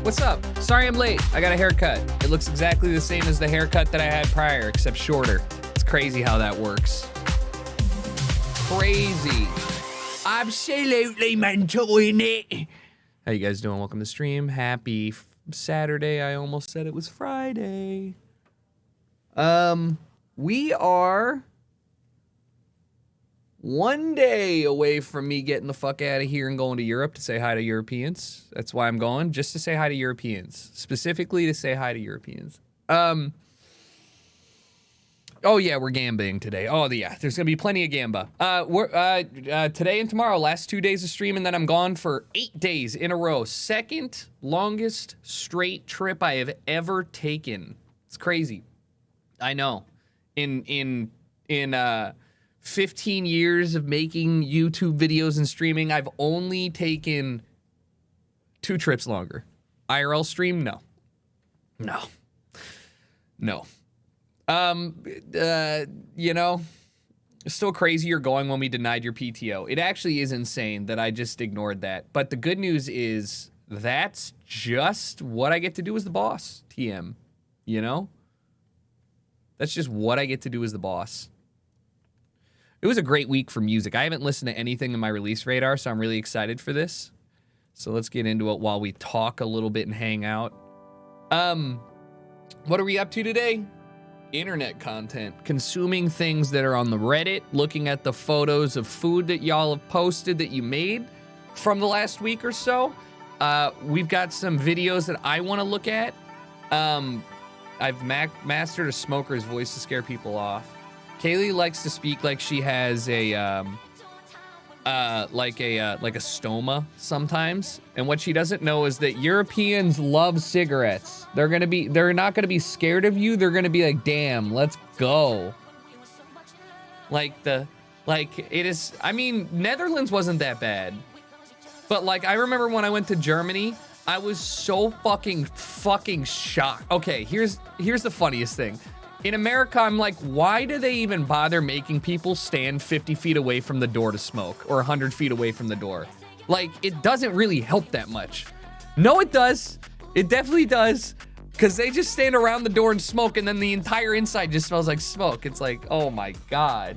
What's up? Sorry I'm late. I got a haircut. It looks exactly the same as the haircut that I had prior, except shorter. It's crazy how that works. Crazy. Absolutely mental, innit? How you guys doing? Welcome to the stream. Happy Saturday. I almost said it was Friday. We are one day away from me getting the fuck out of here and going to Europe to say hi to Europeans. That's why I'm going, just to say hi to Europeans. Specifically to say hi to Europeans. Oh yeah, we're gambling today. Oh yeah, there's gonna be plenty of gamba. Today and tomorrow, last 2 days of stream, and then I'm gone for 8 days in a row. Second longest straight trip I have ever taken. It's crazy. I know. In 15 years of making YouTube videos and streaming, I've only taken 2 trips longer. IRL stream, no. You know, still crazy you're going when we denied your PTO. It actually is insane that I just ignored that. But the good news is that's just what I get to do as the boss, TM. You know? That's just what I get to do as the boss. It was a great week for music. I haven't listened to anything in my release radar, so I'm really excited for this. So let's get into it while we talk a little bit and hang out. What are we up to today? Internet content. Consuming things that are on the Reddit, looking at the photos of food that y'all have posted that you made from the last week or so. We've got some videos that I want to look at. I've mastered a smoker's voice to scare people off. Kaylee likes to speak like she has a like a stoma sometimes, and what she doesn't know is that Europeans love cigarettes. They're not gonna be scared of you. They're gonna be like, damn, let's go. It is. I mean, Netherlands wasn't that bad, but like I remember when I went to Germany, I was so fucking shocked. Okay, here's the funniest thing. In America, I'm like, why do they even bother making people stand 50 feet away from the door to smoke or 100 feet away from the door? Like, it doesn't really help that much. No, it does. It definitely does. Because they just stand around the door and smoke, and then the entire inside just smells like smoke. It's like, oh my God.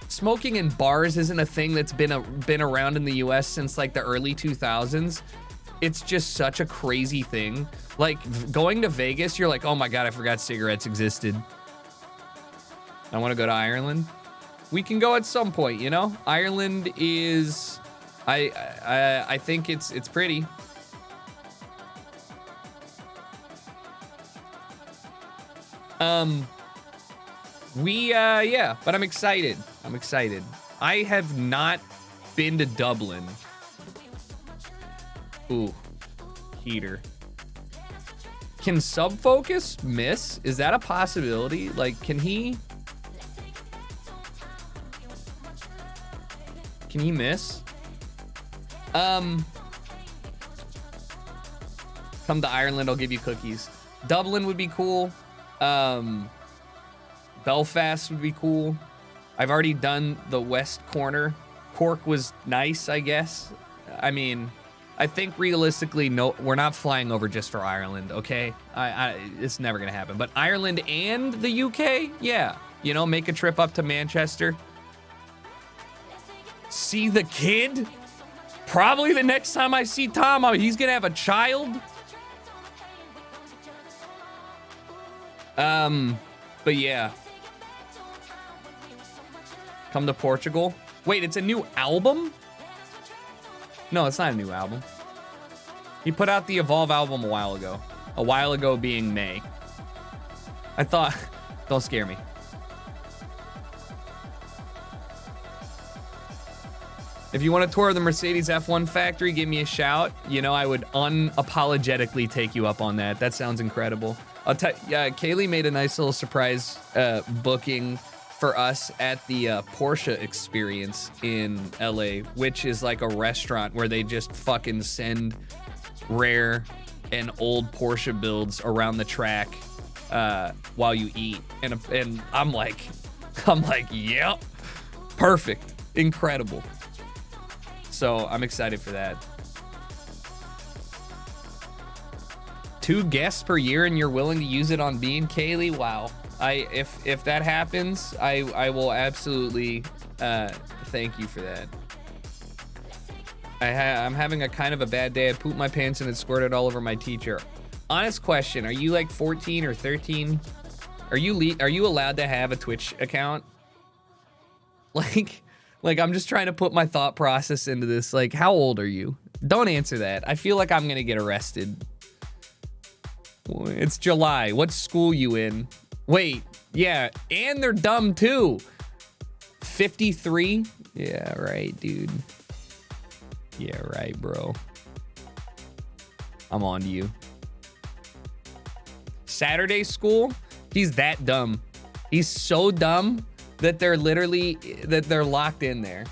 Smoking in bars isn't a thing that's been around in the US since like the early 2000s. It's just such a crazy thing. Like going to Vegas, you're like, oh my God, I forgot cigarettes existed. I want to go to Ireland. We can go at some point, you know? Ireland is, I think it's pretty. Yeah, but I'm excited. I have not been to Dublin. Ooh, heater. Can Subfocus miss? Is that a possibility? Like, can he miss? Come to Ireland, I'll give you cookies. Dublin would be cool. Belfast would be cool. I've already done the west corner. Cork was nice, I guess. I mean, I think realistically, no, we're not flying over just for Ireland, okay? It's never gonna happen. But Ireland and the UK, yeah. You know, make a trip up to Manchester. See the kid? Probably the next time I see Tom, he's gonna have a child. But yeah. Come to Portugal. Wait, it's a new album? No, it's not a new album. He put out the Evolve album a while ago. A while ago being May. I thought, don't scare me. If you want to tour the Mercedes F1 factory, give me a shout. You know, I would unapologetically take you up on that. That sounds incredible. Kaylee made a nice little surprise booking for us at the Porsche Experience in LA, which is like a restaurant where they just fucking send rare and old Porsche builds around the track while you eat. And I'm like, yep, perfect, incredible. So I'm excited for that. 2 guests per year and you're willing to use it on me and Kaylee? Wow. If that happens, I will absolutely thank you for that. I'm having a kind of a bad day. I pooped my pants and it squirted all over my teacher. Honest question, are you like 14 or 13? Are you allowed to have a Twitch account? Like I'm just trying to put my thought process into this. Like, how old are you? Don't answer that. I feel like I'm gonna get arrested. It's July. What school you in? Wait, yeah, and they're dumb too. 53? Yeah, right, dude. Yeah, right, bro. I'm on to you. Saturday school? He's that dumb. He's so dumb that they're locked in there.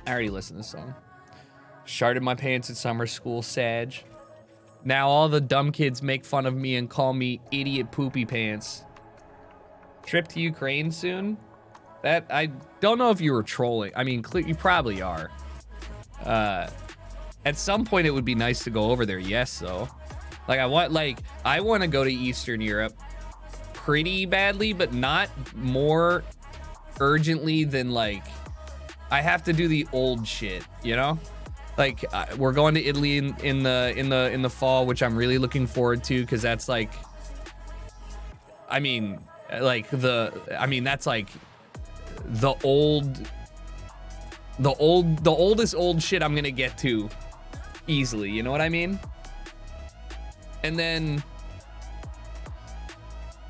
I already listened to this song. Sharted my pants at summer school, Sag. Now all the dumb kids make fun of me and call me idiot poopy pants. Trip to Ukraine soon? That, I don't know if you were trolling. I mean, you probably are. At some point it would be nice to go over there, yes, though. Like, I want to go to Eastern Europe pretty badly, but not more urgently than, like, I have to do the old shit, you know? Like, we're going to Italy in the fall, which I'm really looking forward to, because that's like, I mean, that's like the oldest old shit I'm gonna get to easily. You know what I mean? And then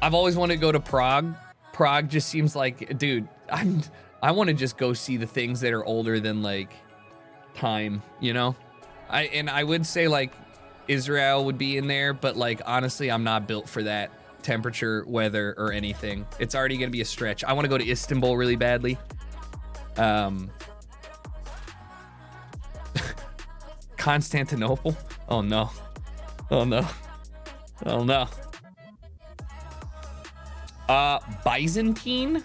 I've always wanted to go to Prague. Prague just seems like, dude, I want to just go see the things that are older than like time, you know? I would say like Israel would be in there, but like honestly, I'm not built for that temperature, weather, or anything. It's already gonna be a stretch. I want to go to Istanbul really badly. Constantinople? Oh no. Oh no. Oh no. Byzantine?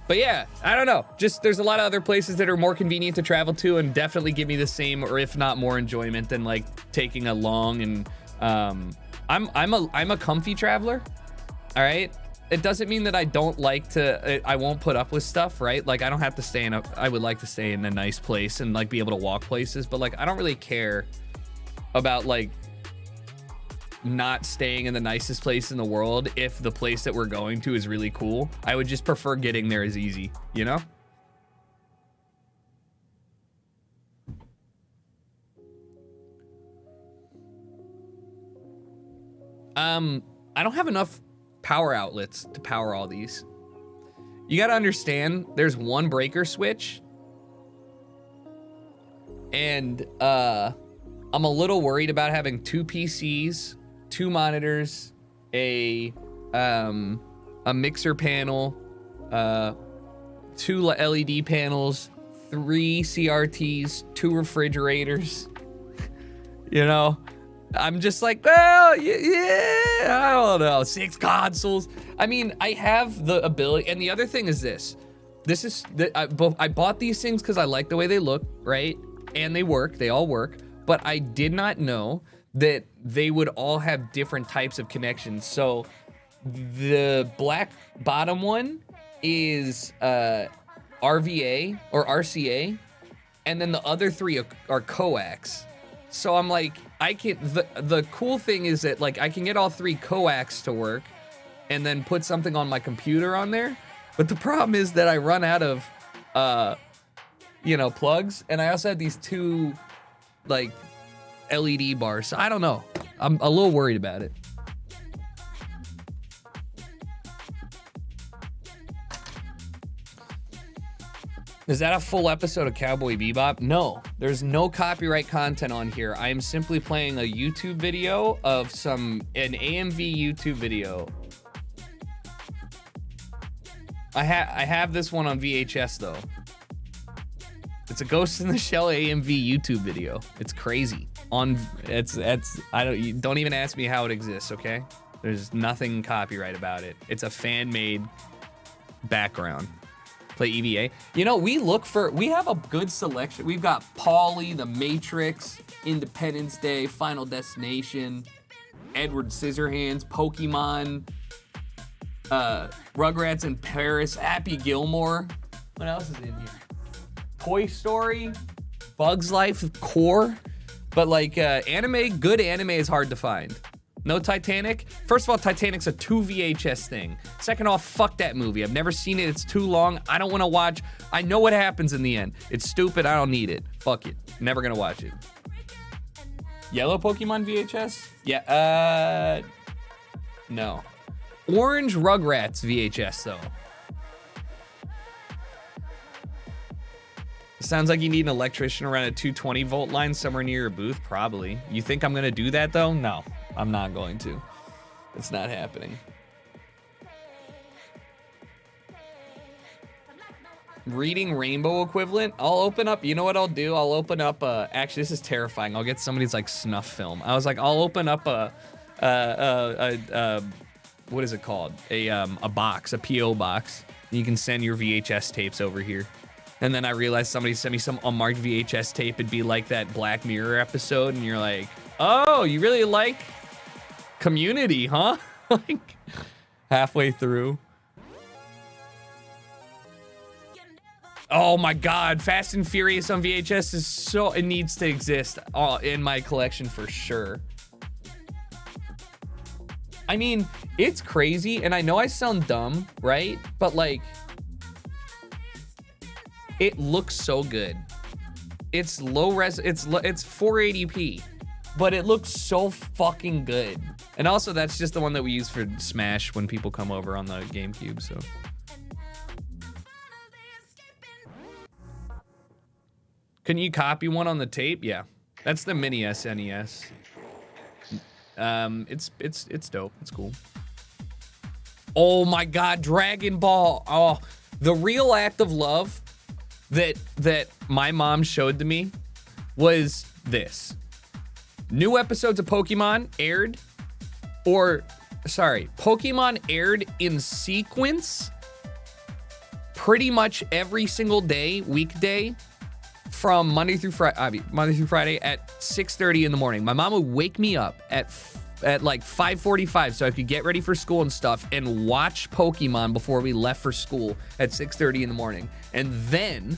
But yeah, I don't know. Just there's a lot of other places that are more convenient to travel to and definitely give me the same or if not more enjoyment than like taking a long and I'm a comfy traveler. All right. It doesn't mean that I don't like to, I won't put up with stuff, right? Like I don't have to stay in I would like to stay in a nice place and like be able to walk places, but like I don't really care about like not staying in the nicest place in the world if the place that we're going to is really cool. I would just prefer getting there as easy, you know? I don't have enough power outlets to power all these. You gotta understand, there's one breaker switch. And I'm a little worried about having 2 PCs, 2 monitors, a mixer panel, 2 LED panels, 3 CRTs, 2 refrigerators. You know, I'm just like, well, yeah, I don't know, 6 consoles. I mean, I have the ability, and the other thing is this. I bought these things because I like the way they look, right? And they work, they all work, but I did not know that they would all have different types of connections. So the black bottom one is RVA or RCA, and then the other 3 are coax. So I'm like, the cool thing is that like I can get all 3 coax to work and then put something on my computer on there. But the problem is that I run out of, you know, plugs, and I also have these 2 like LED bars. So I don't know. I'm a little worried about it. Is that a full episode of Cowboy Bebop? No, there's no copyright content on here. I am simply playing a YouTube video of an AMV YouTube video. I have this one on VHS though. It's a Ghost in the Shell AMV YouTube video. It's crazy. Don't even ask me how it exists, okay? There's nothing copyright about it. It's a fan-made background. Play EVA. You know, we have a good selection. We've got Pauly, The Matrix, Independence Day, Final Destination, Edward Scissorhands, Pokemon, Rugrats in Paris, Happy Gilmore. What else is in here? Toy Story, Bugs Life, Core. But like good anime is hard to find. No Titanic? First of all, Titanic's a 2 VHS thing. Second off, fuck that movie. I've never seen it. It's too long. I don't want to watch. I know what happens in the end. It's stupid. I don't need it. Fuck it. Never gonna watch it. Yellow Pokemon VHS? Yeah, no. Orange Rugrats VHS though. Sounds like you need an electrician around a 220 volt line somewhere near your booth. Probably. You think I'm gonna do that though? No, I'm not going to. It's not happening. Reading Rainbow equivalent. I'll open up. You know what I'll do? I'll open up. Actually, this is terrifying. I'll get somebody's like snuff film. I was like, I'll open up what is it called? A box, a PO box. You can send your VHS tapes over here. And then I realized somebody sent me some unmarked VHS tape. It'd be like that Black Mirror episode, and you're like, oh, you really like Community, huh? Like, halfway through. Oh my God, Fast and Furious on VHS is it needs to exist in my collection for sure. I mean, it's crazy, and I know I sound dumb, right? But like, it looks so good. it's low res. It's 480p, but it looks so fucking good. And also, that's just the one that we use for Smash when people come over on the GameCube. So. Can you copy one on the tape? Yeah, that's the mini SNES. It's dope. It's cool. Oh my God, Dragon Ball. Oh, the real act of love that my mom showed to me was this. New episodes of Pokemon aired, Pokemon aired in sequence pretty much every single day, weekday, from Monday through Friday at 6:30 in the morning. My mom would wake me up at like 5:45 so I could get ready for school and stuff and watch Pokemon before we left for school at 6:30 in the morning. And then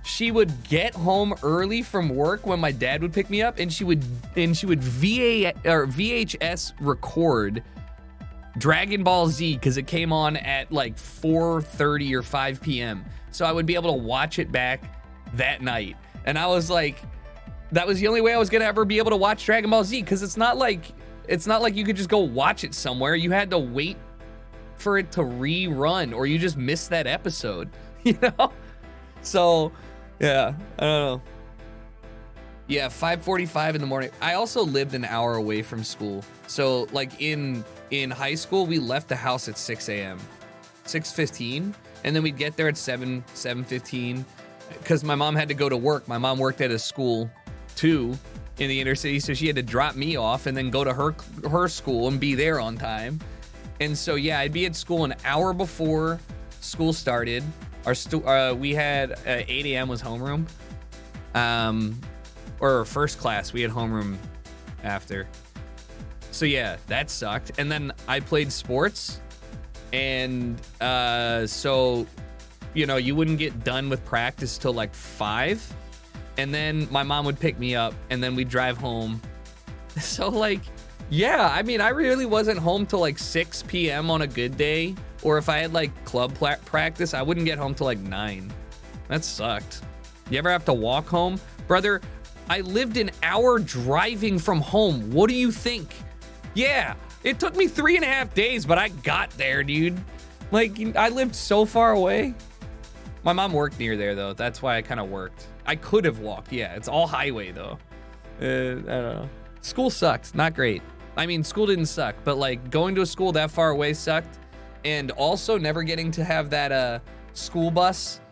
she would get home early from work when my dad would pick me up, and she would VHS record Dragon Ball Z because it came on at like 4:30 or 5 p.m. So I would be able to watch it back that night. And I was like, that was the only way I was gonna ever be able to watch Dragon Ball Z, because it's not like you could just go watch it somewhere. You had to wait for it to rerun, or you just missed that episode, you know? So yeah, I don't know. Yeah, 5:45 in the morning. I also lived an hour away from school. So like in high school, we left the house at 6 a.m. 6:15, and then we'd get there at 7:15, because my mom had to go to work. My mom worked at a school too in the inner city, so she had to drop me off and then go to her school and be there on time. And so yeah, I'd be at school an hour before school started. We had 8 a.m. was homeroom, or first class. We had homeroom after. So yeah, that sucked. And then I played sports, and so you know, you wouldn't get done with practice till like 5, and then my mom would pick me up, and then we'd drive home. So like, yeah, I mean, I really wasn't home till like 6 p.m. on a good day, or if I had like club practice, I wouldn't get home till like 9. That sucked. You ever have to walk home? Brother, I lived an hour driving from home. What do you think? Yeah, it took me 3.5 days, but I got there, dude. Like, I lived so far away. My mom worked near there, though. That's why I kind of worked. I could have walked. Yeah, it's all highway, though. I don't know. School sucked. Not great. I mean, school didn't suck, but like going to a school that far away sucked. And also never getting to have that school bus,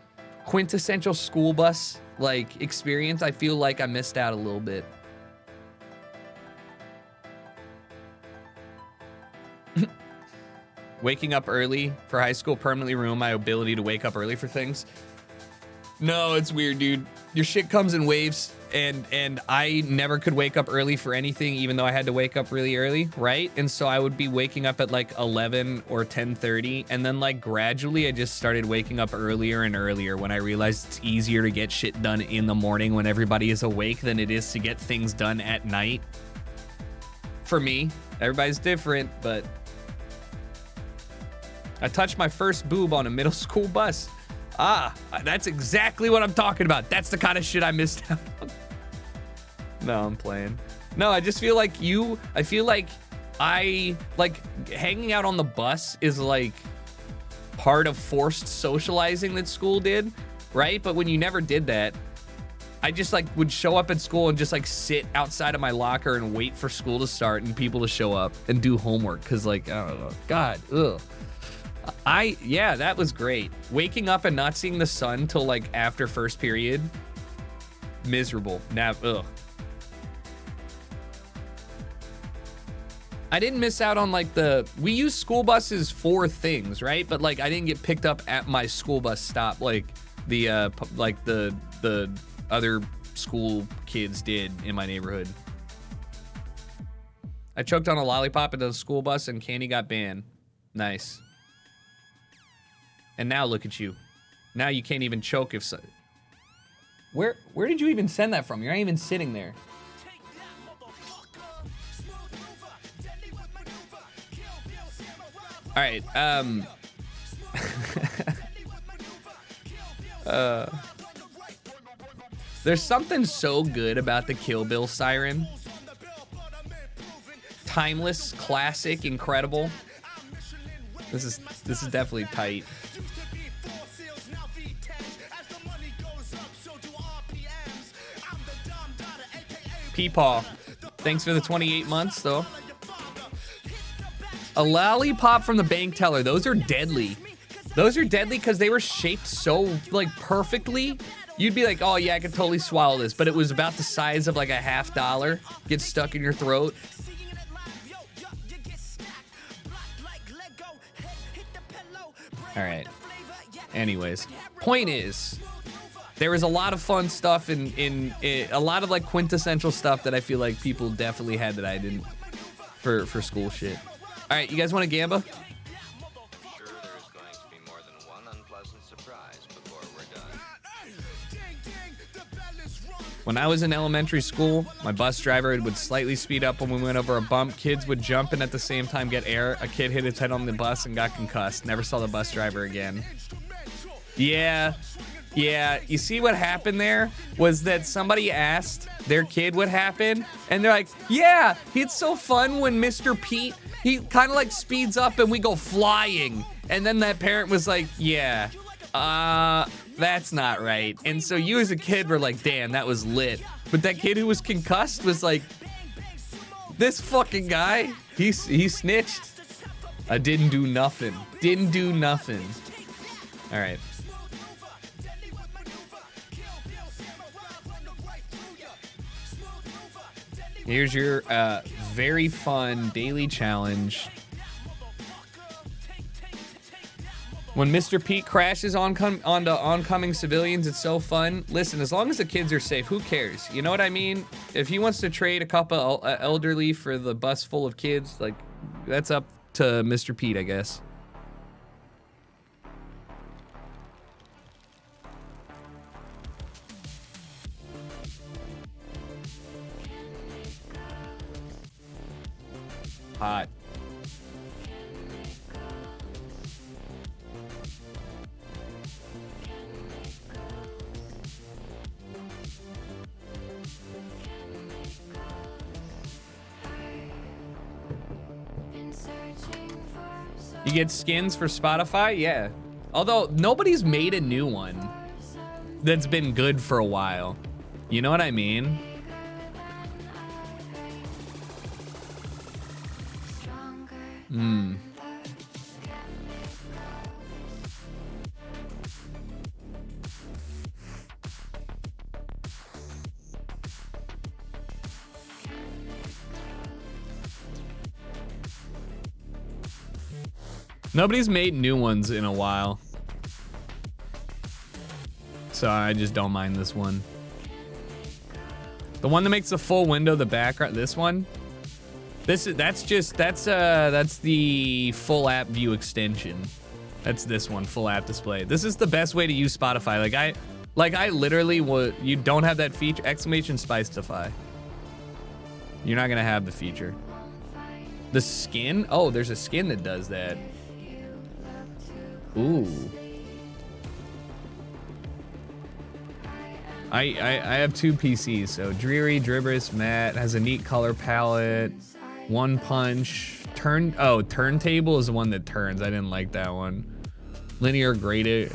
quintessential school bus like experience. I feel like I missed out a little bit. Waking up early for high school permanently ruined my ability to wake up early for things. No, it's weird, dude. Your shit comes in waves, and I never could wake up early for anything, even though I had to wake up really early, right? And so I would be waking up at like 11 or 10:30, and then like gradually I just started waking up earlier and earlier when I realized it's easier to get shit done in the morning when everybody is awake than it is to get things done at night. For me, everybody's different, but I touched my first boob on a middle school bus. Ah, that's exactly what I'm talking about. That's the kind of shit I missed out on. No, I'm playing. No, I just feel like I like hanging out on the bus is like part of forced socializing that school did, right? But when you never did that, I just like would show up at school and just like sit outside of my locker and wait for school to start and people to show up and do homework. Cause like, I don't know, God, ugh. Yeah, that was great. Waking up and not seeing the sun till like after first period, miserable. Now, ugh. I didn't miss out on like we use school buses for things, right? But like I didn't get picked up at my school bus stop like the other school kids did in my neighborhood. I choked on a lollipop at the school bus and candy got banned. Nice. And now look at you. Now you can't even choke if so. Where did you even send that from? You're not even sitting there. All right. There's something so good about the Kill Bill siren. Timeless, classic, incredible. This is definitely tight. Peepaw, thanks for the 28 months though. A lollipop from the bank teller. Those are deadly. Those are deadly because they were shaped so like perfectly. You'd be like, oh yeah, I could totally swallow this, but it was about the size of like a $50. Get stuck in your throat. All right. Anyways, point is, there was a lot of fun stuff in a lot of like quintessential stuff that I feel like people definitely had that I didn't for school shit. All right, you guys want to gamba? Sure, there's going to be more than one unpleasant surprise before we're done. When I was in elementary school, my bus driver would slightly speed up when we went over a bump. Kids would jump and at the same time get air. A kid hit his head on the bus and got concussed. Never saw the bus driver again. Yeah, you see what happened there was that somebody asked their kid what happened, and they're like, yeah, it's so fun when Mr. Pete, he kind of like speeds up and we go flying. And then that parent was like, yeah, that's not right. And so you as a kid were like, damn, that was lit. But that kid who was concussed was like, this fucking guy, he snitched. I didn't do nothing. Didn't do nothing. All right. Here's your very fun daily challenge. When Mr. Pete crashes onto oncoming civilians, it's so fun. Listen, as long as the kids are safe, who cares? You know what I mean? If he wants to trade a couple elderly for the bus full of kids, like, that's up to Mr. Pete, I guess. Hot. You get skins for Spotify? Yeah. Although nobody's made a new one that's been good for a while. You know what I mean? Nobody's made new ones in a while. So I just don't mind this one. The one that makes the full window, the background, this one. That's the full app view extension. That's this one, full app display. This is the best way to use Spotify. I literally would, you don't have that feature, exclamation Spotify. You're not gonna have the feature. The skin? Oh, there's a skin that does that. Ooh. I have two PCs, so Dreary, Dribberus, Matt has a neat color palette. One Punch. Turntable is the one that turns. I didn't like that one. Linear graded.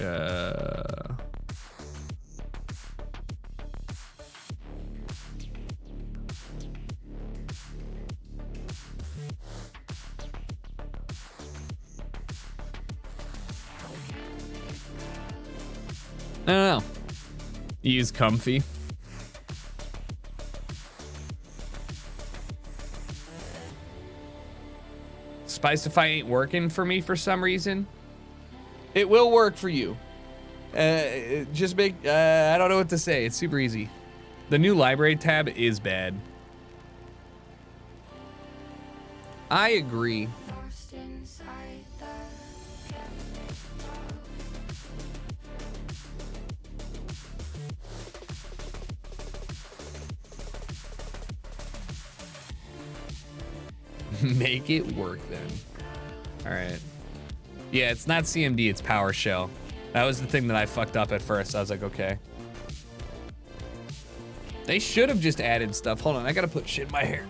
I don't know. Use Comfy. Spotify ain't working for me for some reason. It will work for you. Just make, I don't know what to say. It's super easy. The new library tab is bad. I agree. Make it work then. All right. Yeah, it's not CMD, it's PowerShell. That was the thing that I fucked up at first. I was like, okay. They should have just added stuff. Hold on, I gotta put shit in my hair.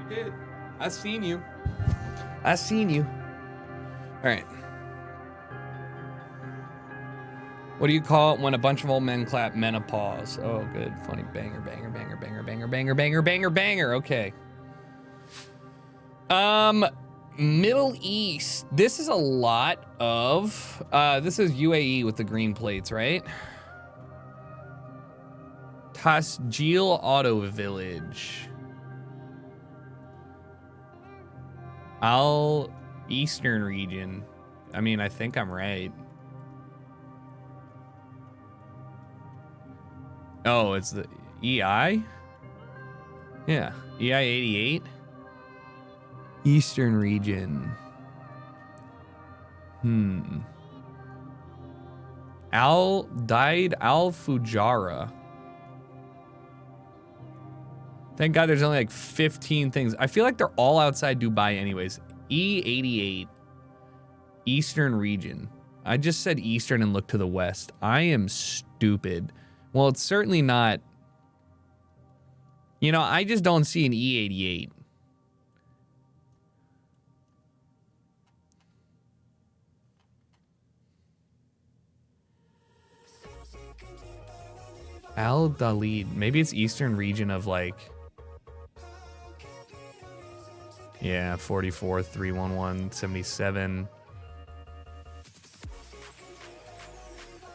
Did. I seen you. I seen you. All right. What do you call it when a bunch of old men clap menopause? Oh, good. Funny. Banger, banger, banger, banger, banger, banger, banger, banger, banger. Okay. Middle East. This is a lot of, this is UAE with the green plates, right? Tasjil Auto Village. Eastern region. I mean, I think I'm right. Oh, it's the EI? Yeah, EI 88. Eastern region. Al Fujara. Thank God there's only like 15 things. I feel like they're all outside Dubai anyways. E88. Eastern region. I just said Eastern and looked to the West. I am stupid. Well, it's certainly not. You know, I just don't see an E88. Al Dalid. Maybe it's Eastern region of like. Yeah, 44, 311, 77.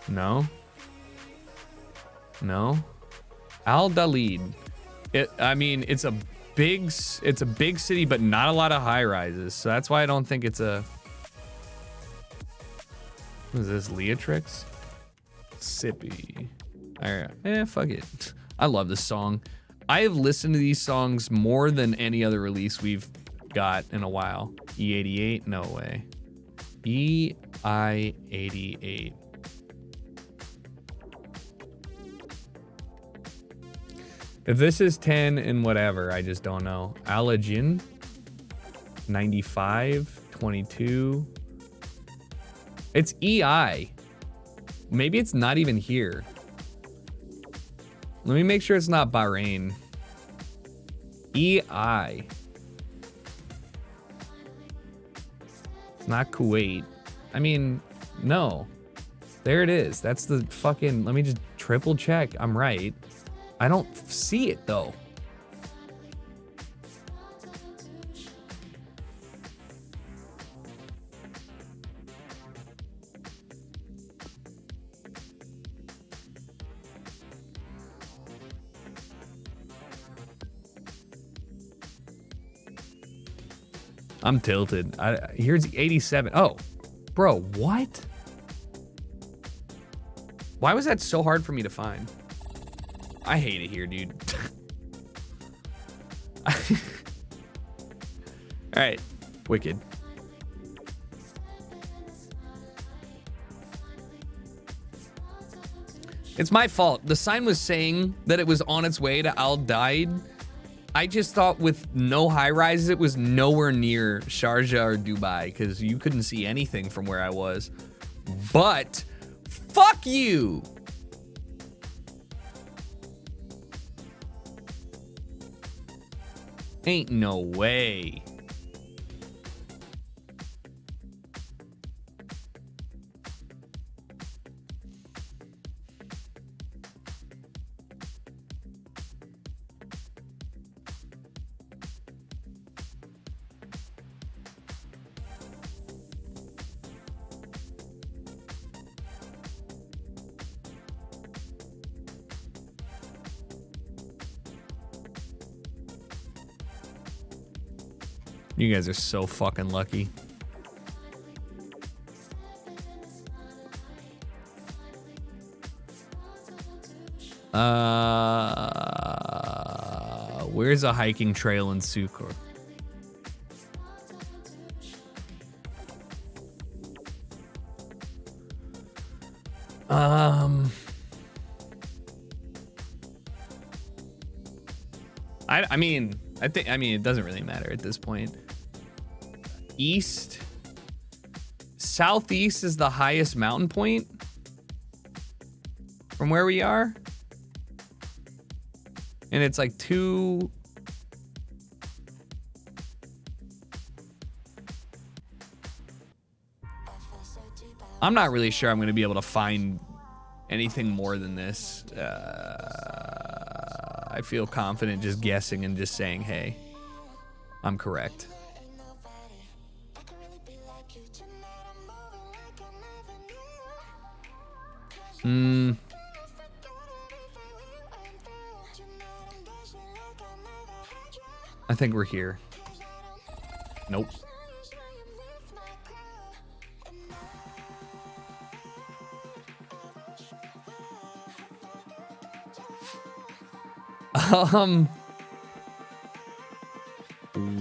No. No. Al Dalid. I mean, it's a big city, but not a lot of high rises. So that's why I don't think it's a. What is this? Leatrix? Sippy. Alright. Fuck it. I love this song. I have listened to these songs more than any other release we've got in a while. E88? No way. EI88. If this is 10 and whatever, I just don't know. Allergen? 95? 22? It's EI. Maybe it's not even here. Let me make sure it's not Bahrain. EI. It's not Kuwait. I mean, no. There it is. That's the fucking... Let me just triple check. I'm right. I don't see it, though. I'm tilted. Here's 87. Oh, bro, what? Why was that so hard for me to find? I hate it here, dude. All right, wicked. It's my fault. The sign was saying that it was on its way to Al Daid. I just thought with no high rises, it was nowhere near Sharjah or Dubai because you couldn't see anything from where I was. But fuck you. Ain't no way. You guys are so fucking lucky. Where's a hiking trail in Sucre? I mean, it doesn't really matter at this point. East, southeast is the highest mountain point from where we are. And it's like two. I'm not really sure I'm going to be able to find anything more than this. I feel confident just guessing and just saying, hey, I'm correct. I think we're here. Nope.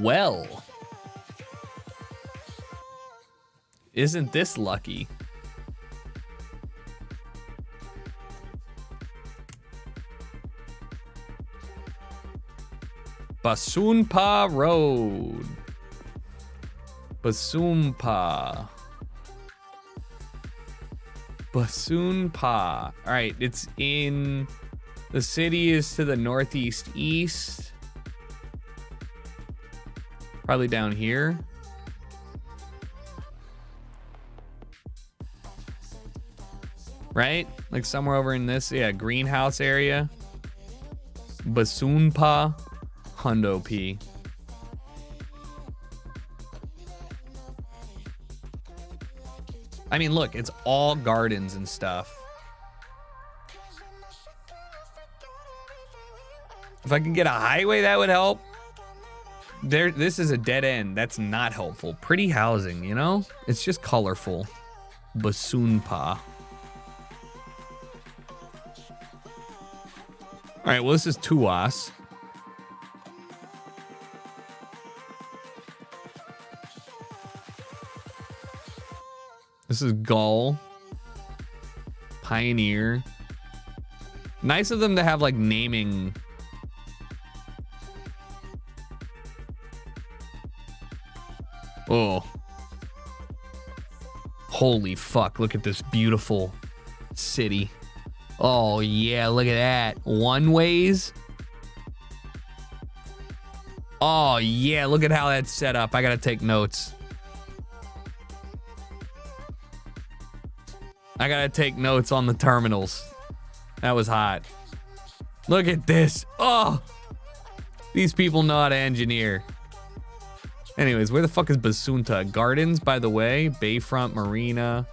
Well, isn't this lucky? Basunpa Road. Basunpa. All right, it's in... The city is to the northeast east. Probably down here. Right? Like somewhere over in this, yeah, greenhouse area. Basunpa, Hundo P. I mean, look, it's all gardens and stuff. If I could get a highway, that would help. This is a dead end. That's not helpful. Pretty housing, you know? It's just colorful. Basunpa. All right, well, this is Tuas. This is Gull. Pioneer. Nice of them to have, like, naming... Oh. Holy fuck, look at this beautiful city. Oh yeah, look at that. One ways. Oh yeah, look at how that's set up. I gotta take notes. I gotta take notes on the terminals. That was hot. Look at this. Oh, these people know how to engineer. Anyways, where the fuck is Basunta? Gardens, by the way. Bayfront Marina.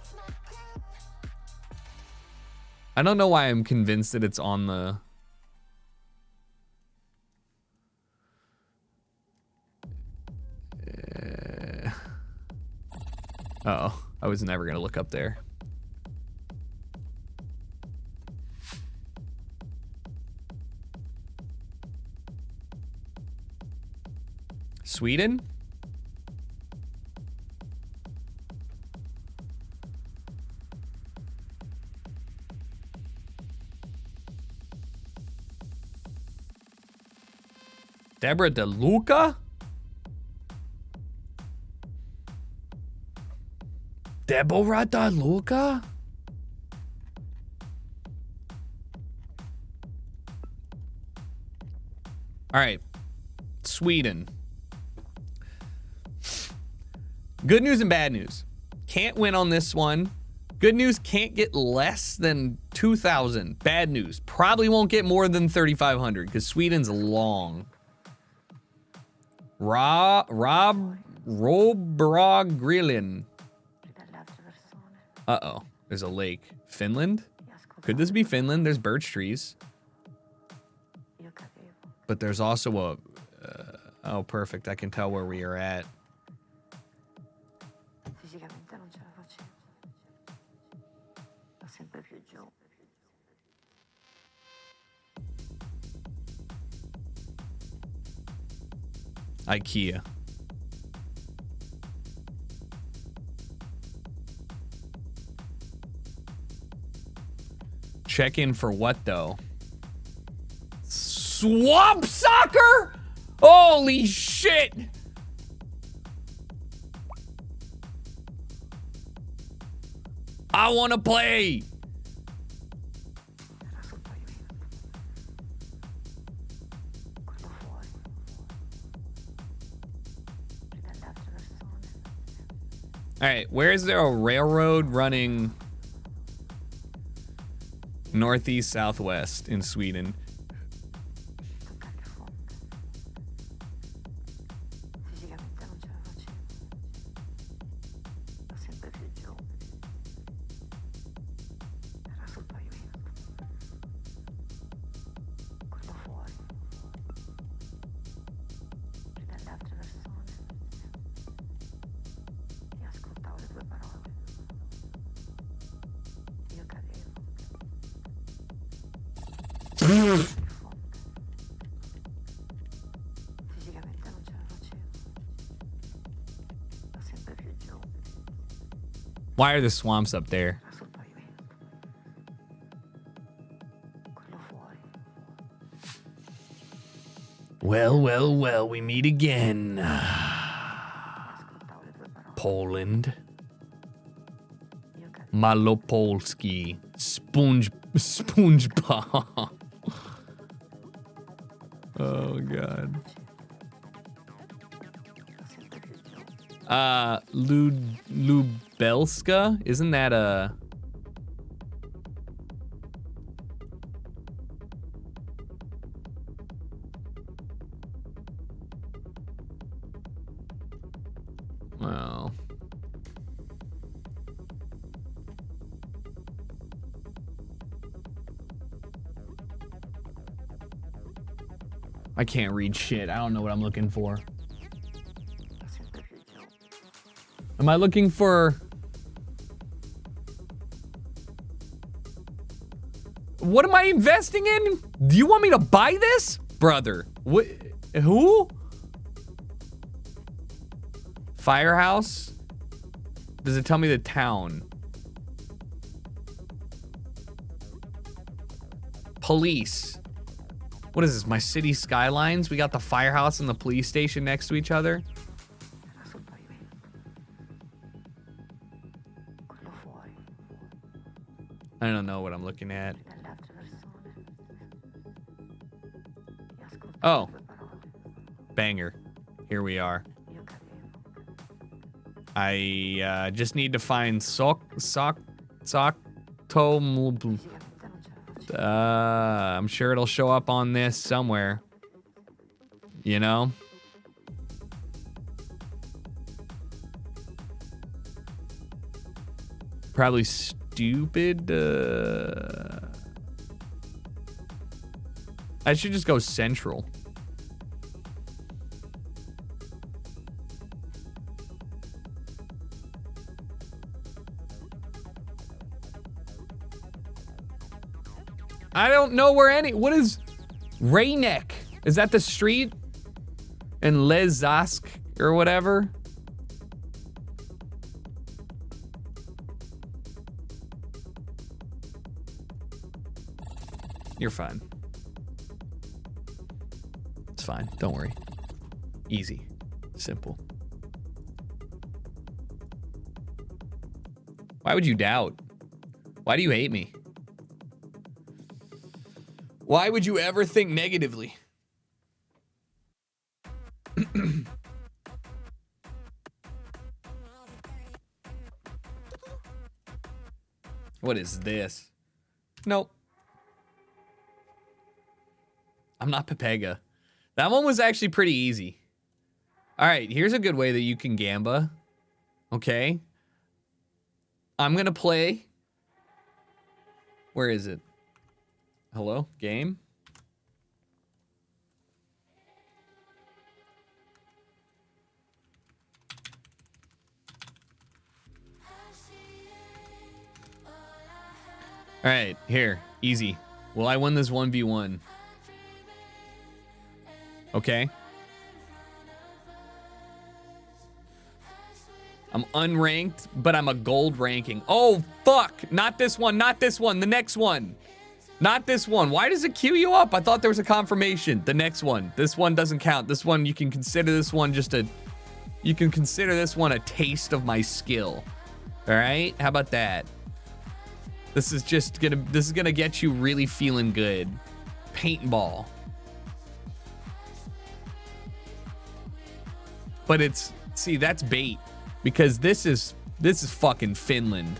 I don't know why I'm convinced that it's on the... Uh-oh. I was never going to look up there. Sweden? Deborah DeLuca? Deborah DeLuca? All right. Sweden. Good news and bad news. Can't win on this one. Good news, can't get less than 2,000. Bad news, probably won't get more than 3,500 because Sweden's long. Robrogrillen. Uh-oh, there's a lake. Finland? Could this be Finland? There's birch trees. But there's also Oh, perfect. I can tell where we are at. Fisicamente non ce la facevo. Va sempre più giù. IKEA. Check in for what, though? Swamp soccer? Holy shit! I want to play! Era sul pavimento. Quello fuori. Più dalle altre persone. Alright, where is there a railroad running northeast southwest in Sweden? Toccare il fondo. Fisicamente non ce la facevo. Va sempre più giù. Era sul pavimento. Quello fuori. Più dalle altre persone. Io ascoltavo le tue parole. Io cadevo. Il fondo. Fisicamente non ce la facevo. Va sempre più giù. Why are the swamps up there? Era sul pavimento. Quello fuori. Well, we meet again. Ascoltavo le tue parole. Poland. Io cadevo. Malopolski. SpongeBob. Oh, God. Va sempre più giù. Lubelska? Isn't that a... Well... I can't read shit. I don't know what I'm looking for. Va sempre più giù. Am I looking for... What am I investing in? Do you want me to buy this? Brother. What? Who? Firehouse? Does it tell me the town? Police. What is this, my city skylines? We got the firehouse and the police station next to each other? Era sul pavimento. Quello fuori. I don't know what I'm looking at. Più dalle altre persone. Io ascoltavo Oh. le tue parole. Banger. Here we are. Io cadevo. I just need to find Sokto. Fisicamente non ce la facevo. I'm sure it'll show up on this somewhere. You know? Probably stupid. I should just go central. I don't know where any. What is Rayneck? Is that the street? And Lezask or whatever? You're fine. It's fine. Don't worry. Easy. Simple. Why would you doubt? Why do you hate me? Why would you ever think negatively? What is this? Nope. I'm not Pepega. That one was actually pretty easy. All right, here's a good way that you can gamba. Okay. I'm going to play. Where is it? Hello? Game? All right, here, easy. Will I win this 1v1? Okay. I'm unranked, but I'm a gold ranking. Oh, fuck. Not this one, not this one. The next one. Not this one. Why does it queue you up? I thought there was a confirmation. The next one. This one doesn't count. This one, you can consider this one just a... You can consider this one a taste of my skill. All right? How about that? This is just gonna... This is gonna get you really feeling good. Paintball. But it's... See, that's bait. Because this is fucking Finland.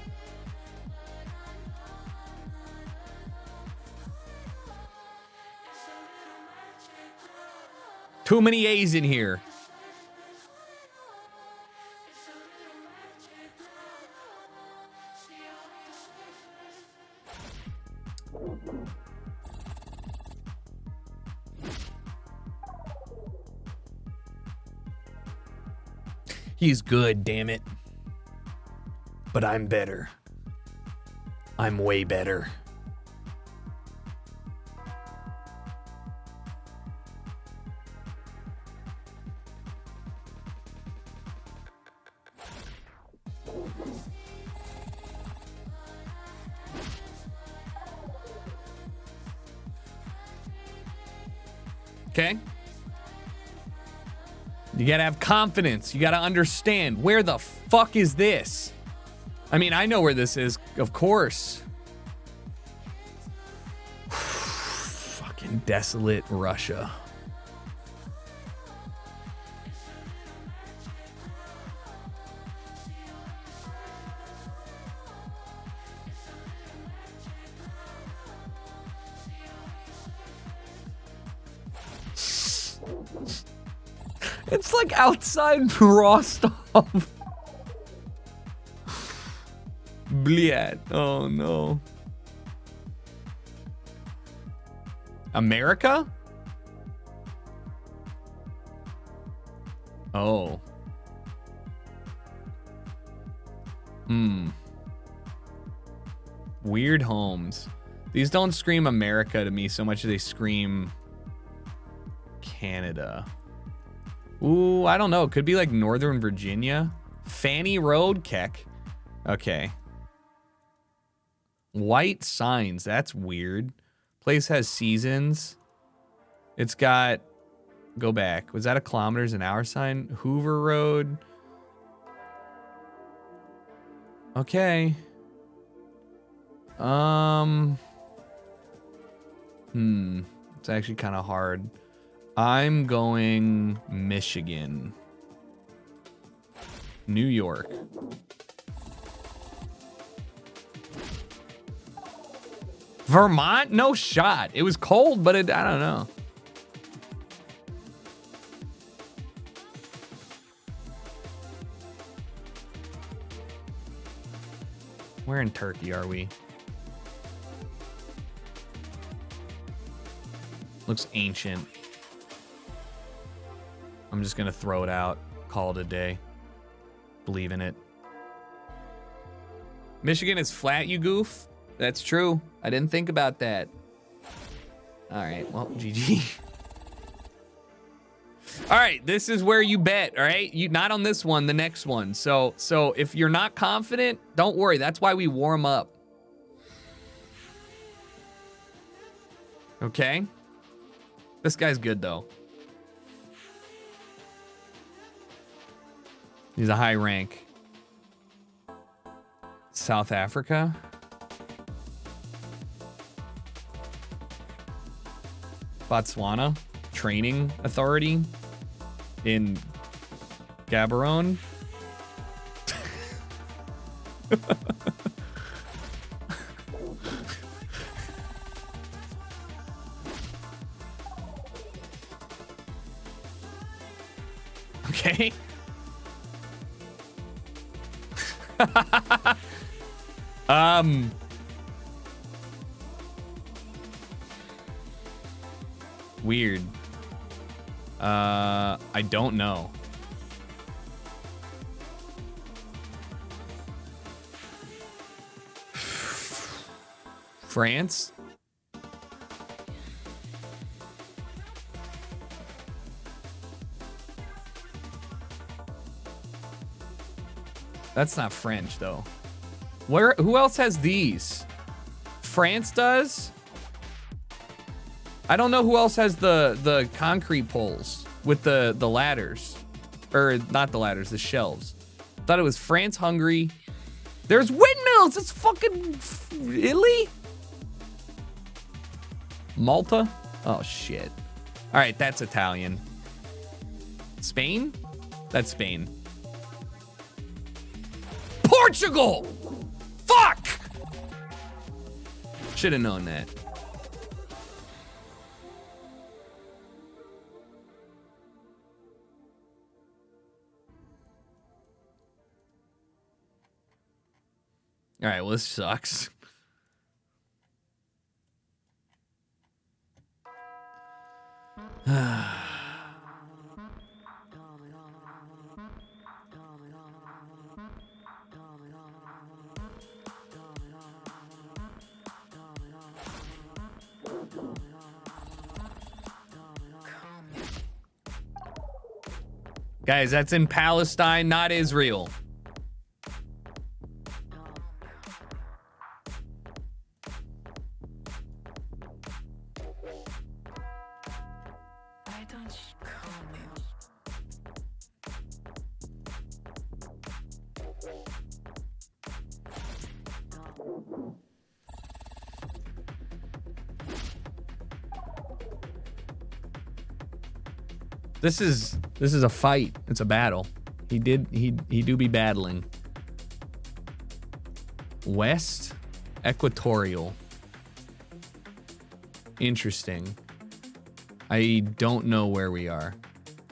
Too many A's in here. He's good, damn it. But I'm better. I'm way better. Okay? You gotta have confidence. You gotta understand. Where the fuck is this? I mean, I know where this is, of course. Fucking desolate Russia. It's like outside Rostov. Bliat. Oh no. America? Oh. Weird homes. These don't scream America to me so much as they scream Canada. Ooh, I don't know. It could be like Northern Virginia. Fanny Road, Keck. Okay. White signs. That's weird. Place has seasons. It's got... Go back. Was that a kilometers an hour sign? Hoover Road. Okay. It's actually kind of hard. I'm going Michigan. New York. Vermont? No shot. It was cold, but I don't know. Where in Turkey are we? Looks ancient. I'm just gonna throw it out. Call it a day. Believe in it. Michigan is flat, you goof. That's true. I didn't think about that. All right, well, GG. All right, this is where you bet, all right? You not on this one, the next one. So if you're not confident, don't worry. That's why we warm up. Okay? This guy's good, though. He's a high rank. South Africa? Botswana? Training authority? In Gaborone? Okay. Weird. I don't know. France? That's not French though. Who else has these? France does? I don't know who else has the concrete poles with the ladders. Or not the ladders, the shelves. Thought it was France, Hungary. There's windmills. It's fucking Italy? Malta? Oh shit. All right, that's Italian. Spain? That's Spain. Portugal! Fuck! Should have known that. All right, well, this sucks. Guys, that's in Palestine, not Israel. This is a fight. It's a battle. He do be battling. West Equatorial. Interesting. I don't know where we are.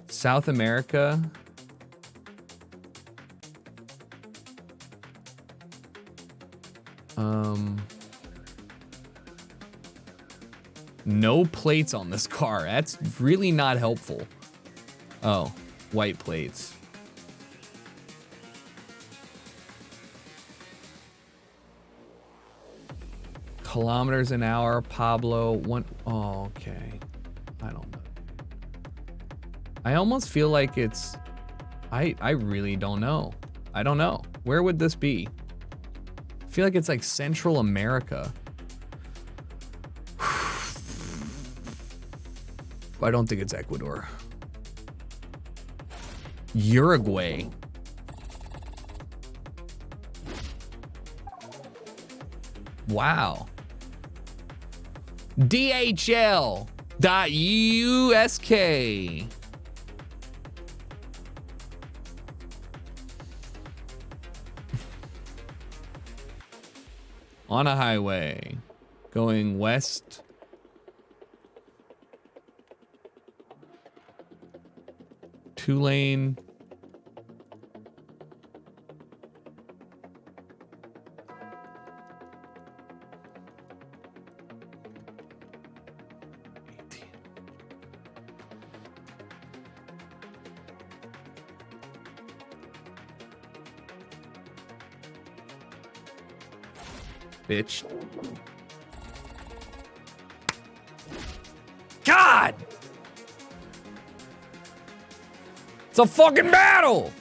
South America. No plates on this car. That's really not helpful. Oh, white plates. Kilometers an hour, Pablo. Oh, okay. I don't know. I almost feel like it's... I really don't know. I don't know. Where would this be? I feel like it's like Central America. I don't think it's Ecuador. Uruguay. Wow. DHL.USK. On a highway going west. Two-lane. Bitch. God! It's a fucking battle!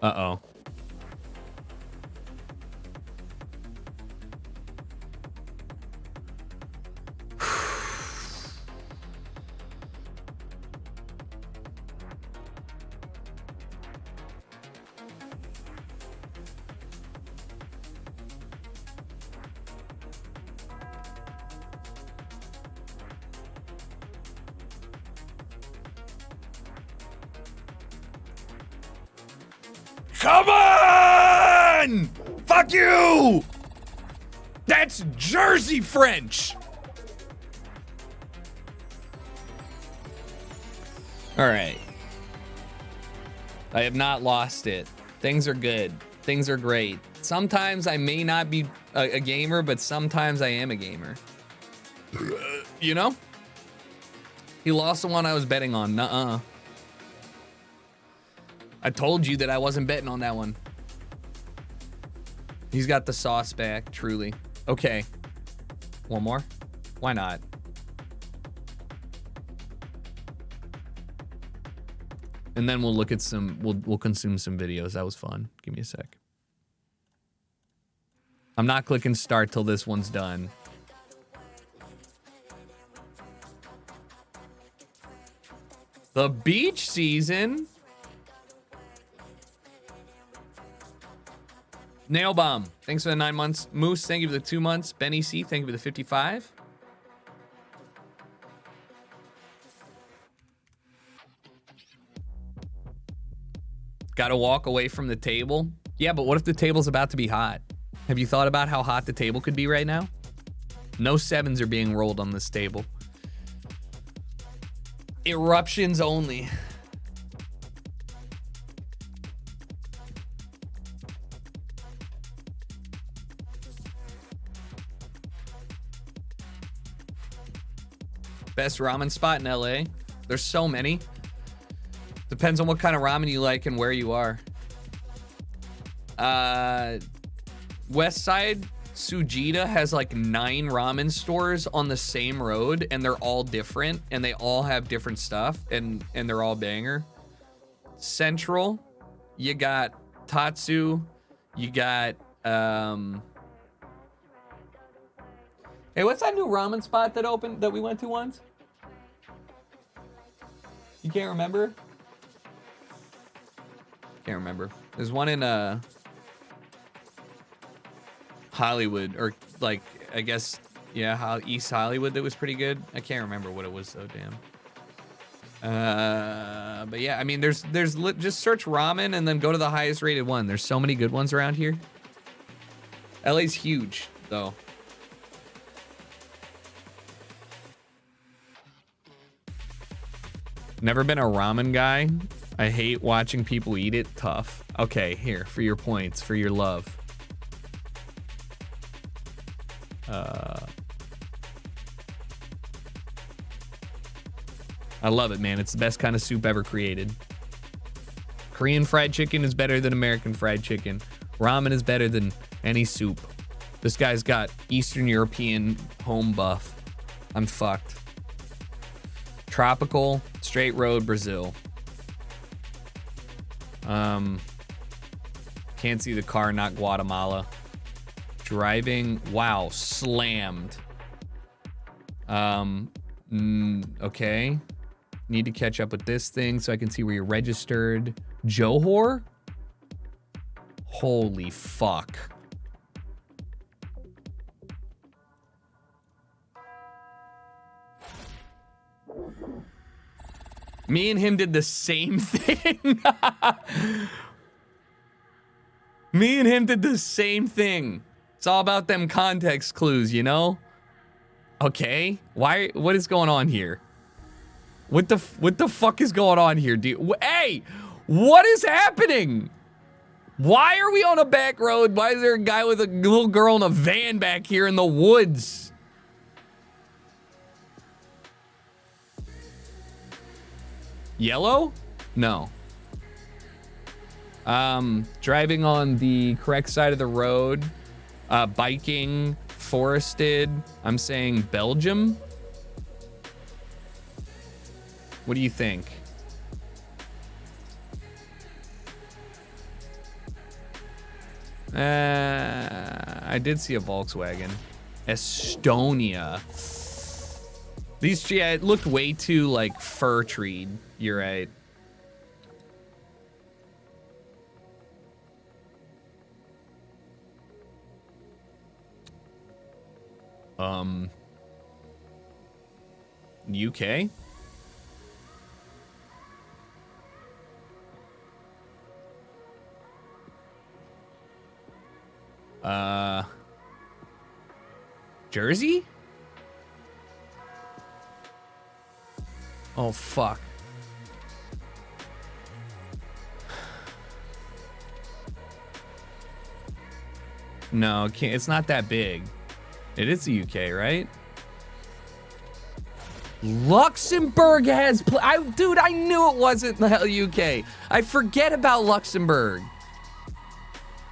Uh-oh. Come on! Fuck you! That's Jersey French! Alright. I have not lost it. Things are good. Things are great. Sometimes I may not be a gamer, but sometimes I am a gamer. You know? He lost the one I was betting on. Nuh-uh. I told you that I wasn't betting on that one. He's got the sauce back, truly. Okay. One more? Why not? And then we'll look at some, we'll consume some videos. That was fun. Give me a sec. I'm not clicking start till this one's done. The beach season. Nail Bomb, thanks for the 9 months. Moose, thank you for the 2 months. Benny C, thank you for the 55. Gotta walk away from the table. Yeah, but what if the table's about to be hot? Have you thought about how hot the table could be right now? No sevens are being rolled on this table. Eruptions only. Best ramen spot in LA. There's so many. Depends on what kind of ramen you like and where you are. West Side Sujita has like 9 ramen stores on the same road, and they're all different, and they all have different stuff, and they're all banger. Central, you got Tatsu, you got hey, what's that new ramen spot that opened that we went to once? You can't remember? Can't remember. There's one in Hollywood, or like, I guess, yeah, East Hollywood that was pretty good. I can't remember what it was though, damn. But yeah, I mean, there's just search ramen and then go to the highest rated one. There's so many good ones around here. LA's huge though. Never been a ramen guy. I hate watching people eat it. Tough. Okay, here, for your points, for your love. I love it, man. It's the best kind of soup ever created. Korean fried chicken is better than American fried chicken. Ramen is better than any soup. This guy's got Eastern European home buff. I'm fucked. Tropical, straight road, Brazil. Can't see the car, not Guatemala. Driving, wow, slammed. Okay. Need to catch up with this thing so I can see where you're registered. Johor? Holy fuck. Me and him did the same thing. Me and him did the same thing. It's all about them context clues, you know? Okay. Why? What is going on here? What the fuck is going on here, dude? Hey, what is happening? Why are we on a back road? Why is there a guy with a little girl in a van back here in the woods? Yellow? No. Driving on the correct side of the road. Biking, forested. I'm saying Belgium. What do you think? I did see a Volkswagen. Estonia. These, yeah, it looked way too like fur treed. You're right. UK? Jersey? Oh, fuck. No, it's not that big. It is the UK, right? Luxembourg has, dude, I knew it wasn't the UK. I forget about Luxembourg.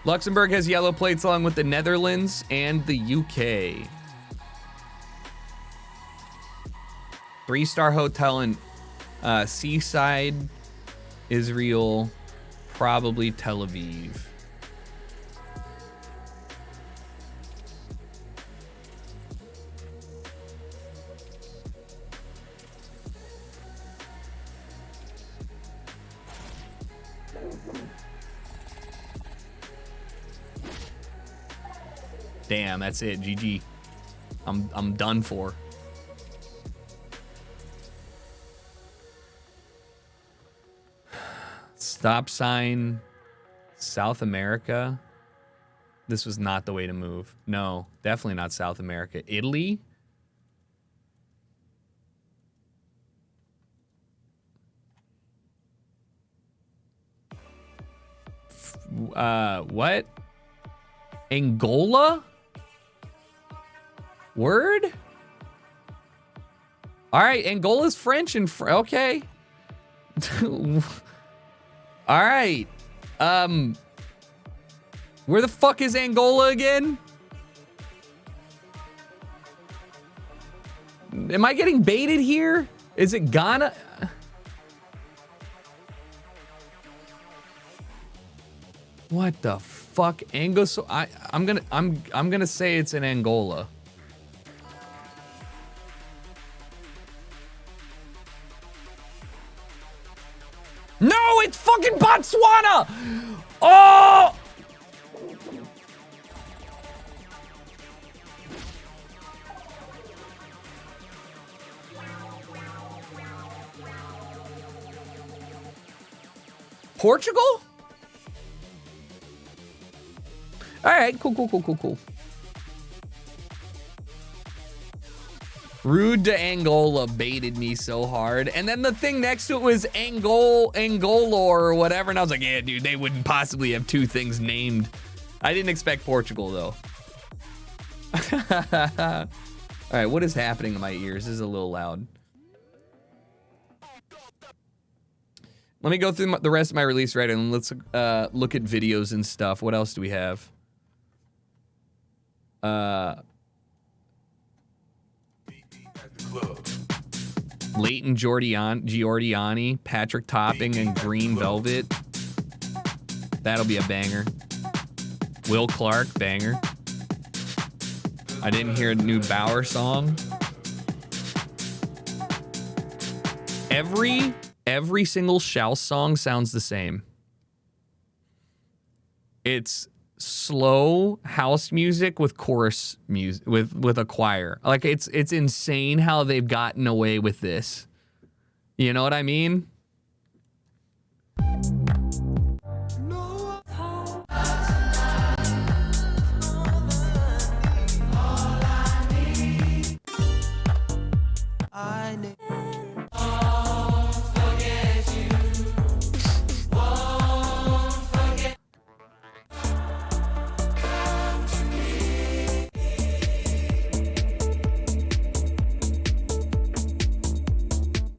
Luxembourg has yellow plates along with the Netherlands and the UK. 3-star hotel in Seaside, Israel, probably Tel Aviv. Damn, that's it. GG. I'm done for. Stop sign, South America. This was not the way to move. No, definitely not South America. Italy? What? Angola? Word? All right, Angola's French and okay. All right. Where the fuck is Angola again? Am I getting baited here? Is it Ghana? What the fuck? So I'm gonna say it's in Angola. No, it's fucking Botswana! Oh! Portugal? All right, cool. Rude to Angola baited me so hard. And then the thing next to it was Angola or whatever. And I was like, yeah, dude, they wouldn't possibly have two things named. I didn't expect Portugal, though. All right, what is happening in my ears? This is a little loud. Let me go through the rest of my release right and let's look at videos and stuff. What else do we have? Leighton Giordiani, Patrick Topping, and Green Velvet. That'll be a banger. Will Clark, banger. I didn't hear a new Bauer song. Every single Shouse song sounds the same. It's slow house music with chorus music with a choir. Like it's insane how they've gotten away with this. You know what I mean?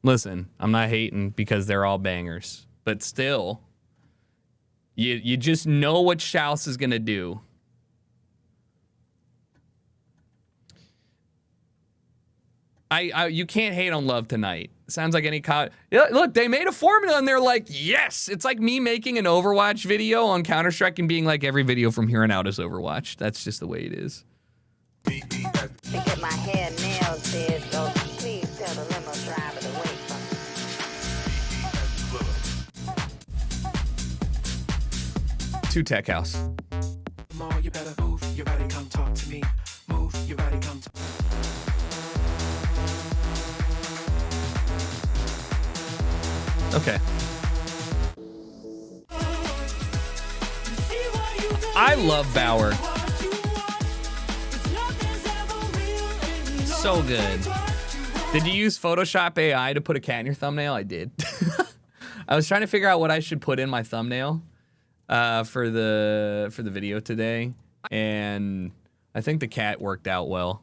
Listen, I'm not hating because they're all bangers, but still, you just know what Shouse is gonna do. You can't hate on Love Tonight. Sounds like any yeah, look, they made a formula and they're like, yes. It's like me making an Overwatch video on Counter-Strike and being like, every video from here on out is Overwatch. That's just the way it is. To get my hair and nails did, so please tell the limo driver to wait for me. To Tech House. More, you better move your body, come talk to me. Move your body, come talk. Okay. I love Bauer. So good. Did you use Photoshop AI to put a cat in your thumbnail? I did. I was trying to figure out what I should put in my thumbnail for the video today, and I think the cat worked out well.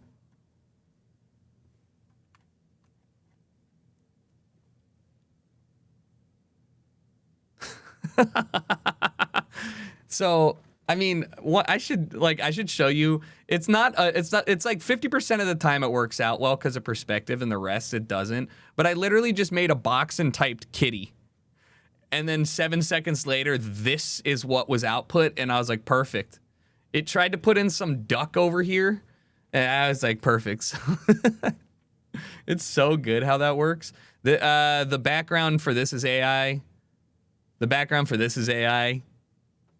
So, I mean, what I should show you. It's like 50% of the time it works out well because of perspective, and the rest it doesn't. But I literally just made a box and typed kitty. And then 7 seconds later, this is what was output, and I was like, perfect. It tried to put in some duck over here, and I was like, perfect. It's so good how that works. The background for this is AI. The background for this is AI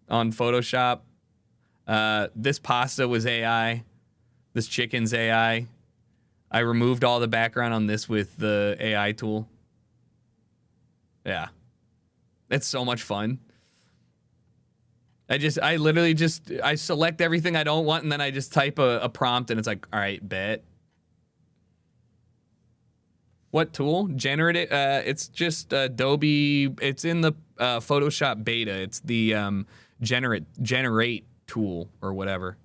on Photoshop. This pasta was AI. This chicken's AI. I removed all the background on this with the AI tool. Yeah. It's so much fun. I literally select everything I don't want, and then I just type a prompt, and it's like, all right, bet. What tool? Generative. It's just Adobe. It's in the Photoshop beta. It's the generate tool or whatever.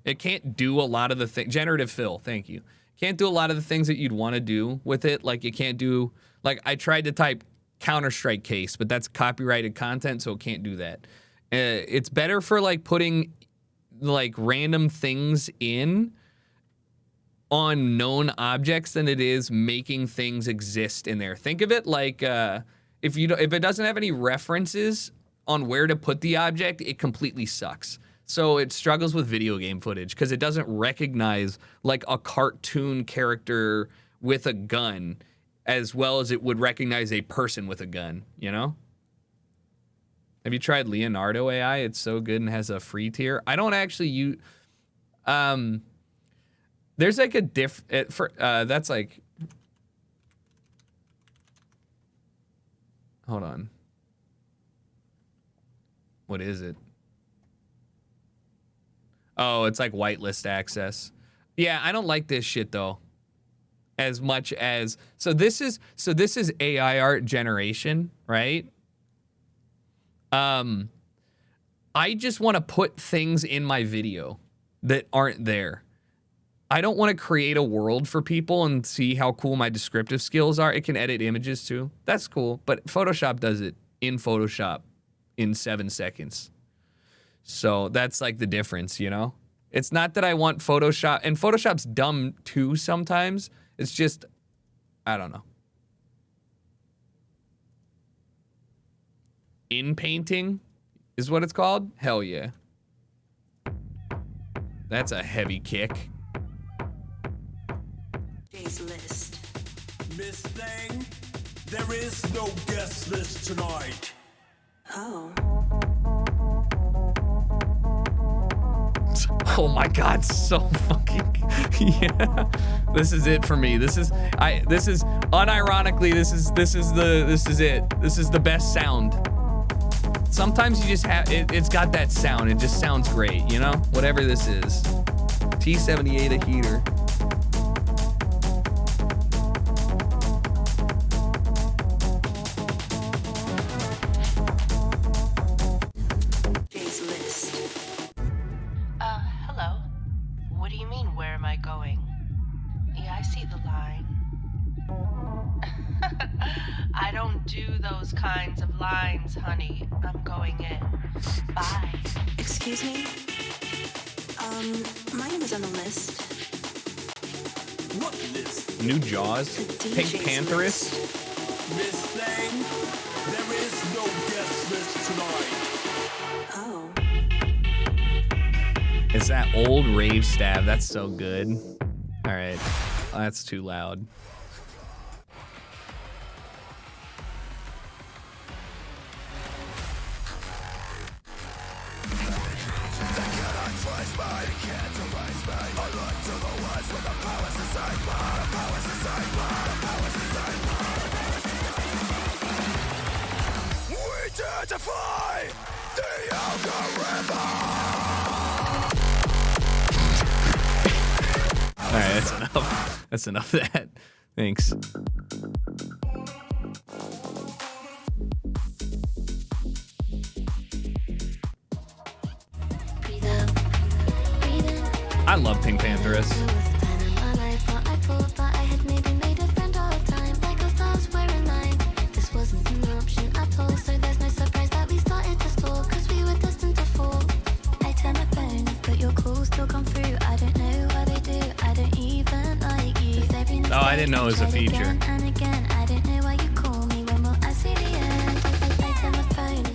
It can't do a lot of the things. Generative fill. Thank you. Can't do a lot of the things that you'd want to do with it. Like you can't do. Like I tried to type Counter-Strike case, but that's copyrighted content, so it can't do that. It's better for like putting like random things in on known objects than it is making things exist in there. Think of it like if it doesn't have any references on where to put the object, it completely sucks. So it struggles with video game footage because it doesn't recognize like a cartoon character with a gun as well as it would recognize a person with a gun, you know? Have you tried Leonardo AI? It's so good and has a free tier. I don't actually use... there's like a that's like... Hold on. What is it? Oh, it's like whitelist access. Yeah, I don't like this shit though. As much as so this is AI art generation, right? I just want to put things in my video that aren't there. I don't want to create a world for people and see how cool my descriptive skills are. It can edit images too. That's cool, but Photoshop does it in Photoshop in 7 seconds. So that's like the difference, you know? It's not that I want Photoshop, and Photoshop's dumb too sometimes. It's just, I don't know. In painting is what it's called? Hell yeah. That's a heavy kick. Day's list. Miss Thing, there is no guest list tonight. Oh. Oh my god, so fucking yeah. This is it for me. This is unironically this is it. This is the best sound. Sometimes you just have it's got that sound. It just sounds great, you know? Whatever this is. T78 a heater. Day's list. Hello. What do you mean, where am I going? Yeah, I see the line. I don't do those kinds of lines, honey. I'm going in. Bye. Excuse me? My name is on the list. What list? New Jaws. The Pink DJ's Pantherist. Miss Thing, there is no guest list tonight. Oh. It's that old rave stab. That's so good. All right. That's too loud. We defy the algorithm. All right, that's enough. That's enough of that. Thanks. I love Pink Pantherist. This wasn't didn't know it was a feature.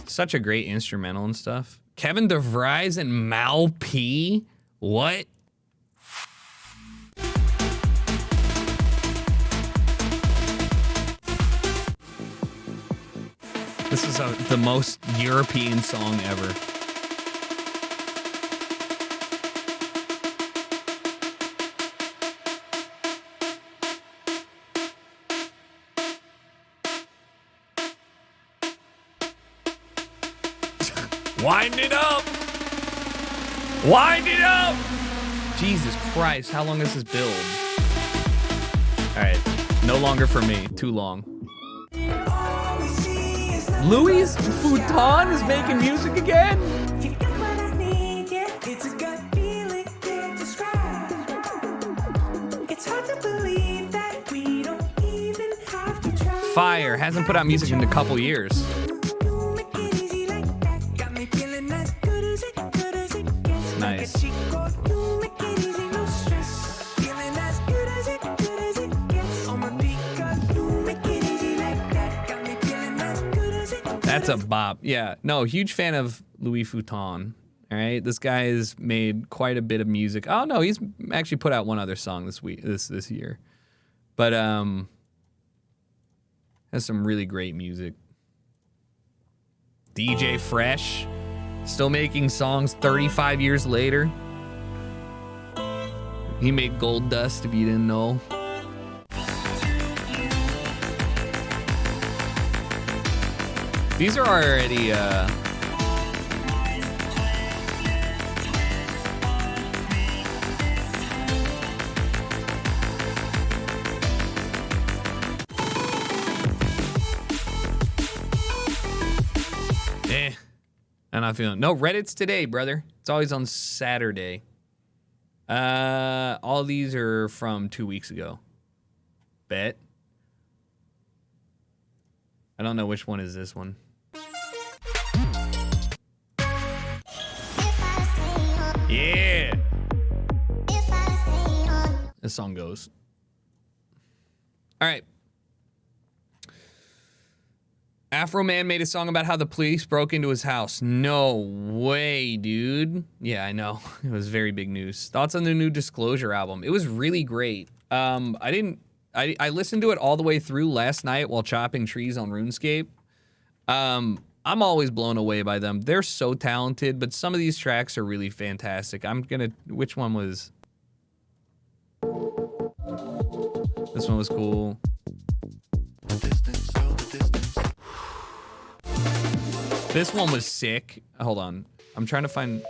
Such a great instrumental and stuff. Kevin DeVries and Mal P. What? This is the most European song ever. Wind it up! Wind it up! Jesus Christ, how long is this build? Alright, no longer for me. Too long. Louis Vuitton is making music again? Fire. Hasn't put out music in a couple years. Nice. That's a bop. Yeah. No, huge fan of Louis Vuitton. All right. This guy has made quite a bit of music. Oh no, he's actually put out one other song this year. But has some really great music. DJ Fresh, still making songs 35 years later. He made Gold Dust, if you didn't know. These are already I'm not feeling. No, Reddit's today, brother. It's always on Saturday. All these are from 2 weeks ago. Bet. I don't know which one is this one. Yeah. This song goes. All right. Afro Man made a song about how the police broke into his house. No way, dude. Yeah, I know. It was very big news. Thoughts on the new Disclosure album? It was really great. I listened to it all the way through last night while chopping trees on RuneScape. I'm always blown away by them. They're so talented, but some of these tracks are really fantastic. Which one was? This one was cool. This one was sick. Hold on. I'm trying to find...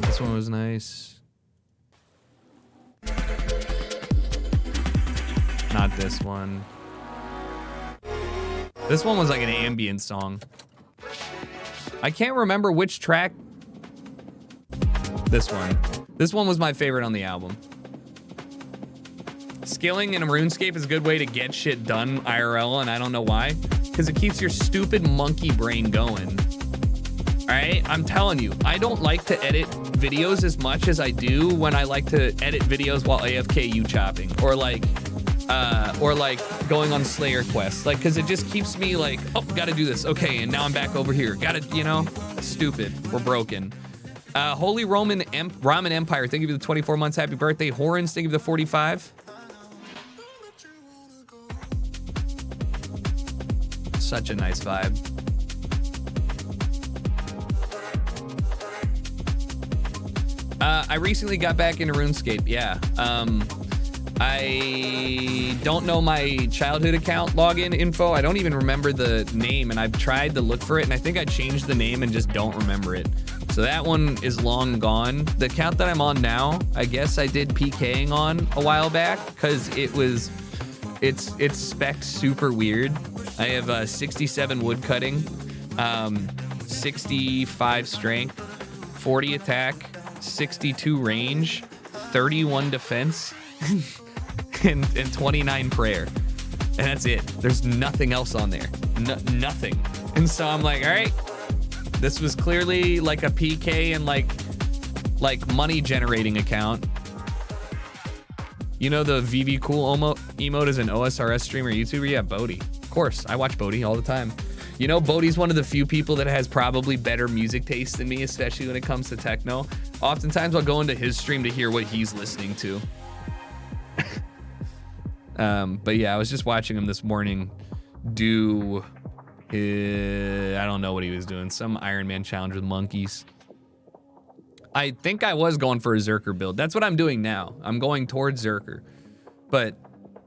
This one was nice. Not this one. This one was like an ambient song. I can't remember which track. This one. This one was my favorite on the album. Skilling in a RuneScape is a good way to get shit done IRL, and I don't know why. Because it keeps your stupid monkey brain going. Alright? I'm telling you, I don't like to edit videos as much as I do when I like to edit videos while AFK you chopping. Or like going on Slayer quests. Like, because it just keeps me like, oh, gotta do this. Okay, and now I'm back over here. Gotta, you know? Stupid. We're broken. Holy Ramen Empire, thank you for the 24 months. Happy birthday. Horns, thank you for the 45. Such a nice vibe. I recently got back into RuneScape, yeah. I don't know my childhood account login info. I don't even remember the name, and I've tried to look for it, and I think I changed the name and just don't remember it. So that one is long gone. The account that I'm on now, I guess I did PKing on a while back, because it's spec'd super weird. I have 67 wood cutting, 65 strength, 40 attack, 62 range, 31 defense, and 29 prayer. And that's it. There's nothing else on there. Nothing. And so I'm like, all right, this was clearly like a PK and like money generating account. You know the VV Cool emote is an OSRS streamer YouTuber? Yeah, Bodhi. Of course, I watch Bodhi all the time. You know, Bodhi's one of the few people that has probably better music taste than me, especially when it comes to techno. Oftentimes I'll go into his stream to hear what he's listening to. But yeah, I was just watching him this morning do I don't know what he was doing, some Iron Man challenge with monkeys. I think I was going for a Zerker build. That's what I'm doing now. I'm going towards Zerker. But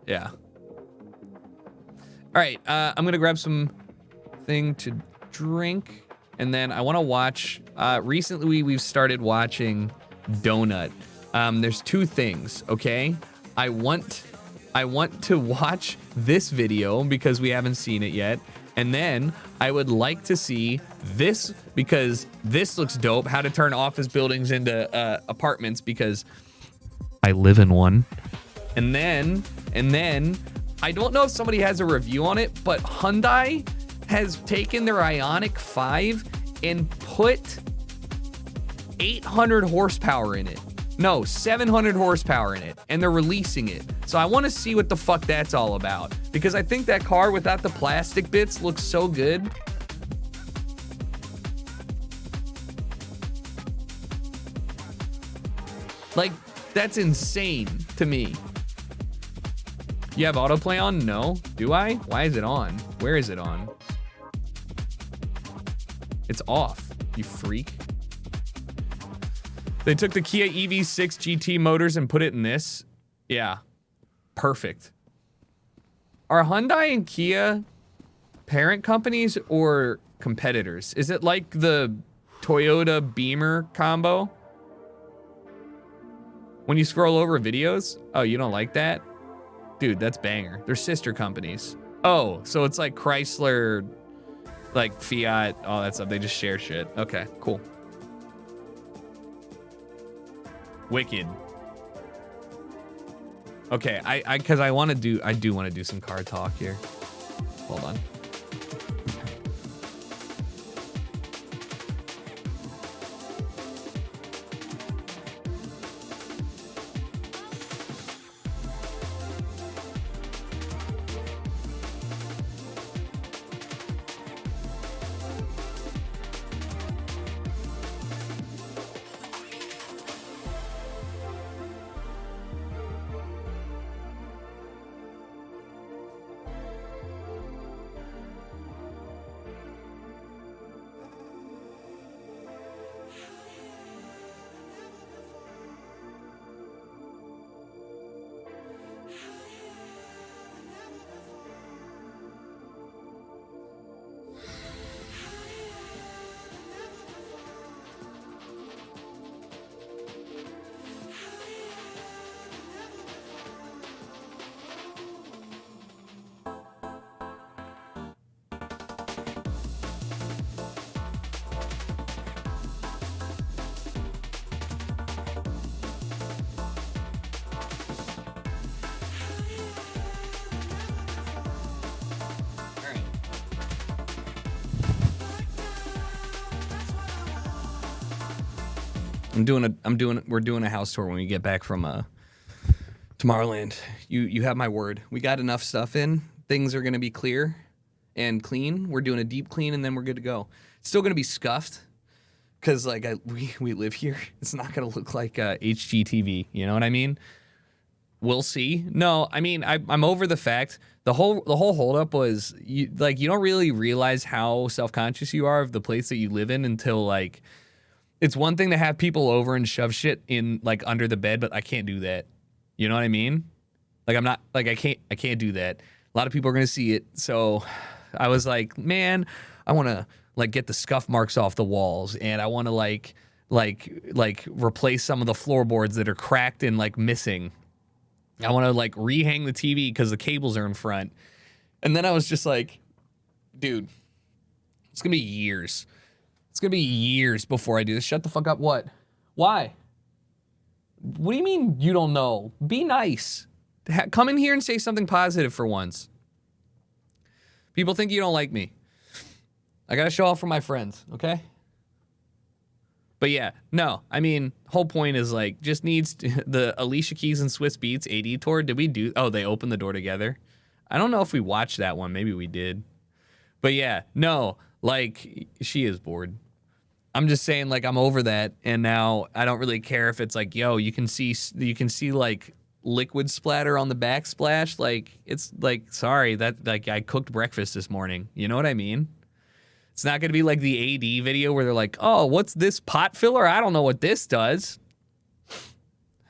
yeah. All right, I'm gonna grab some thing to drink, and then I want to watch. Recently, we've started watching Donut. There's two things, okay? I want to watch this video because we haven't seen it yet, and then I would like to see this because this looks dope. How to turn office buildings into apartments because I live in one. And then I don't know if somebody has a review on it, but Hyundai has taken their Ioniq 5 and put 800 horsepower in it. No, 700 horsepower in it, and they're releasing it. So I want to see what the fuck that's all about, because I think that car without the plastic bits looks so good. Like, that's insane to me. You have autoplay on? No. Do I? Why is it on? Where is it on? It's off, you freak. They took the Kia EV6 GT motors and put it in this. Yeah, perfect. Are Hyundai and Kia parent companies or competitors? Is it like the Toyota Beamer combo? When you scroll over videos? Oh, you don't like that? Dude, that's banger. They're sister companies. Oh, so it's like Chrysler, like Fiat, all that stuff. They just share shit. Okay, cool. Wicked. Okay, I do want to do some car talk here. Hold on. We're doing a house tour when we get back from Tomorrowland. You have my word. We got enough stuff in. Things are gonna be clear and clean. We're doing a deep clean and then we're good to go. It's still gonna be scuffed because like we live here. It's not gonna look like HGTV. You know what I mean? We'll see. No, I mean I'm over the fact the whole holdup was you don't really realize how self-conscious you are of the place that you live in until like. It's one thing to have people over and shove shit in like under the bed, but I can't do that. You know what I mean? Like I'm not like I can't do that. A lot of people are gonna see it. So I was like, man, I wanna like get the scuff marks off the walls and I wanna like replace some of the floorboards that are cracked and like missing. I wanna like rehang the TV because the cables are in front. And then I was just like, dude, it's gonna be years. It's gonna be years before I do this. Shut the fuck up. What? Why? What do you mean you don't know? Be nice. Come in here and say something positive for once. People think you don't like me. I gotta show off for my friends, okay? But yeah, no, I mean, whole point is like just needs the Alicia Keys and Swiss Beats AD tour. Did we do? Oh, they opened the door together. I don't know if we watched that one. Maybe we did. But yeah, no, like she is bored. I'm just saying, like, I'm over that, and now I don't really care if it's like, yo, you can see like liquid splatter on the backsplash. Like, it's like, sorry, that like I cooked breakfast this morning. You know what I mean? It's not gonna be like the AD video where they're like, oh, what's this pot filler? I don't know what this does.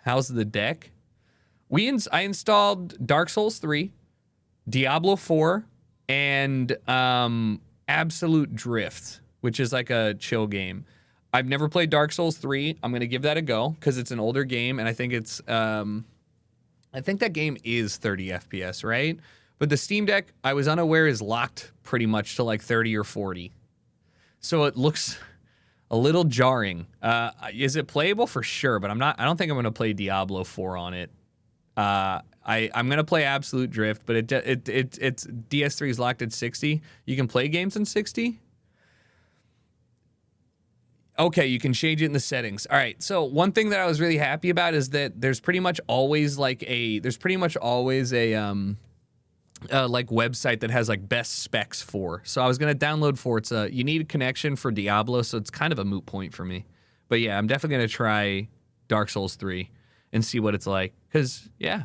How's the deck? I installed Dark Souls 3, Diablo 4, and Absolute Drift, which is like a chill game. I've never played Dark Souls 3. I'm gonna give that a go because it's an older game, and I think it's I think that game is 30 FPS, right? But the Steam Deck, I was unaware, is locked pretty much to like 30 or 40. So it looks a little jarring. Is it playable? For sure, but I don't think I'm gonna play Diablo 4 on it. I'm gonna play Absolute Drift, but it's DS3 is locked at 60. You can play games in 60. Okay, you can change it in the settings. All right. So one thing that I was really happy about is that there's pretty much always a like website that has like best specs for. So I was gonna download Forza. You need a connection for Diablo, so it's kind of a moot point for me. But yeah, I'm definitely gonna try Dark Souls 3 and see what it's like. Cause yeah,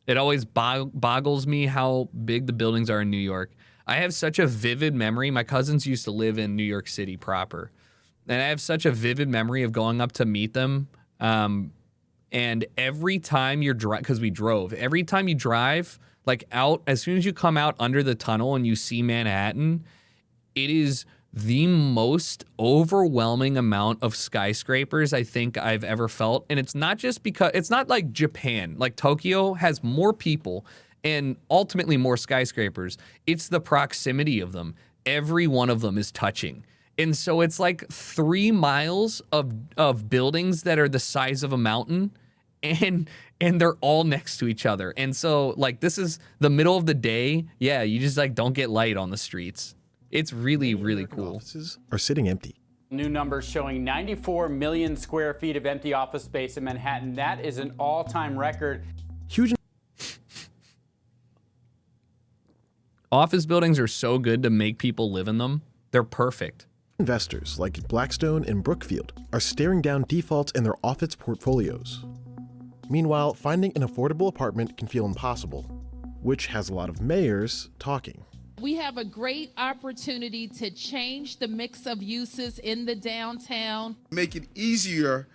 it always boggles me how big the buildings are in New York. I have such a vivid memory. My cousins used to live in New York City proper, and I have such a vivid memory of going up to meet them. And every time you're because we drove, every time you drive, like out, as soon as you come out under the tunnel and you see Manhattan, it is the most overwhelming amount of skyscrapers I think I've ever felt. And it's not just because it's not like Japan, like Tokyo has more people and ultimately more skyscrapers. It's the proximity of them. Every one of them is touching. And so it's like 3 miles of buildings that are the size of a mountain, and they're all next to each other. And so like this is the middle of the day. Yeah, you just like don't get light on the streets. It's really, really cool. Offices are sitting empty. New numbers showing 94 million square feet of empty office space in Manhattan. That is an all-time record. Huge. Office buildings are so good to make people live in them. They're perfect. Investors like Blackstone and Brookfield are staring down defaults in their office portfolios. Meanwhile, finding an affordable apartment can feel impossible, which has a lot of mayors talking. We have a great opportunity to change the mix of uses in the downtown. Make it easier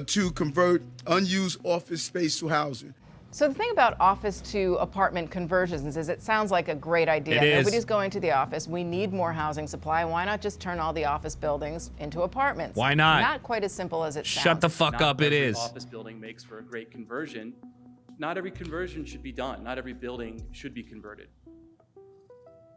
to convert unused office space to housing. So the thing about office to apartment conversions is it sounds like a great idea. Nobody's going to the office. We need more housing supply. Why not just turn all the office buildings into apartments? Why not? Not quite as simple as it sounds. Shut the fuck up, it is. Not every office building makes for a great conversion. Not every conversion should be done. Not every building should be converted.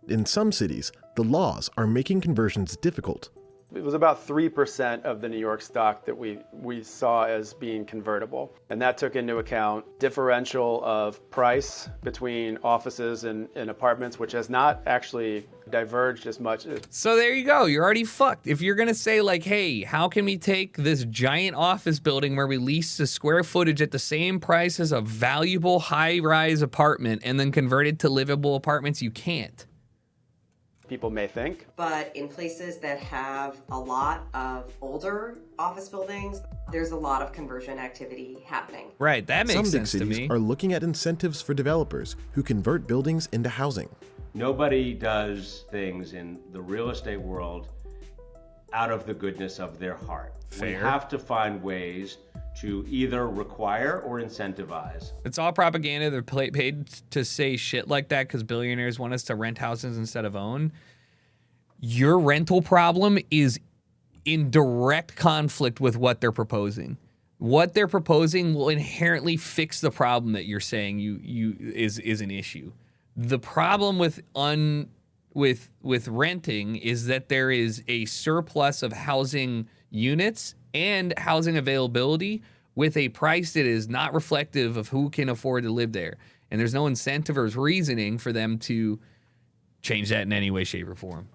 In some cities, the laws are making conversions difficult. It was about 3% of the New York stock that we saw as being convertible. And that took into account differential of price between offices and apartments, which has not actually diverged as much. So there you go. You're already fucked. If you're going to say like, hey, how can we take this giant office building where we lease the square footage at the same price as a valuable high-rise apartment and then convert it to livable apartments? You can't. People may think. But in places that have a lot of older office buildings, there's a lot of conversion activity happening. Right, that makes sense to me. Some big cities are looking at incentives for developers who convert buildings into housing. Nobody does things in the real estate world out of the goodness of their heart. Fair. We have to find ways to either require or incentivize. It's all propaganda. They're paid to say shit like that because billionaires want us to rent houses instead of own. Your rental problem is in direct conflict with what they're proposing. What they're proposing will inherently fix the problem that you're saying is an issue. The problem with renting is that there is a surplus of housing units and housing availability with a price that is not reflective of who can afford to live there. And there's no incentive or reasoning for them to change that in any way, shape, or form.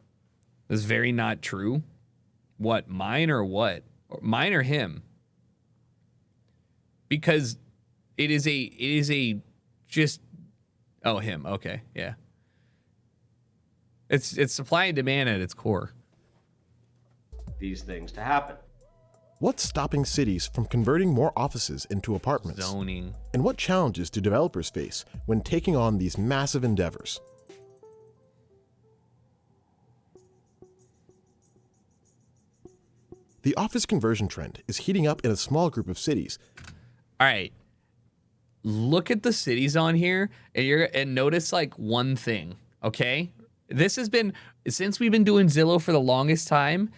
That's very not true. What, mine or what? Mine or him? Because it is a just, oh, him. Okay, yeah. It's supply and demand at its core. These things to happen. What's stopping cities from converting more offices into apartments? Zoning. And what challenges do developers face when taking on these massive endeavors? The office conversion trend is heating up in a small group of cities. All right. Look at the cities on here and notice like one thing, okay? This has been, since we've been doing Zillow for the longest time,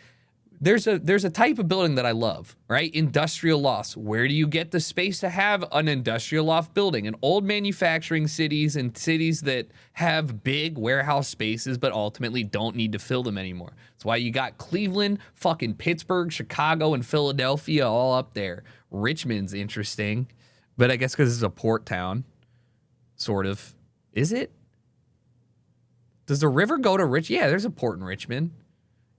there's a type of building that I love, right? Industrial lofts. Where do you get the space to have an industrial loft building? In old manufacturing cities and cities that have big warehouse spaces but ultimately don't need to fill them anymore. That's why you got Cleveland, fucking Pittsburgh, Chicago, and Philadelphia all up there. Richmond's interesting, but I guess because it's a port town, sort of. Is it? Does the river go to Rich? Yeah, there's a port in Richmond.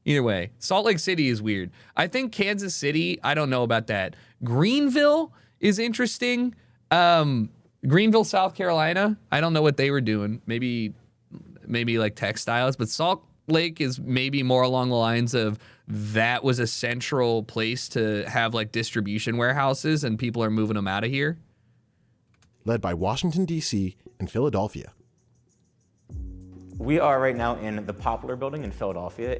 Either way, Salt Lake City is weird. I think Kansas City, I don't know about that. Greenville is interesting. Greenville, South Carolina, I don't know what they were doing. Maybe like textiles, but Salt Lake is maybe more along the lines of that was a central place to have like distribution warehouses and people are moving them out of here. Led by Washington, D.C. and Philadelphia. We are right now in the Poplar Building in Philadelphia.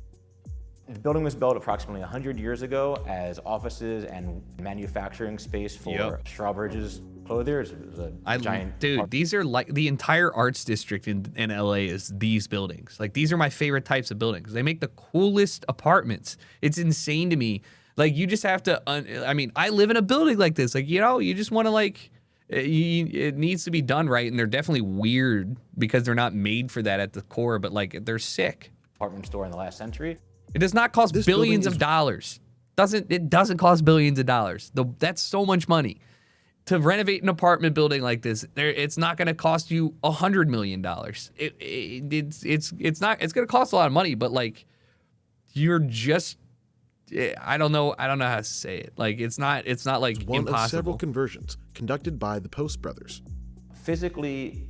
The building was built approximately 100 years ago as offices and manufacturing space for Strawbridge's clothiers. It was a giant... Dude, these are like the entire arts district in LA is these buildings. Like these are my favorite types of buildings. They make the coolest apartments. It's insane to me. Like you just have to, I mean, I live in a building like this. Like, you know, you just want to like, it needs to be done right. And they're definitely weird because they're not made for that at the core, but like they're sick. Apartment store in the last century. It does not cost billions of dollars. It doesn't cost billions of dollars. That's so much money. To renovate an apartment building like this, it's not going to cost you $100 million. It's not. It's going to cost a lot of money, but like, you're just. I don't know how to say it. Like, it's not like one impossible. Of several conversions conducted by the Post brothers. Physically,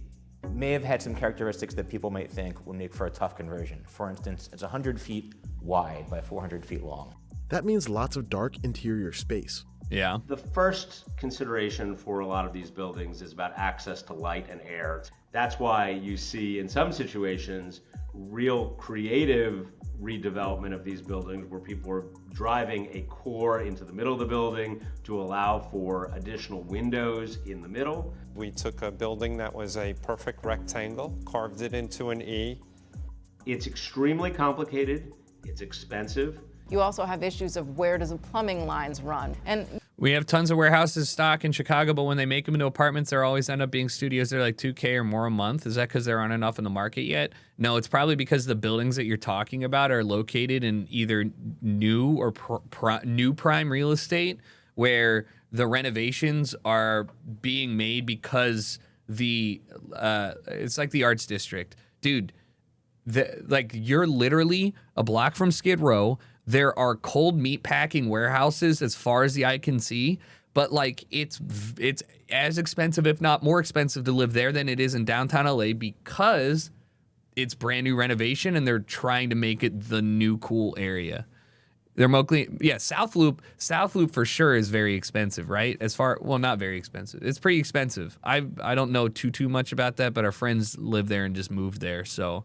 may have had some characteristics that people might think would make for a tough conversion. For instance, it's 100 feet wide by 400 feet long. That means lots of dark interior space. Yeah. The first consideration for a lot of these buildings is about access to light and air. That's why you see in some situations real creative redevelopment of these buildings where people are driving a core into the middle of the building to allow for additional windows in the middle. We took a building that was a perfect rectangle, carved it into an E. It's extremely complicated. It's expensive. You also have issues of where does the plumbing lines run? And we have tons of warehouses stock in Chicago, but when they make them into apartments, they always end up being studios that are like $2K or more a month. Is that because there aren't enough in the market yet? No, it's probably because the buildings that you're talking about are located in either new or new prime real estate where the renovations are being made because it's like the arts district. Dude, like you're literally a block from Skid Row. There are cold meat packing warehouses as far as the eye can see, but like it's as expensive, if not more expensive, to live there than it is in downtown LA because it's brand new renovation and they're trying to make it the new cool area. They're mostly, yeah, South Loop for sure is very expensive, right? Well, not very expensive. It's pretty expensive. I don't know too much about that, but our friends live there and just moved there, so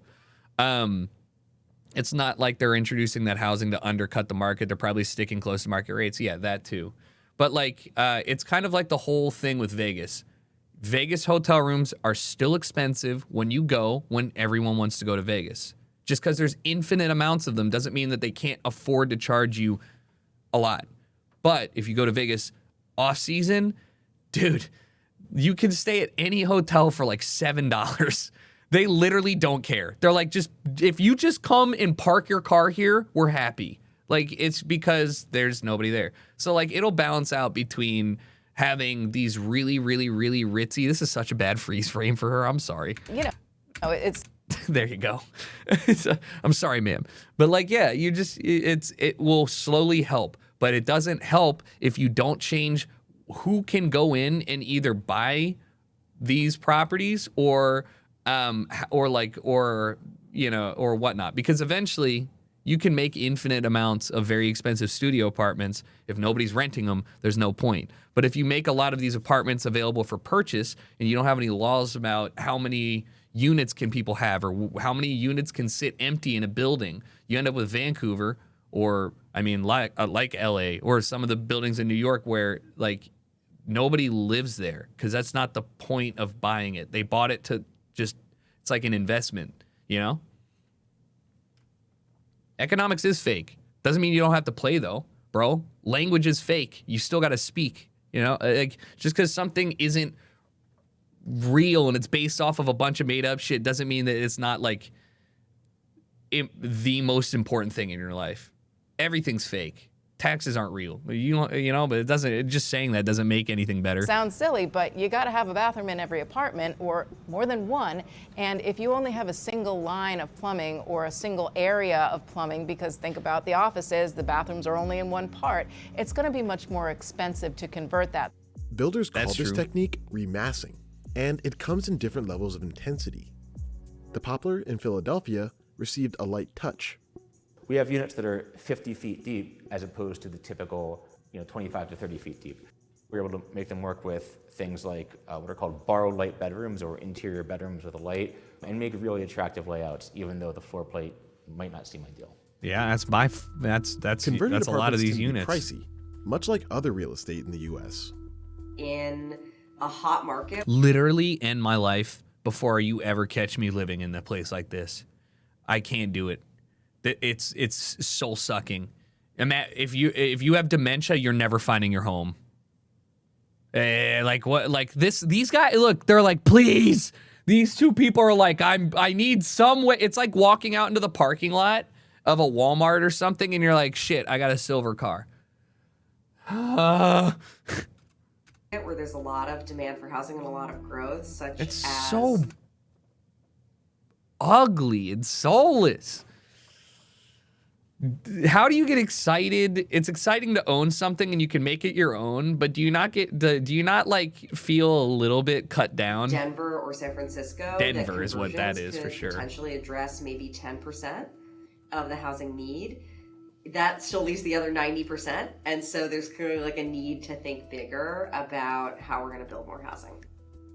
it's not like they're introducing that housing to undercut the market. They're probably sticking close to market rates. Yeah, that too. But like, it's kind of like the whole thing with Vegas. Vegas hotel rooms are still expensive when everyone wants to go to Vegas. Just because there's infinite amounts of them doesn't mean that they can't afford to charge you a lot. But if you go to Vegas off season, dude, you can stay at any hotel for like $7. They literally don't care. They're like, if you just come and park your car here, we're happy. Like, it's because there's nobody there. So like, it'll balance out between having these really, really, really ritzy. This is such a bad freeze frame for her. I'm sorry. You know, it's There you go. I'm sorry, ma'am. But like, yeah, it will slowly help, but it doesn't help if you don't change who can go in and either buy these properties or whatnot, because eventually you can make infinite amounts of very expensive studio apartments. If nobody's renting them, there's no point. But if you make a lot of these apartments available for purchase and you don't have any laws about how many units can people have or how many units can sit empty in a building, you end up with Vancouver or, I mean, like LA or some of the buildings in New York where like nobody lives there because that's not the point of buying it. They bought it to just, it's like an investment, you know? Economics is fake. Doesn't mean you don't have to play though, bro. Language is fake. You still got to speak, you know? Like just because something isn't real and it's based off of a bunch of made up shit doesn't mean that it's not like the most important thing in your life. Everything's fake. Taxes aren't real. You know, but it doesn't, just saying that doesn't make anything better. Sounds silly, but you got to have a bathroom in every apartment or more than one. And if you only have a single line of plumbing or a single area of plumbing, because think about the offices, the bathrooms are only in one part, it's going to be much more expensive to convert that. Builders call this technique remassing, and it comes in different levels of intensity. The Poplar in Philadelphia received a light touch. We have units that are 50 feet deep as opposed to the typical 25 to 30 feet deep. We're able to make them work with things like what are called borrowed light bedrooms or interior bedrooms with a light and make really attractive layouts, even though the floor plate might not seem ideal. Yeah, that's a lot of these units. Pricey, much like other real estate in the U.S. In a hot market. Literally end my life before you ever catch me living in a place like this. I can't do it. It's soul sucking. If you have dementia, you're never finding your home. Like what? Like these guys. Look, they're like, please. These two people are like, I need some way. It's like walking out into the parking lot of a Walmart or something, and you're like, shit, I got a silver car. Where there's a lot of demand for housing and a lot of growth, such it's as so ugly and soulless. How do you get excited? It's exciting to own something and you can make it your own, but do you not like feel a little bit cut down? Denver or San Francisco. Denver is what that is for sure. Potentially address maybe 10% of the housing need. That still leaves the other 90%, and so there's clearly like a need to think bigger about how we're going to build more housing.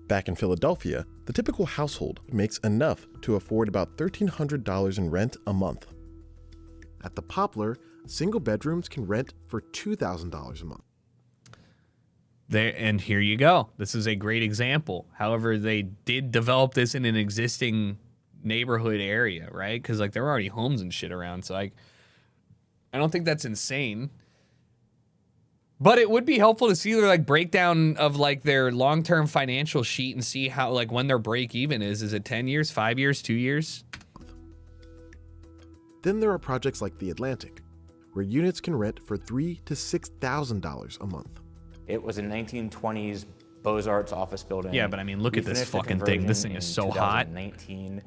Back in Philadelphia, the typical household makes enough to afford about $1,300 in rent a month. At the Poplar, single bedrooms can rent for $2,000 a month. And here you go. This is a great example. However, they did develop this in an existing neighborhood area, right? Because like there were already homes and shit around. So I don't think that's insane. But it would be helpful to see their like breakdown of like their long-term financial sheet and see how like when their break even is. Is it 10 years, 5 years, 2 years? Then there are projects like the Atlantic, where units can rent for $3,000 to $6,000 a month. It was a 1920s Beaux-Arts office building. Yeah, but I mean, look at this fucking thing. This thing is so hot. 2019.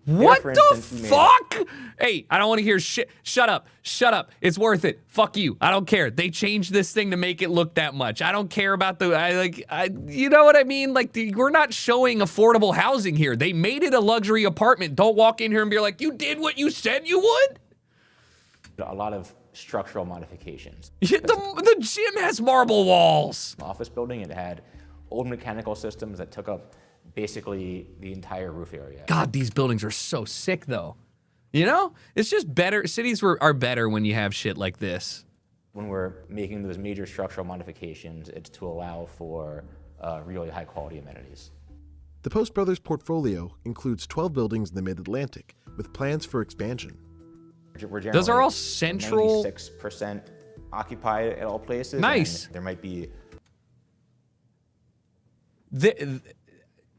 What the fuck? Hey, I don't want to hear shit. Shut up. Shut up. It's worth it. Fuck you. I don't care. They changed this thing to make it look that much. I don't care about you know what I mean? Like, we're not showing affordable housing here. They made it a luxury apartment. Don't walk in here and be like, you did what you said you would? A lot of structural modifications. The gym has marble walls. Office building, it had old mechanical systems that took up basically the entire roof area. God, these buildings are so sick, though. You know? It's just better. Cities are better when you have shit like this. When we're making those major structural modifications, it's to allow for really high-quality amenities. The Post Brothers portfolio includes 12 buildings in the Mid-Atlantic with plans for expansion. Those are all central. 96% occupied at all places. Nice. There might be.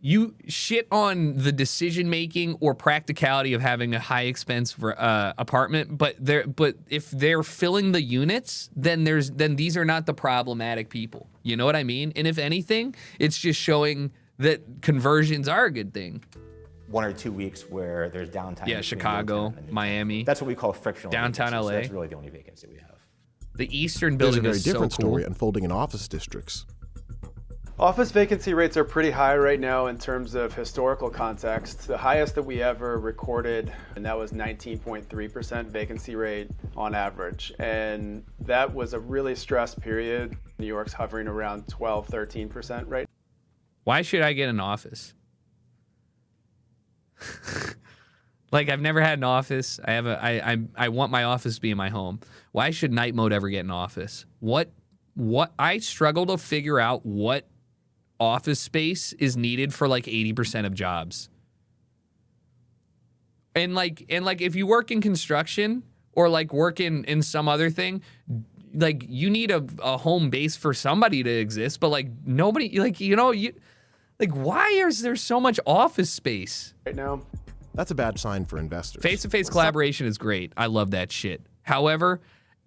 You shit on the decision making or practicality of having a high expense apartment, but if they're filling the units, then these are not the problematic people. You know what I mean? And if anything, it's just showing that conversions are a good thing. 1 or 2 weeks where there's downtime. Yeah, between Chicago, Midtown and Miami. That's what we call frictional Downtown vacancies, so LA. that's really the only vacancy we have. The Eastern There's a building very is different so cool. story unfolding in office districts. Office vacancy rates are pretty high right now in terms of historical context. The highest that we ever recorded, and that was 19.3% vacancy rate on average. And that was a really stressed period. New York's hovering around 12, 13% right. Why should I get an office? Like, I've never had an office. I want my office to be in my home. Why should night mode ever get an office? What I struggle to figure out what office space is needed for like 80% of jobs. And like if you work in construction or like work in some other thing, like you need a home base for somebody to exist, but like nobody, like, you know, why is there so much office space right now? That's a bad sign for investors. Face-to-face collaboration is great. I love that shit. However,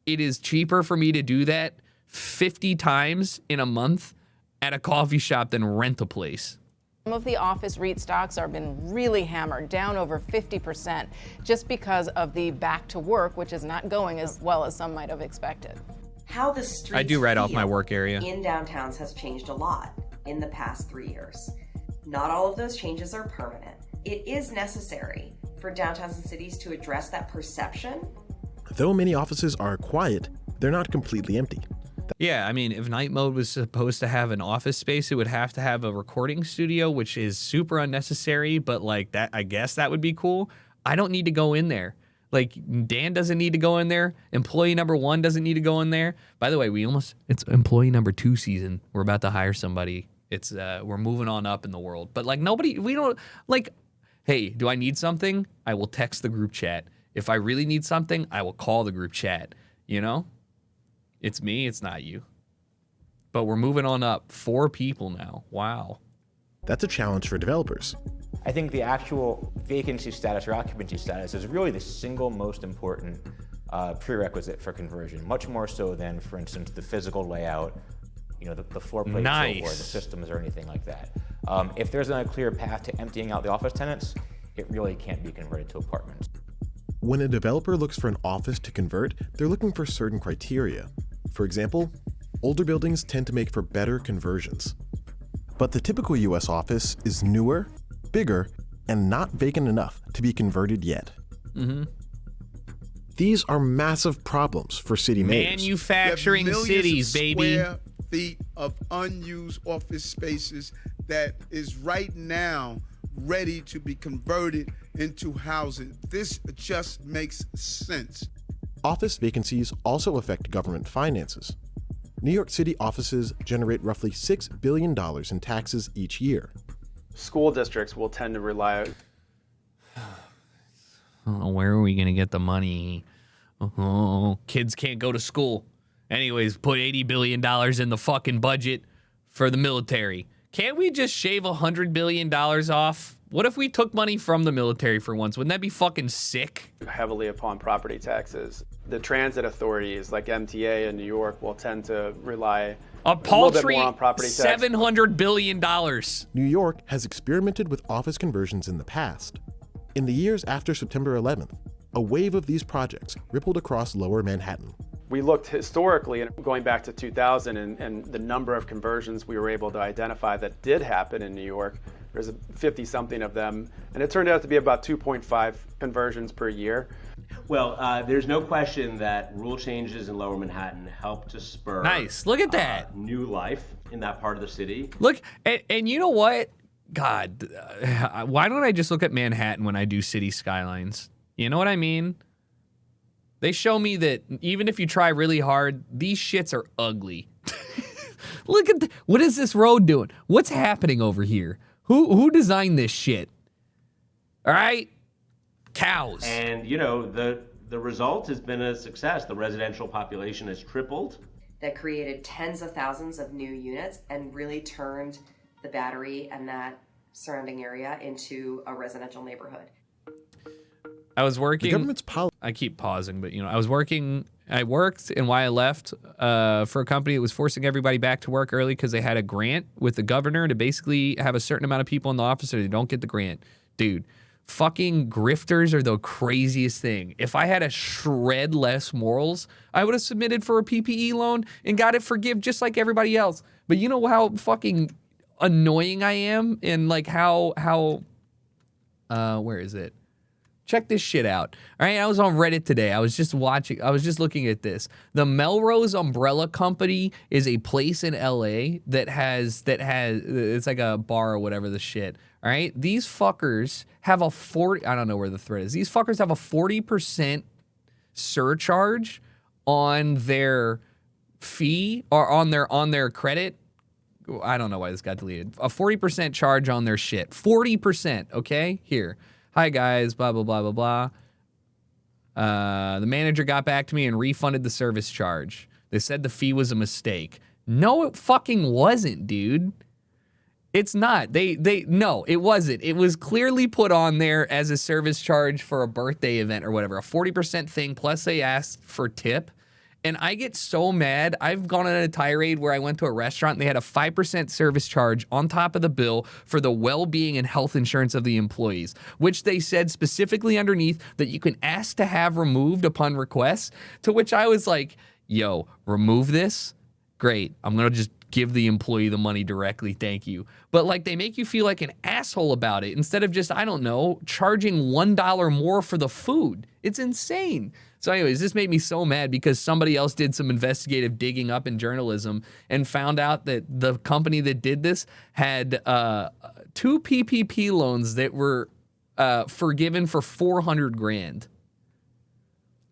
it is cheaper for me to do that 50 times in a month at a coffee shop than rent a place. Some of the office REIT stocks have been really hammered, down over 50%, just because of the back to work, which is not going as well as some might have expected. How the streets I do write off my feel work area. in downtowns has changed a lot in the past 3 years. Not all of those changes are permanent. It is necessary for downtowns and cities to address that perception. Though many offices are quiet, they're not completely empty. Yeah, I mean, if night mode was supposed to have an office space, it would have to have a recording studio, which is super unnecessary, but like that, I guess that would be cool. I don't need to go in there. Like, Dan doesn't need to go in there. Employee number 1 doesn't need to go in there. By the way, it's employee number 2 season. We're about to hire somebody. It's, we're moving on up in the world. But like we don't, like, hey, do I need something? I will text the group chat. If I really need something, I will call the group chat, you know? It's me, it's not you. But we're moving on up. 4 people now. Wow. That's a challenge for developers. I think the actual vacancy status or occupancy status is really the single most important prerequisite for conversion, much more so than, for instance, the physical layout, you know, the floor plate Nice. or the systems or anything like that. If there's not a clear path to emptying out the office tenants, it really can't be converted to apartments. When a developer looks for an office to convert, they're looking for certain criteria. For example, older buildings tend to make for better conversions. But the typical US office is newer, bigger, and not vacant enough to be converted yet. Mm-hmm. These are massive problems for city mayors. Manufacturing There are millions cities, of baby. Square feet of unused office spaces that is right now ready to be converted into housing. This just makes sense. Office vacancies also affect government finances. New York City offices generate roughly $6 billion in taxes each year. School districts will tend to rely. Oh, where are we going to get the money? Oh, kids can't go to school. Anyways, put $80 billion in the fucking budget for the military. Can't we just shave $100 billion off? What if we took money from the military for once? Wouldn't that be fucking sick? Heavily upon property taxes. The transit authorities like MTA in New York will tend to rely A little bit paltry more on property tax. $700 billion. New York has experimented with office conversions in the past. In the years after September 11th, a wave of these projects rippled across lower Manhattan. We looked historically, going back to 2000, and the number of conversions we were able to identify that did happen in New York. There's 50-something of them, and it turned out to be about 2.5 conversions per year. Well, there's no question that rule changes in Lower Manhattan helped to spur Nice. Look at that. New life in that part of the city. Look, and you know what? God, why don't I just look at Manhattan when I do city skylines? You know what I mean? They show me that even if you try really hard, these shits are ugly. Look at what is this road doing? What's happening over here? Who designed this shit? All right? Cows. And, you know, the result has been a success. The residential population has tripled. That created tens of thousands of new units and really turned the Battery and that surrounding area into a residential neighborhood. I was working. The government's I keep pausing, but you know, I worked, and why I left for a company that was forcing everybody back to work early because they had a grant with the governor to basically have a certain amount of people in the office, or they don't get the grant. Dude, fucking grifters are the craziest thing. If I had a shred less morals, I would have submitted for a PPE loan and got it forgive just like everybody else. But you know how fucking annoying I am, and like how where is it? Check this shit out. All right, I was on Reddit today. I was just looking at this. The Melrose Umbrella Company is a place in LA that has it's like a bar or whatever the shit. All right, these fuckers have a 40. I don't know where the thread is. These fuckers have a 40% surcharge on their fee or on their credit. I don't know why this got deleted. A 40% charge on their shit. 40%. Okay, here. Hi guys, blah, blah, blah, blah, blah. The manager got back to me and refunded the service charge. They said the fee was a mistake. No, it fucking wasn't, dude. It's not. No, it wasn't. It was clearly put on there as a service charge for a birthday event or whatever. A 40% thing, plus they asked for tip. And I get so mad. I've gone on a tirade where I went to a restaurant and they had a 5% service charge on top of the bill for the well-being and health insurance of the employees, which they said specifically underneath that you can ask to have removed upon request, to which I was like, yo, remove this? Great. I'm going to just give the employee the money directly. Thank you. But like they make you feel like an asshole about it instead of just, I don't know, charging $1 more for the food. It's insane. So anyways, this made me so mad because somebody else did some investigative digging up in journalism and found out that the company that did this had 2 PPP loans that were forgiven for $400,000.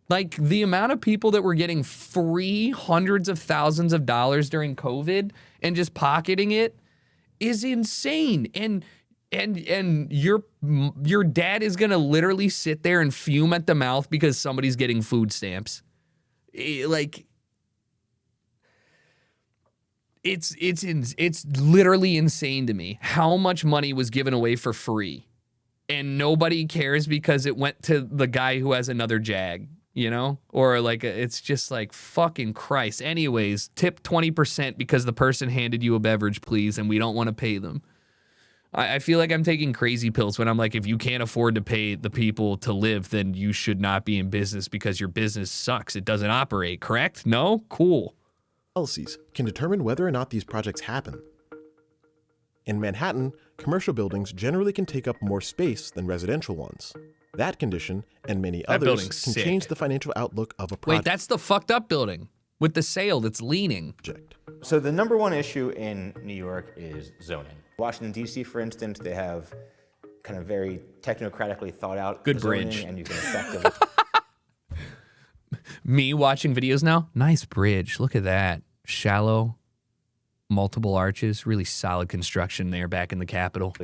Like the amount of people that were getting free hundreds of thousands of dollars during COVID and just pocketing it is insane. And your dad is gonna literally sit there and fume at the mouth because somebody's getting food stamps. It's literally insane to me how much money was given away for free, and nobody cares because it went to the guy who has another Jag, you know, or like it's just like fucking Christ. Anyways, tip 20% because the person handed you a beverage, please, and we don't want to pay them. I feel like I'm taking crazy pills when I'm like, if you can't afford to pay the people to live, then you should not be in business because your business sucks. It doesn't operate, correct? No? Cool. Policies can determine whether or not these projects happen. In Manhattan, commercial buildings generally can take up more space than residential ones. That condition, and many others, can change the financial outlook of a project. Wait, that's the fucked up building with the sail that's leaning. So the number one issue in New York is zoning. Washington, D.C., for instance, they have kind of very technocratically thought out good zoning, bridge. And you can effectively... Me watching videos now, nice bridge. Look at that. Shallow, multiple arches, really solid construction there back in the Capitol.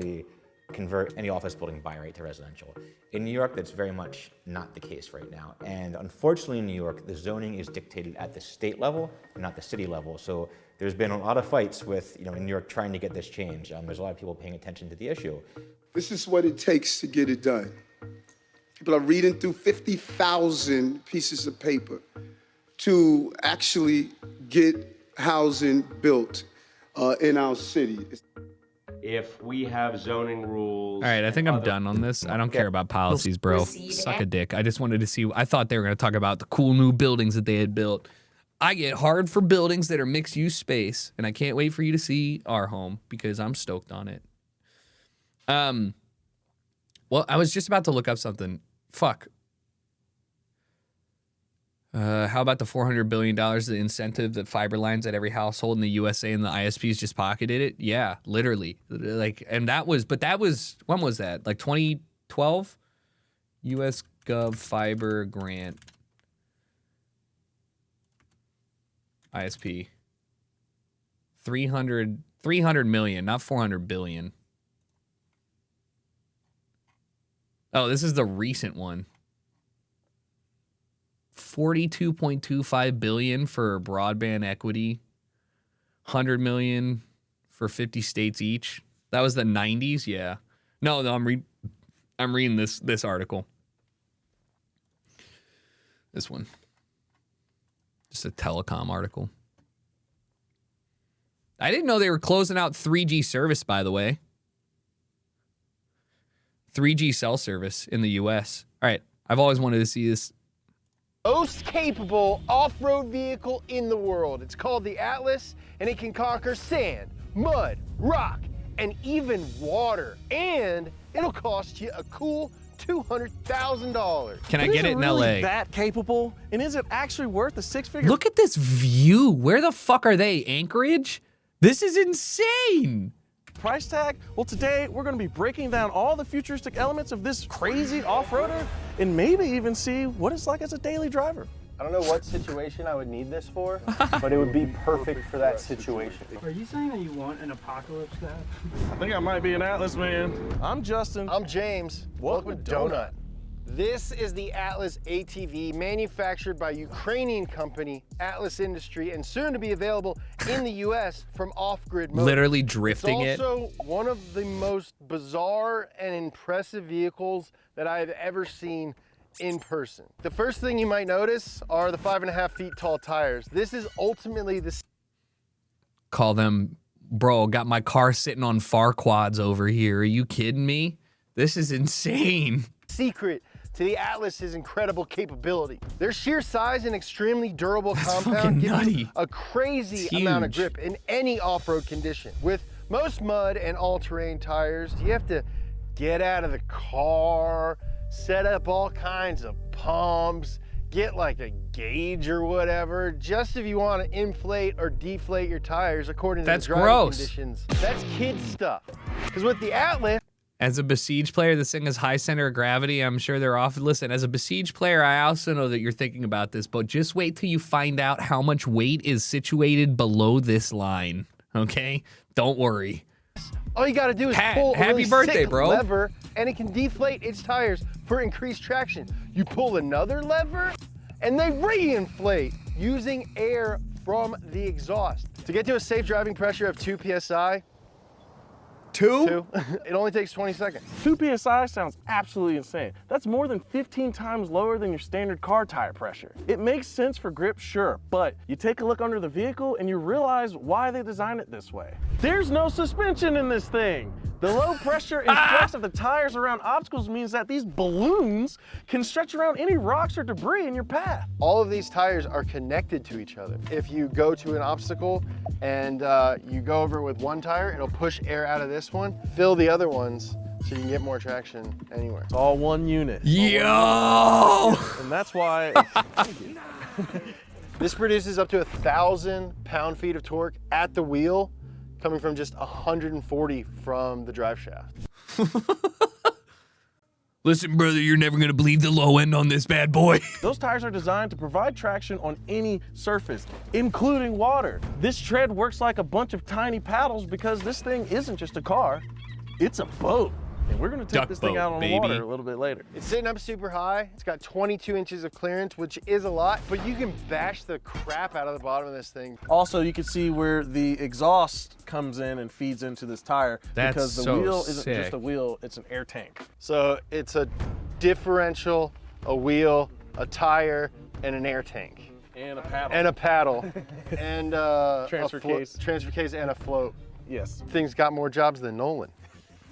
Convert any office building by right to residential. In New York, that's very much not the case right now. And unfortunately in New York, the zoning is dictated at the state level and not the city level. So there's been a lot of fights with, in New York trying to get this changed. There's a lot of people paying attention to the issue. This is what it takes to get it done. People are reading through 50,000 pieces of paper to actually get housing built in our city. If we have zoning rules... All right, I think I'm done on this. I don't care about policies, bro. Suck a dick. I just wanted to see... I thought they were going to talk about the cool new buildings that they had built. I get hard for buildings that are mixed-use space, and I can't wait for you to see our home because I'm stoked on it. Well, I was just about to look up something. Fuck. How about the $400 billion, the incentive that fiber lines at every household in the USA and the ISPs just pocketed it? Yeah, literally. And that was, when was that? Like 2012? US Gov Fiber Grant. ISP. 300 million, not 400 billion. Oh, this is the recent one. 42.25 billion for broadband equity. 100 million for 50 states each. That was the 90s, yeah. No, I'm reading this article. This one. Just a telecom article. I didn't know they were closing out 3G service, by the way. 3G cell service in the US. All right, I've always wanted to see this. Most capable off-road vehicle in the world. It's called the Atlas, and it can conquer sand, mud, rock, and even water. And it'll cost you a cool $200,000. Can I get it in LA? That capable? And is it actually worth the six-figure? Look at this view. Where the fuck are they? Anchorage? This is insane. Price tag? Well, today we're going to be breaking down all the futuristic elements of this crazy off-roader and maybe even see what it's like as a daily driver. I don't know what situation I would need this for, but it would be perfect for that situation. Are you saying that you want an apocalypse guy? I think I might be an Atlas man. I'm Justin. I'm James. Welcome to Donut. This is the Atlas ATV, manufactured by Ukrainian company Atlas Industry and soon to be available in the US from Off-Grid Motors. Literally drifting it's also one of the most bizarre and impressive vehicles that I have ever seen in person. The first thing you might notice are the 5.5 feet tall tires. This is ultimately the Call them, bro, got my car sitting on far quads over here. Are you kidding me? This is insane. secret to the Atlas's incredible capability. Their sheer size and extremely durable compound give you a crazy amount of grip in any off-road condition. With most mud and all-terrain tires, you have to get out of the car, set up all kinds of pumps, get like a gauge or whatever, just if you want to inflate or deflate your tires according to the driving conditions. That's kid stuff. Because with the Atlas, as a Besiege player, this thing has high center of gravity. I'm sure they're off. Listen, as a Besiege player, I also know that you're thinking about this, but just wait till you find out how much weight is situated below this line, okay? Don't worry. all you gotta do is pull a really birthday, sick bro. lever and it can deflate its tires for increased traction. You pull another lever and they reinflate using air from the exhaust. To get to a safe driving pressure of 2 PSI, Two? It only takes 20 seconds. 2 PSI sounds absolutely insane. That's more than 15 times lower than your standard car tire pressure. It makes sense for grip, sure, but you take a look under the vehicle and you realize why they designed it this way. There's no suspension in this thing. The low pressure and flex of the tires around obstacles means that these balloons can stretch around any rocks or debris in your path. All of these tires are connected to each other. If you go to an obstacle and you go over it with one tire, it'll push air out of this one, fill the other ones, so you can get more traction anywhere. It's all one unit. Yo! And that's why. This produces up to 1,000 pound-feet of torque at the wheel, coming from just 140 from the drive shaft. Listen, brother, you're never gonna believe the low end on this bad boy. Those tires are designed to provide traction on any surface, including water. This tread works like a bunch of tiny paddles because this thing isn't just a car, it's a boat. And we're gonna take this thing out on the water a little bit later. It's sitting up super high. It's got 22 inches of clearance, which is a lot, but you can bash the crap out of the bottom of this thing. Also, you can see where the exhaust comes in and feeds into this tire because the wheel isn't just a wheel, it's an air tank. So it's a differential, a wheel, a tire, and an air tank. And a paddle. And a paddle. And transfer case. Transfer case and a float. Yes. Thing's got more jobs than Nolan.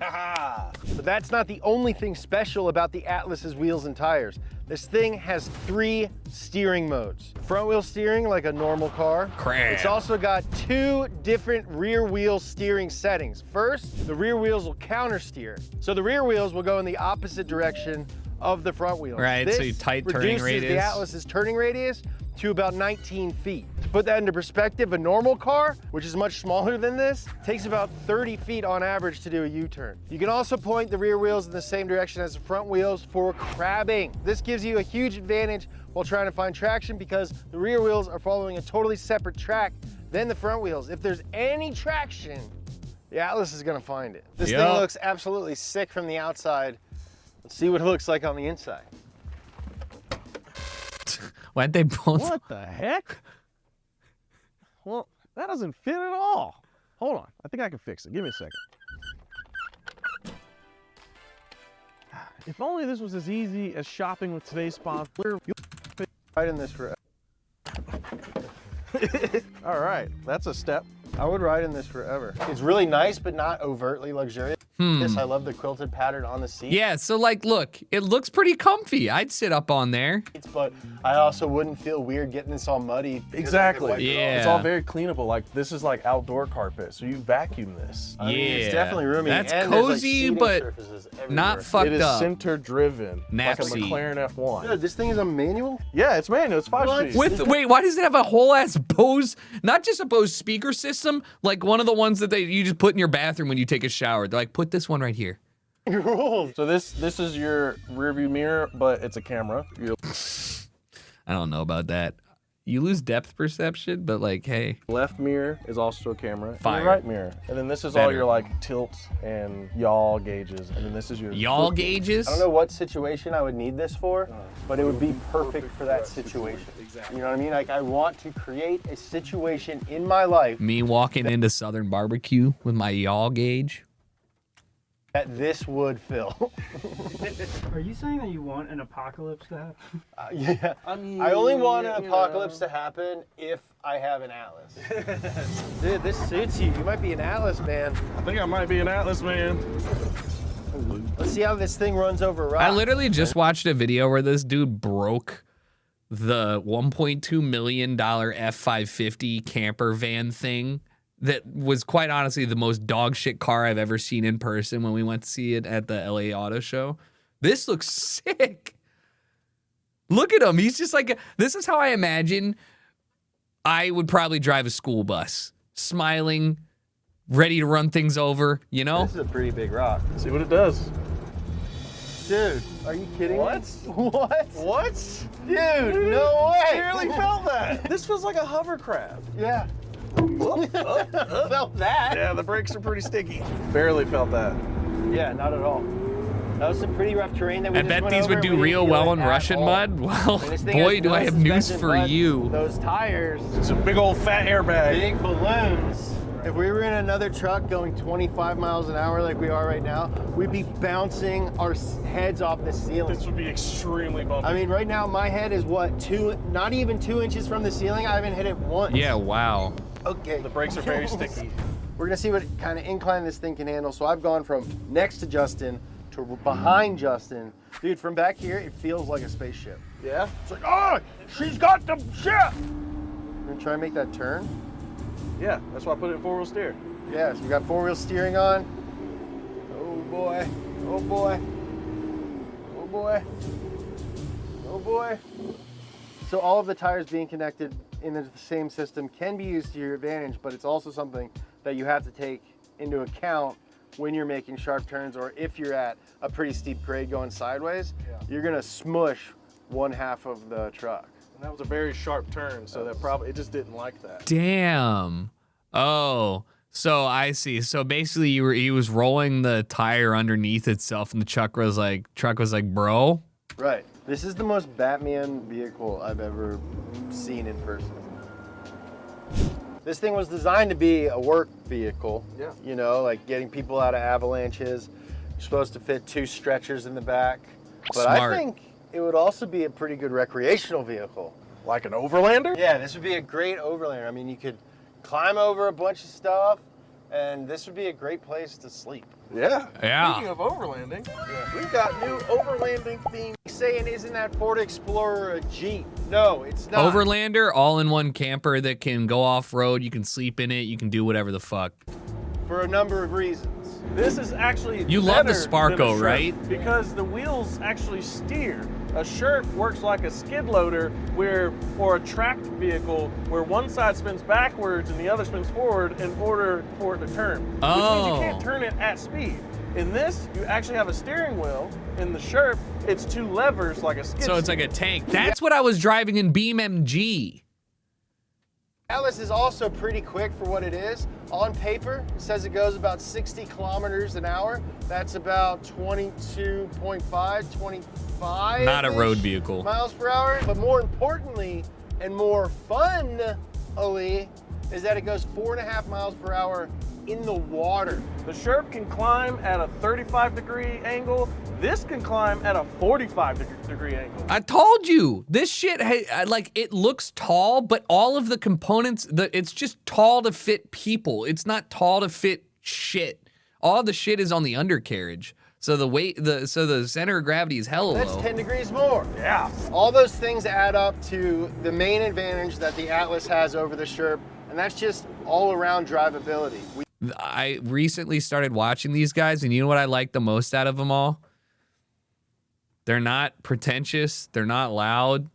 But that's not the only thing special about the Atlas's wheels and tires. This thing has 3 steering modes. Front wheel steering like a normal car. Crap. It's also got 2 different rear wheel steering settings. First, the rear wheels will counter steer. So the rear wheels will go in the opposite direction of the front wheels. Right, this so you tight turning reduces radius. the Atlas's turning radius to about 19 feet. To put that into perspective, a normal car, which is much smaller than this, takes about 30 feet on average to do a U-turn. You can also point the rear wheels in the same direction as the front wheels for crabbing. This gives you a huge advantage while trying to find traction because the rear wheels are following a totally separate track than the front wheels. If there's any traction, the Atlas is gonna find it. This thing looks absolutely sick from the outside. Let's see what it looks like on the inside. Why'd they both? What the heck? Well, that doesn't fit at all. Hold on, I think I can fix it. Give me a second. If only this was as easy as shopping with today's sponsor. Ride in this forever. All right, that's a step. I would ride in this forever. It's really nice, but not overtly luxurious. Yes, I love the quilted pattern on the seat. Yeah, so like, look, it looks pretty comfy. I'd sit up on there. But I also wouldn't feel weird getting this all muddy. Exactly. Yeah. It's all very cleanable. Like, this is like outdoor carpet, so you vacuum this. I mean, it's definitely roomy. That's and there's, like, cozy, seating but surfaces not everywhere. fucked It is up. center driven, like a Napsy. McLaren F1. Dude, this thing is a manual? Yeah, it's manual. It's 5-speed. Wait, why does it have a whole ass Bose, not just a Bose speaker system, like one of the ones that you just put in your bathroom when you take a shower. They're like, put this one right here. So this is your rear view mirror, but it's a camera. I don't know about that. You lose depth perception, but like, hey. Left mirror is also a camera. And Fire. your right mirror. And then this is all Better. your like tilts and yaw gauges. And then this is your Yaw gauges? I don't know what situation I would need this for, but it would be perfect for that situation. You know what I mean? Like, I want to create a situation in my life Me walking into Southern Barbecue with my yaw gauge. that this would fill. Are you saying that you want an apocalypse to happen? Yeah. I only want an apocalypse to happen if I have an Atlas. Dude, this suits you. You might be an Atlas man. I think I might be an Atlas man. Let's see how this thing runs over rocks. I literally just watched a video where this dude broke the $1.2 million F550 camper van thing that was quite honestly the most dog shit car I've ever seen in person when we went to see it at the LA Auto Show. This looks sick. Look at him. He's just like, this is how I imagine I would probably drive a school bus. Smiling, ready to run things over, you know? This is a pretty big rock. See what it does. Dude, are you kidding me? What? What? What? Dude, no way. Barely felt that. This feels like a hovercraft. Yeah. Felt that. Yeah, the brakes are pretty sticky. Barely felt that. Yeah, not at all. That was some pretty rough terrain that we I just bet went these over. would do We didn't real feel well it in at Russian all. mud. Well, I mean, this thing boy, has do no I have news suspension, for but you. Those tires, It's a big old fat airbag. big balloons. If we were in another truck going 25 miles an hour like we are right now, we'd be bouncing our heads off the ceiling. This would be extremely bumpy. I mean, right now my head is what, not even 2 inches from the ceiling. I haven't hit it once. Yeah, wow. Okay. The brakes are very sticky. We're gonna see what kind of incline this thing can handle. So I've gone from next to Justin to behind Justin. Dude, from back here, it feels like a spaceship. Yeah? It's like, oh, she's got the ship. I'm gonna try and make that turn. Yeah, that's why I put it in four-wheel steer. Yeah, so we got four-wheel steering on. Oh boy, oh boy, oh boy, oh boy. So all of the tires being connected in the same system can be used to your advantage, but it's also something that you have to take into account when you're making sharp turns, or if you're at a pretty steep grade going sideways, you're gonna smush one half of the truck. And that was a very sharp turn, so that probably, it just didn't like that. Damn. Oh, so I see. So basically, he was rolling the tire underneath itself, and the truck was like, bro. Right. This is the most Batman vehicle I've ever seen in person. This thing was designed to be a work vehicle. Yeah. You know, like getting people out of avalanches. You're supposed to fit 2 stretchers in the back. But Smart. I think it would also be a pretty good recreational vehicle. Like an Overlander? Yeah, this would be a great Overlander. I mean, you could climb over a bunch of stuff, and this would be a great place to sleep. Yeah. Yeah. Speaking of overlanding, we've got new overlanding themes. Saying, isn't that Ford Explorer a Jeep? No, it's not. Overlander, all-in-one camper that can go off-road. You can sleep in it. You can do whatever the fuck. For a number of reasons. this is actually You love the better Sparco, than a Sherp, right? Because the wheels actually steer. A Sherp works like a skid loader or a tracked vehicle where one side spins backwards and the other spins forward in order for it to turn. Which means you can't turn it at speed. In this, you actually have a steering wheel. In the Sherp, it's 2 levers like a skid So it's like a tank. That's what I was driving in BMG. Atlas is also pretty quick for what it is. On paper, it says it goes about 60 kilometers an hour. That's about 22.5, 25 Not a road vehicle. miles per hour. But more importantly, and more fun-ly, is that it goes 4.5 miles per hour in the water. The Sherp can climb at a 35-degree angle. This can climb at a 45-degree angle. I told you, this shit, like, it looks tall, but all of the components, it's just tall to fit people. It's not tall to fit shit. all the shit is on the undercarriage. So the center of gravity is hella That's low. 10 degrees more. Yeah. All those things add up to the main advantage that the Atlas has over the Sherp, and that's just all around drivability. I recently started watching these guys, and you know what I like the most out of them all? They're not pretentious. They're not loud.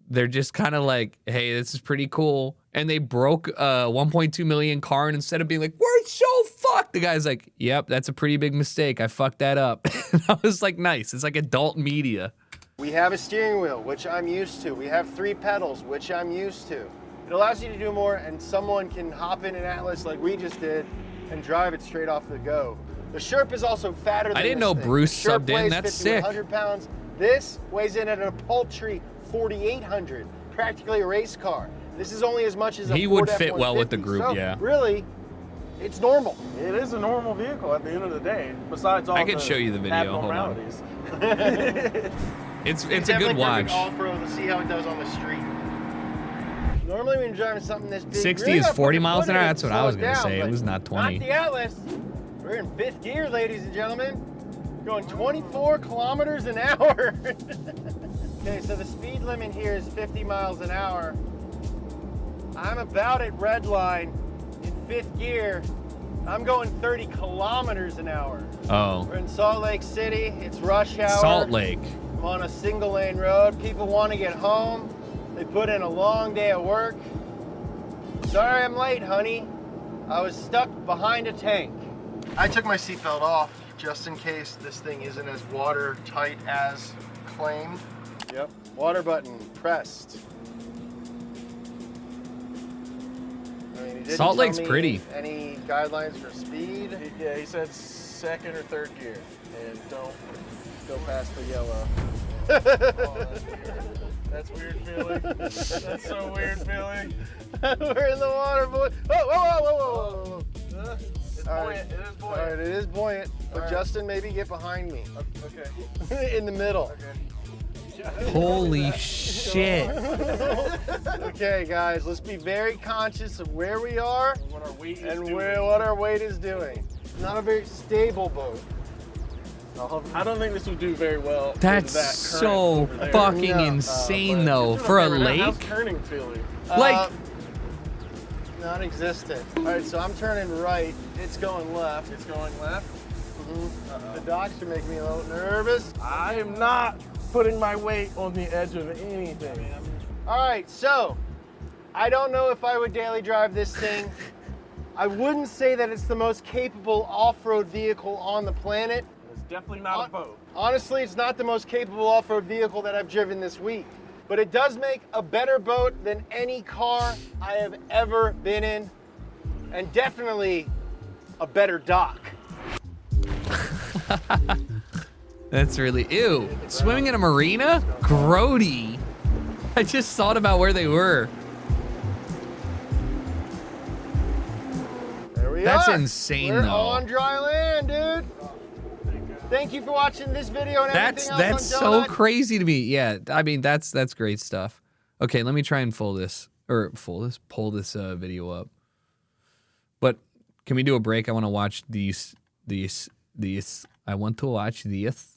They're just kind of like, hey, this is pretty cool. And they broke a 1.2 million car, and instead of being like, we're so fucked, the guy's like, yep, that's a pretty big mistake. I fucked that up. And I was like, nice. It's like adult media. We have a steering wheel, which I'm used to. We have 3 pedals, which I'm used to. It allows you to do more, and someone can hop in an Atlas like we just did and drive it straight off the go. The Sherp is also fatter than I didn't this know thing. Bruce The Sherp subbed in. weighs That's 5,100 pounds. This weighs in at a paltry 4,800, practically a race car. This is only as much as a He Ford would fit well with the F-150. group, So, yeah. Really, it's normal. It is a normal vehicle at the end of the day, besides all I the can show you the video. Hold on. abnormalities. It's a good definitely watch. perfect off-road. Let's see how it does on the street. Normally when you're driving something this big, 60 really is gotta 40 put your miles foot an in hour. it That's to what I slow was it going to down, say. It but was not 20. Not the Atlas. We're in 5th gear, ladies and gentlemen. Going 24 kilometers an hour. Okay, so the speed limit here is 50 miles an hour. I'm about at red line in 5th gear. I'm going 30 kilometers an hour. Oh. We're in Salt Lake City. It's rush hour. Salt Lake. I'm on a single lane road. People want to get home. They put in a long day at work. Sorry I'm late, honey. I was stuck behind a tank. I took my seatbelt off just in case this thing isn't as watertight as claimed. Yep, water button pressed. I mean, he didn't Salt tell Lake's me pretty. Any guidelines for speed? Yeah, he said 2nd or 3rd gear, and don't go past the yellow. Oh, that's weird. That's weird feeling. That's so weird feeling. We're in the water, boy. Whoa, whoa, whoa, whoa, whoa. It's buoyant. It is buoyant. All right, it is buoyant. But right. Justin, maybe get behind me. Okay. In the middle. Holy shit. Okay, guys, let's be very conscious of where we are And what our weight is and doing. what our weight is doing. It's not a very stable boat. I don't think this would do very well. with That's that so current over there. fucking No, insane, but though. it's For a okay right now. How's lake? turning feeling? Like, Non-existent. All right, so I'm turning right. It's going left. It's going left. The docks are making me a little nervous. I am not putting my weight on the edge of anything. All right, so I don't know if I would daily drive this thing. I wouldn't say that it's the most capable off-road vehicle on the planet. It's definitely not a boat. Honestly, it's not the most capable off-road vehicle that I've driven this week. But it does make a better boat than any car I have ever been in. And definitely a better dock. that's really, ew. Swimming in a marina? Grody. I just thought about where they were. There we That's are. insane, We're though. on dry land, dude. Thank you for watching this video and That's everything else on so Donut. crazy to me. Yeah, I mean that's great stuff. Okay, let me try and pull this video up. But can we do a break? I want to watch these. I want to watch these.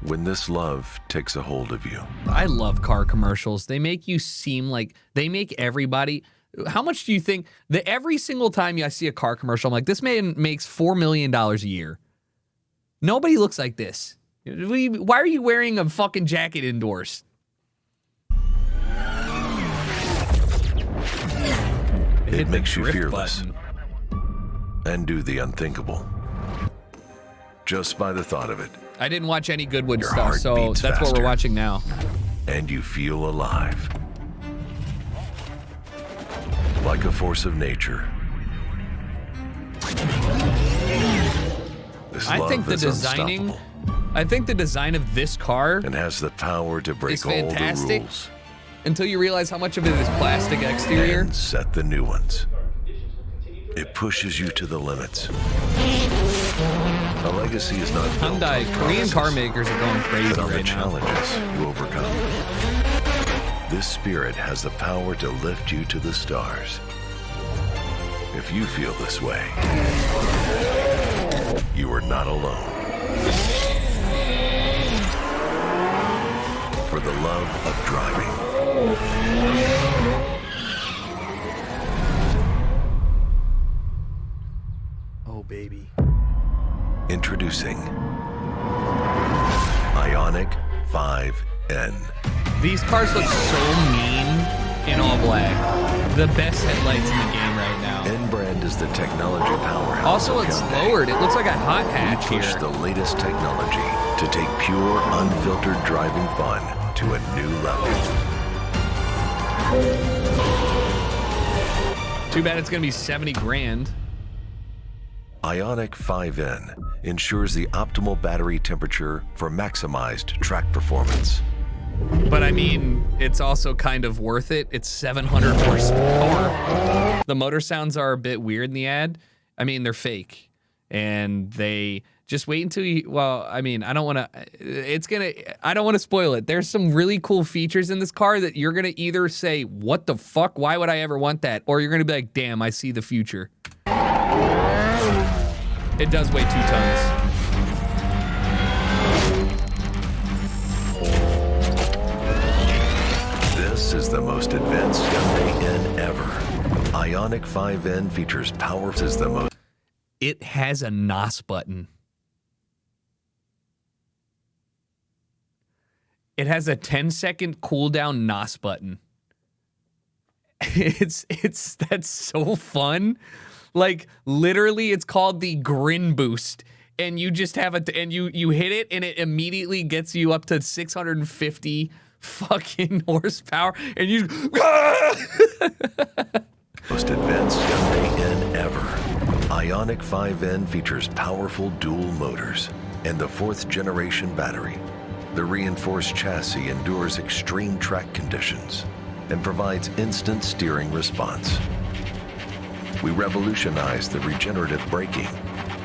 When this love takes a hold of you. I love car commercials. They make you seem like they make everybody. How much do you think that every single time I see a car commercial, I'm like, this man makes $4 million a year. Nobody looks like this. Why are you wearing a fucking jacket indoors? It makes you drift fearless button. and do the unthinkable. Just by the thought of it. I didn't watch any Goodwood Your stuff, heart so beats that's what faster. we're watching now. And you feel alive. Like a force of nature. This I love think the is designing, unstoppable I think the design of this car and has the power to break is all the fantastic rules until you realize how much of it is plastic exterior. and set the new ones. It pushes you to the limits. A legacy is not built Hyundai, on Korean promises, car makers are going crazy but on the right now. challenges you overcome. This spirit has the power to lift you to the stars. If you feel this way, you are not alone. For the love of driving. Oh, baby. Introducing Ioniq 5N. These cars look so mean in all black. The best headlights in the game right now. N-Brand is the technology powerhouse. Also, of it's Hyundai. lowered. It looks like a hot hatch We push here. the latest technology to take pure, unfiltered driving fun to a new level. Too bad it's gonna be 70 grand. Ioniq 5N ensures the optimal battery temperature for maximized track performance. But I mean, it's also kind of worth it. It's 700 horsepower. The motor sounds are a bit weird in the ad. I mean, they're fake. And they just wait until you, well, I mean, I don't want to spoil it. There's some really cool features in this car that you're going to either say, what the fuck? Why would I ever want that? Or you're going to be like, damn, I see the future. It does weigh 2 tons. This is the most advanced Hyundai N ever. Ioniq 5N features power as the most. It has a NOS button. It has a 10-second cooldown NOS button. That's so fun. Like literally, it's called the Grin Boost, and you just have it, and you hit it, and it immediately gets you up to 650 fucking horsepower, and you. Most advanced Hyundai N ever. Ioniq 5N features powerful dual motors and the 4th generation battery. The reinforced chassis endures extreme track conditions and provides instant steering response. We revolutionized the regenerative braking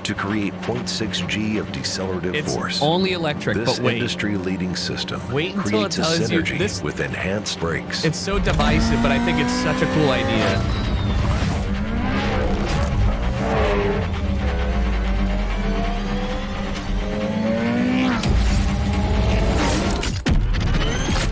to create 0.6 G of decelerative force. It's only electric, this but wait. industry-leading system Wait until it creates a tells you synergy this. with enhanced brakes. It's so divisive, but I think it's such a cool idea.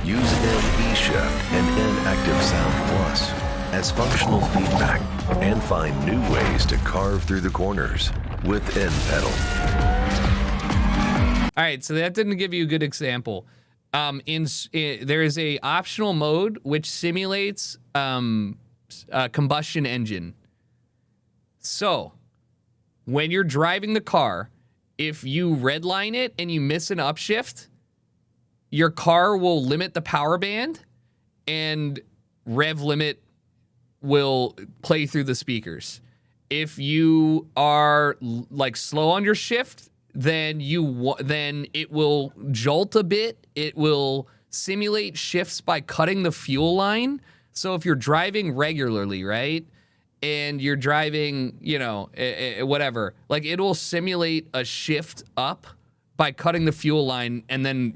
Use N-eShift and N-Active Sound Plus as functional feedback and find new ways to carve through the corners with N-Pedal. All right, so that didn't give you a good example. There is a optional mode which simulates a combustion engine. So when you're driving the car, if you redline it and you miss an upshift, your car will limit the power band and rev limit will play through the speakers. If you are like slow on your shift, then it will jolt a bit. It will simulate shifts by cutting the fuel line. So if you're driving regularly, right, and you're driving, you know, whatever, like it will simulate a shift up by cutting the fuel line and then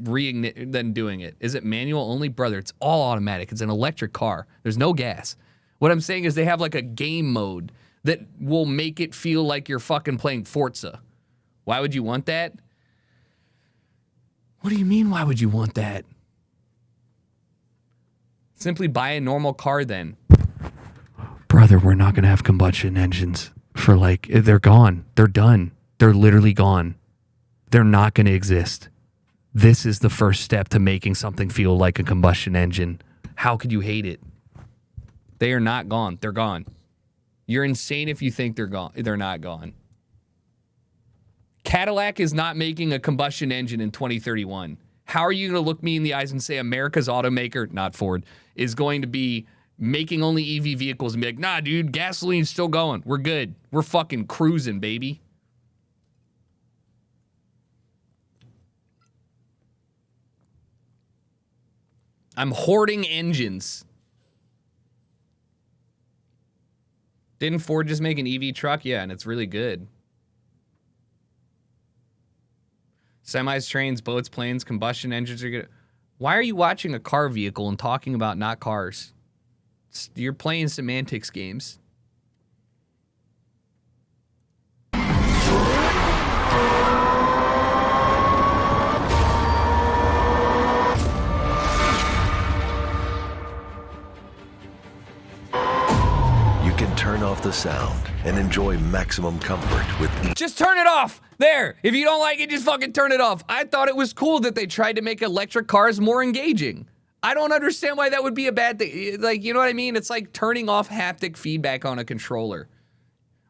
then doing it. Is it manual only? Brother, it's all automatic. It's an electric car. There's no gas. What I'm saying is they have like a game mode that will make it feel like you're fucking playing Forza. Why would you want that? What do you mean, why would you want that? Simply buy a normal car then. Brother, we're not going to have combustion engines for like, they're gone. They're done. They're literally gone. They're not going to exist. This is the first step to making something feel like a combustion engine. How could you hate it? They are not gone. They're gone. You're insane if you think they're gone. They're not gone. Cadillac is not making a combustion engine in 2031. How are you going to look me in the eyes and say America's automaker, not Ford, is going to be making only EV vehicles and be like, nah, dude, gasoline's still going. We're good. We're fucking cruising, baby. I'm hoarding engines. Didn't Ford just make an EV truck? Yeah, and it's really good. Semis, trains, boats, planes, combustion engines are good. Why are you watching a car vehicle and talking about not cars? You're playing semantics games. You can turn off the sound and enjoy maximum comfort with each. Just turn it off. There. If you don't like it, just fucking turn it off. I thought it was cool that they tried to make electric cars more engaging. I don't understand why that would be a bad thing. Like, you know what I mean? It's like turning off haptic feedback on a controller.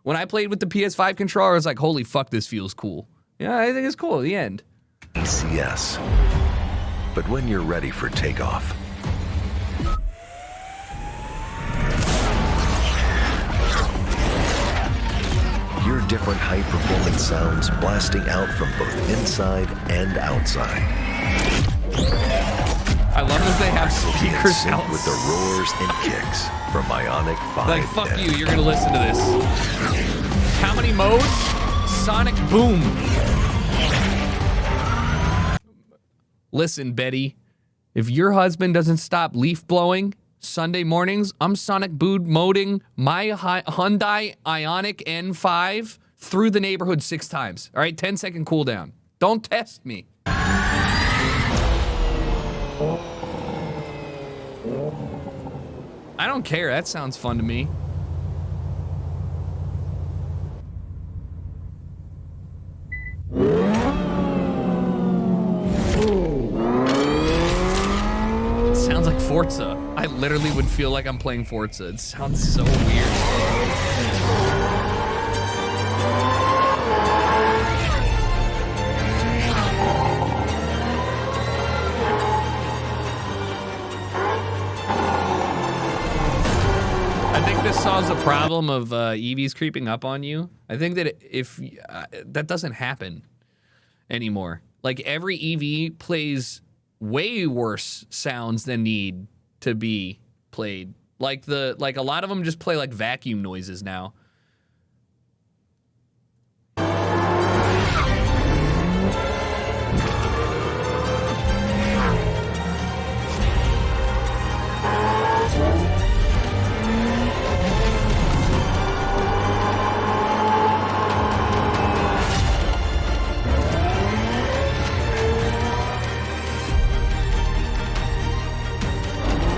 When I played with the PS5 controller, I was like, holy fuck, this feels cool. Yeah, I think it's cool at the end. ECS. But when you're ready for takeoff, hear different high-performance sounds blasting out from both inside and outside. I love that they have speakers out with the roars and kicks from Ionic 5. Like, fuck you, you're gonna listen to this. How many modes? Sonic Boom. Listen, Betty, if your husband doesn't stop leaf blowing Sunday mornings, I'm Sonic Boom moding my Hyundai Ioniq N5 through the neighborhood 6 times. All right, 10-second cooldown. Don't test me. I don't care. That sounds fun to me. It sounds like Forza. I literally would feel like I'm playing Forza. It sounds so weird. I think this solves the problem of EVs creeping up on you. I think that if that doesn't happen anymore, like every EV plays way worse sounds than need to be played. Like a lot of them just play like vacuum noises now.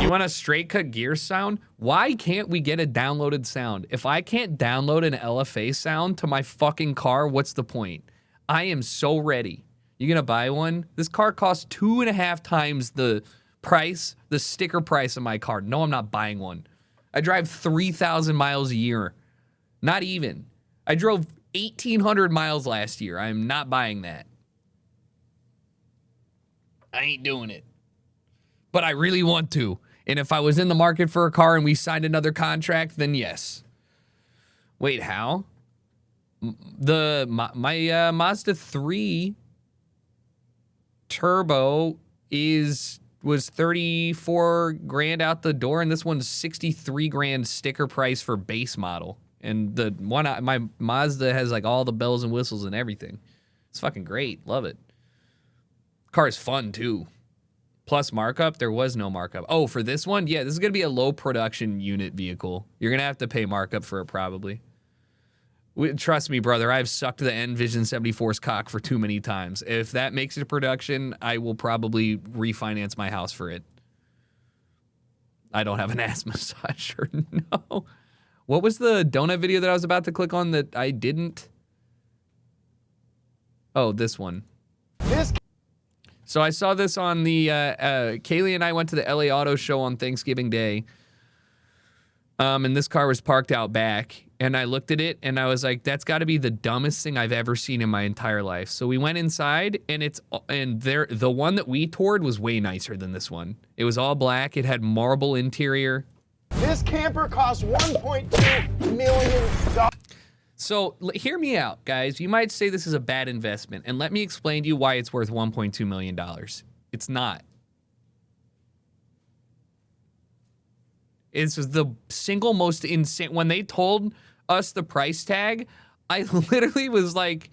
You want a straight cut gear sound? Why can't we get a downloaded sound? If I can't download an LFA sound to my fucking car, what's the point? I am so ready. You gonna buy one? This car costs 2.5 times the price, the sticker price of my car. No, I'm not buying one. I drive 3,000 miles a year. Not even. I drove 1,800 miles last year. I am not buying that. I ain't doing it. But I really want to. And if I was in the market for a car and we signed another contract, then yes. Wait, how? My Mazda 3 Turbo was 34 grand out the door, and this one's 63 grand sticker price for base model. And the one, my Mazda has like all the bells and whistles and everything. It's fucking great. Love it. Car is fun too. Plus markup, there was no markup. Oh, for this one? Yeah, this is going to be a low production unit vehicle. You're going to have to pay markup for it probably. Trust me, brother, I've sucked the Envision 74's cock for too many times. If that makes it to production, I will probably refinance my house for it. I don't have an ass massager, no. What was the donut video that I was about to click on that I didn't? Oh, this one. So I saw this on the, Kaylee and I went to the LA Auto Show on Thanksgiving Day. And this car was parked out back. And I looked at it and I was like, that's got to be the dumbest thing I've ever seen in my entire life. So we went inside and the one that we toured was way nicer than this one. It was all black. It had marble interior. This camper costs $1.2 million. So hear me out, guys. You might say this is a bad investment, and let me explain to you why it's worth $1.2 million. It's not. It's the single most insane. When they told us the price tag, I literally was like,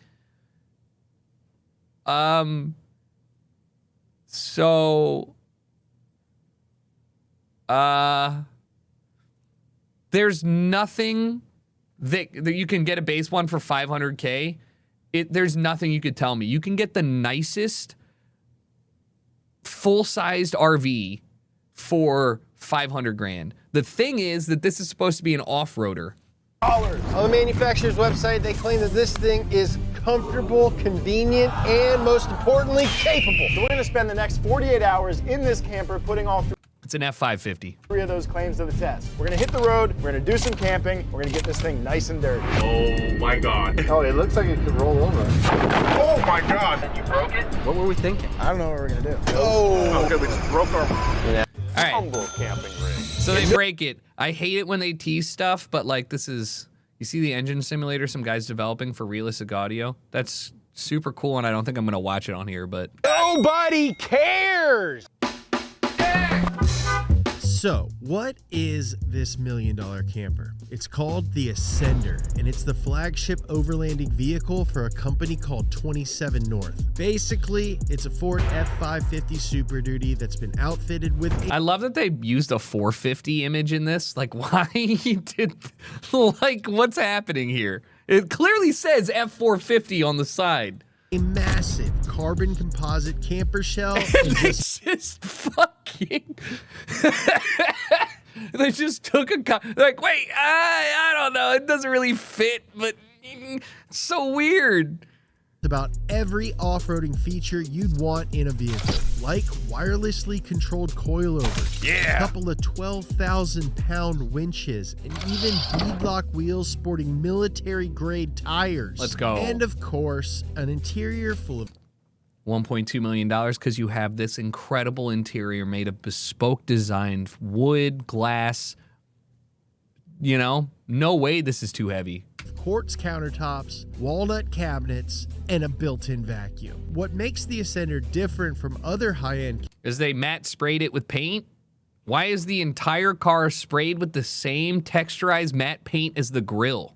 so There's nothing that you can get a base one for $500K. There's nothing you could tell me. You can get the nicest full-sized RV for $500 grand. The thing is that this is supposed to be an off-roader. On the manufacturer's website, they claim that this thing is comfortable, convenient, and most importantly, capable. So we're gonna spend the next 48 hours in this camper putting all It's an F550. 3 of those claims to the test. We're gonna hit the road, we're gonna do some camping, we're gonna get this thing nice and dirty. Oh my God. Oh, it looks like it could roll over. Oh my God. You broke it? What were we thinking? I don't know what we're gonna do. Oh. Okay, we just broke our All right. humble camping rig. So they break it. I hate it when they tease stuff, but like this is, you see the engine simulator some guy's developing for realistic audio? That's super cool, and I don't think I'm gonna watch it on here, but. Nobody cares! So, what is this $1 million camper? It's called the Ascender, and it's the flagship overlanding vehicle for a company called 27 North. Basically, it's a Ford F550 Super Duty that's been outfitted with I love that they used a 450 image in this. Like, why did, like, what's happening here? It clearly says F450 on the side. A massive carbon composite camper shell. And just fucking. They just took like, wait, I don't know. It doesn't really fit, but it's so weird. About every off-roading feature you'd want in a vehicle, like wirelessly controlled coilovers, yeah, a couple of 12,000-pound winches, and even beadlock wheels sporting military-grade tires. Let's go. And of course, an interior full of $1.2 million because you have this incredible interior made of bespoke designed wood, glass. You know, no way this is too heavy. Quartz countertops, walnut cabinets, and a built-in vacuum. What makes the Ascender different from other high-end is they matte sprayed it with paint? Why is the entire car sprayed with the same texturized matte paint as the grille?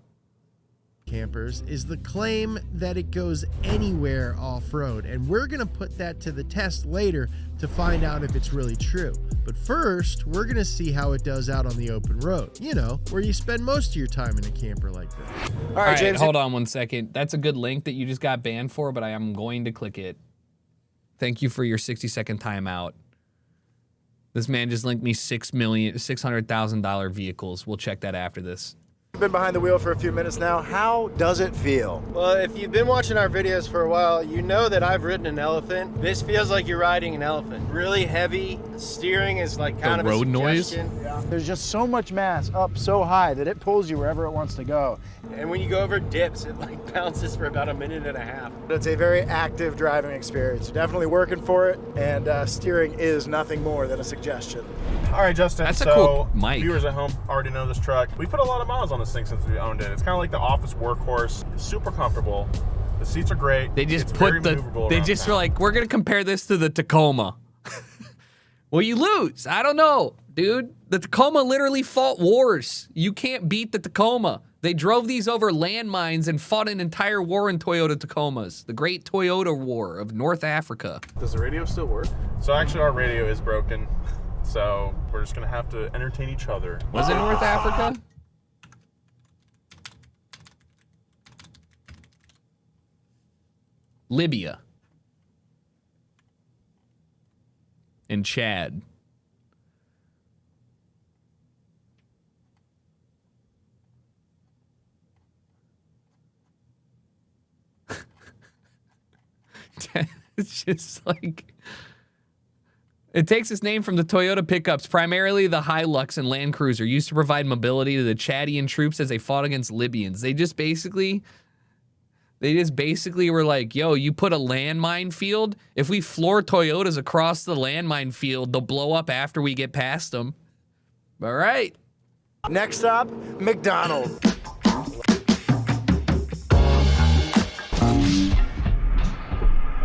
Campers is the claim that it goes anywhere off-road, and we're gonna put that to the test later to find out if it's really true. But first, we're gonna see how it does out on the open road. You know, where you spend most of your time in a camper like this. All right, James, hold on 1 second. That's a good link that you just got banned for, but I am going to click it. Thank you for your 60-second timeout. This man just linked me $600,000 vehicles. We'll check that after this. You've been behind the wheel for a few minutes now. How does it feel? Well, if you've been watching our videos for a while, you know that I've ridden an elephant. This feels like you're riding an elephant. Really heavy. Steering is like kind of road noise. Yeah. There's just so much mass up so high that it pulls you wherever it wants to go. And when you go over dips, it like bounces for about a minute and a half. It's a very active driving experience. Definitely working for it, and steering is nothing more than a suggestion. All right, Justin. That's a so cool mic. Viewers at home already know this truck. We put a lot of miles on this thing since we owned it. It's kind of like the office workhorse. It's super comfortable. The seats are great. They just it's put very maneuverable they around just town. were like, we're gonna compare this to the Tacoma. Well, you lose. I don't know, dude. The Tacoma literally fought wars. You can't beat the Tacoma. They drove these over landmines and fought an entire war in Toyota Tacomas. The Great Toyota War of North Africa. Does the radio still work? So actually our radio is broken. So we're just gonna have to entertain each other. Was it North Africa? Libya. And Chad. It's just like, it takes its name from the Toyota pickups, primarily the Hilux and Land Cruiser, used to provide mobility to the Chadian troops as they fought against Libyans. They just basically were like, yo, you put a landmine field, if we floor Toyotas across the landmine field, they'll blow up after we get past them. All right. Next stop, McDonald's.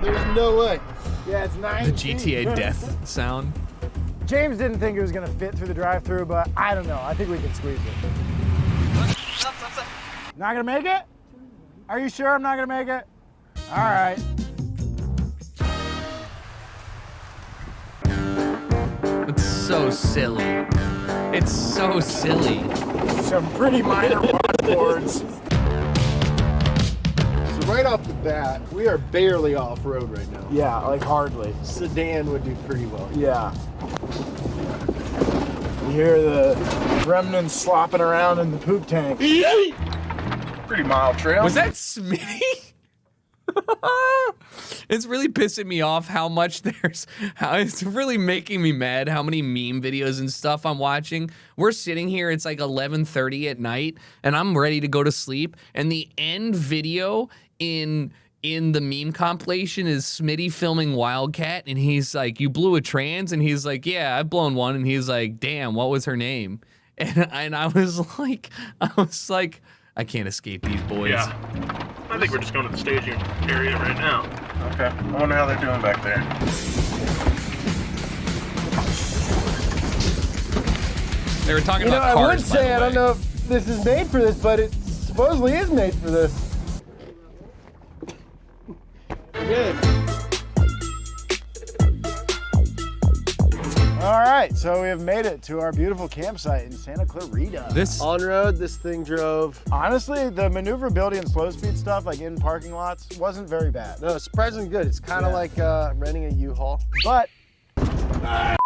There's no way. Yeah, it's 9 The GTA death sound. James didn't think it was gonna fit through the drive-thru, but I don't know. I think we can squeeze it. Not gonna make it? Are you sure I'm not gonna make it? All right. It's so silly. It's so silly. Some pretty minor body boards. So right off the bat, we are barely off-road right now. Yeah, like hardly. Sedan would do pretty well. Yeah. You hear the remnants slopping around in the poop tank. Pretty mild trail. Was that Smitty? It's really pissing me off how much it's really making me mad how many meme videos and stuff I'm watching. We're sitting here, it's like 11:30 at night, and I'm ready to go to sleep, and the end video in the meme compilation is Smitty filming Wildcat, and he's like, "You blew a trans?" And he's like, "Yeah, I've blown one." And he's like, "Damn, what was her name?" And I was like, I can't escape these boys. Yeah. I think we're just going to the staging area right now. Okay. I wonder how they're doing back there. They were talking You know, about I cars, would say, by I the don't know if this is made for this, but it supposedly is made for this. Good. All right, so we have made it to our beautiful campsite in Santa Clarita. On road, this thing drove. Honestly, the maneuverability and slow speed stuff, like in parking lots, wasn't very bad. No, surprisingly good. It's kind of like renting a U-Haul. But a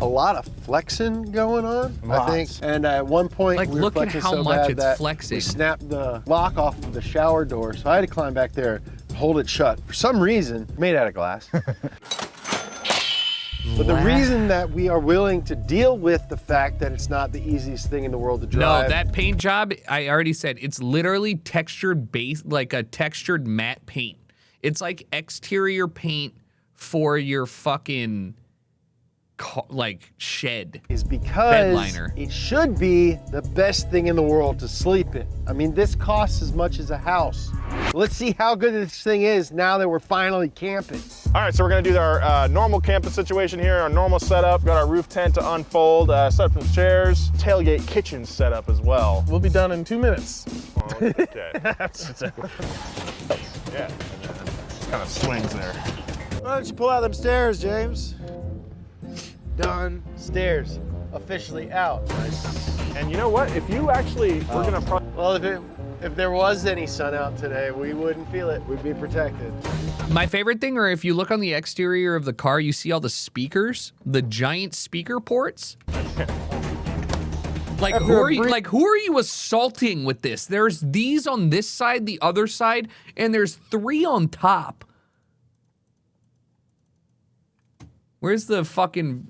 lot of flexing going on, Lots. I think. And at one point, Like, we were look at flexing how so much bad it's that flexing. we snapped the lock off of the shower door, so I had to climb back there and hold it shut. For some reason, made out of glass. But the reason that we are willing to deal with the fact that it's not the easiest thing in the world to drive. No, that paint job, I already said, it's literally textured base, like a textured matte paint. It's like exterior paint for your fucking like shed. Is because bed liner. it should be the best thing in the world to sleep in. I mean, this costs as much as a house. Let's see how good this thing is now that we're finally camping. All right, so we're gonna do our normal camping situation here, our normal setup. Got our roof tent to unfold, set up some chairs, tailgate kitchen set up as well. We'll be done in 2 minutes. Okay. Yeah, kind of swings there. why don't you pull out them stairs, James? Done. Stairs officially out. And you know what? If you actually, we're gonna probably. Well, if there was any sun out today, we wouldn't feel it. We'd be protected. My favorite thing, or if you look on the exterior of the car, you see all the speakers, the giant speaker ports. Like who are you assaulting with this? There's these on this side, the other side, and there's 3 on top. Where's the fucking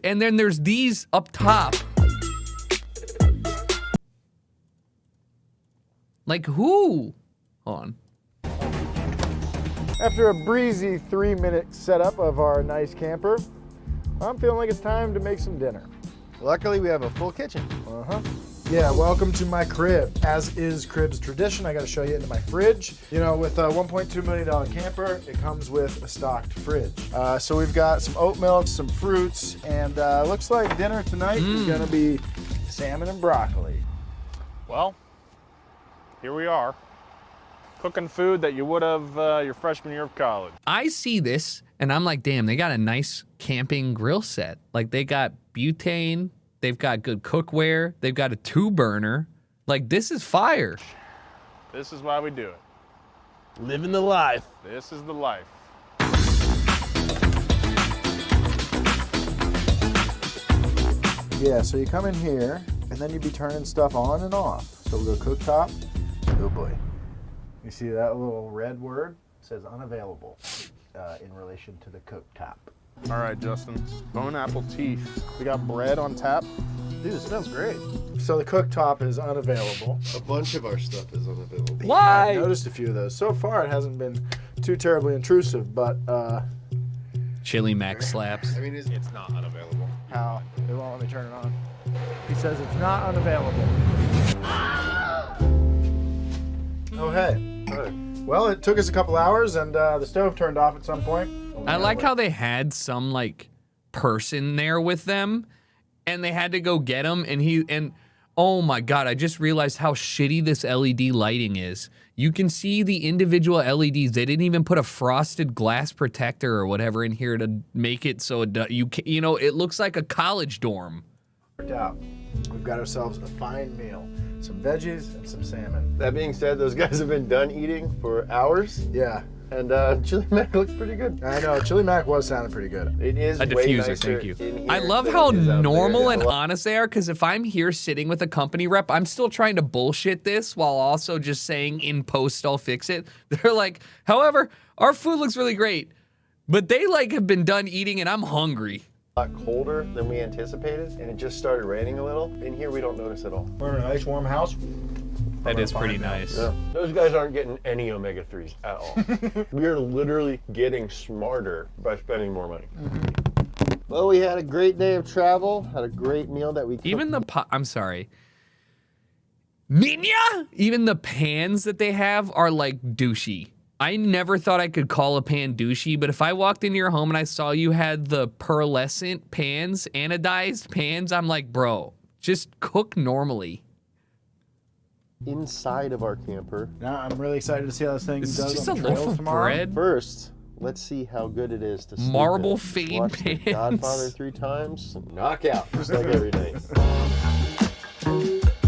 and then there's these up top. Like who? Hold on. After a breezy 3-minute setup of our nice camper, I'm feeling like it's time to make some dinner. Luckily, we have a full kitchen. Yeah, welcome to my crib. As is crib's tradition, I gotta show you into my fridge. You know, with a $1.2 million camper, it comes with a stocked fridge. So we've got some oat milk, some fruits, and looks like dinner tonight is gonna be salmon and broccoli. Well, here we are, cooking food that you would have your freshman year of college. I see this and I'm like, damn, they got a nice camping grill set. Like they got butane, they've got good cookware, they've got a 2-burner. Like this is fire. This is why we do it. Living the life. This is the life. Yeah, so you come in here and then you'd be turning stuff on and off. So we'll go cooktop. Oh boy. You see that little red word? It says unavailable in relation to the cooktop. All right, Justin. Bone apple teeth. We got bread on tap. Dude, it smells great. So the cooktop is unavailable. A bunch of our stuff is unavailable. Why? I noticed a few of those. So far, it hasn't been too terribly intrusive, but Chili Mac slaps. I mean, it's not unavailable. how? It won't let me turn it on. He says it's not unavailable. Oh, hey. Well, it took us a couple hours, and the stove turned off at some point. I like how they had some like person there with them, and they had to go get him, and Oh my God, I just realized how shitty this LED lighting is. You can see the individual LEDs. They didn't even put a frosted glass protector or whatever in here to make it so it you know, it looks like a college dorm. Out. We've got ourselves a fine meal. Some veggies and some salmon. That being said, those guys have been done eating for hours. Yeah. And chili mac looks pretty good. I know, chili mac was sounding pretty good. It is a way diffuser, nicer thank you. in here I love than how it is out normal there. and honest they are, because if I'm here sitting with a company rep, I'm still trying to bullshit this while also just saying in post I'll fix it. They're like, however, our food looks really great, but they like have been done eating and I'm hungry. A lot colder than we anticipated, and it just started raining a little. In here, we don't notice at all. We're in a nice warm house. That is pretty nice. Yeah. Those guys aren't getting any omega-3s at all. We are literally getting smarter by spending more money. Well, we had a great day of travel, had a great meal that we cooked. Even the I'm sorry. Minya? Even the pans that they have are like douchey. I never thought I could call a pan douchey, but if I walked into your home and I saw you had the pearlescent pans, anodized pans, I'm like, bro, just cook normally. Inside of our camper. Now I'm really excited to see how this thing This is does just on a the loaf trails of tomorrow. bread. First, let's see how good it is to sleep Marble in. fade Watch The pans. Godfather 3 times, knock out, just like every night.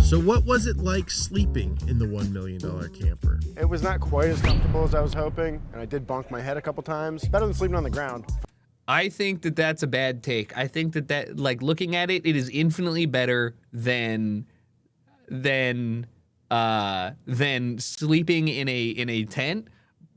So what was it like sleeping in the $1 million camper? It was not quite as comfortable as I was hoping, and I did bunk my head a couple times. Better than sleeping on the ground. I think that that's a bad take. I think that like looking at it, it is infinitely better than sleeping in a tent.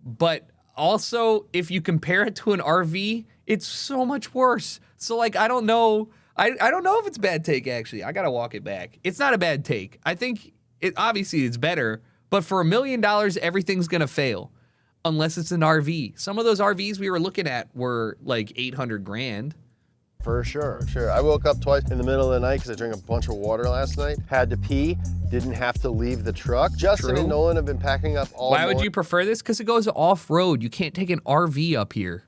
But also, if you compare it to an RV, it's so much worse. So like, I don't know. I don't know if it's a bad take, actually. I gotta walk it back. It's not a bad take. I think obviously it's better, but for $1 million, everything's gonna fail. Unless it's an RV. Some of those RVs we were looking at were like 800 grand. For sure. Sure. I woke up twice in the middle of the night because I drank a bunch of water last night. Had to pee. Didn't have to leave the truck. Justin True. and Nolan have been packing up all Why would you prefer this? Because it goes off-road. You can't take an RV up here.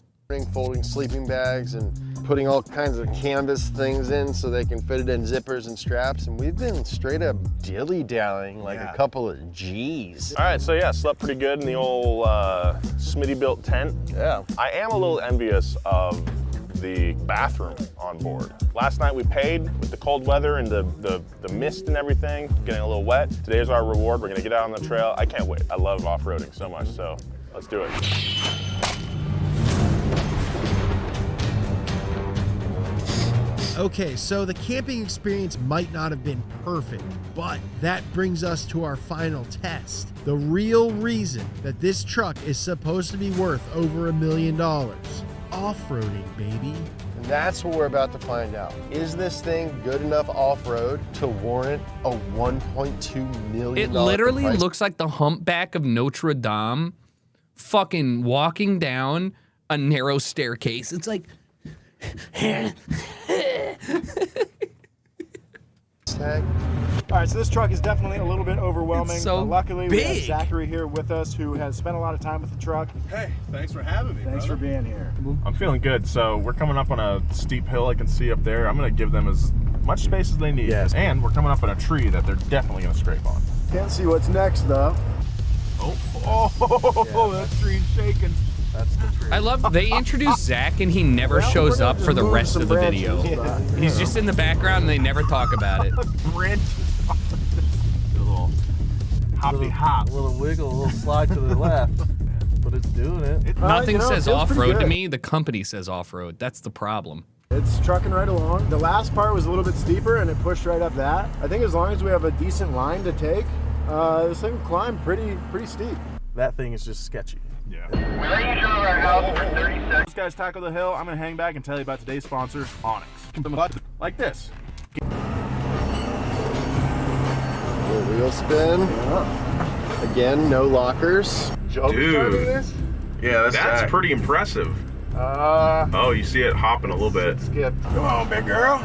folding sleeping bags and putting all kinds of canvas things in so they can fit it in zippers and straps. And we've been straight up dilly-dallying like a couple of G's. All right, so yeah, slept pretty good in the old Smitty built tent. Yeah. I am a little envious of the bathroom on board. Last night we paid with the cold weather and the mist and everything, getting a little wet. Today's our reward. We're gonna get out on the trail. I can't wait. I love off-roading so much, so let's do it. Okay, so the camping experience might not have been perfect, but that brings us to our final test. The real reason that this truck is supposed to be worth over $1 million. Off-roading, baby. And that's what we're about to find out. Is this thing good enough off-road to warrant a $1.2 million It literally price? looks like the humpback of Notre Dame fucking walking down a narrow staircase. It's like... All right, so this truck is definitely a little bit overwhelming. It's so luckily, we have big. Zachary here with us, who has spent a lot of time with the truck. Hey, thanks for having me, Thanks for being here. I'm feeling good. So we're coming up on a steep hill I can see up there. I'm gonna give them as much space as they need. Yes. And we're coming up on a tree that they're definitely gonna scrape on. Can't see what's next, though. Oh, that tree's shaking. That's the tree. I love they introduce Zach and he never shows up for the rest of the video. He's just in the background and they never talk about it. Branch. A little hoppy hop. A little wiggle, a little slide to the left. But it's doing it. Nothing says feels pretty off-road to good. me. The company says off-road. That's the problem. It's trucking right along. The last part was a little bit steeper, and it pushed right up that. I think as long as we have a decent line to take, this thing will climb pretty steep. That thing is just sketchy. Yeah. We let you drive our house for 30 seconds. These guys tackle the hill. I'm gonna hang back and tell you about today's sponsor, Onyx. Like this. Little wheel spin. Again, no lockers. Dude. Yeah, that's pretty impressive. Oh, you see it hopping a little bit. Skip. Come on, big girl.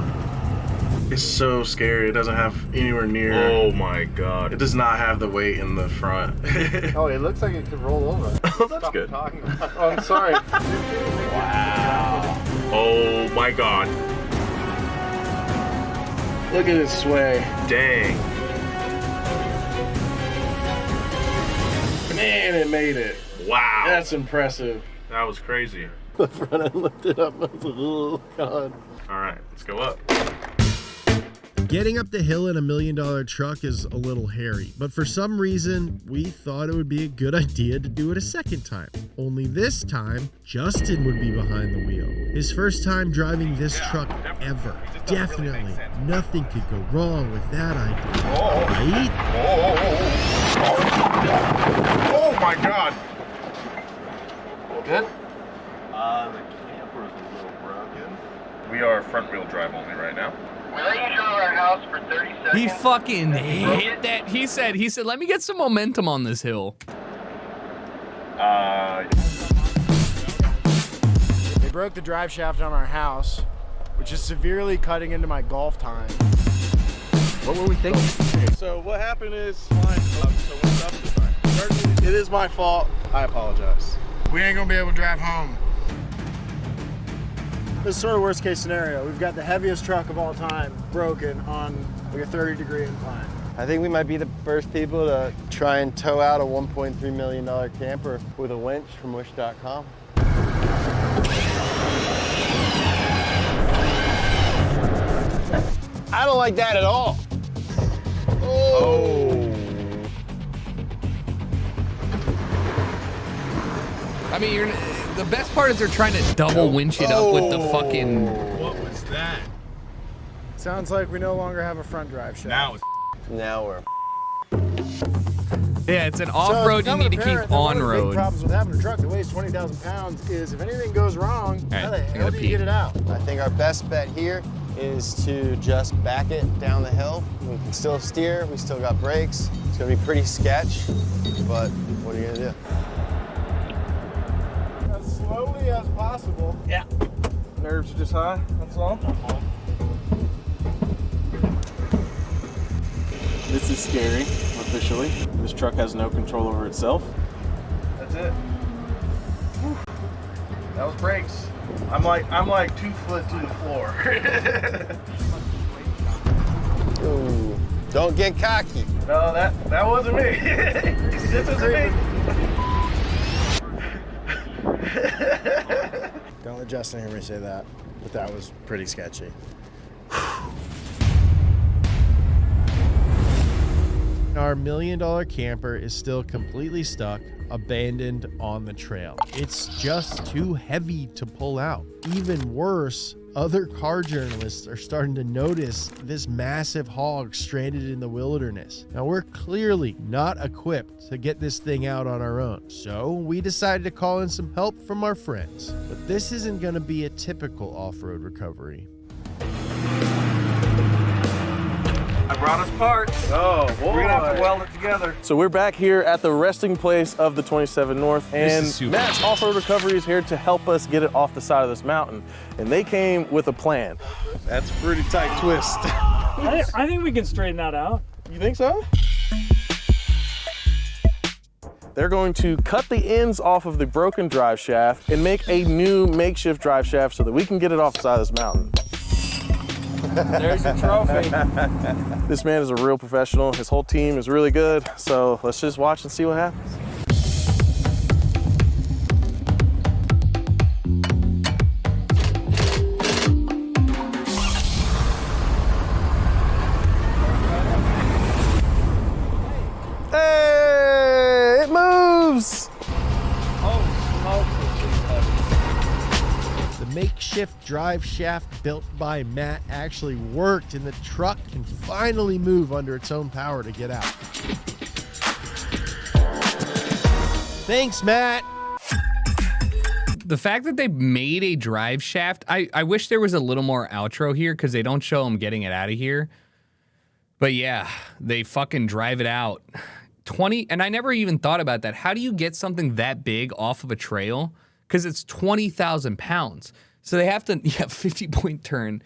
It's so scary. It doesn't have anywhere near. Oh my god. It does not have the weight in the front. Oh, it looks like it could roll over. That's good. Oh, I'm sorry. Wow. Oh my god. Look at it sway. Dang. Man, it made it. Wow. That's impressive. That was crazy. The front end lifted up. I was like, oh, God. All right, let's go up. Getting up the hill in $1 million truck is a little hairy, but for some reason, we thought it would be a good idea to do it a second time. Only this time, Justin would be behind the wheel. His first time driving this truck ever. Definitely, nothing could go wrong with that idea. Right? Oh my God. Good? The camper is a little broken. We are front wheel drive only right now. We let you drive our house for 30 seconds. He fucking hit that. He said, let me get some momentum on this hill. They broke the drive shaft on our house, which is severely cutting into my golf time. What were we thinking? Okay, so what happened is, so what's up this time? Certainly, it is my fault. I apologize. We ain't gonna be able to drive home. This is sort of worst case scenario. We've got the heaviest truck of all time broken on like a 30-degree incline. I think we might be the first people to try and tow out a $1.3 million camper with a winch from wish.com. I don't like that at all. Oh. I mean, the best part is they're trying to double winch it up with the fucking. What was that? Sounds like we no longer have a front drive shaft. Now we're. Yeah, it's an off-road you need to keep on One of the road. big problems with having a truck that weighs 20,000 pounds is if anything goes wrong, how the hell do you get it out? I think our best bet here is to just back it down the hill. We can still steer, we still got brakes. It's gonna be pretty sketch, but what are you gonna do? As slowly as possible. Yeah. Nerves are just high, that's all. This is scary, officially. This truck has no control over itself. That's it. Whew. That was brakes. I'm like 2 foot to the floor. Ooh, don't get cocky. No, that wasn't me. This isn't me. Don't let Justin hear me say that, but that was pretty sketchy. Our $1 million camper is still completely stuck, abandoned on the trail. It's just too heavy to pull out. Even worse, other car journalists are starting to notice this massive hog stranded in the wilderness. Now, we're clearly not equipped to get this thing out on our own, so we decided to call in some help from our friends. But this isn't going to be a typical off-road recovery. I brought us parts. Oh, boy. We're gonna have to weld it together. So we're back here at the resting place of the 27 North, and Matt's Off-Road Recovery is here to help us get it off the side of this mountain. And they came with a plan. That's a pretty tight twist. I think we can straighten that out. You think so? They're going to cut the ends off of the broken drive shaft and make a new makeshift drive shaft so that we can get it off the side of this mountain. There's your trophy. This man is a real professional. His whole team is really good. So let's just watch and see what happens. Hey, it moves. The makeshift drive shaft built by Matt actually worked, and the truck can finally move under its own power to get out. Thanks, Matt. The fact that they made a drive shaft, I wish there was a little more outro here because they don't show them getting it out of here. But yeah, they fucking drive it out. 20, and I never even thought about that. How do you get something that big off of a trail? Because it's 20,000 pounds. So they have to, 50-point turn.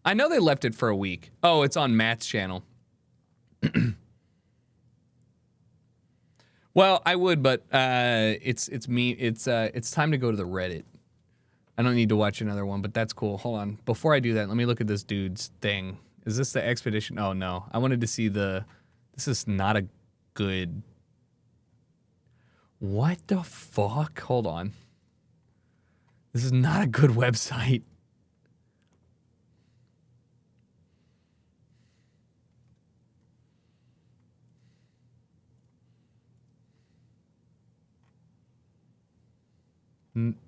I know they left it for a week. Oh, it's on Matt's channel. Well, I would, but it's time to go to the Reddit. I don't need to watch another one, but that's cool. Hold on. Before I do that, let me look at this dude's thing. Is this the expedition? Oh, no. I wanted to see this is not a good. What the fuck? Hold on. This is not a good website.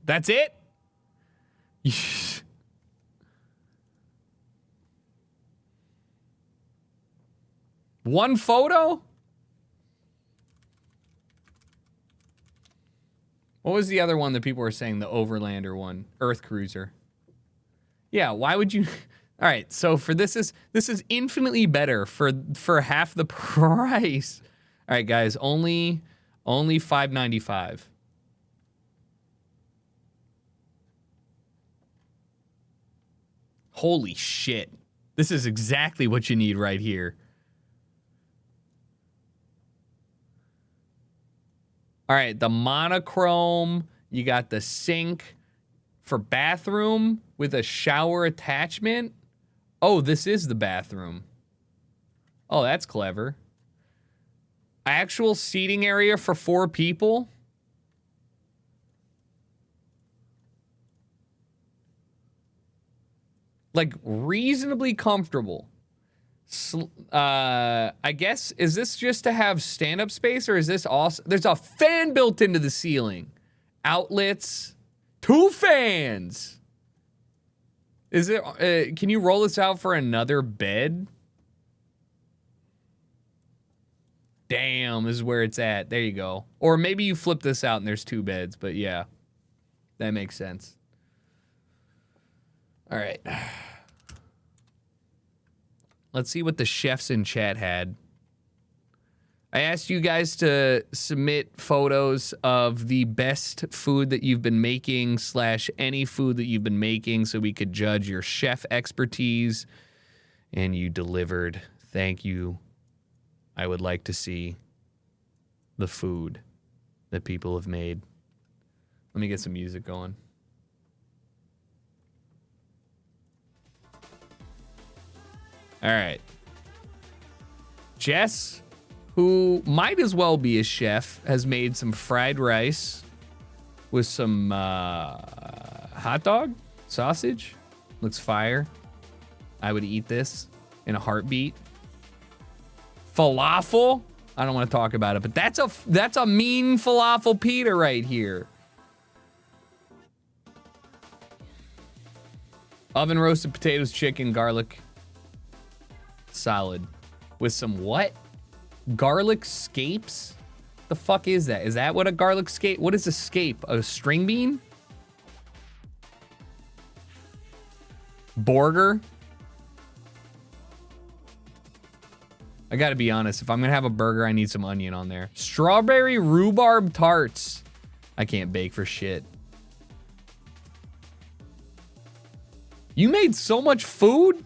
That's it? One photo? What was the other one that people were saying? The Overlander one, Earth Cruiser. Yeah, why would you? All right, so for this is infinitely better for half the price. All right, guys, only $5.95. Holy shit. This is exactly what you need right here. All right, the monochrome. You got the sink for bathroom with a shower attachment. Oh, this is the bathroom. Oh, that's clever. Actual seating area for 4 people. Like, reasonably comfortable. I guess, is this just to have stand-up space, or is this also... There's a fan built into the ceiling. Outlets. 2 fans. Is it... can you roll this out for another bed? Damn, this is where it's at. There you go. Or maybe you flip this out and there's 2 beds, but yeah. That makes sense. All right. Let's see what the chefs in chat had. I asked you guys to submit photos of the best food that you've been making / any food that you've been making so we could judge your chef expertise. And you delivered. Thank you. I would like to see the food that people have made. Let me get some music going. All right. Jess, who might as well be a chef, has made some fried rice with some hot dog, sausage. Looks fire. I would eat this in a heartbeat. Falafel. I don't want to talk about it, but that's a mean falafel pita right here. Oven roasted potatoes, chicken, garlic. Solid. With some what? Garlic scapes? The fuck is that? Is that what a garlic scape? What is a scape? A string bean? Burger? I gotta be honest. If I'm gonna have a burger, I need some onion on there. Strawberry rhubarb tarts. I can't bake for shit. You made so much food?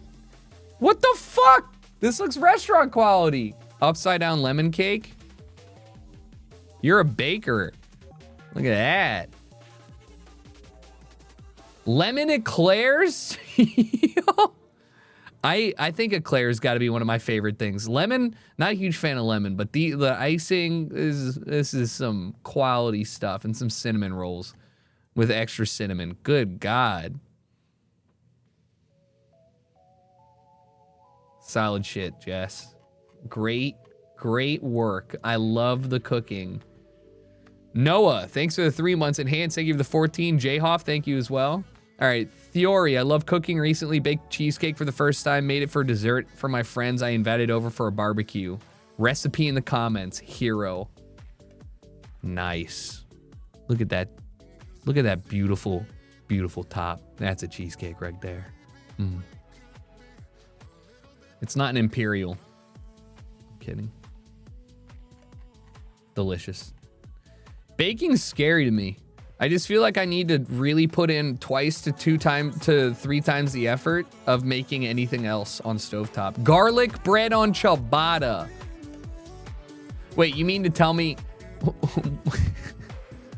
What the fuck? This looks restaurant quality. Upside down lemon cake. You're a baker. Look at that. Lemon eclairs? I think eclairs got to be one of my favorite things. Lemon, not a huge fan of lemon, but the icing this is some quality stuff, and some cinnamon rolls with extra cinnamon. Good God. Solid shit, Jess. Great work. I love the cooking. Noah, thanks for the 3 months. Enhanced, thank you for the 14. Jhoff, thank you as well. All right, Theory, I love cooking. Recently baked cheesecake for the first time. Made it for dessert for my friends I invited over for a barbecue. Recipe in the comments. Hero. Nice. Look at that. Look at that beautiful, beautiful top. That's a cheesecake right there. Mm. It's not an imperial. I'm kidding. Delicious. Baking's scary to me. I just feel like I need to really put in 2 to 3 times the effort of making anything else on stovetop. Garlic bread on ciabatta. Wait, you mean to tell me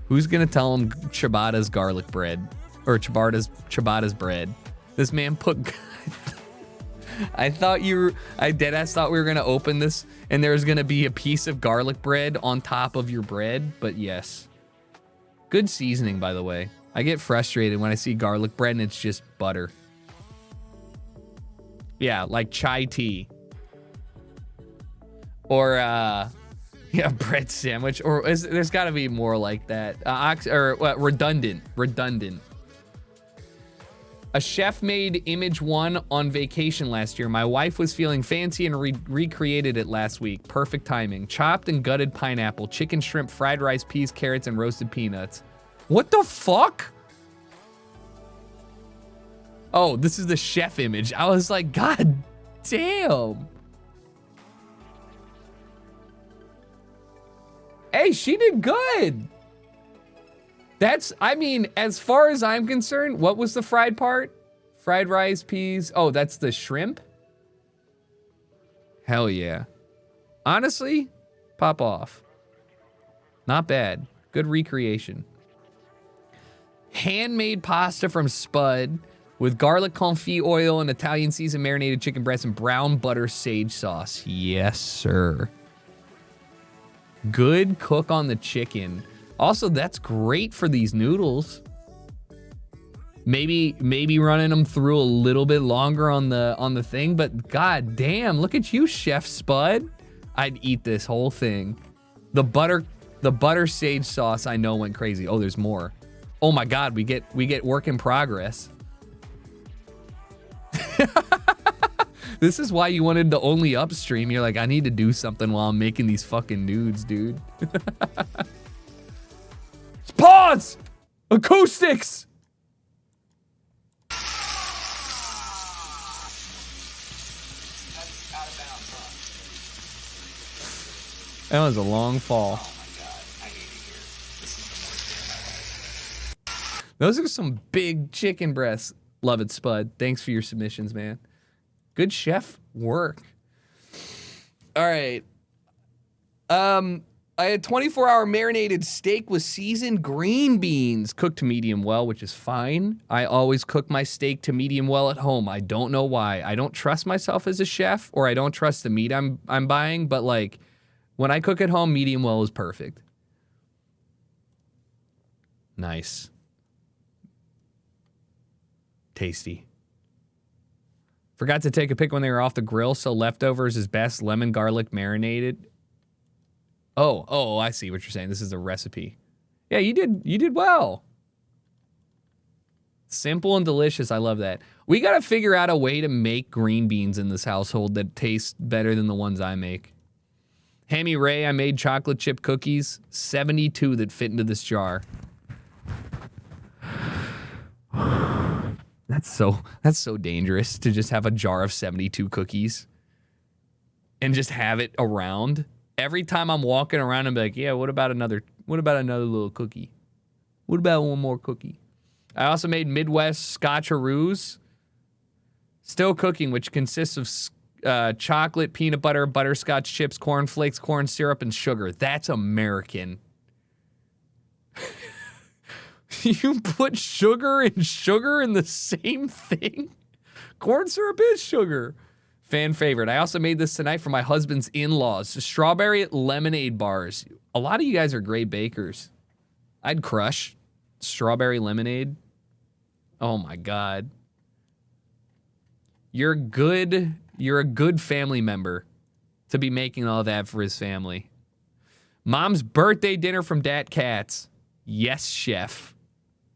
who's gonna tell him ciabatta's garlic bread or ciabatta's bread? This man put I deadass thought we were gonna open this and there was gonna be a piece of garlic bread on top of your bread, but yes. Good seasoning, by the way. I get frustrated when I see garlic bread and it's just butter. Yeah, like chai tea. Or, yeah, bread sandwich. Or there's gotta be more like that. Redundant. A chef made image 1 on vacation last year. My wife was feeling fancy and recreated it last week. Perfect timing. Chopped and gutted pineapple, chicken, shrimp, fried rice, peas, carrots, and roasted peanuts. What the fuck? Oh, this is the chef image. I was like, God damn. Hey, she did good. I mean, as far as I'm concerned, what was the fried part? Fried rice, peas. Oh, that's the shrimp? Hell yeah. Honestly, pop off. Not bad. Good recreation. Handmade pasta from Spud with garlic confit oil and Italian seasoned marinated chicken breast and brown butter sage sauce. Yes, sir. Good cook on the chicken. Also, that's great for these noodles. Maybe running them through a little bit longer on the thing, but god damn, look at you, Chef Spud. I'd eat this whole thing. The butter sage sauce I know went crazy. Oh, there's more. Oh my god, we get work in progress. This is why you wanted to only upstream. You're like, I need to do something while I'm making these fucking nudes, dude. Pause! Acoustics! That was a long fall. Those are some big chicken breasts. Love it, Spud. Thanks for your submissions, man. Good chef work. All right. I had 24-hour marinated steak with seasoned green beans cooked to medium well, which is fine. I always cook my steak to medium well at home. I don't know why. I don't trust myself as a chef, or I don't trust the meat I'm buying, but like when I cook at home, medium well is perfect. Nice. Tasty. Forgot to take a pic when they were off the grill, so leftovers is best. Lemon garlic marinated. Oh, I see what you're saying. This is a recipe. Yeah, you did well. Simple and delicious. I love that. We got to figure out a way to make green beans in this household that taste better than the ones I make. Hammy Ray, I made chocolate chip cookies. 72 that fit into this jar. That's so dangerous to just have a jar of 72 cookies and just have it around. Every time I'm walking around, I'm like, yeah, what about another little cookie? What about one more cookie? I also made Midwest Scotcheroos. Still cooking, which consists of chocolate, peanut butter, butterscotch chips, corn flakes, corn syrup, and sugar. That's American. You put sugar and sugar in the same thing? Corn syrup is sugar. Fan favorite. I also made this tonight for my husband's in-laws. Strawberry lemonade bars. A lot of you guys are great bakers. I'd crush strawberry lemonade. Oh my God. You're a good family member to be making all that for his family. Mom's birthday dinner from Dat Katz. Yes, chef.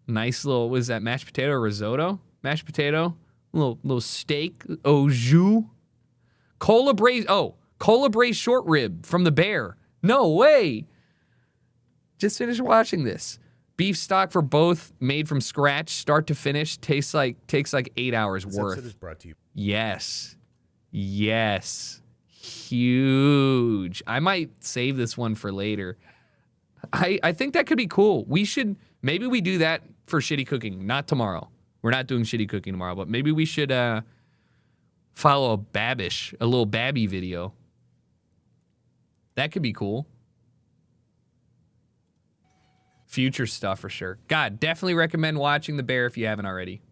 Nice little, what is that, mashed potato or risotto? Mashed potato, little steak, au jus. Cola braised short rib from the Bear. No way. Just finished watching this. Beef stock for both, made from scratch, start to finish. Takes like 8 hours worth. This is brought to you. Yes. Huge. I might save this one for later. I think that could be cool. Maybe we do that for shitty cooking. Not tomorrow. We're not doing shitty cooking tomorrow, but maybe we should follow a little Babby video. That could be cool. Future stuff for sure. God, definitely recommend watching The Bear if you haven't already.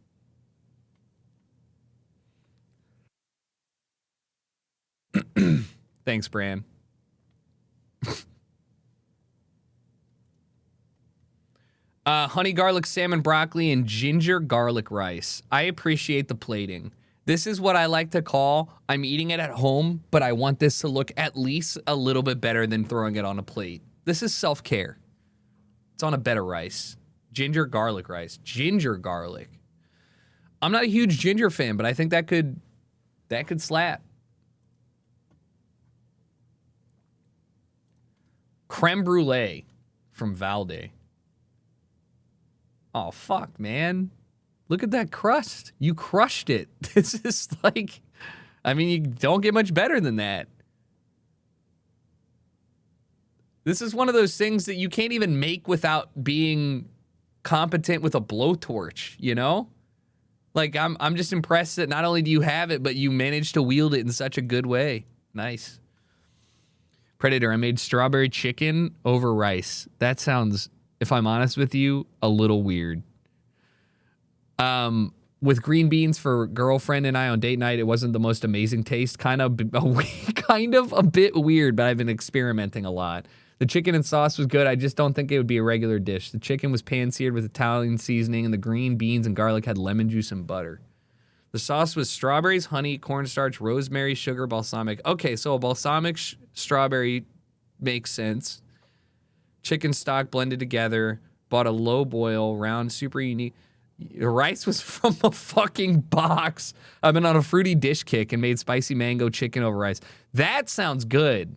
Thanks, Bran. Honey garlic salmon broccoli and ginger garlic rice. I appreciate the plating. This is what I like to call, I'm eating it at home, but I want this to look at least a little bit better than throwing it on a plate. This is self-care. It's on a bed of rice. Ginger garlic rice. Ginger garlic. I'm not a huge ginger fan, but I think that could slap. Creme brulee from Valde. Oh, fuck, man. Look at that crust. You crushed it. This is like, I mean, you don't get much better than that. This is one of those things that you can't even make without being competent with a blowtorch, you know? Like, I'm just impressed that not only do you have it, but you managed to wield it in such a good way. Nice. Predator, I made strawberry chicken over rice. That sounds, if I'm honest with you, a little weird. With green beans for girlfriend and I on date night, it wasn't the most amazing taste. Kind of a bit weird, but I've been experimenting a lot. The chicken and sauce was good. I just don't think it would be a regular dish. The chicken was pan-seared with Italian seasoning, and the green beans and garlic had lemon juice and butter. The sauce was strawberries, honey, cornstarch, rosemary, sugar, balsamic. Okay, so a balsamic strawberry makes sense. Chicken stock blended together. Bought a low boil, round, super unique. The rice was from a fucking box. I've been on a fruity dish kick and made spicy mango chicken over rice. That sounds good.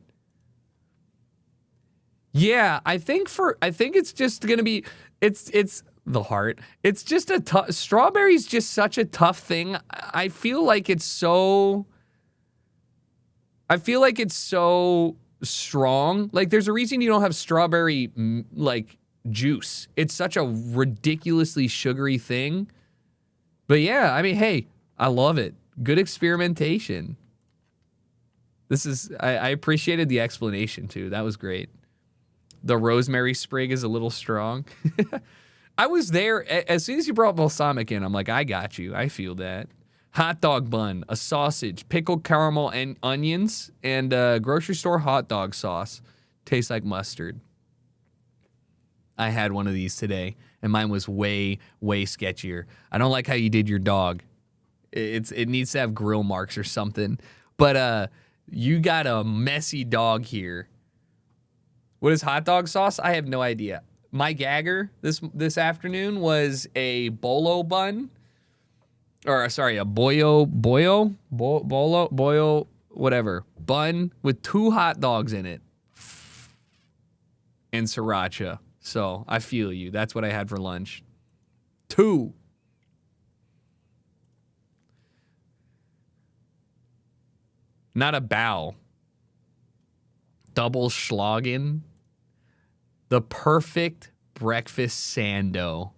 Yeah, I think it's just gonna be, it's the heart. It's just a tough, strawberry's just such a tough thing. I feel like it's so strong. Like, there's a reason you don't have strawberry, like, juice. It's such a ridiculously sugary thing. But yeah, I mean, hey, I love it. Good experimentation. I appreciated the explanation too. That was great. The rosemary sprig is a little strong. I was there as soon as you brought balsamic in. I'm like, I got you. I feel that. Hot dog bun, a sausage, pickled caramel and onions, and grocery store hot dog sauce. Tastes like mustard. I had one of these today, and mine was way, way sketchier. I don't like how you did your dog. It needs to have grill marks or something. But you got a messy dog here. What is hot dog sauce? I have no idea. My gagger this afternoon was a bolo bun. Or, sorry, a boyo, whatever. Bun with 2 hot dogs in it. And sriracha. So, I feel you. That's what I had for lunch. 2. Not a bow. Double schlagen. The perfect breakfast sando.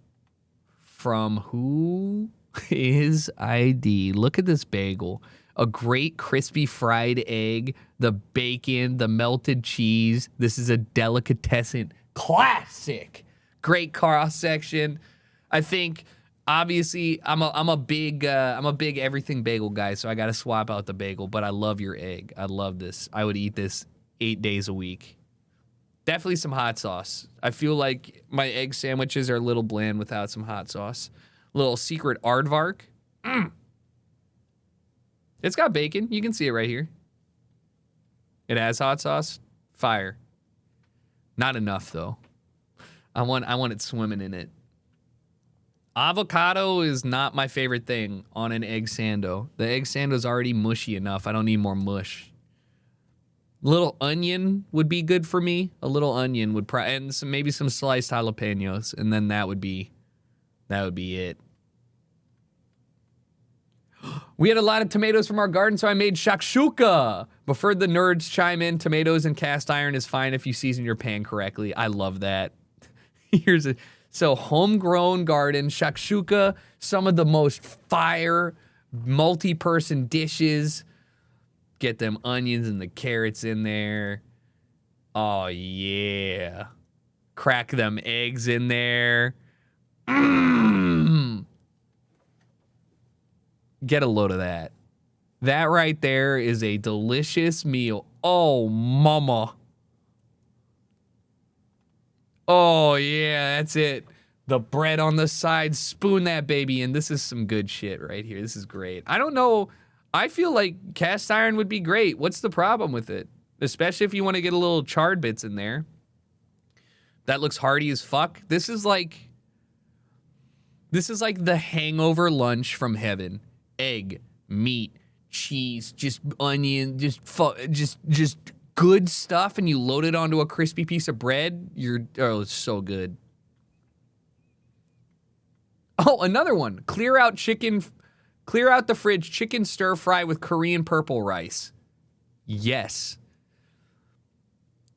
From who is ID? Look at this bagel. A great crispy fried egg, the bacon, the melted cheese. This is a delicatessen classic. Great cross section. I think obviously I'm a big everything bagel guy, so I got to swap out the bagel, but I love your egg. I love this. I would eat this 8 days a week. Definitely some hot sauce. I feel like my egg sandwiches are a little bland without some hot sauce. Little secret aardvark. It's got bacon. You can see it right here. It has hot sauce. Fire. Not enough though. I want it swimming in it. Avocado is not my favorite thing on an egg sando. The egg sando is already mushy enough. I don't need more mush. Little onion would be good for me. A little onion would and maybe some sliced jalapenos, and then that would be it. We had a lot of tomatoes from our garden, so I made shakshuka. Before the nerds chime in, tomatoes and cast iron is fine if you season your pan correctly. I love that. So homegrown garden, shakshuka, some of the most fire multi-person dishes. Get them onions and the carrots in there. Oh, yeah. Crack them eggs in there. Get a load of that. That right there is a delicious meal. Oh, mama. Oh, yeah, that's it. The bread on the side, spoon that baby in. This is some good shit right here. This is great. I don't know. I feel like cast iron would be great. What's the problem with it? Especially if you want to get a little charred bits in there. That looks hearty as fuck. This is like the hangover lunch from heaven. Egg, meat, cheese, just onion, just good stuff, and you load it onto a crispy piece of bread. It's so good. Oh, another one. Clear out the fridge, chicken stir fry with Korean purple rice. Yes.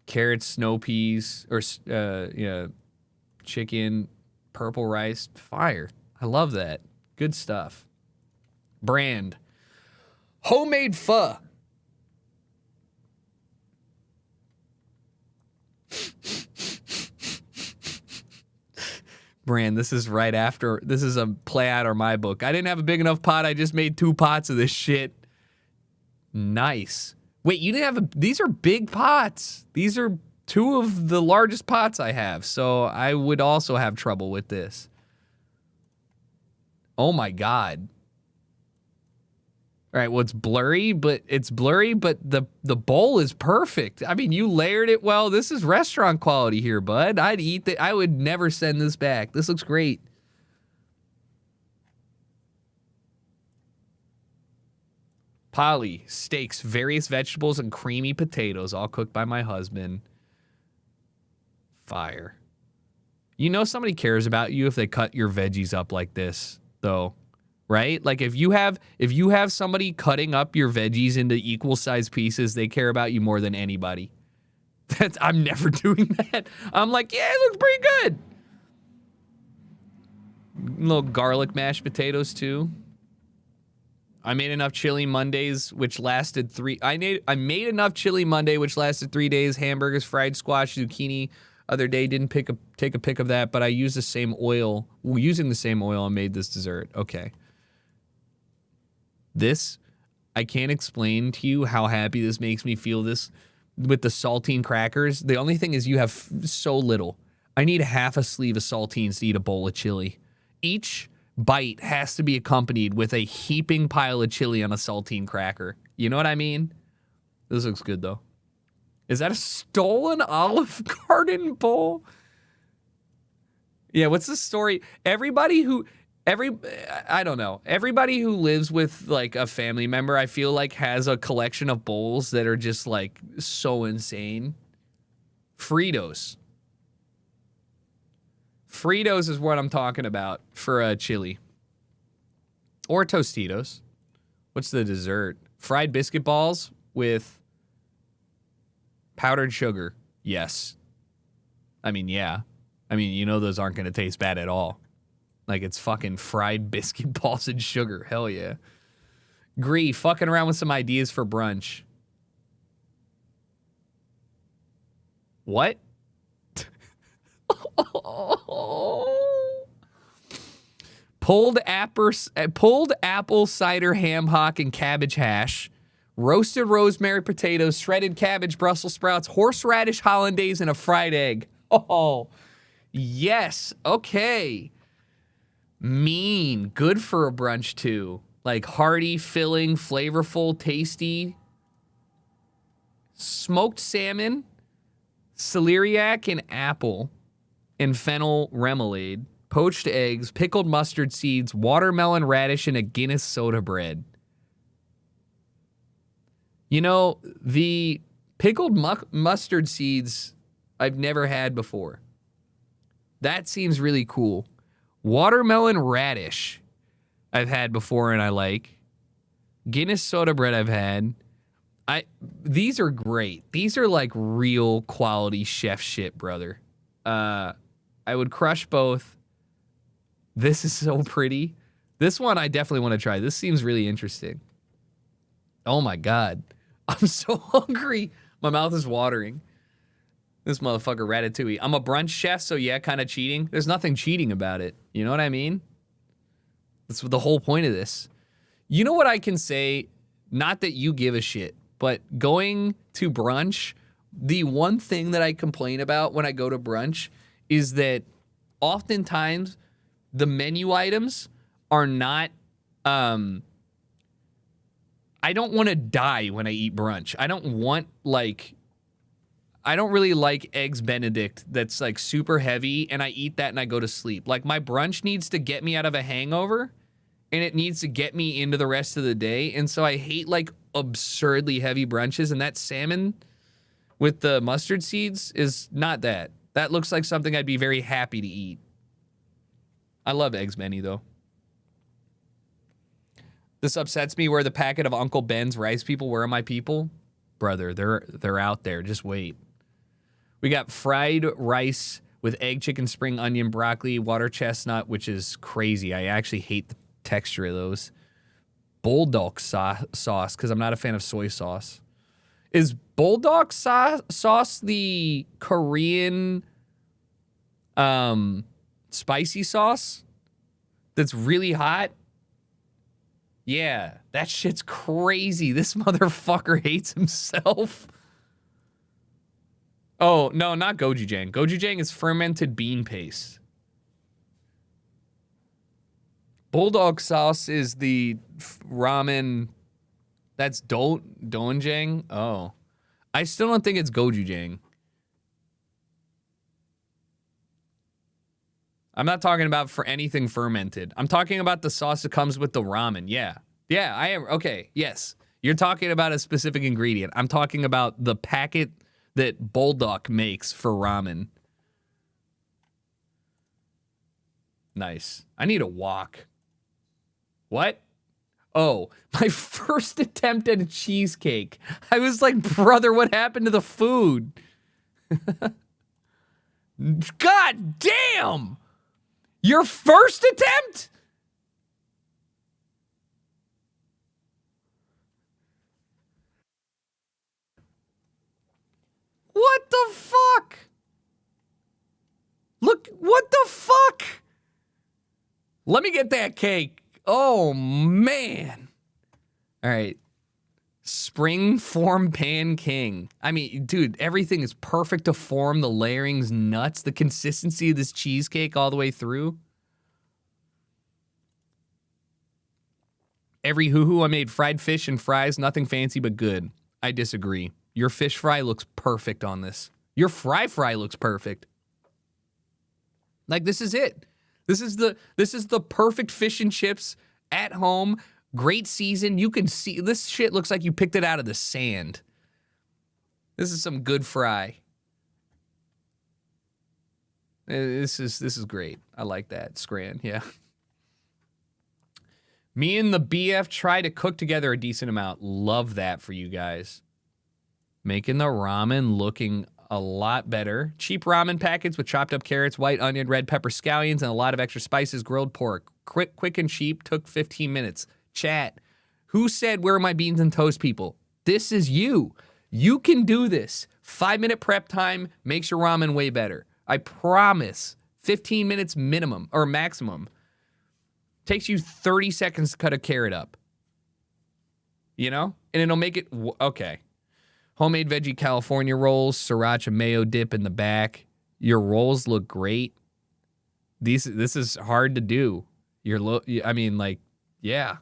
Carrots, snow peas, or chicken, purple rice, fire. I love that. Good stuff. Brand. Homemade pho. Brand, this is a play out of my book. I didn't have a big enough pot. I just made 2 pots of this shit. Nice. Wait, you didn't have these are big pots. These are 2 of the largest pots I have. So I would also have trouble with this. Oh my God. All right, well, it's blurry, but the bowl is perfect. I mean, you layered it well. This is restaurant quality here, bud. I'd eat it. I would never send this back. This looks great. Polly, steaks, various vegetables, and creamy potatoes, all cooked by my husband. Fire. You know somebody cares about you if they cut your veggies up like this, though. Right? Like if you have somebody cutting up your veggies into equal sized pieces, they care about you more than anybody. I'm never doing that. I'm like, yeah, it looks pretty good. Little garlic mashed potatoes too. I made enough chili Mondays, which lasted 3. I made enough chili Monday, which lasted 3 days. Hamburgers, fried squash, zucchini. Other day didn't take a pic of that, but I used the same oil. Using the same oil, I made this dessert. Okay. This, I can't explain to you how happy this makes me feel this with the saltine crackers. The only thing is you have so little. I need half a sleeve of saltines to eat a bowl of chili. Each bite has to be accompanied with a heaping pile of chili on a saltine cracker. You know what I mean? This looks good, though. Is that a stolen Olive Garden bowl? Yeah, what's the story? Everybody who lives with like a family member, I feel like has a collection of bowls that are just like so insane. Fritos is what I'm talking about for chili. Or Tostitos. What's the dessert? Fried biscuit balls with powdered sugar. Yes. I mean, yeah. I mean, you know those aren't going to taste bad at all. Like, it's fucking fried biscuit balls and sugar. Hell yeah. Gree, fucking around with some ideas for brunch. What? Pulled apple cider ham hock and cabbage hash. Roasted rosemary potatoes, shredded cabbage, Brussels sprouts, horseradish hollandaise, and a fried egg. Oh, yes. Okay. Mean. Good for a brunch, too. Like hearty, filling, flavorful, tasty. Smoked salmon, celeriac and apple, and fennel remoulade. Poached eggs, pickled mustard seeds, watermelon radish, and a Guinness soda bread. You know, the pickled mustard seeds I've never had before. That seems really cool. Watermelon radish I've had before and I like. Guinness soda bread I've had. These are great. These are like real quality chef shit, brother. I would crush both. This is so pretty. This one I definitely want to try. This seems really interesting. Oh my God. I'm so hungry. My mouth is watering. This motherfucker Ratatouille. I'm a brunch chef, so yeah, kind of cheating. There's nothing cheating about it. You know what I mean? That's the whole point of this. You know what I can say? Not that you give a shit, but going to brunch, the one thing that I complain about when I go to brunch is that oftentimes the menu items are not, I don't want to die when I eat brunch. I don't really like Eggs Benedict that's like super heavy and I eat that and I go to sleep. Like my brunch needs to get me out of a hangover and it needs to get me into the rest of the day. And so I hate like absurdly heavy brunches, and that salmon with the mustard seeds is not that. That looks like something I'd be very happy to eat. I love Eggs Benny though. This upsets me. Where the packet of Uncle Ben's rice people? Where are my people? Brother, they're out there. Just wait. We got fried rice with egg, chicken, spring onion, broccoli, water chestnut, which is crazy. I actually hate the texture of those. Bulldog sauce, because I'm not a fan of soy sauce. Is bulldog sauce the Korean spicy sauce that's really hot? Yeah, that shit's crazy. This motherfucker hates himself. Oh, no, not gochujang. Gochujang is fermented bean paste. Bulldog sauce is the ramen. That's doenjang. Oh. I still don't think it's gochujang. I'm not talking about for anything fermented. I'm talking about the sauce that comes with the ramen. Yeah. Yeah, I am. Okay, yes. You're talking about a specific ingredient. I'm talking about the packet that Bulldog makes for ramen. Nice. I need a walk. What? Oh, my first attempt at a cheesecake. I was like, brother, what happened to the food? God damn! Your first attempt? What the fuck? Look, what the fuck? Let me get that cake. Oh, man. All right. Spring form pan king. I mean, dude, everything is perfect to form. The layering's nuts. The consistency of this cheesecake all the way through. Every hoo-hoo I made fried fish and fries, nothing fancy but good. I disagree. Your fish fry looks perfect on this. Your fry looks perfect. Like, this is it. This is the perfect fish and chips at home. Great season. You can see this shit looks like you picked it out of the sand. This is some good fry. This is great. I like that. Scran, yeah. Me and the BF try to cook together a decent amount. Love that for you guys. Making the ramen looking a lot better. Cheap ramen packets with chopped up carrots, white onion, red pepper scallions, and a lot of extra spices, grilled pork. Quick and cheap, took 15 minutes. Chat, who said where are my beans and toast people? This is you. You can do this. 5-minute prep time makes your ramen way better. I promise. 15 minutes minimum or maximum. Takes you 30 seconds to cut a carrot up. You know? And it'll make it, okay. Homemade veggie California rolls, sriracha mayo dip in the back. Your rolls look great. This is hard to do. I mean, like, yeah.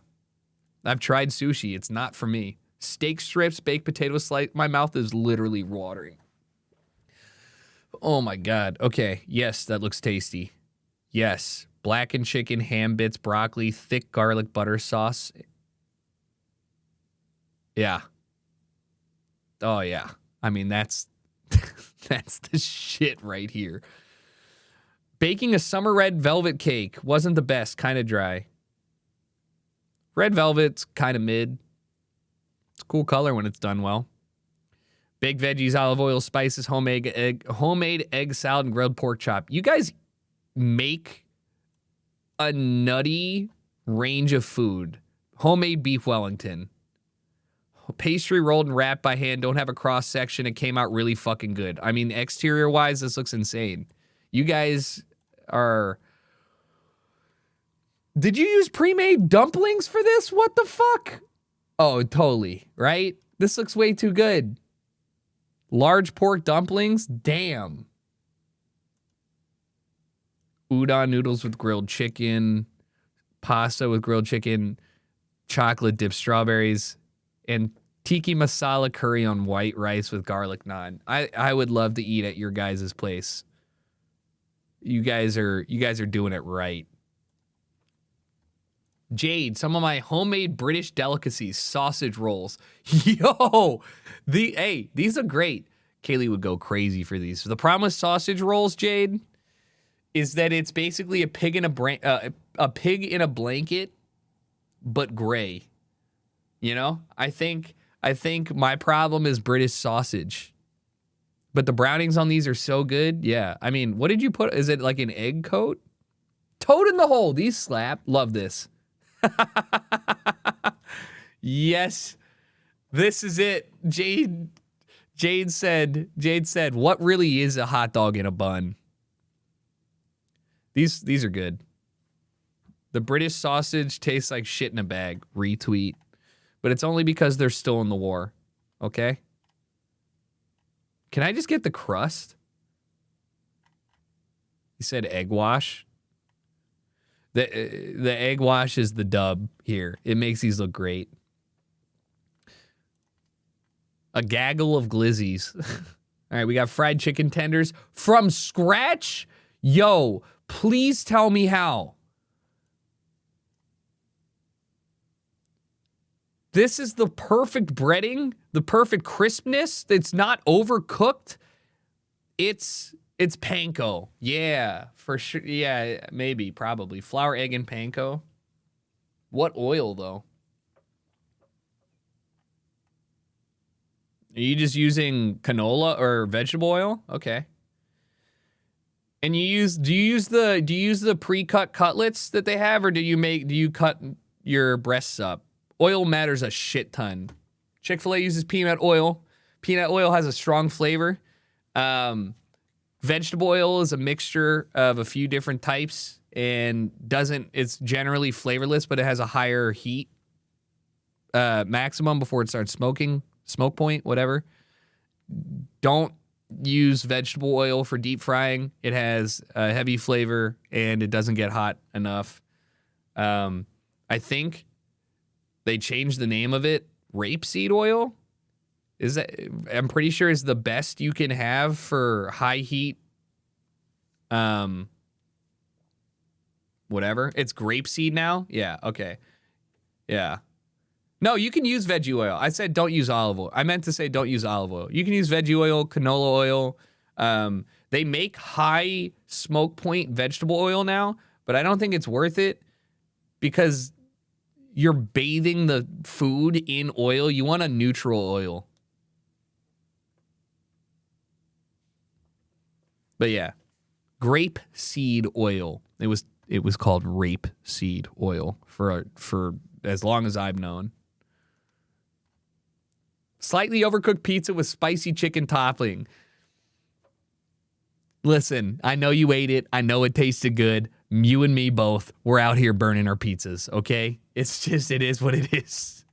I've tried sushi. It's not for me. Steak strips, baked potato slice. My mouth is literally watering. Oh my God. Okay. Yes, that looks tasty. Yes. Blackened chicken, ham bits, broccoli, thick garlic butter sauce. Yeah. Oh yeah. I mean, that's the shit right here. Baking a summer red velvet cake wasn't the best, kind of dry. Red velvet's kind of mid. It's a cool color when it's done well. Baked veggies, olive oil, spices, homemade egg salad, and grilled pork chop. You guys make a nutty range of food. Homemade beef Wellington. Pastry rolled and wrapped by hand. Don't have a cross section. It came out really fucking good. I mean, exterior wise, this looks insane. You guys are... Did you use pre-made dumplings for this? What the fuck? Oh, totally, right? This looks way too good. Large pork dumplings? Damn. Udon noodles with grilled chicken. Pasta with grilled chicken. Chocolate dipped strawberries. And tiki masala curry on white rice with garlic naan. I would love to eat at your guys' place. You guys are doing it right. Jade, some of my homemade British delicacies, sausage rolls. Yo, these are great. Kaylee would go crazy for these. The problem with sausage rolls, Jade, is that it's basically a pig in a blanket, but gray. You know, I think my problem is British sausage. But the brownings on these are so good. Yeah, I mean, what did you put? Is it like an egg coat? Toad in the hole. These slap. Love this. Yes, this is it. Jade said, what really is a hot dog in a bun? These are good. The British sausage tastes like shit in a bag. Retweet. But it's only because they're still in the war. Okay? Can I just get the crust? You said egg wash. The egg wash is the dub here. It makes these look great. A gaggle of glizzies. All right, we got fried chicken tenders from scratch. Yo, please tell me how. This is the perfect breading, the perfect crispness. It's not overcooked. It's panko. Yeah, for sure. Yeah, maybe, probably. Flour, egg, and panko. What oil, though? Are you just using canola or vegetable oil? Okay. And do you use the pre-cut cutlets that they have, or do you cut your breasts up? Oil matters a shit ton. Chick-fil-A uses peanut oil. Peanut oil has a strong flavor. Vegetable oil is a mixture of a few different types and it's generally flavorless, but it has a higher heat maximum before it starts smoking, smoke point, whatever. Don't use vegetable oil for deep frying. It has a heavy flavor and it doesn't get hot enough. I think they changed the name of it. Rapeseed oil. I'm pretty sure is the best you can have for high heat. Whatever. It's grapeseed now. Yeah. Okay. Yeah. No, you can use veggie oil. I said don't use olive oil. I meant to say don't use olive oil. You can use veggie oil, canola oil. They make high smoke point vegetable oil now, but I don't think it's worth it because you're bathing the food in oil. You want a neutral oil. But yeah, grape seed oil. It was called rape seed oil for as long as I've known. Slightly overcooked pizza with spicy chicken topping. Listen, I know you ate it. I know it tasted good. You and me both. We're out here burning our pizzas, okay? It's just, it is what it is.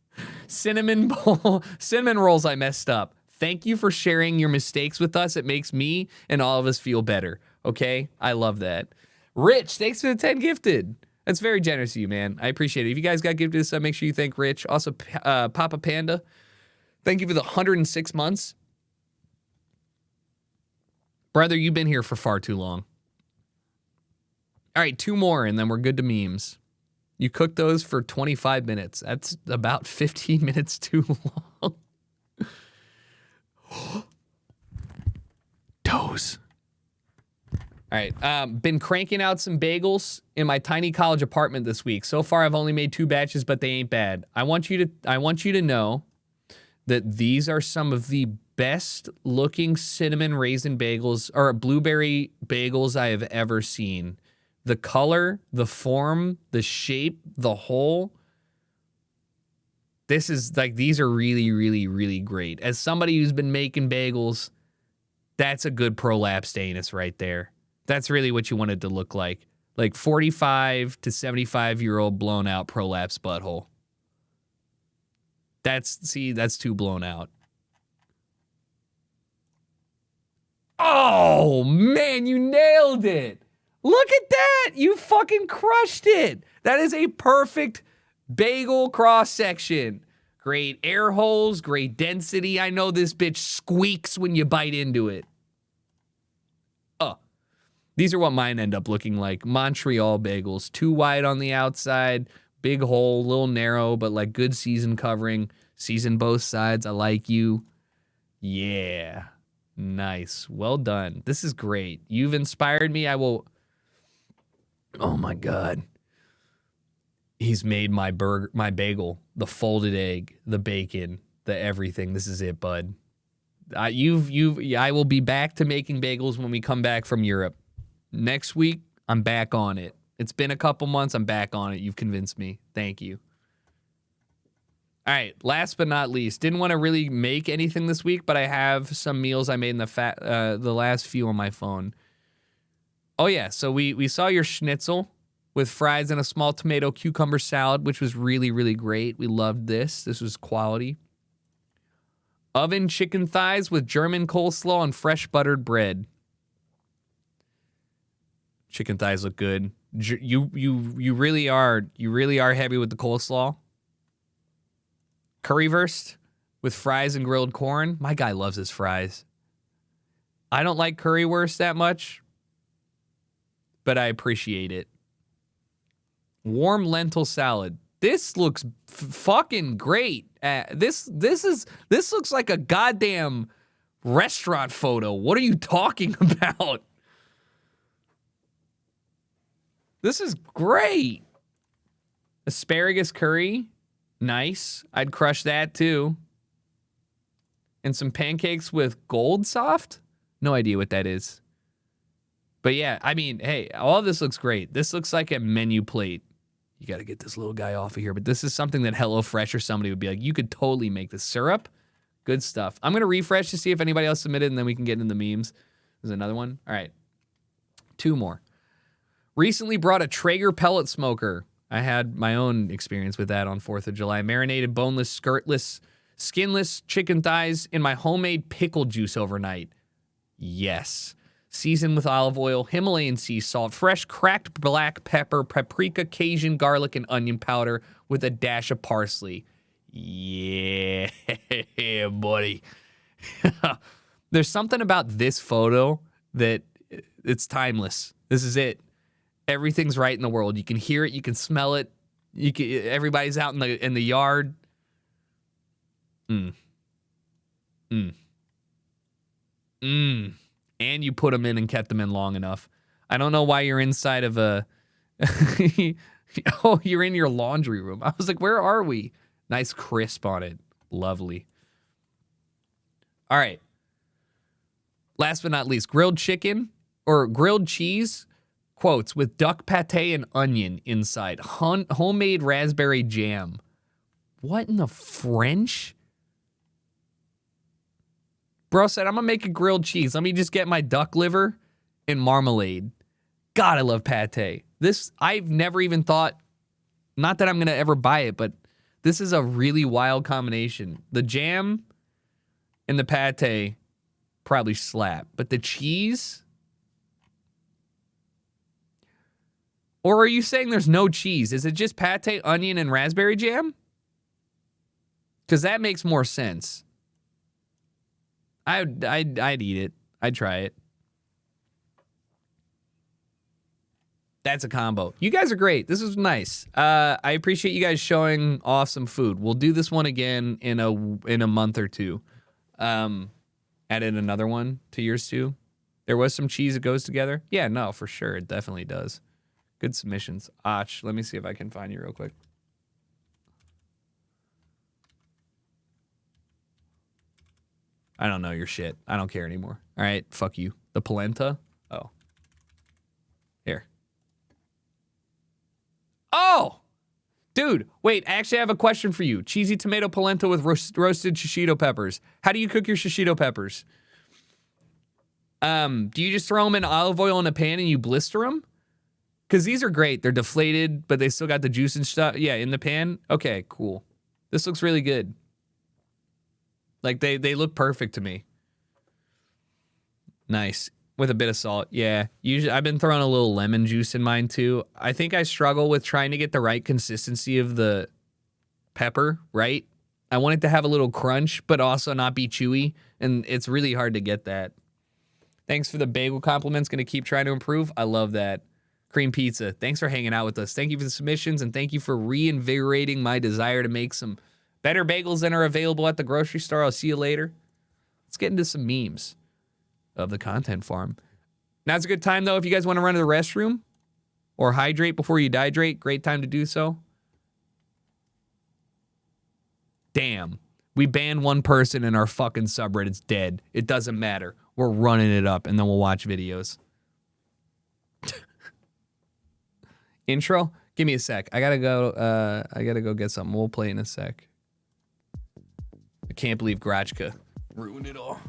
Cinnamon rolls I messed up. Thank you for sharing your mistakes with us. It makes me and all of us feel better, okay? I love that. Rich, thanks for the 10 gifted. That's very generous of you, man. I appreciate it. If you guys got gifted this, make sure you thank Rich. Also, Papa Panda, thank you for the 106 months. Brother, you've been here for far too long. All right, 2 more, and then we're good to memes. You cooked those for 25 minutes. That's about 15 minutes too long. Toes. All right, been cranking out some bagels in my tiny college apartment this week. So far, I've only made 2 batches, but they ain't bad. I want you to know that these are some of the best looking cinnamon raisin bagels or blueberry bagels I have ever seen. The color, the form, the shape, the hole. This is like, these are really, really, really great. As somebody who's been making bagels, that's a good prolapsed anus right there. That's really what you want it to look like. Like 45 to 75-year-old blown out prolapse butthole. That's too blown out. Oh, man, you nailed it. Look at that. You fucking crushed it. That is a perfect bagel cross section. Great air holes, great density. I know this bitch squeaks when you bite into it. These are what mine end up looking like. Montreal bagels. Too wide on the outside, big hole, little narrow, but like good season covering. Season both sides. I like you. Yeah. Nice. Well done. This is great. You've inspired me. I will... Oh my God. He's made my bagel, the folded egg, the bacon, the everything. This is it, bud. I will be back to making bagels when we come back from Europe. Next week, I'm back on it. It's been a couple months. I'm back on it. You've convinced me. Thank you. All right. Last but not least, didn't want to really make anything this week, but I have some meals I made in the last few on my phone. Oh yeah. So we saw your schnitzel with fries and a small tomato cucumber salad, which was really, really great. We loved this. This was quality. Oven chicken thighs with German coleslaw and fresh buttered bread. Chicken thighs look good. You really are heavy with the coleslaw. Currywurst with fries and grilled corn. My guy loves his fries. I don't like currywurst that much, but I appreciate it. Warm lentil salad. This looks fucking great. This looks like a goddamn restaurant photo. What are you talking about? This is great. Asparagus curry. Nice. I'd crush that too. And some pancakes with gold soft? No idea what that is. But yeah, I mean, hey, all of this looks great. This looks like a menu plate. You got to get this little guy off of here. But this is something that HelloFresh or somebody would be like, you could totally make this. Syrup. Good stuff. I'm going to refresh to see if anybody else submitted, and then we can get into the memes. There's another one. All right. 2 more. Recently brought a Traeger pellet smoker. I had my own experience with that on 4th of July. Marinated, boneless, skirtless, skinless chicken thighs in my homemade pickle juice overnight. Yes. Seasoned with olive oil, Himalayan sea salt, fresh cracked black pepper, paprika, Cajun garlic, and onion powder with a dash of parsley. Yeah, buddy. There's something about this photo that it's timeless. This is it. Everything's right in the world. You can hear it. You can smell it. Everybody's out in the yard. And you put them in and kept them in long enough. I don't know why you're inside of a... Oh, you're in your laundry room. I was like, where are we? Nice crisp on it. Lovely. All right. Last but not least, grilled chicken or grilled cheese, quotes, with duck pate and onion inside. Homemade raspberry jam. What in the French? Bro said, I'm going to make a grilled cheese. Let me just get my duck liver and marmalade. God, I love pate. This, I've never even thought, not that I'm going to ever buy it, but this is a really wild combination. The jam and the pate probably slap, but the cheese... Or are you saying there's no cheese? Is it just pate, onion, and raspberry jam? Because that makes more sense. I'd eat it. I'd try it. That's a combo. You guys are great. This is nice. I appreciate you guys showing off some food. We'll do this one again in a month or two. Add in another one to yours too. There was some cheese that goes together. Yeah, no, for sure. It definitely does. Good submissions. Ach, let me see if I can find you real quick. I don't know your shit. I don't care anymore. All right, fuck you. The polenta? Oh. Here. Oh! Dude, wait, I actually have a question for you. Cheesy tomato polenta with roasted shishito peppers. How do you cook your shishito peppers? Do you just throw them in olive oil in a pan and you blister them? Because these are great. They're deflated, but they still got the juice and stuff. Yeah, in the pan. Okay, cool. This looks really good. Like they look perfect to me. Nice. With a bit of salt. Yeah. Usually I've been throwing a little lemon juice in mine too. I think I struggle with trying to get the right consistency of the pepper, right? I want it to have a little crunch, but also not be chewy. And it's really hard to get that. Thanks for the bagel compliments. Going to keep trying to improve. I love that. Cream pizza. Thanks for hanging out with us. Thank you for the submissions, and thank you for reinvigorating my desire to make some better bagels than are available at the grocery store. I'll see you later. Let's get into some memes of the content farm. Now's a good time, though, if you guys want to run to the restroom or hydrate before you dehydrate. Great time to do so. Damn. We banned one person and our fucking subreddit's dead. It doesn't matter. We're running it up, and then we'll watch videos. Intro? Give me a sec. I gotta go get something. We'll play in a sec. I can't believe Grachka ruined it all.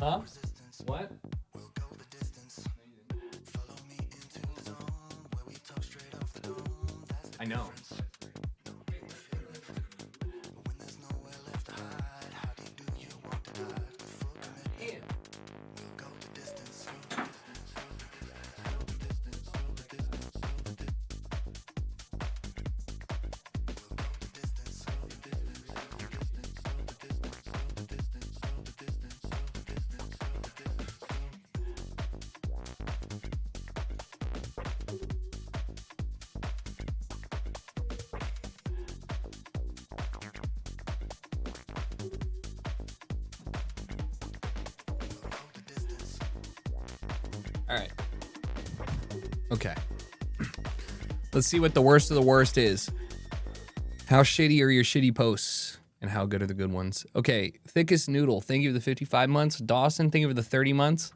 Huh? What? I know. All right. Okay. Let's see what the worst of the worst is. How shitty are your shitty posts? And how good are the good ones? Okay. Thickest Noodle. Thank you for the 55 months. Dawson, thank you for the 30 months.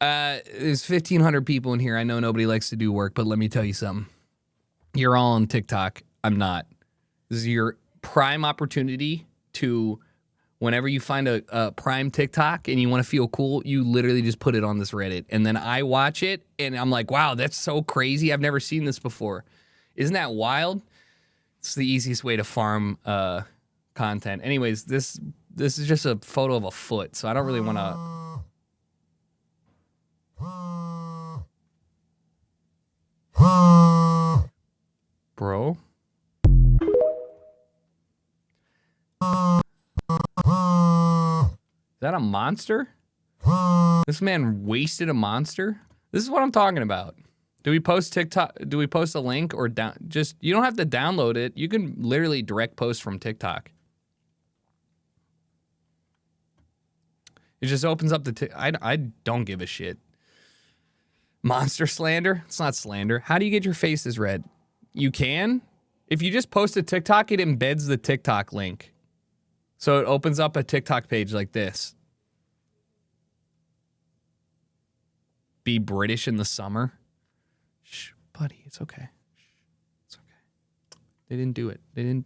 There's 1,500 people in here. I know nobody likes to do work, but let me tell you something. You're all on TikTok. I'm not. This is your prime opportunity to... Whenever you find a prime TikTok and you want to feel cool, you literally just put it on this Reddit. And then I watch it and I'm like, wow, that's so crazy. I've never seen this before. Isn't that wild? It's the easiest way to farm content. Anyways, this is just a photo of a foot, so I don't really want to... Bro? Is that a monster? This man wasted a monster? This is what I'm talking about. Do we post TikTok? Do we post a link or down? Just, you don't have to download it. You can literally direct post from TikTok. It just opens up the I don't give a shit. Monster slander? It's not slander. How do you get your faces red? You can. If you just post a TikTok, it embeds the TikTok link. So it opens up a TikTok page like this. Be British in the summer. Shh, buddy, it's okay. It's okay. They didn't do it. They didn't.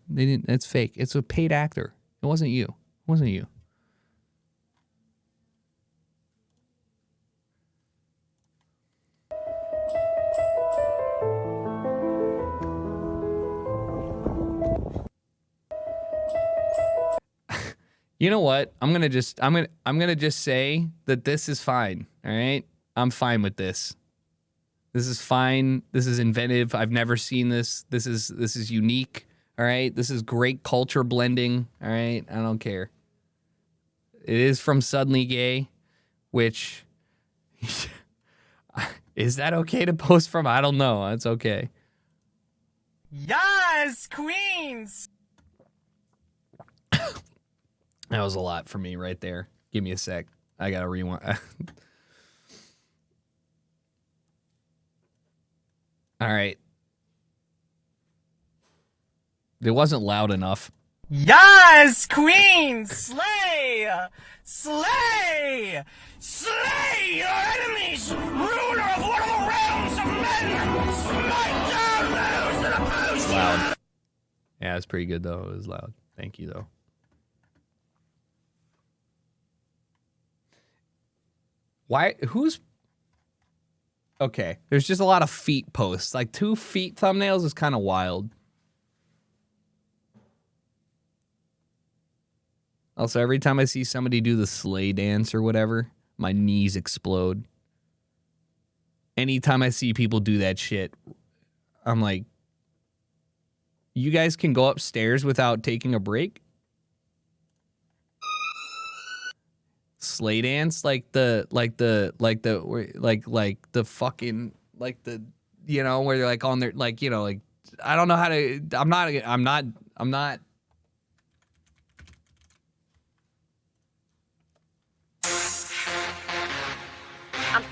It's fake. It's a paid actor. It wasn't you. It wasn't you. You know what? I'm gonna just say that this is fine. All right, I'm fine with this. This is fine. This is inventive. I've never seen this. This is unique. All right, this is great culture blending. All right, I don't care. It is from Suddenly Gay, which is that okay to post from? I don't know. That's okay. Yes, Queens! That was a lot for me right there. Give me a sec. I gotta rewind. All right. It wasn't loud enough. Yes, Queens! Slay! Slay! Slay your enemies! Ruler of one of the realms of men! Smite down those that oppose you! Loud. Yeah, it's pretty good though. It was loud. Thank you though. Why? Who's... Okay, there's just a lot of feet posts. Like 2 feet thumbnails is kind of wild. Also, every time I see somebody do the sleigh dance or whatever, my knees explode. Anytime I see people do that shit, I'm like, you guys can go upstairs without taking a break? Sleigh dance, like the fucking, like the, you know, where they're like on their, like, you know, like, I don't know how to, I'm not. I'm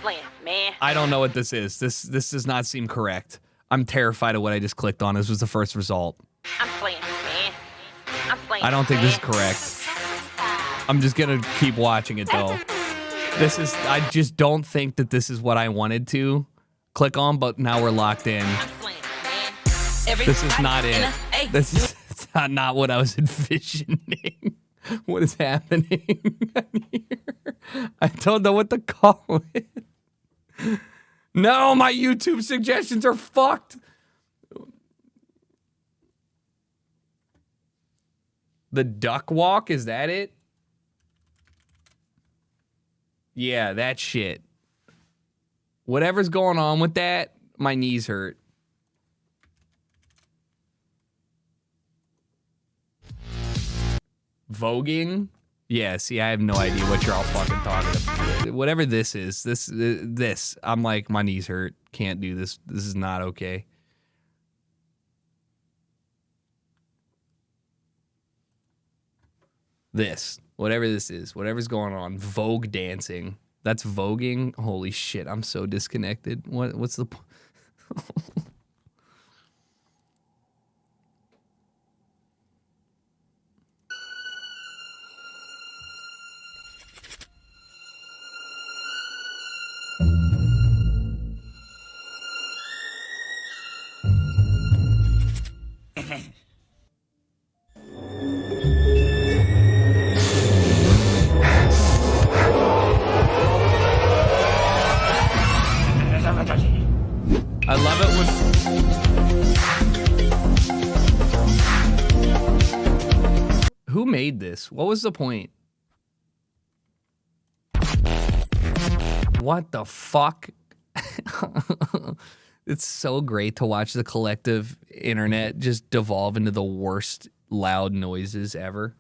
slaying, man. I don't know what this is. This does not seem correct. I'm terrified of what I just clicked on. This was the first result. I'm slaying, man. I'm slaying. I don't think this is correct. I'm just gonna keep watching it though. I just don't think that this is what I wanted to click on, but now we're locked in. This is not it. This is not what I was envisioning. What is happening here? I don't know what to call it. No, my YouTube suggestions are fucked. The duck walk, is that it? Yeah, that shit. Whatever's going on with that, my knees hurt. Voguing? Yeah, see, I have no idea what you're all fucking talking about. Whatever this is, this, I'm like, my knees hurt. Can't do this. This is not okay. This, whatever this is, whatever's going on, Vogue dancing. That's voguing? Holy shit, I'm so disconnected. What's the point? I love it when... Who made this? What was the point? What the fuck? It's so great to watch the collective internet just devolve into the worst loud noises ever.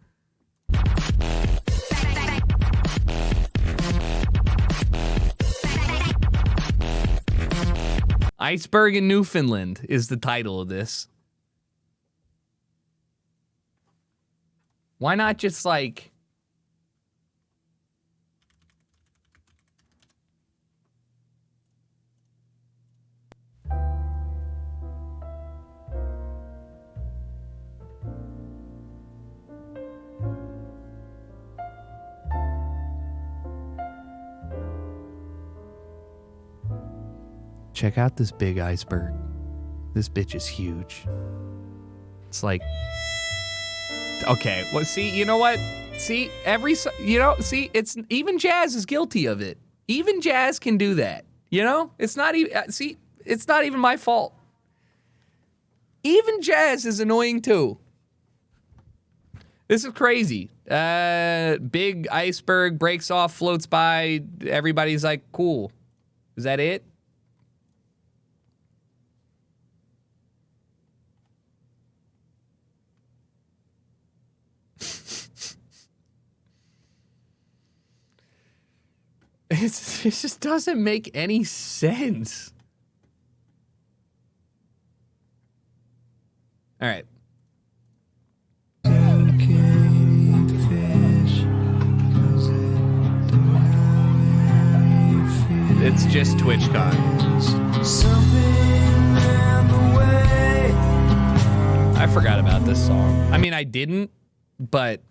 Iceberg in Newfoundland is the title of this. Why not just like... Check out this big iceberg. This bitch is huge. It's like... Okay, well, see, you know what? See, it's... Even Jazz is guilty of it. Even Jazz can do that. You know? It's not even... See, it's not even my fault. Even Jazz is annoying too. This is crazy. Big iceberg breaks off, floats by. Everybody's like, cool. Is that it? It just doesn't make any sense. All right. It's just TwitchCon. I forgot about this song. I mean, I didn't, but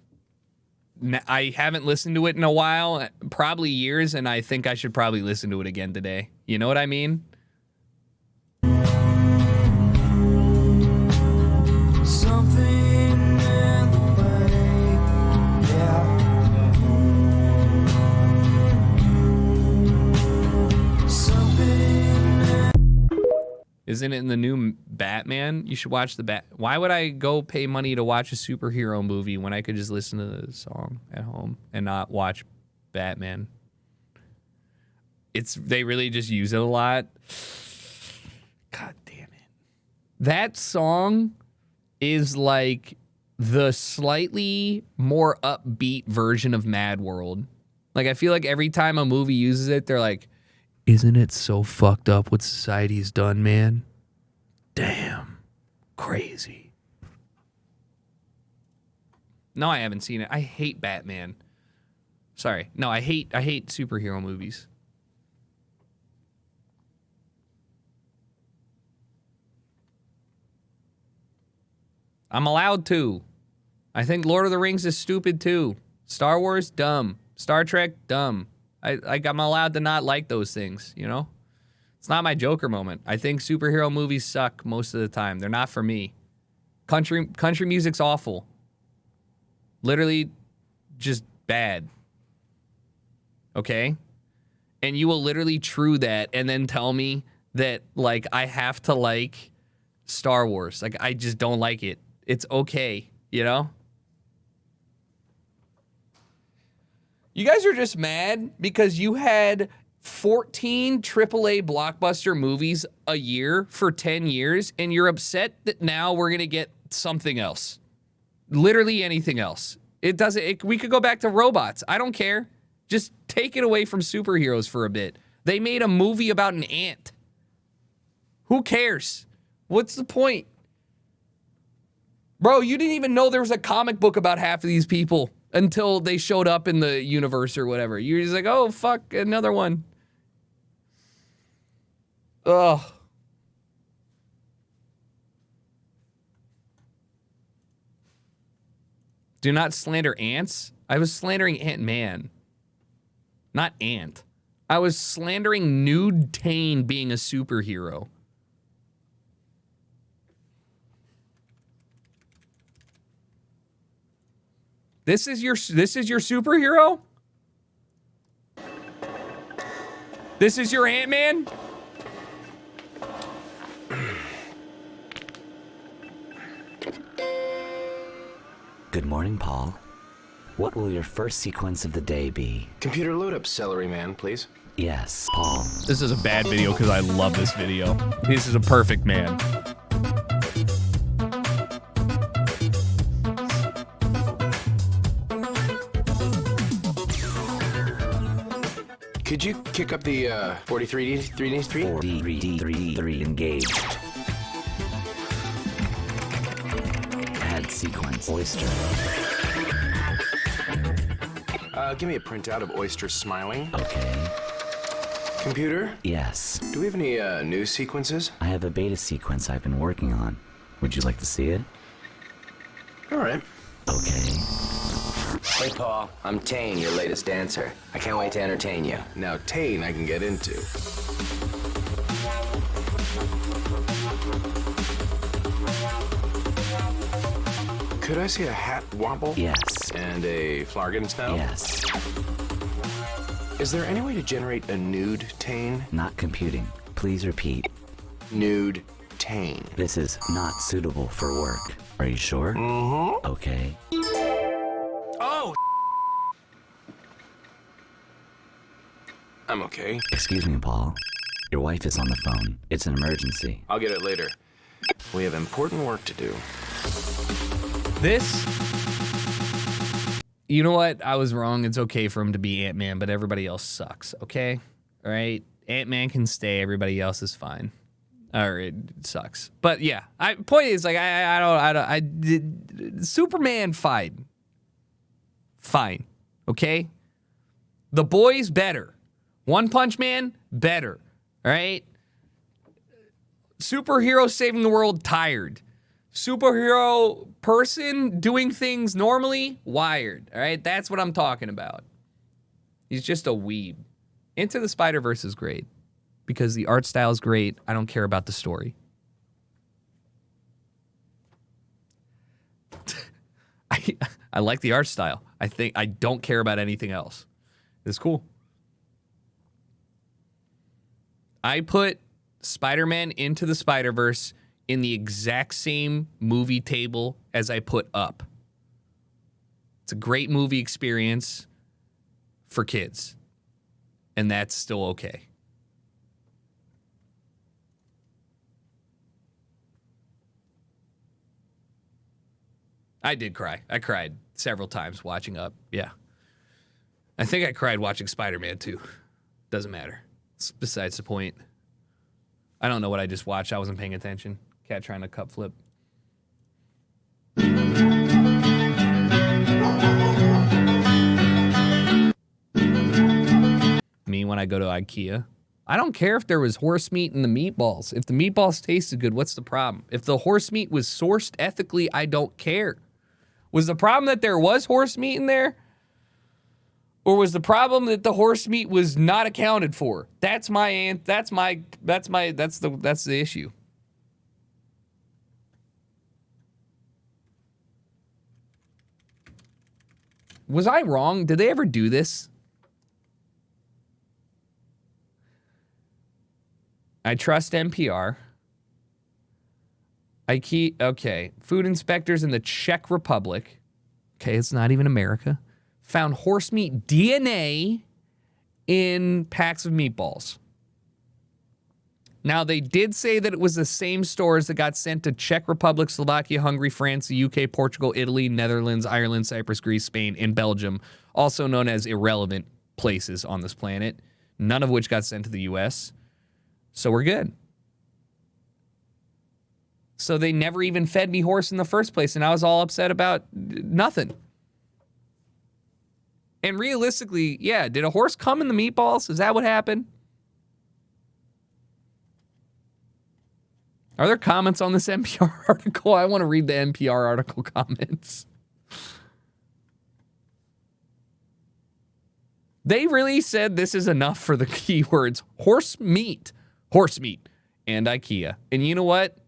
I haven't listened to it in a while, probably years, and I think I should probably listen to it again today. You know what I mean? Isn't it in the new Batman? You should watch the Why would I go pay money to watch a superhero movie when I could just listen to the song at home and not watch Batman? They really just use it a lot. God damn it. That song is like the slightly more upbeat version of Mad World. Like, I feel like every time a movie uses it, they're like, isn't it so fucked up what society's done, man? Damn. Crazy. No, I haven't seen it. I hate Batman. Sorry. No, I hate superhero movies. I'm allowed to. I think Lord of the Rings is stupid too. Star Wars, dumb. Star Trek, dumb. I'm allowed to not like those things, you know? It's not my Joker moment. I think superhero movies suck most of the time. They're not for me. Country music's awful. Literally just bad. Okay? And you will literally true that and then tell me that, like, I have to like Star Wars. Like, I just don't like it. It's okay, you know? You guys are just mad because you had 14 AAA blockbuster movies a year for 10 years, and you're upset that now we're going to get something else. Literally anything else. We could go back to robots. I don't care. Just take it away from superheroes for a bit. They made a movie about an ant. Who cares? What's the point? Bro, you didn't even know there was a comic book about half of these people until they showed up in the universe or whatever. You're just like, oh, fuck, another one. Ugh. Do not slander ants. I was slandering Ant-Man. Not Ant. I was slandering Nude Tane being a superhero. This is your superhero? This is your Ant-Man? Good morning, Paul. What will your first sequence of the day be? Computer load up Celery Man, please. Yes, Paul. This is a bad video because I love this video. This is a perfect man. Could you kick up the 43D3 engaged. Add sequence oyster. Give me a printout of Oyster smiling. Okay. Computer? Yes. Do we have any new sequences? I have a beta sequence I've been working on. Would you like to see it? All right. Okay. Hey, Paul. I'm Tane, your latest dancer. I can't wait to entertain you. Now, Tane I can get into. Could I see a hat wobble? Yes. And a flargon snout? Yes. Is there any way to generate a nude Tane? Not computing. Please repeat. Nude Tane. This is not suitable for work. Are you sure? Mm-hmm. Okay. I'm okay. Excuse me, Paul. Your wife is on the phone. It's an emergency. I'll get it later. We have important work to do. This, you know what? I was wrong. It's okay for him to be Ant-Man, but everybody else sucks, okay? All right? Ant-Man can stay. Everybody else is fine. Or it sucks. But yeah, point is, like, I did Superman, fine. Fine, okay? The Boys, better. One Punch Man, better, all right? Superhero saving the world, tired. Superhero person doing things normally, wired. All right, that's what I'm talking about. He's just a weeb. Into the Spider-Verse is great because the art style is great. I don't care about the story. I like the art style. I don't care about anything else. It's cool. I put Spider-Man Into the Spider-Verse in the exact same movie table as I put Up. It's a great movie experience for kids, and that's still okay. I did cry. I cried several times watching Up. Yeah. I think I cried watching Spider-Man too. Doesn't matter. It's besides the point. I don't know what I just watched. I wasn't paying attention. Cat trying to cup flip. Me when I go to IKEA. I don't care if there was horse meat in the meatballs. If the meatballs tasted good, what's the problem? If the horse meat was sourced ethically, I don't care. Was the problem that there was horse meat in there? Or was the problem that the horse meat was not accounted for? That's the issue. Was I wrong? Did they ever do this? I trust NPR. Okay. Food inspectors in the Czech Republic. Okay, it's not even America. Found horse meat DNA in packs of meatballs. Now, they did say that it was the same stores that got sent to Czech Republic, Slovakia, Hungary, France, the UK, Portugal, Italy, Netherlands, Ireland, Cyprus, Greece, Spain, and Belgium, also known as irrelevant places on this planet, none of which got sent to the US. So we're good. So they never even fed me horse in the first place, and I was all upset about nothing. And realistically, yeah, did a horse come in the meatballs? Is that what happened? Are there comments on this NPR article? I want to read the NPR article comments. They really said this is enough for the keywords horse meat, and IKEA. And you know what?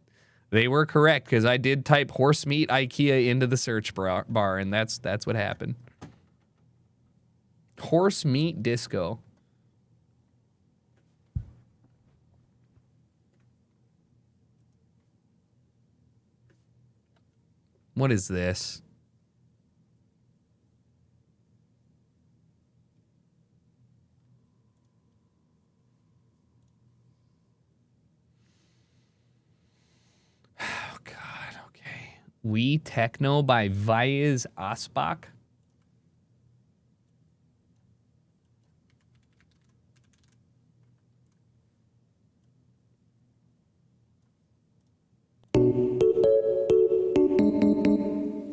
They were correct because I did type horse meat IKEA into the search bar, and that's what happened. Horse meat disco. What is this? Oh, God, okay. We Techno by Vyaz Asbach.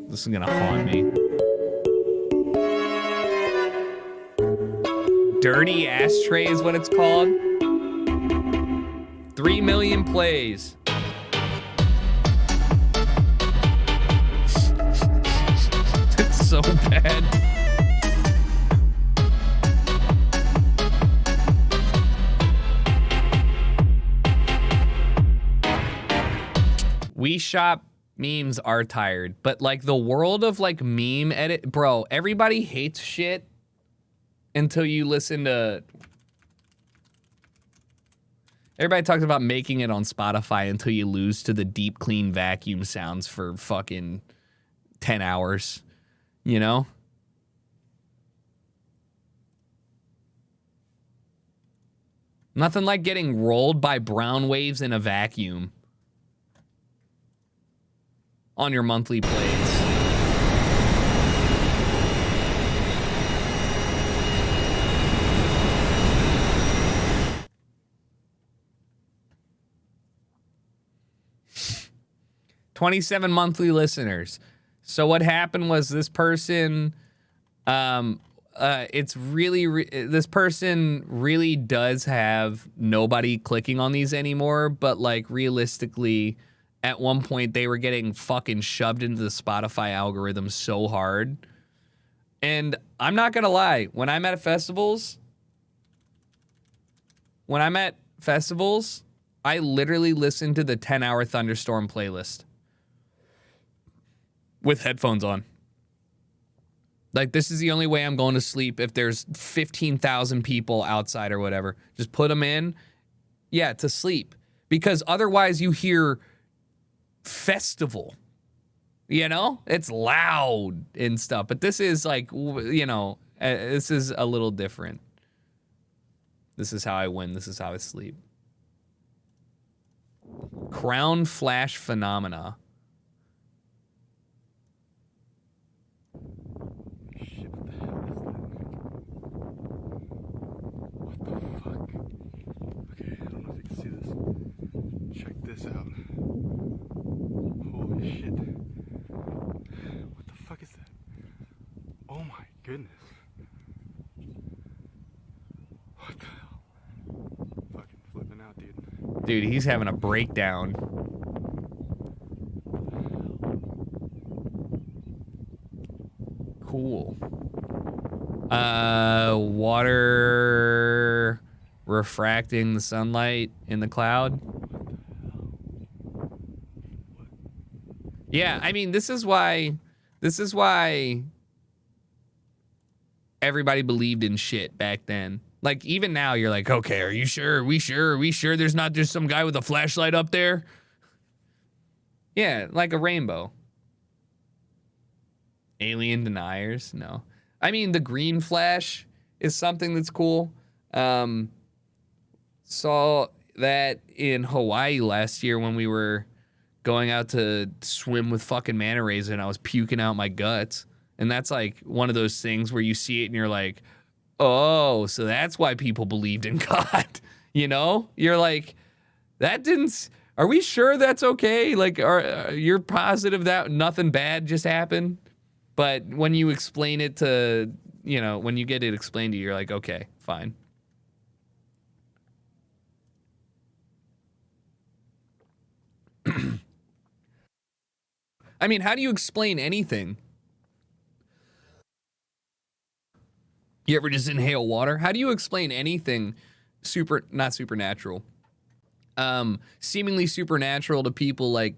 This is gonna haunt me. Dirty Ashtray is what it's called. 3 million plays. It's so bad. We Shop memes are tired, but like the world of like meme edit, bro, everybody hates shit until you listen to. Everybody talks about making it on Spotify until you lose to the deep clean vacuum sounds for fucking 10 hours, you know? Nothing like getting rolled by brown waves in a vacuum on your monthly plays. $27 monthly listeners. So what happened was this person, it's really, this person really does have nobody clicking on these anymore, but like realistically, at one point they were getting fucking shoved into the Spotify algorithm so hard. And I'm not gonna lie, when I'm at festivals, I literally listen to the 10-hour Thunderstorm playlist with headphones on. Like, this is the only way I'm going to sleep if there's 15,000 people outside or whatever. Just put them in, to sleep. Because otherwise you hear festival, It's loud and stuff. But this is like, this is a little different. This is how I win. This is how I sleep. Crown flash phenomena. Check this out. Holy shit. What the fuck is that? Oh my goodness. What the hell? Fucking flipping out, dude. Dude, he's having a breakdown. Cool. Water refracting the sunlight in the cloud. Yeah, I mean, this is why everybody believed in shit back then. Like, even now, you're like, okay, are you sure? Are we sure there's not just some guy with a flashlight up there? Yeah, like a rainbow. Alien deniers? No. I mean, the green flash is something that's cool. Saw that in Hawaii last year when we were going out to swim with fucking manta rays and I was puking out my guts. And that's like one of those things where you see it and you're like, oh, so that's why people believed in God. You're like, are we sure that's okay? Like, you're positive that nothing bad just happened? But when you explain it to, when you get it explained to you, you're like, okay, fine. I mean, how do you explain anything? You ever just inhale water? How do you explain anything not supernatural, seemingly supernatural to people like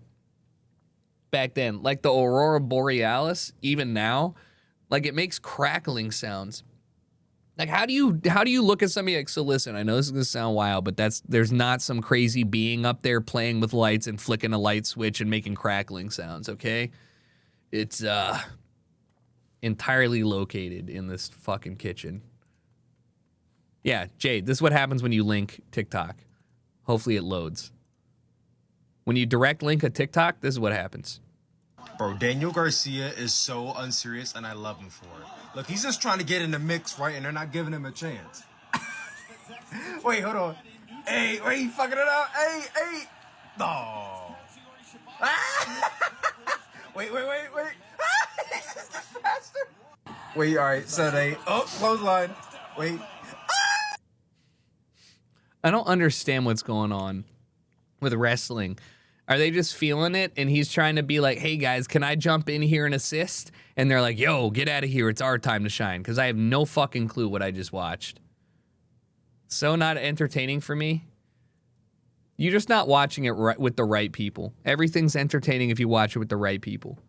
back then? Like the Aurora Borealis, even now, like it makes crackling sounds. Like, how do you look at somebody like, so listen, I know this is gonna sound wild, but there's not some crazy being up there playing with lights and flicking a light switch and making crackling sounds, okay? It's entirely located in this fucking kitchen. Yeah, Jade, this is what happens when you link TikTok. Hopefully it loads. When you direct link a TikTok, this is what happens. Bro, Daniel Garcia is so unserious, and I love him for it. Look, he's just trying to get in the mix, right? And they're not giving him a chance. Wait, hold on. Hey, wait, he fucking it up. Hey. No. Wait. He's just faster. Wait, all right, so clothesline. Wait. I don't understand what's going on with wrestling. Are they just feeling it? And he's trying to be like, hey guys, can I jump in here and assist? And they're like, yo, get out of here. It's our time to shine. Because I have no fucking clue what I just watched. So not entertaining for me. You're just not watching it with the right people. Everything's entertaining if you watch it with the right people.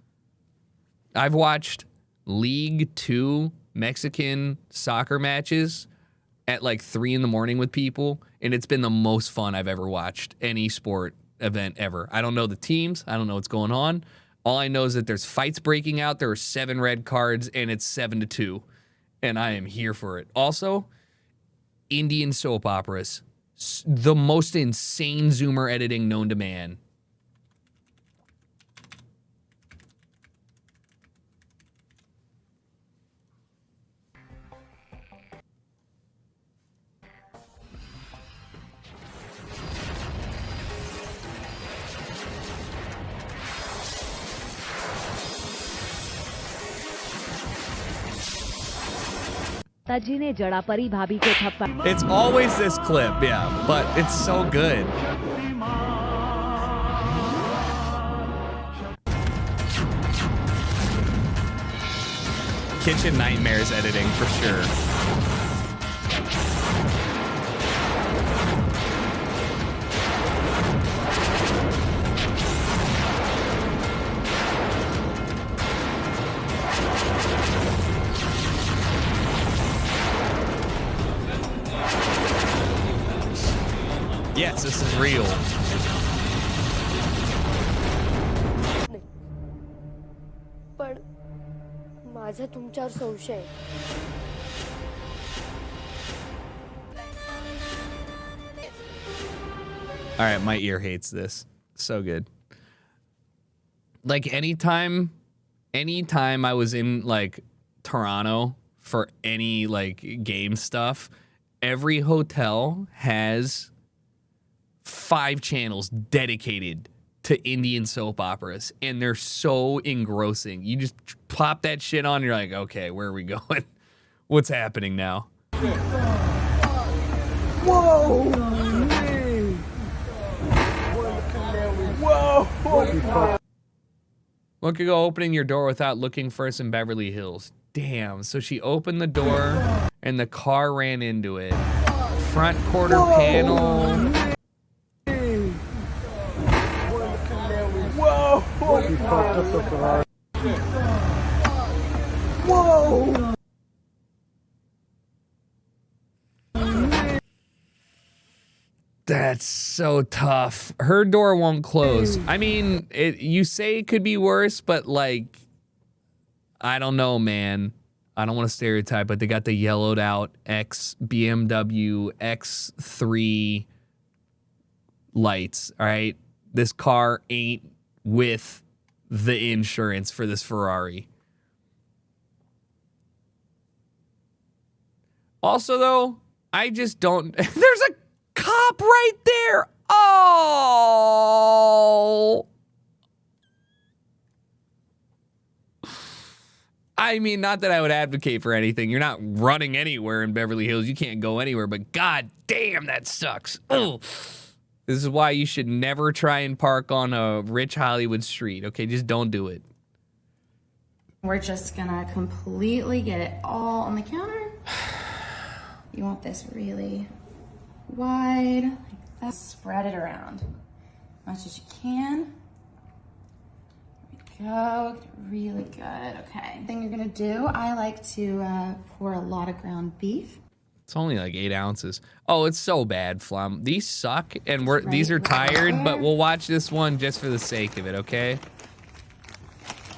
I've watched League 2 Mexican soccer matches at like 3 a.m. with people. And it's been the most fun I've ever watched any sport event ever. I don't know the teams. I don't know what's going on. All I know is that there's fights breaking out. There are 7 red cards and it's 7-2. And I am here for it. Also, Indian soap operas. the most insane zoomer editing known to man. It's always this clip, yeah, but it's so good. Kitchen Nightmares editing for sure. Yes, this is real. पण माझा तुमच्यावर संशय आहे. All right, my ear hates this. So good. Like anytime I was in like Toronto for any like game stuff, every hotel has 5 channels dedicated to Indian soap operas, and they're so engrossing. You just pop that shit on, and you're like, okay, where are we going? What's happening now? Whoa! Whoa! One could go opening your door without looking first in Beverly Hills. Damn. So she opened the door, and the car ran into it. Front quarter panel. Whoa! Whoa! That's so tough. Her door won't close. I mean, you say it could be worse, but like, I don't know, man. I don't want to stereotype, but they got the yellowed out BMW X3 lights, all right? This car ain't with the insurance for this Ferrari. Also, though, I just don't... There's a cop right there! Oh! I mean, not that I would advocate for anything. You're not running anywhere in Beverly Hills. You can't go anywhere, but god damn, that sucks. Oh. This is why you should never try and park on a rich Hollywood street, okay? Just don't do it. We're just gonna completely get it all on the counter. You want this really wide, like that. Spread it around as much as you can. There we go, really good, okay. Thing you're gonna do, I like to pour a lot of ground beef. It's only like 8 ounces. Oh, it's so bad, Flum. These suck, and these are tired, but we'll watch this one just for the sake of it, okay?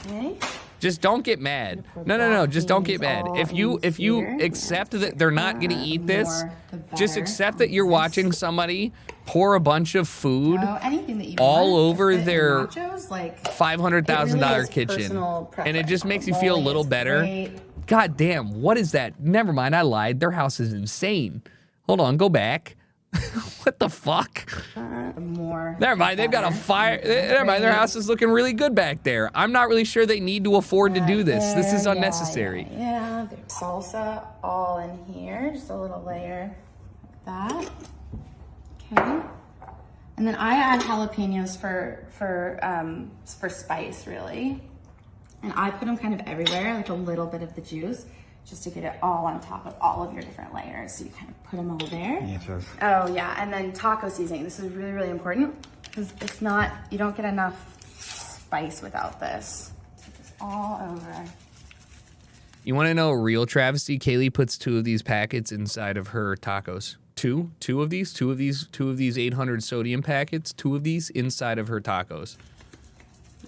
Okay. Just don't get mad. No. Just don't get mad. If you accept that they're not gonna eat this, just accept that you're watching somebody pour a bunch of food all over their $500,000 kitchen, and it just makes you feel a little better. God damn, what is that? Never mind, I lied. Their house is insane. Hold on, go back. What the fuck? Never mind, they've got a fire. Never mind, their house is looking really good back there. I'm not really sure they need to afford to do this. This is unnecessary. Yeah, there's salsa all in here. Just a little layer like that. Okay. And then I add jalapenos for spice, really. And I put them kind of everywhere, like a little bit of the juice, just to get it all on top of all of your different layers. So you kind of put them all there. Oh yeah, and then taco seasoning. This is really, really important because it's not, you don't get enough spice without this. Put this all over. You want to know a real travesty? Kaylee puts 2 of these packets inside of her tacos. Two of these 800 sodium packets, 2 of these inside of her tacos.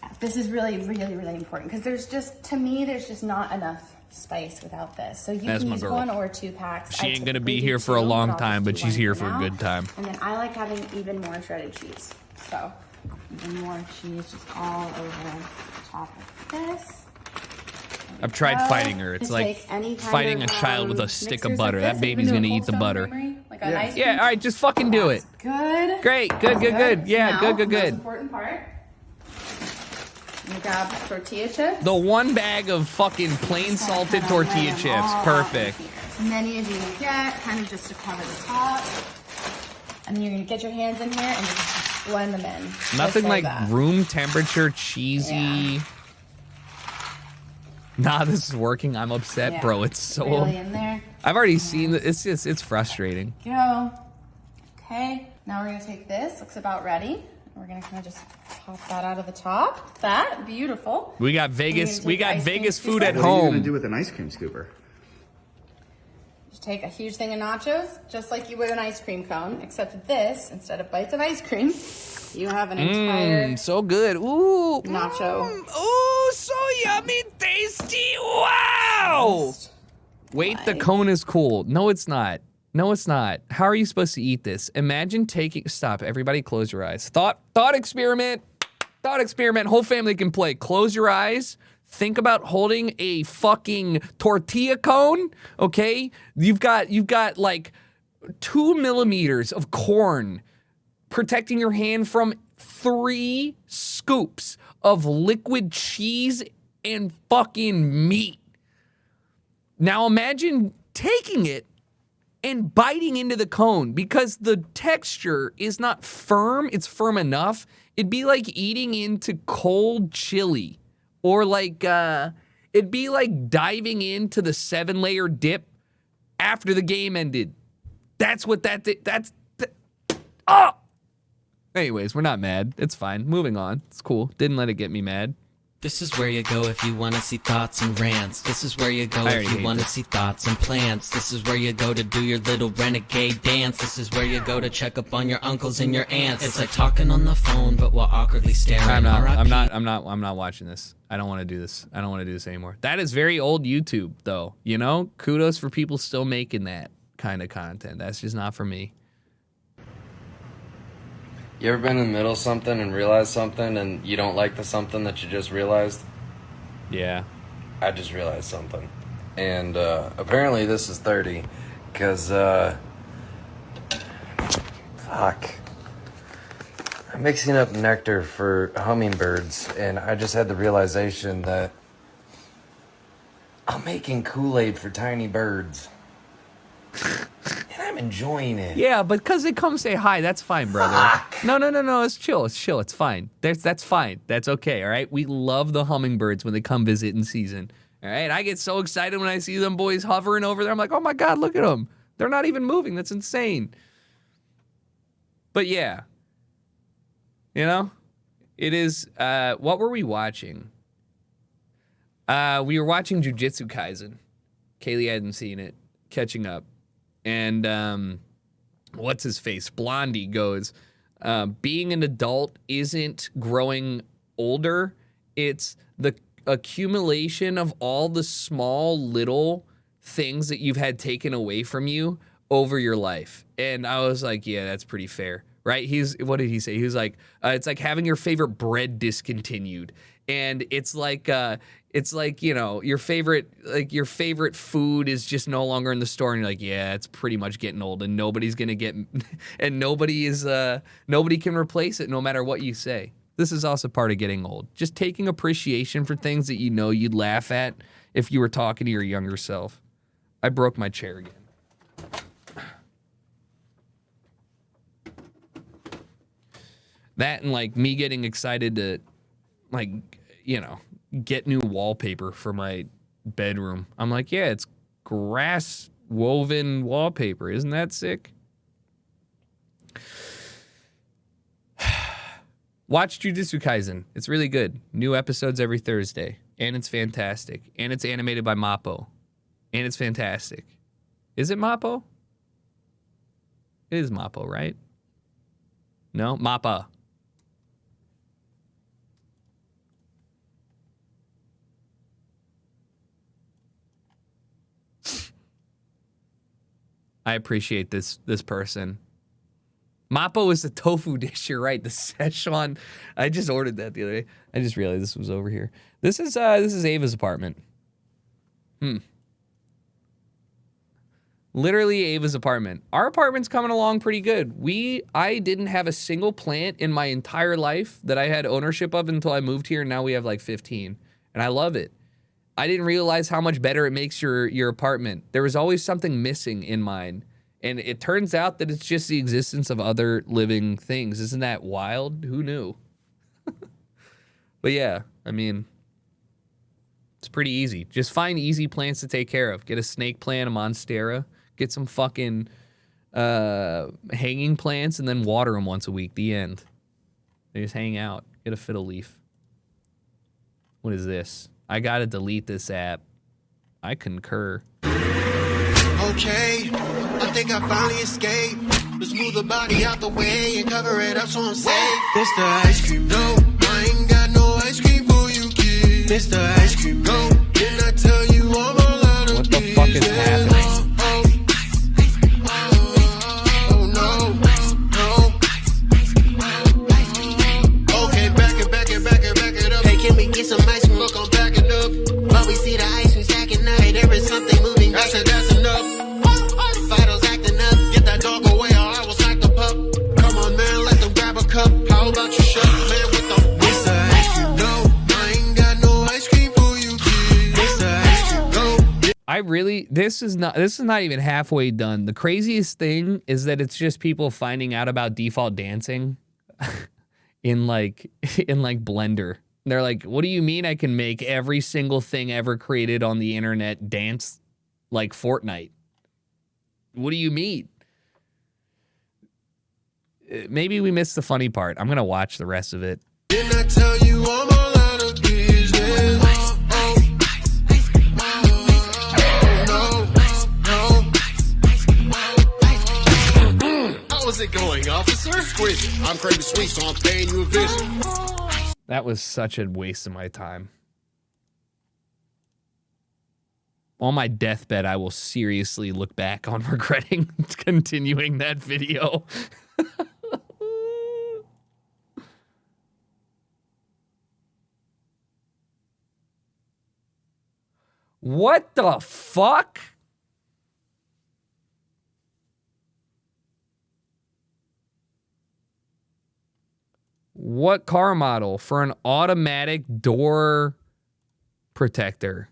Yeah, this is really, really, really important because there's just, to me, there's just not enough spice without this. So you That's can my use girl. 1 or 2 packs. She I ain't gonna typically be do here for a 2, long but I'll time, just but do she's 1 here for a now. good time. And then I like having even more shredded cheese. So even more cheese just all over the top of this. I've tried go. fighting her. It's Just like take any kind fighting of, a child with a stick of mixers butter. like That this. baby's Even gonna do a eat the Cold Stone butter. Creamery, like an ice Yeah, cream. all right, just fucking do it. Good. Great, good. Yeah, Now, good. the most important part. You grab tortilla chips. The one bag of fucking plain salted Kinda tortilla lay them chips. all out Perfect. in here. As many as you can get, kind of just to cover the top. And then you're gonna get your hands in here and just blend them in. Nothing just like that. room temperature cheesy. Yeah. Nah, this is working. I'm upset, Yeah. bro. It's so. Really in there. I've already seen it. It's frustrating. Go. Okay. Now we're gonna take this. Looks about ready. We're gonna kind of just pop that out of the top. That beautiful. We got Vegas. You're gonna We take got ice cream Vegas food scooper. at What are you home. gonna do with an ice cream scooper? Just take a huge thing of nachos, just like you would an ice cream cone, except this, instead of bites of ice cream, you have an entire So good. Ooh. nacho. Ooh, so yummy, tasty. Wow. Wait, the cone is cool. No, it's not. No, it's not. How are you supposed to eat this? Imagine taking. Stop. Everybody, close your eyes. Thought experiment. Thought experiment. Whole family can play. Close your eyes. Think about holding a fucking tortilla cone. Okay, you've got like 2 millimeters of corn protecting your hand from 3 scoops of liquid cheese and fucking meat. Now imagine taking it and biting into the cone because the texture is not firm, it's firm enough. It'd be like eating into cold chili, or like it'd be like diving into the 7-layer dip after the game ended. That's what oh! Anyways, we're not mad. It's fine. Moving on. It's cool. Didn't let it get me mad. This is where you go if you want to see thoughts and rants. This is where you go I already if you hate want to this. see thoughts and plans. This is where you go to do your little renegade dance. This is where you go to check up on your uncles and your aunts. It's like talking on the phone, but while awkwardly staring. I'm RIP. not watching this. I don't want to do this. I don't want to do this anymore. That is very old YouTube, though. You know, kudos for people still making that kind of content. That's just not for me. You ever been in the middle of something and realized something and you don't like the something that you just realized? Yeah. I just realized something. And apparently this is 30 because, fuck. I'm mixing up nectar for hummingbirds and I just had the realization that I'm making Kool-Aid for tiny birds. And I'm enjoying it. Yeah, but because they come say hi, that's fine, brother. No. It's chill. It's chill. It's fine. That's fine. That's okay. All right. We love the hummingbirds when they come visit in season. All right. I get so excited when I see them boys hovering over there. I'm like, oh my God, look at them. They're not even moving. That's insane. But yeah, you know, it is. What were we watching? We were watching Jujutsu Kaisen. Kaylee hadn't seen it. Catching up. And what's his face? Blondie goes, being an adult isn't growing older. It's the accumulation of all the small little things that you've had taken away from you over your life. And I was like, yeah, that's pretty fair, right? What did he say? He was like, it's like having your favorite bread discontinued. And it's like, you know, your favorite food is just no longer in the store, and you're like, yeah, it's pretty much getting old, and nobody's gonna get, and nobody can replace it no matter what you say. This is also part of getting old. Just taking appreciation for things that you know you'd laugh at if you were talking to your younger self. I broke my chair again. That and like me getting excited to, like, you know, get new wallpaper for my bedroom. I'm like, yeah, it's grass woven wallpaper. Isn't that sick? Watch Jujutsu Kaisen. It's really good. New episodes every Thursday. And it's fantastic. And it's animated by Mappo. And it's fantastic. Is it Mappo? It is Mappo, right? No? Mappa. I appreciate this person. Mappo is the tofu dish. You're right. The Szechuan. I just ordered that the other day. I just realized this was over here. This is Ava's apartment. Literally Ava's apartment. Our apartment's coming along pretty good. I didn't have a single plant in my entire life that I had ownership of until I moved here, and now we have like 15. And I love it. I didn't realize how much better it makes your apartment. There was always something missing in mine. And it turns out that it's just the existence of other living things. Isn't that wild? Who knew? But yeah, I mean, it's pretty easy. Just find easy plants to take care of. Get a snake plant, a monstera. Get some fucking hanging plants and then water them once a week. The end. They just hang out. Get a fiddle leaf. What is this? I gotta delete this app. I concur. Okay, I think I finally escaped. Let's move the body out the way and cover it up so I'm safe. Mr. Ice Cream, no, I ain't got no ice cream for you, kid. Mr. Ice Cream, no, didn't I tell you I'm all out of What the fuck is happening? Can we get some ice cream? Look, I'm backing up. While we see the ice cream stacking up. Hey, there is something moving. I said that's enough. Vitals acting up. Get that dog away or I will sack the pup. Come on, man, let them grab a cup. How about you shut man with the Mr. Ice Cream? No, I ain't got no ice cream for you, kid. Mr. Ice Cream, no. This is not even halfway done. The craziest thing is that it's just people finding out about default dancing in like Blender. They're like, what do you mean I can make every single thing ever created on the internet dance like Fortnite? What do you mean? Maybe we missed the funny part. I'm going to watch the rest of it. Didn't I tell you I'm all out of business? How is it going, officer? Squizzy, I'm Crazy Sweet, so I'm paying you a visit. That was such a waste of my time. On my deathbed, I will seriously look back on regretting continuing that video. What the fuck? What car model for an automatic door protector?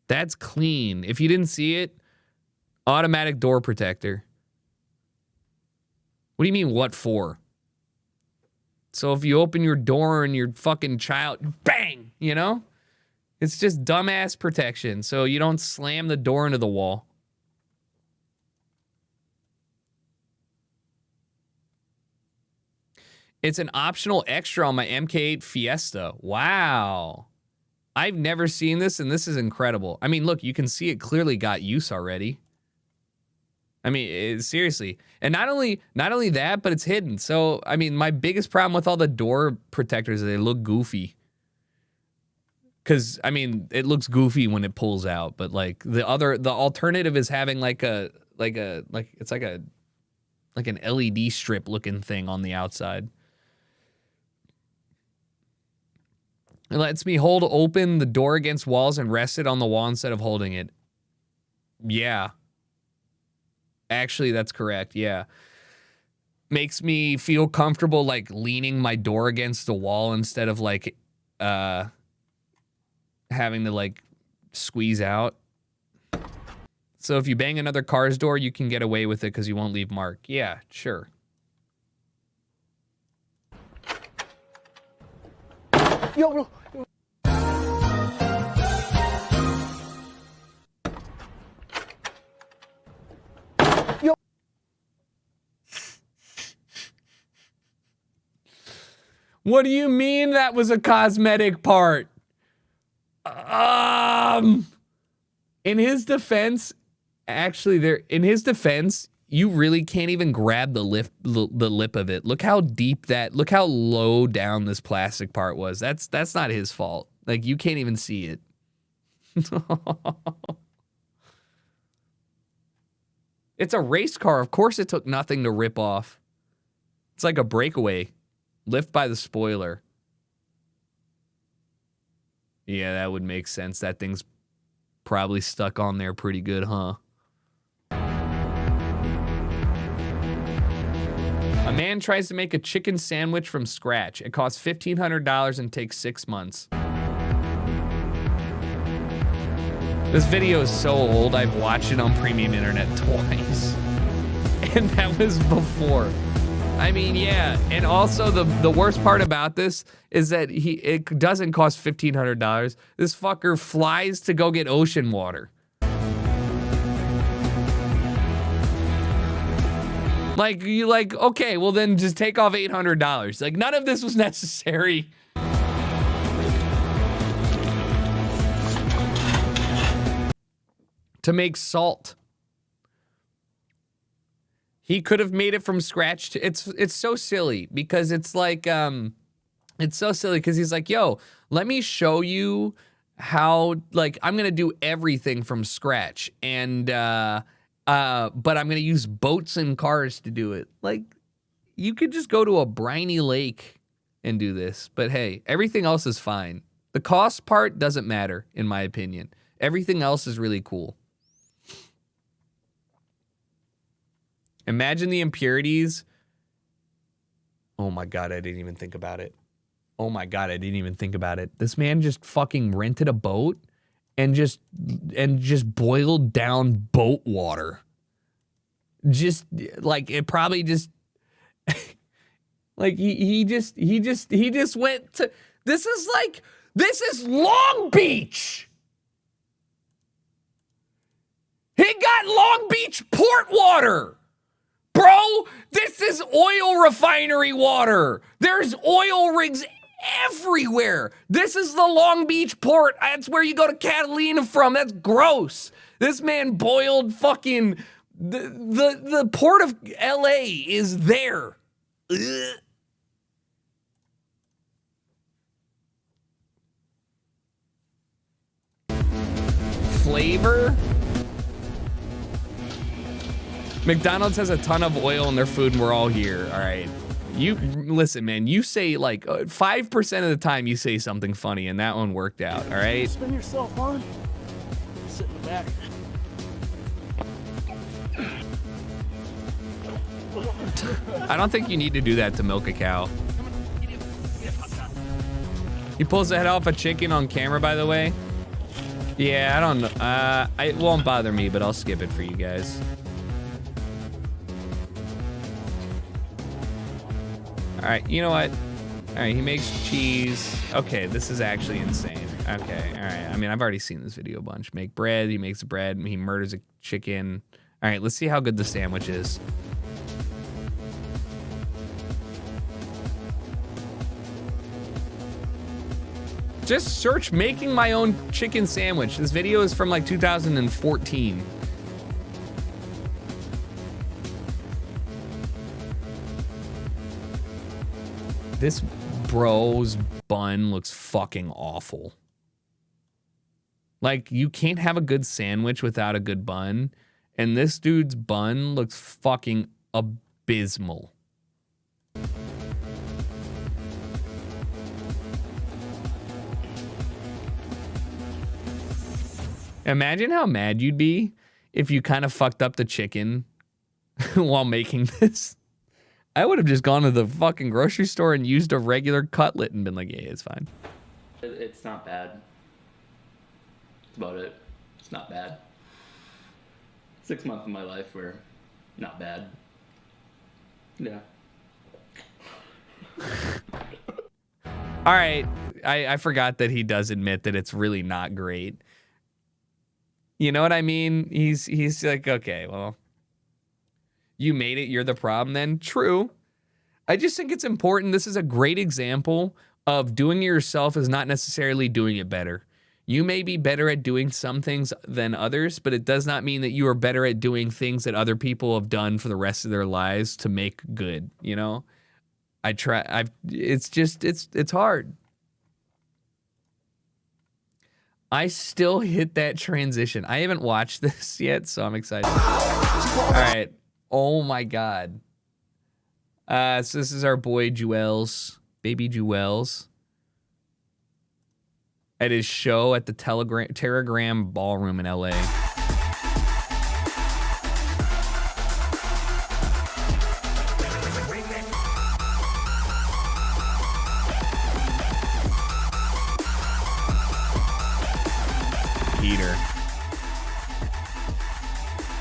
That's clean. If you didn't see it, automatic door protector. What do you mean, what for? So if you open your door and your fucking child, bang, you know? It's just dumbass protection so you don't slam the door into the wall. It's an optional extra on my MK8 Fiesta. Wow. I've never seen this, and this is incredible. I mean, look, you can see it clearly got use already. I mean, seriously. And not only that, but it's hidden. So, I mean, my biggest problem with all the door protectors is they look goofy. Because, I mean, it looks goofy when it pulls out, but like the alternative is having like an LED strip looking thing on the outside. It lets me hold open the door against walls and rest it on the wall instead of holding it. Yeah. Actually, that's correct. Yeah. Makes me feel comfortable like leaning my door against the wall instead of like having to like squeeze out. So if you bang another car's door, you can get away with it because you won't leave mark. Yeah, sure. Yo, What do you mean that was a cosmetic part? In his defense, actually, in his defense, you really can't even grab the lip of it. Look how deep look how low down this plastic part was. That's not his fault. Like, you can't even see it. It's a race car. Of course it took nothing to rip off. It's like a breakaway. Lift by the spoiler. Yeah, that would make sense. That thing's probably stuck on there pretty good, huh? A man tries to make a chicken sandwich from scratch. It costs $1,500 and takes 6 months. This video is so old, I've watched it on premium internet twice. And that was before. I mean, yeah. And also the worst part about this is that it doesn't cost $1,500. This fucker flies to go get ocean water. Like, okay, well then just take off $800. Like, none of this was necessary. To make salt. He could have made it from scratch. It's so silly because it's like, it's so silly because he's like, yo, let me show you how, like, I'm going to do everything from scratch. And, but I'm going to use boats and cars to do it. Like, you could just go to a briny lake and do this. But hey, everything else is fine. The cost part doesn't matter, in my opinion. Everything else is really cool. Imagine the impurities. Oh my God, I didn't even think about it. Oh my God, I didn't even think about it. This man just fucking rented a boat and just boiled down boat water. Just like it probably just like he just went to this is Long Beach. He got Long Beach port water. Bro, this is oil refinery water. There's oil rigs everywhere. This is the Long Beach port. That's where you go to Catalina from. That's gross. This man boiled fucking the port of LA is there. Ugh. Flavor? McDonald's has a ton of oil in their food and we're all here. All right. You listen, man, you say like 5% of the time you say something funny and that one worked out. All right. Spin yourself on. Sit in the back. I don't think you need to do that to milk a cow. He pulls the head off a chicken on camera, by the way. Yeah, I don't know. It won't bother me, but I'll skip it for you guys. All right, you know what? All right, he makes cheese. Okay, this is actually insane. Okay, all right. I mean, I've already seen this video a bunch. Make bread, he makes bread, he murders a chicken. All right, let's see how good the sandwich is. Just search making my own chicken sandwich. This video is from like 2014. This bro's bun looks fucking awful. Like, you can't have a good sandwich without a good bun. And this dude's bun looks fucking abysmal. Imagine how mad you'd be if you kind of fucked up the chicken while making this. I would have just gone to the fucking grocery store and used a regular cutlet and been like, yeah, it's fine. It's not bad. That's about it. It's not bad. 6 months of my life were not bad. Yeah. All right. I forgot that he does admit that it's really not great. You know what I mean? He's like, okay, well, you made it. You're the problem then. True. I just think it's important. This is a great example of doing it yourself is not necessarily doing it better. You may be better at doing some things than others, but it does not mean that you are better at doing things that other people have done for the rest of their lives to make good, you know? It's hard. I still hit that transition. I haven't watched this yet, so I'm excited. All right. Oh my God. So this is our boy Jewels, baby Jewels, at his show at the Telegram Ballroom in LA. Peter.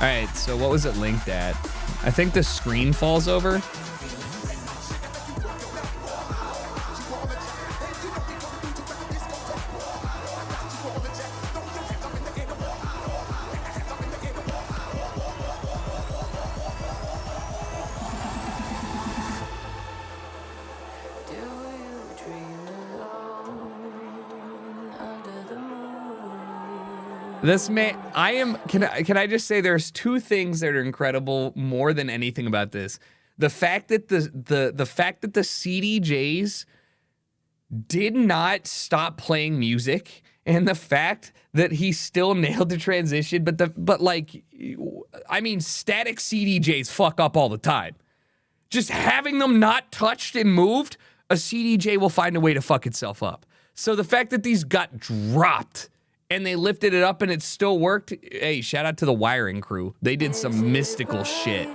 All right, so what was it linked at? I think the screen falls over. This man, can I just say there's two things that are incredible more than anything about this. The fact that the fact that the CDJs did not stop playing music, and the fact that he still nailed the transition, but like, I mean, static CDJs fuck up all the time. Just having them not touched and moved, a CDJ will find a way to fuck itself up. So the fact that these got dropped and they lifted it up and it still worked, hey, shout out to the wiring crew. They did some mystical shit.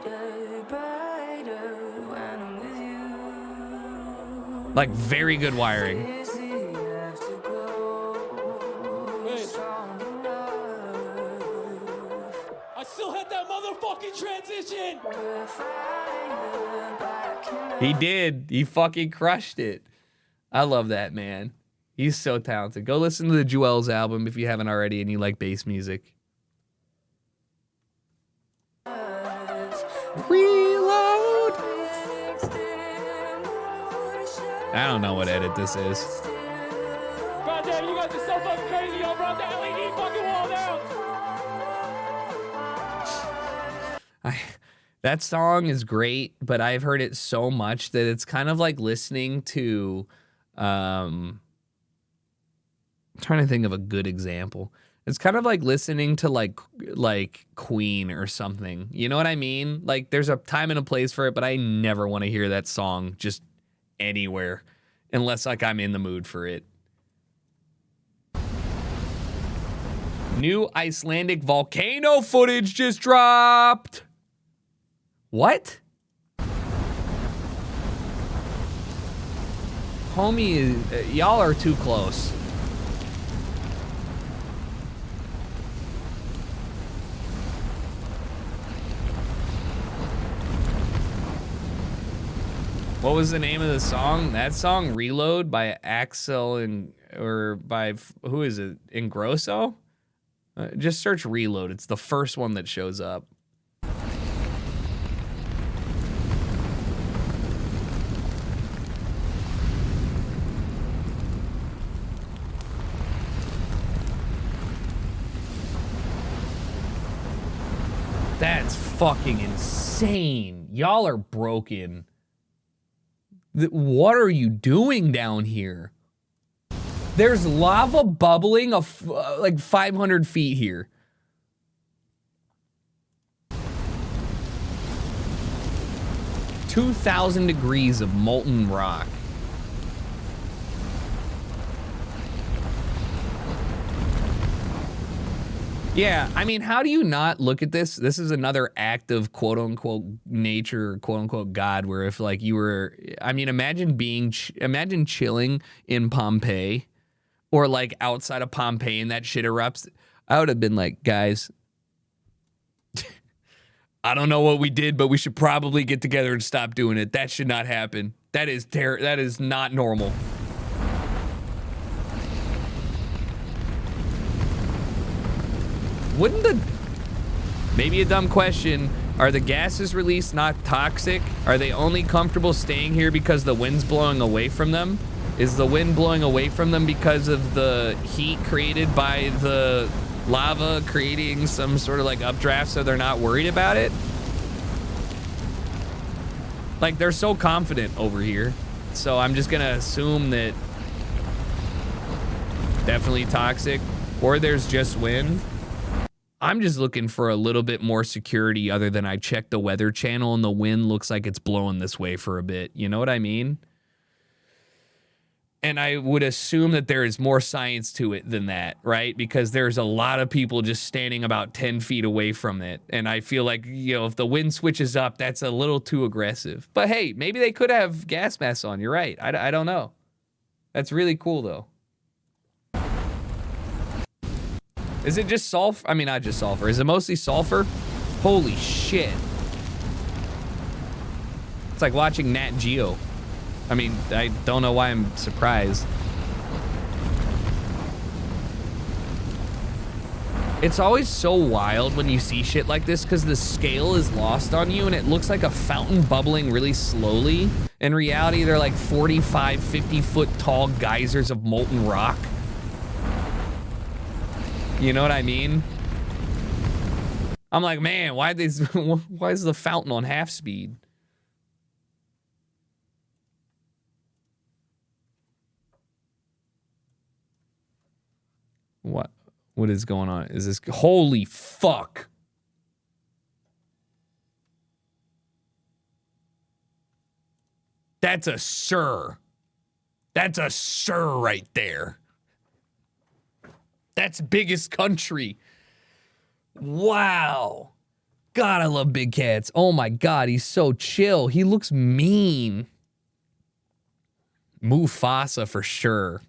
Like, very good wiring. I still had that motherfucking transition. He did. He fucking crushed it. I love that man. He's so talented. Go listen to the Jewels album if you haven't already and you like bass music. Reload. I don't know what edit this is. Goddamn, you guys are so fucking crazy. Y'all brought the LED fucking wall down. That song is great, but I've heard it so much that it's kind of like listening to I'm trying to think of a good example. It's kind of like listening to like Queen or something. You know what I mean? Like, there's a time and a place for it, but I never want to hear that song just anywhere unless like I'm in the mood for it. New Icelandic volcano footage just dropped. What? Homie, y'all are too close. What was the name of the song? That song, Reload, by Axel or by, who is it? Ingrosso? Just search Reload. It's the first one that shows up. That's fucking insane. Y'all are broken. What are you doing down here? There's lava bubbling like 500 feet here. $2,000 degrees of molten rock. Yeah, I mean, how do you not look at this? This is another act of quote unquote nature, quote unquote God, where if like you were, I mean, imagine chilling in Pompeii or like outside of Pompeii and that shit erupts. I would have been like, guys, I don't know what we did, but we should probably get together and stop doing it. That should not happen. That is not normal. Maybe a dumb question, are the gases released not toxic? Are they only comfortable staying here because the wind's blowing away from them? Is the wind blowing away from them because of the heat created by the lava creating some sort of like updraft so they're not worried about it? Like, they're so confident over here. So I'm just gonna assume that definitely toxic. or there's just wind, I'm just looking for a little bit more security other than I check the weather channel and the wind looks like it's blowing this way for a bit. You know what I mean? And I would assume that there is more science to it than that, right? Because there's a lot of people just standing about 10 feet away from it. And I feel like, you know, if the wind switches up, that's a little too aggressive. But hey, maybe they could have gas masks on. You're right. I don't know. That's really cool, though. Is it just sulfur? I mean, not just sulfur. Is it mostly sulfur? Holy shit. It's like watching Nat Geo. I mean, I don't know why I'm surprised. It's always so wild when you see shit like this because the scale is lost on you and it looks like a fountain bubbling really slowly. In reality, they're like 45, 50 foot tall geysers of molten rock. You know what I mean? I'm like, man, why is the fountain on half speed? What is going on? Is this, holy fuck. That's a sir. That's a sir right there. That's biggest country. Wow. God, I love big cats. Oh my God, he's so chill. He looks mean. Mufasa for sure.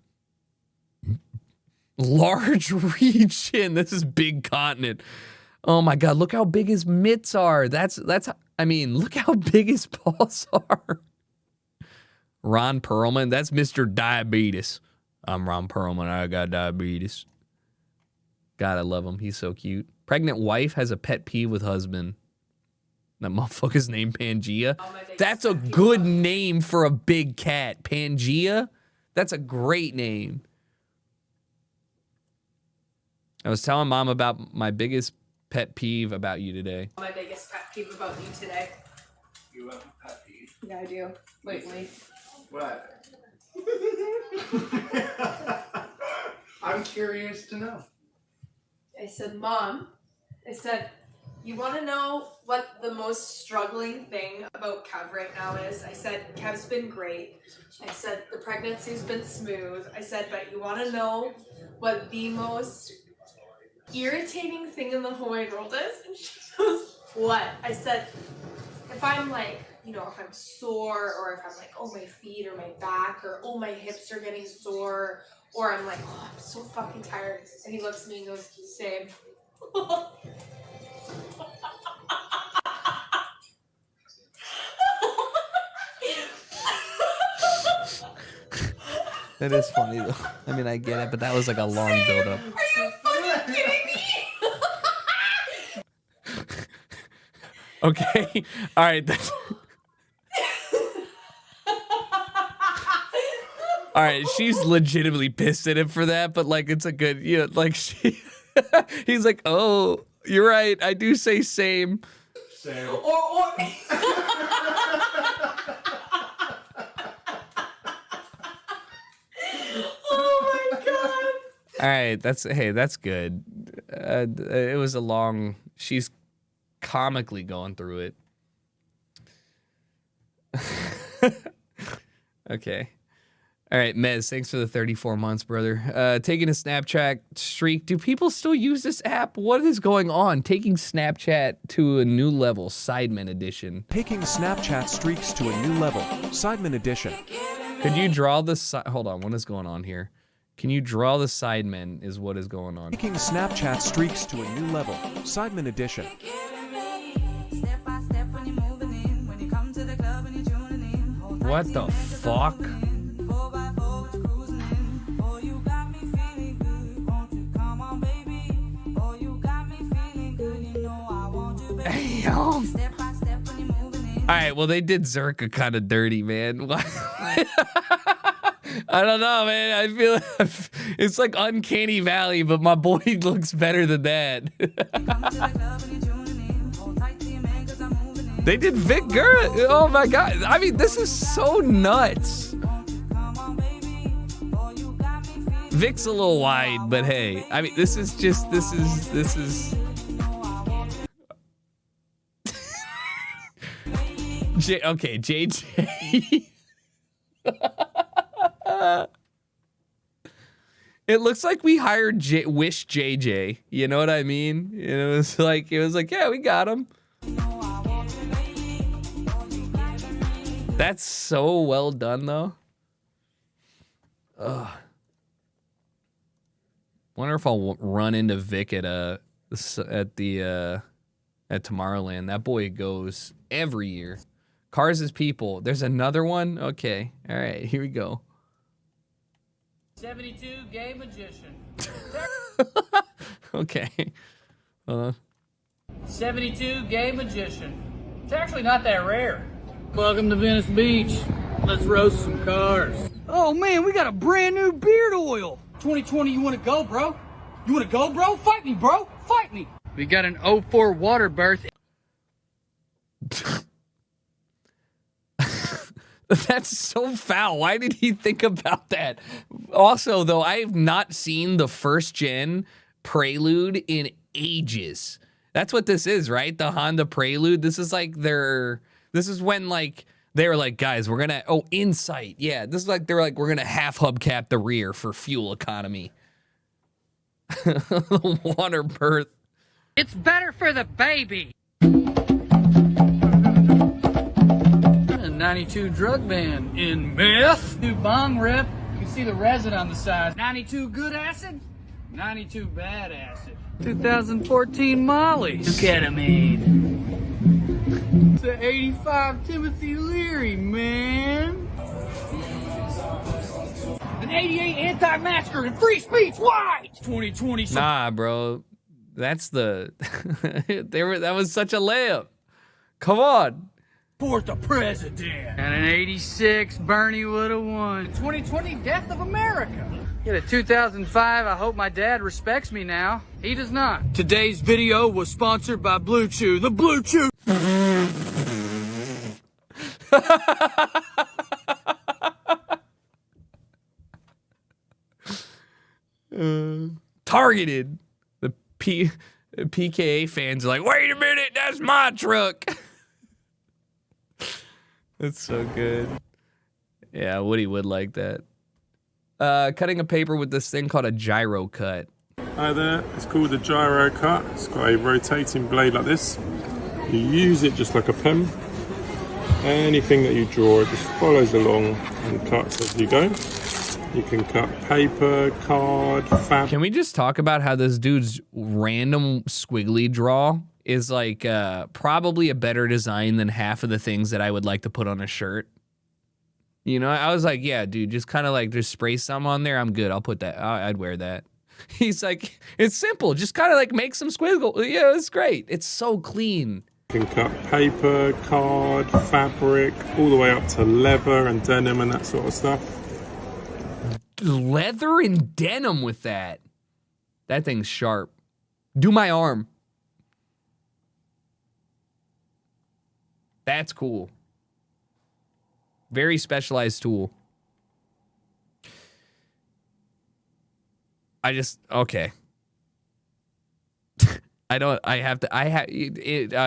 Large region. This is big continent. Oh my God, look how big his mitts are. That's I mean, look how big his paws are. Ron Perlman, that's Mr. Diabetes. I'm Ron Perlman, I got diabetes. God, I love him. He's so cute. Pregnant wife has a pet peeve with husband. That motherfucker's named Pangea. That's a good name for a big cat. Pangea? That's a great name. I was telling Mom about my biggest pet peeve about you today. My biggest pet peeve about you today. You have a pet peeve. Yeah, I do. Wait. What? I'm curious to know. I said, Mom, you want to know what the most struggling thing about Kev right now is? I said, Kev's been great. I said, the pregnancy's been smooth. I said, but you want to know what the most irritating thing in the whole wide world is? And she goes, what? I said, if I'm like, you know, if I'm sore, or if I'm like, oh, my feet or my back, or oh, my hips are getting sore, or I'm like, oh, I'm so fucking tired. And he looks at me and goes, same. That is funny though. I mean, I get it, but that was like a long build-up. Are you fucking kidding me? Okay, all right. All right, she's legitimately pissed at him for that, but like it's a good, you know, like he's like, oh, you're right, I do say same. Same. Or oh my God. All right, that's good. It was a long, she's comically going through it. Okay. All right, Mez, thanks for the 34 months, brother. Taking a Snapchat streak. Do people still use this app? What is going on? Taking Snapchat to a new level, Sidemen Edition. Taking Snapchat streaks to a new level, Sidemen Edition. Could you draw the hold on, what is going on here? Can you draw the Sidemen is what is going on. Taking Snapchat streaks to a new level, Sidemen Edition. What the fuck? Damn. All right, well, they did Zerka kind of dirty, man. I don't know, man. I feel it's like Uncanny Valley, but my boy looks better than that. They did Vic Gura. Oh my God. I mean, this is so nuts. Vic's a little wide, but hey, I mean, this is just, this is. Okay, JJ. It looks like we hired Wish JJ. You know what I mean? It was like, yeah, we got him. That's so well done, though. Ugh. Wonder if I'll run into Vic at Tomorrowland. That boy goes every year. Cars is people. There's another one? Okay. All right, here we go. 72 gay magician. Okay. 72 gay magician. It's actually not that rare. Welcome to Venice Beach. Let's roast some cars. Oh man, we got a brand new beard oil. 2020, you wanna go, bro? You wanna go, bro? Fight me, bro. Fight me. We got an 04 water birth. That's so foul. Why did he think about that? Also, though, I have not seen the first gen Prelude in ages. That's what this is, right? The Honda Prelude. This is like this is when like they were like, guys, we're gonna Insight. Yeah, this is like they were like, we're gonna half hubcap the rear for fuel economy. Water birth. It's better for the baby. 92 drug ban in meth. New bong rip. You can see the resin on the side. 92 good acid, 92 bad acid. 2014 Molly. Ketamine. It's an 85 Timothy Leary, man. An 88 anti-masker and free speech. Why? 2020. Nah, bro. That's the that was such a layup. Come on. For the president. And an 86 Bernie would have won. 2020 Death of America. Get a 2005 I hope my dad respects me now. He does not. Today's video was sponsored by Blue Chew. The Blue Chew. Targeted. The PKA fans are like, wait a minute, that's my truck. That's so good. Yeah, Woody would like that. Cutting a paper with this thing called a gyro cut. Hi there, it's called a gyro cut. It's got a rotating blade like this. You use it just like a pen. Anything that you draw, it just follows along and cuts as you go. You can cut paper, card, fabric. Can we just talk about how this dude's random squiggly draw is like probably a better design than half of the things that I would like to put on a shirt? You know, I was like, yeah, dude, just kind of like just spray some on there. I'm good. I'll put that. I'd wear that. He's like, it's simple. Just kind of like make some squiggle. Yeah, it's great. It's so clean. You can cut paper, card, fabric, all the way up to leather and denim and that sort of stuff. Leather and denim with that. That thing's sharp. Do my arm. That's cool. Very specialized tool. Okay.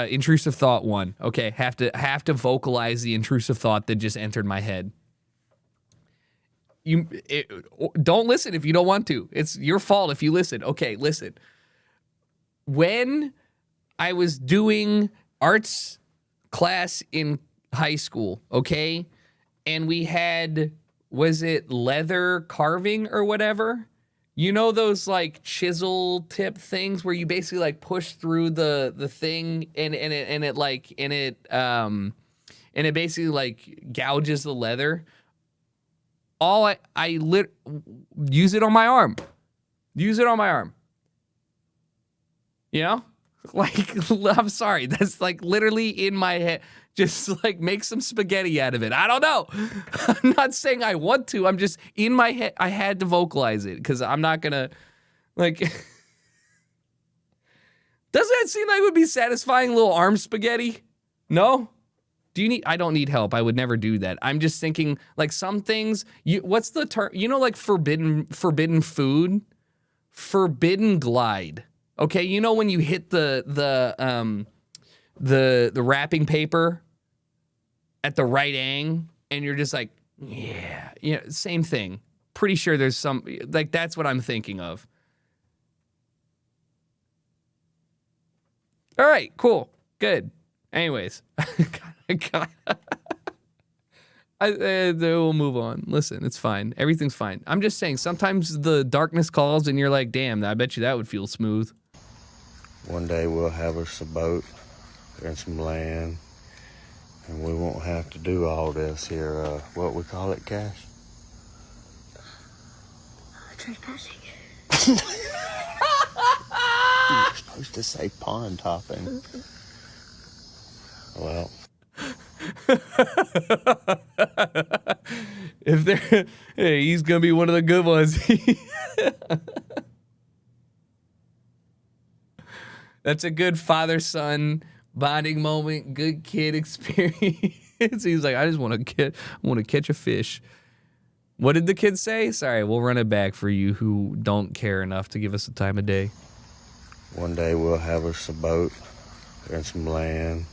Intrusive thought one. Okay, have to vocalize the intrusive thought that just entered my head. Don't listen if you don't want to. It's your fault if you listen. Okay, listen. When I was doing arts class in high school, okay, and we had, was it leather carving or whatever? You know those like chisel tip things where you basically like push through the thing and it basically like gouges the leather. I use it on my arm. Use it on my arm. You know? Like, I'm sorry. That's like literally in my head. Just like make some spaghetti out of it. I don't know. I'm not saying I want to. I'm just in my head. I had to vocalize it because I'm not going to like. Doesn't that seem like it would be satisfying little arm spaghetti? No? Do you need? I don't need help. I would never do that. I'm just thinking like some things. What's the term? You know, like forbidden food, forbidden glide. Okay, you know when you hit the wrapping paper at the right angle, and you're just like, yeah, same thing. Pretty sure there's some like that's what I'm thinking of. All right, cool, good. Anyways, we'll move on. Listen, it's fine. Everything's fine. I'm just saying, sometimes the darkness calls and you're like, damn, I bet you that would feel smooth. One day we'll have us a boat and some land, and we won't have to do all this here, what we call it, Cash? Trespassing. You're supposed to say pond hopping. Well. If they're, hey, he's gonna be one of the good ones. That's a good father-son bonding moment, good kid experience. He's like, I just want to catch a fish. What did the kid say? Sorry, we'll run it back for you who don't care enough to give us the time of day. One day we'll have us a boat and some land,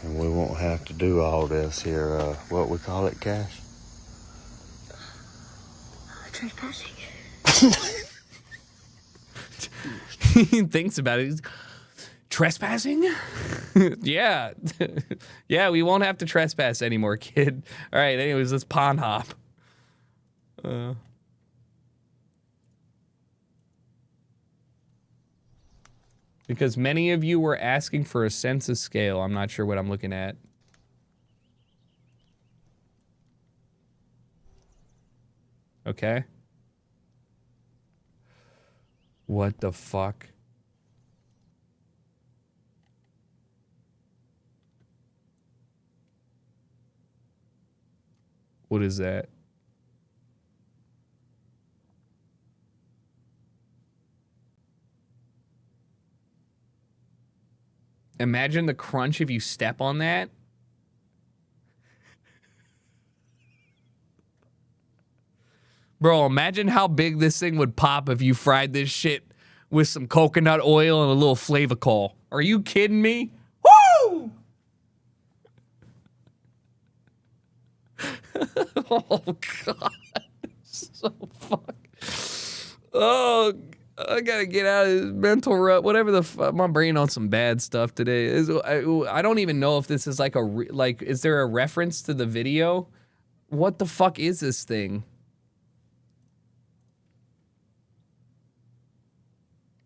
and we won't have to do all this here, what we call it, Cash? Trespassing. He thinks about it. He's, trespassing? Yeah. Yeah, we won't have to trespass anymore, kid. All right, anyways, let's pond hop. Because many of you were asking for a sense of scale. I'm not sure what I'm looking at. Okay. What the fuck? What is that? Imagine the crunch if you step on that. Bro, imagine how big this thing would pop if you fried this shit with some coconut oil and a little Flavacol. Are you kidding me? Woo! Oh, God. So fuck. Oh, I gotta get out of this mental rut. Whatever the fuck. My brain on some bad stuff today. I don't even know if this is like is there a reference to the video? What the fuck is this thing?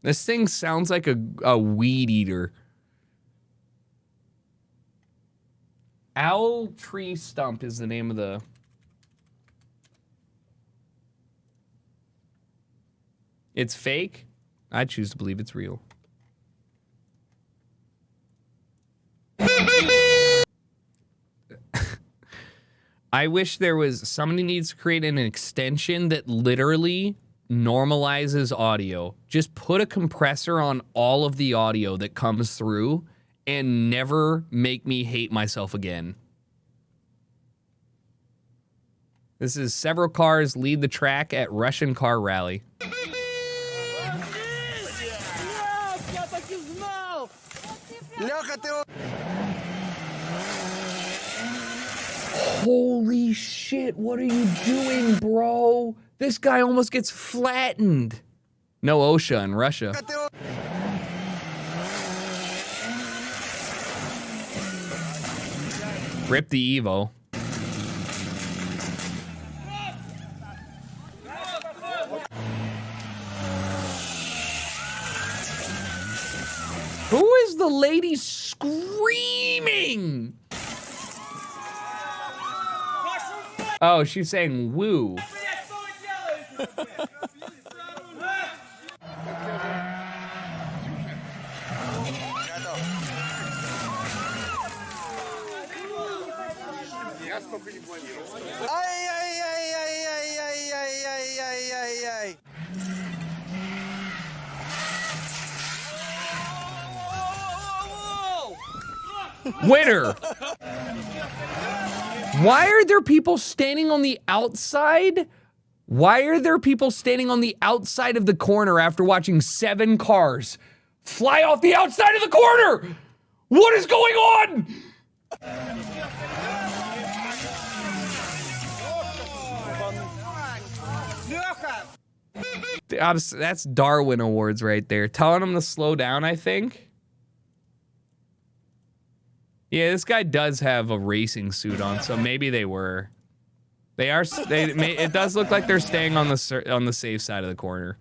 This thing sounds like a weed eater. Owl Tree Stump is the name of the... It's fake? I choose to believe it's real. I wish there was... Somebody needs to create an extension that literally normalizes audio. Just put a compressor on all of the audio that comes through and never make me hate myself again. This is several cars lead the track at Russian car rally. Holy shit, what are you doing, bro? This guy almost gets flattened. No OSHA in Russia. Rip the Evo. Who is the lady screaming? Oh, she's saying woo. Winner. Why are there people standing on the outside? Why are there people standing on the outside of the corner after watching 7 cars fly off the outside of the corner? What is going on? That's Darwin Awards right there. Telling them to slow down, I think. Yeah, this guy does have a racing suit on, so maybe they were. They are. It does look like they're staying on the safe side of the corner.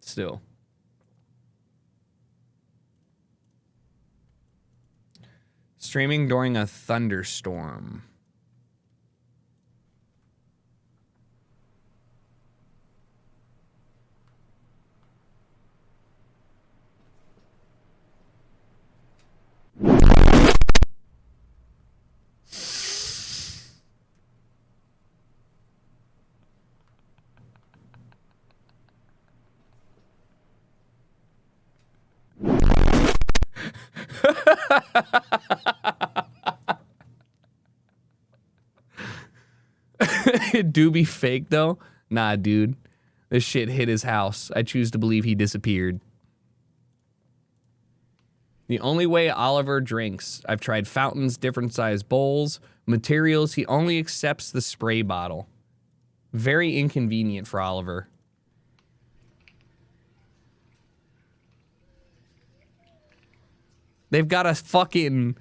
Still. Streaming during a thunderstorm. It do be fake though? Nah, dude. This shit hit his house. I choose to believe he disappeared. The only way Oliver drinks. I've tried fountains, different size bowls, materials. He only accepts the spray bottle. Very inconvenient for Oliver. They've got a fucking...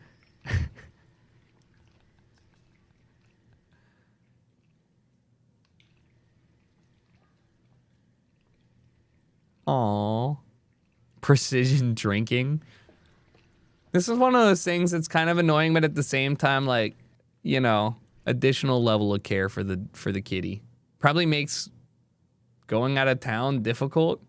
Aww. Precision drinking. This is one of those things that's kind of annoying, but at the same time, like, you know, additional level of care for the kitty. Probably makes going out of town difficult.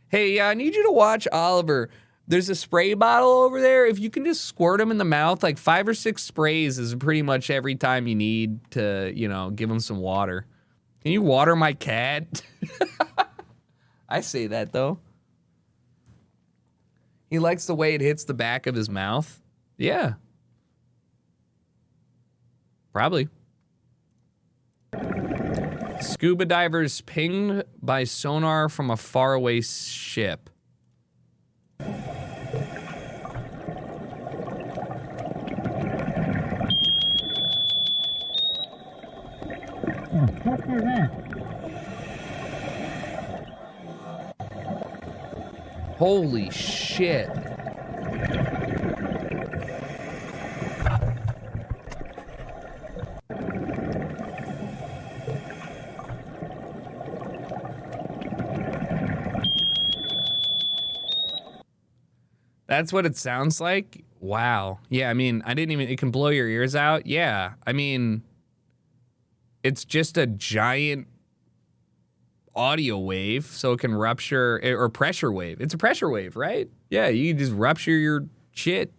Hey, I need you to watch Oliver. There's a spray bottle over there. If you can just squirt him in the mouth, like 5 or 6 sprays is pretty much every time you need to, you know, give him some water. Can you water my cat? I say that, though. He likes the way it hits the back of his mouth. Yeah. Probably. Scuba divers pinged by sonar from a faraway ship. Holy shit. That's what it sounds like? Wow. Yeah, I mean, it can blow your ears out. Yeah, I mean, it's just a giant audio wave, so it can rupture, or pressure wave. It's a pressure wave, right? Yeah, you can just rupture your shit.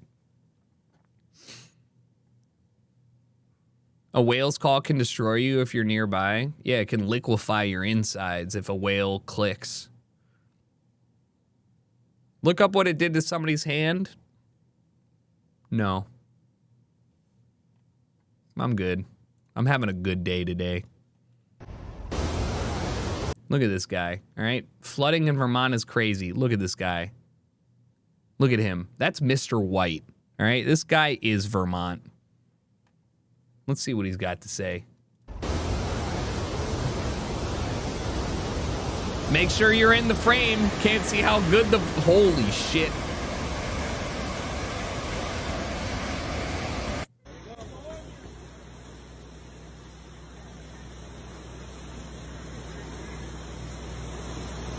A whale's call can destroy you if you're nearby. Yeah, it can liquefy your insides if a whale clicks. Look up what it did to somebody's hand. No. I'm good. I'm having a good day today. Look at this guy, all right? Flooding in Vermont is crazy. Look at this guy. Look at him. That's Mr. White, all right? This guy is Vermont. Let's see what he's got to say. Make sure you're in the frame. Can't see how good the... Holy shit.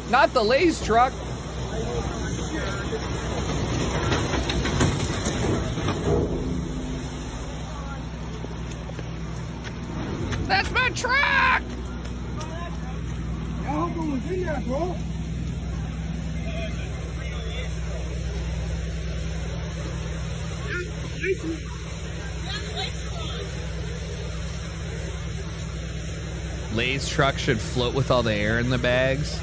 Not the Lay's truck. That's my truck! Lay's truck should float with all the air in the bags.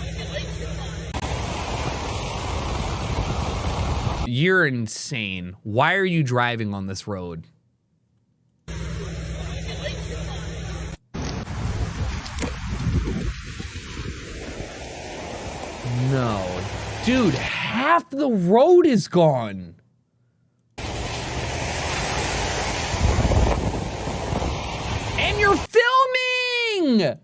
You're insane. Why are you driving on this road? no. Dude, half the road is gone. And you're filming!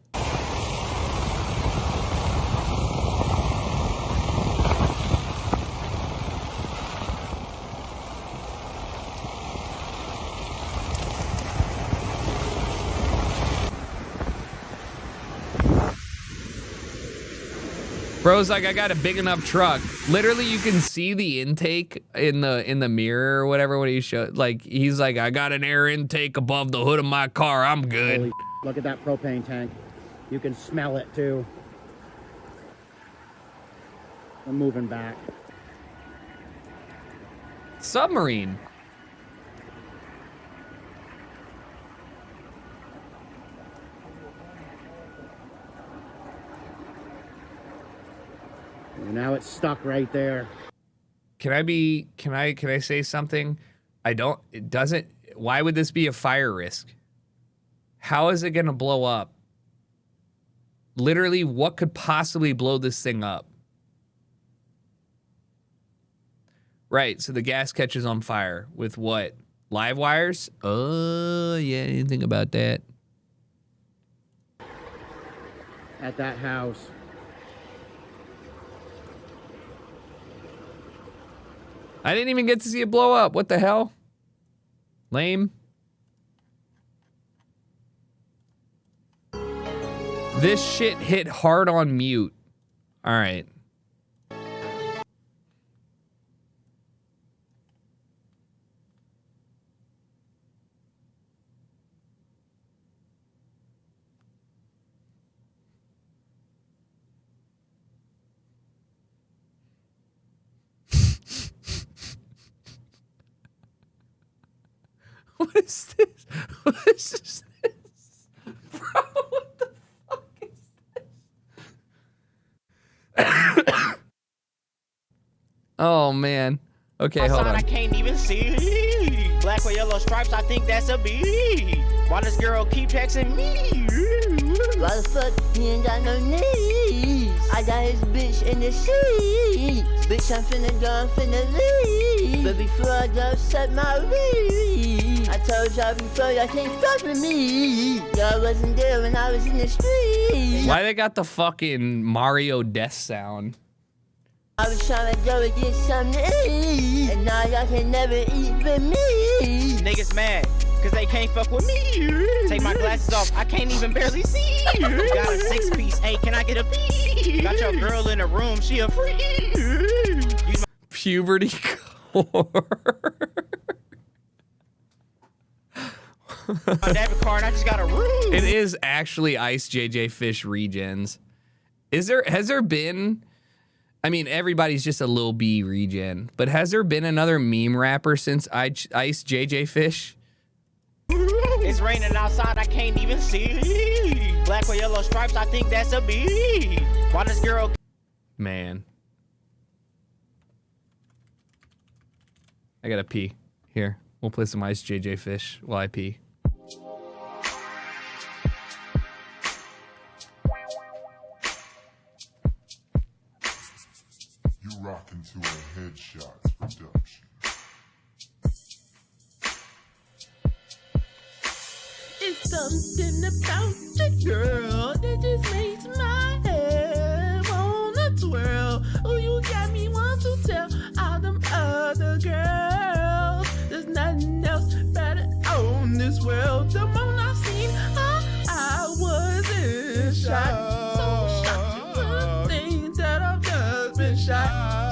Bro's like, I got a big enough truck. Literally, you can see the intake in the mirror or whatever when he showed. Like, he's like, I got an air intake above the hood of my car. I'm good. Holy, look at that propane tank. You can smell it too. I'm moving back. Submarine. Now it's stuck right there. Can I say something? Why would this be a fire risk? How is it gonna blow up? Literally, what could possibly blow this thing up? Right, so the gas catches on fire with what? Live wires? Oh, yeah, I didn't think about that. At that house. I didn't even get to see it blow up. What the hell? Lame. This shit hit hard on mute. All right. What is this? What is this? Bro, what the fuck is this? Oh, man. Okay, hold on. I can't even see. Black or yellow stripes, I think that's a B. Why this girl keep texting me? Why the fuck he ain't got no knees? I got his bitch in the sheets. Bitch, I'm finna go, I'm finna leave. But before I go, set my read. I told y'all before, y'all can't fuck with me. Y'all wasn't there when I was in the street. Why they got the fucking Mario death sound? I was trying to go and get something to eat. And now y'all can never eat with me. Niggas mad, cause they can't fuck with me. Take my glasses off, I can't even barely see. Got a 6-piece, hey, can I get a piece? Got your girl in the room, she a freak. Puberty core. My debit card, I just got a room. It is actually Ice JJ Fish regens. Has there been, I mean, everybody's just a Lil B regen, but has there been another meme rapper since Ice JJ Fish? It's raining outside, I can't even see. Black or yellow stripes, I think that's a B. Why this girl? Man. I gotta pee. Here, we'll play some Ice JJ Fish while I pee. You rockin' to a Headshots production. It's something about you, girl, that just makes my head wanna twirl. Oh, you got me want to tell all them other girls there's nothing else better on this world. The moment I seen her, I was in shock. So shocked to the things that I've just been shot.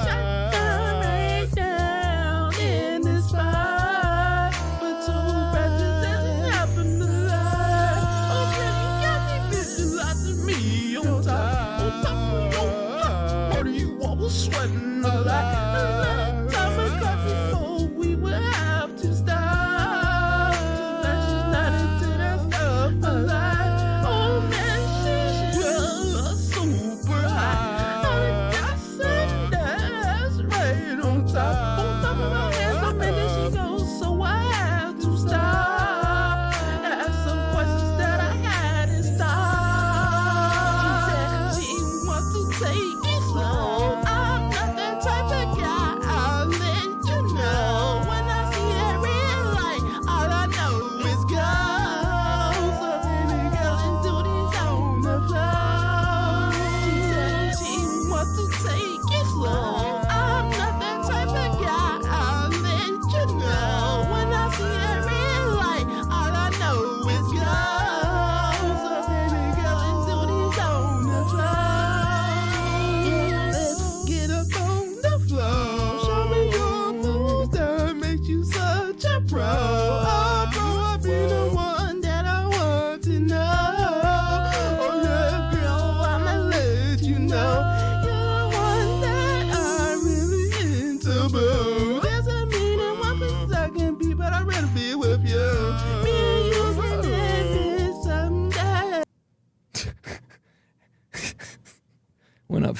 Shot down right down in this spot. But too bad this doesn't happen a lot. Oh, girl, you got me bitches lots of me on top of your block. What do you want? Was sweating a lot. A lot of time across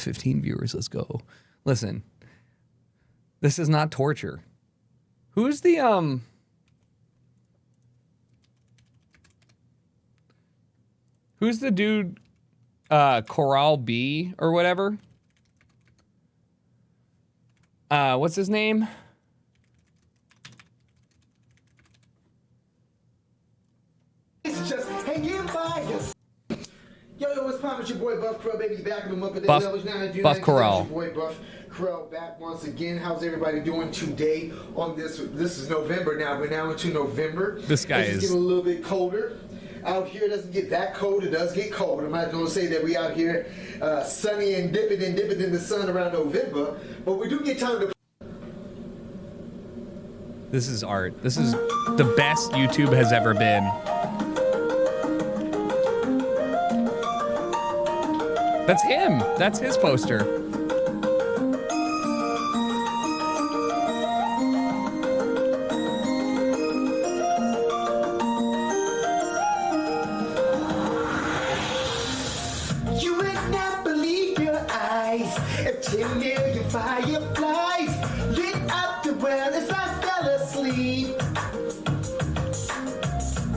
15 viewers. Let's go. Listen, this is not torture. Who's the dude? Coral B or whatever. What's his name? It's just hanging by us. Yo, what's poppin'? It's your boy Buff Crow, baby. Back him up at Buff- levels. Buff Corral. It's your boy Buff Crow back once again. How's everybody doing today on this? This is November now. We're now into November. This guy It's is- getting a little bit colder. Out here, it doesn't get that cold. It does get cold. I'm not going to say that we out here sunny and dipping in the sun around November, but we do get time to. This is art. This is the best YouTube has ever been. That's him. That's his poster. You would not believe your eyes if 10 million fireflies lit up the world as I fell asleep.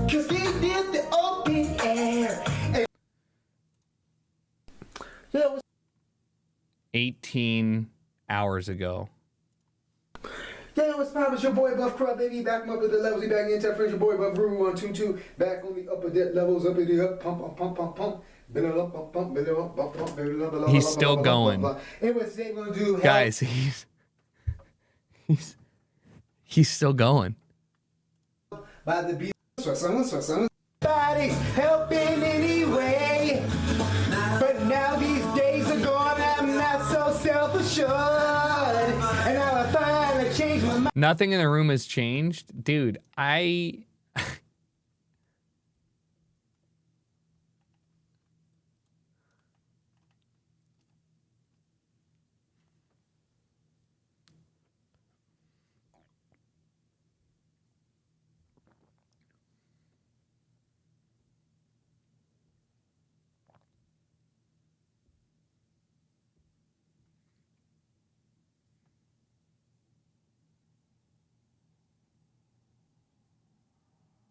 Cause they did the open air. And 18 hours ago. yeah, what's poppin'? It's your boy Buff Crow, baby. Back up at the levels. We back in touch. Your boy Buff Roo 122. Back on the upper deck levels. Up in the up. Pump, pump, pump, pump. He's still going. Anyway, today we're gonna do Guys, he's still going. by the beat. Body's helping anyway. But now these days are gone, I'm not so self-assured. And now I finally changed my mind. Nothing in the room has changed. Dude,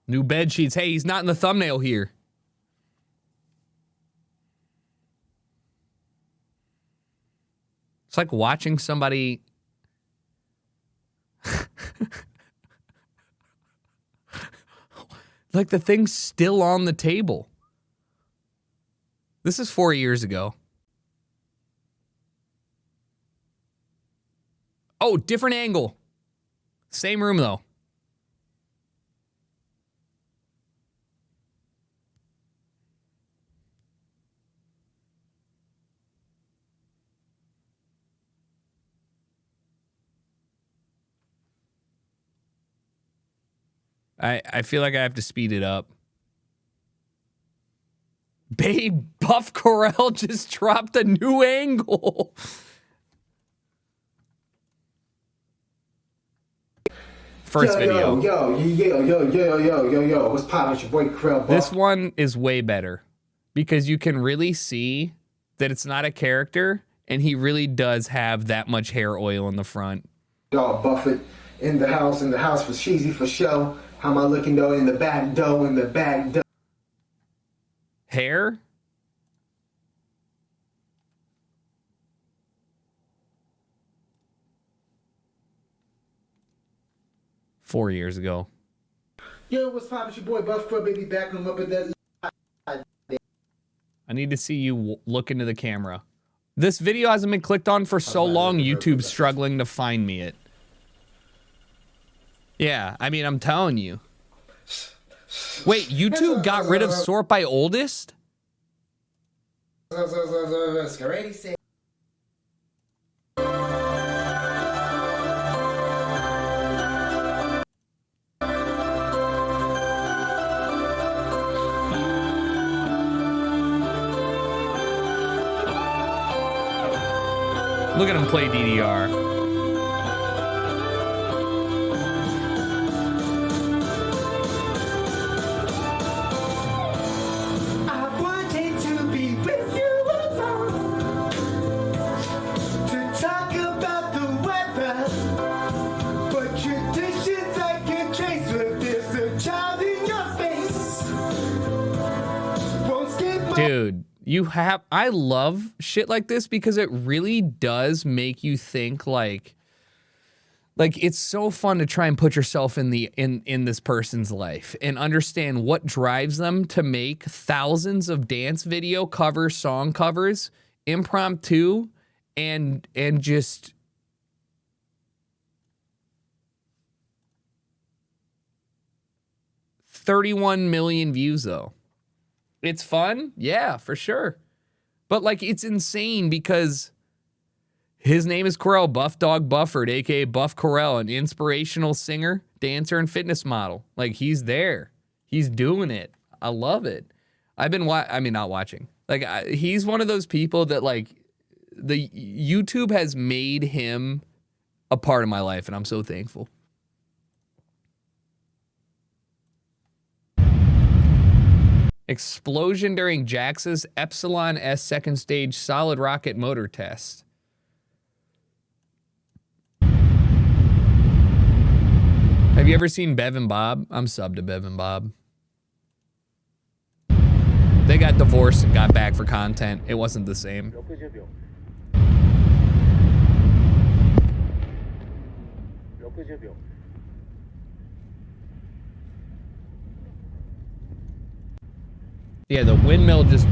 new bed sheets. Hey, he's not in the thumbnail here. It's like watching somebody. Like the thing's still on the table. This is 4 years ago. Oh, different angle. Same room though. I feel like I have to speed it up. Babe, Buff Corral just dropped a new angle. First video. Yo. What's poppin'? It's your boy Krell. Buff. This one is way better because you can really see that it's not a character and he really does have that much hair oil in the front. Y'all Buffett in the house for cheesy for show. How am I looking though in the back dough, Hair? Four years ago. Yo, what's poppin'? It's your boy Buff Crow, baby. Back him up at that. I need to see you look into the camera. This video hasn't been clicked on for so long, YouTube's struggling to find me it. Yeah, I mean, I'm telling you. Wait, YouTube got rid of Sort by Oldest? Look at him play DDR. I wanted to be with you alone. Dude, I love shit like this because it really does make you think like it's so fun to try and put yourself in this person's life and understand what drives them to make thousands of dance video covers, song covers, impromptu, and just 31 million views though. It's fun? Yeah, for sure. But like it's insane because his name is Corell, Buff Dog Bufford, aka Buff Corell, an inspirational singer, dancer, and fitness model. Like he's there. He's doing it. I love it. I've been not watching. Like he's one of those people that like the YouTube has made him a part of my life, and I'm so thankful. Explosion during JAXA's Epsilon S second stage solid rocket motor test. Have you ever seen Bev and Bob? I'm subbed to Bev and Bob. They got divorced and got back for content. It wasn't the same. Yeah, the windmill just...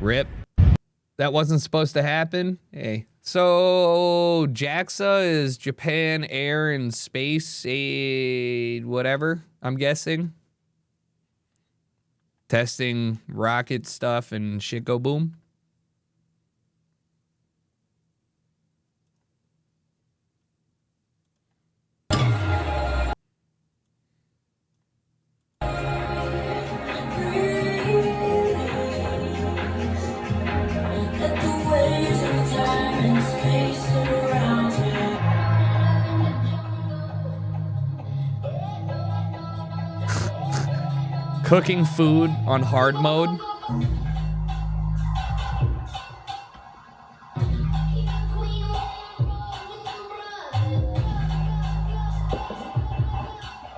Rip. That wasn't supposed to happen. Hey. So, JAXA is Japan Air and Space Aid, whatever, I'm guessing. Testing rocket stuff and shit go boom. Cooking food on hard mode.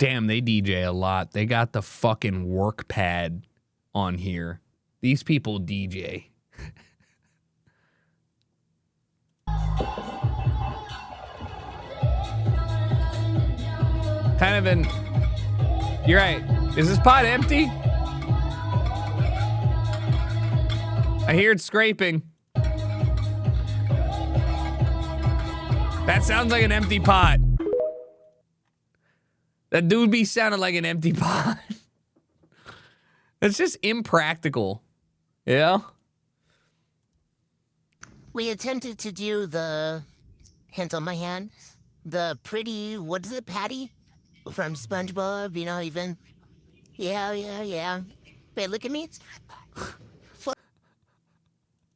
Damn, they DJ a lot. They got the fucking work pad on here. These people DJ. Kind of an... You're right. Is this pot empty? I hear it scraping. That sounds like an empty pot. That dude be sounding like an empty pot. That's just impractical. Yeah? We attempted to do the hint on my hand. The pretty, what is it, Patty? From SpongeBob, you know, even... Yeah. Wait, look at me.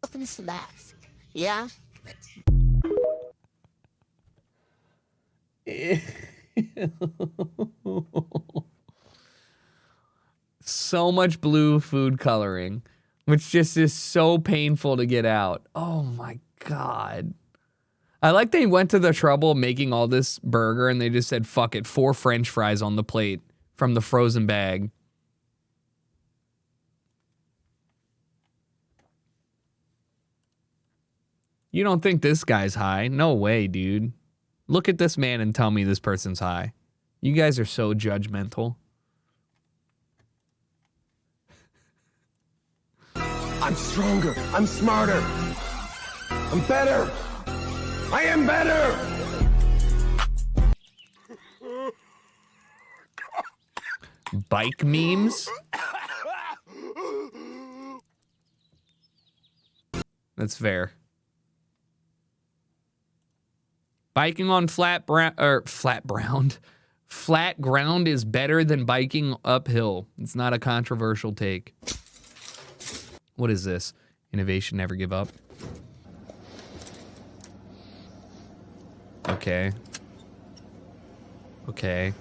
Fucking slaps. Yeah? So much blue food coloring, which just is so painful to get out. Oh my God. I like they went to the trouble of making all this burger and they just said, fuck it, 4 French fries on the plate from the frozen bag. You don't think this guy's high? No way, dude. Look at this man and tell me this person's high. You guys are so judgmental. I'm stronger. I'm smarter. I'm better. I am better. Bike memes? That's fair. Biking on flat ground is better than biking uphill. It's not a controversial take. What is this? Innovation never give up. Okay. Okay.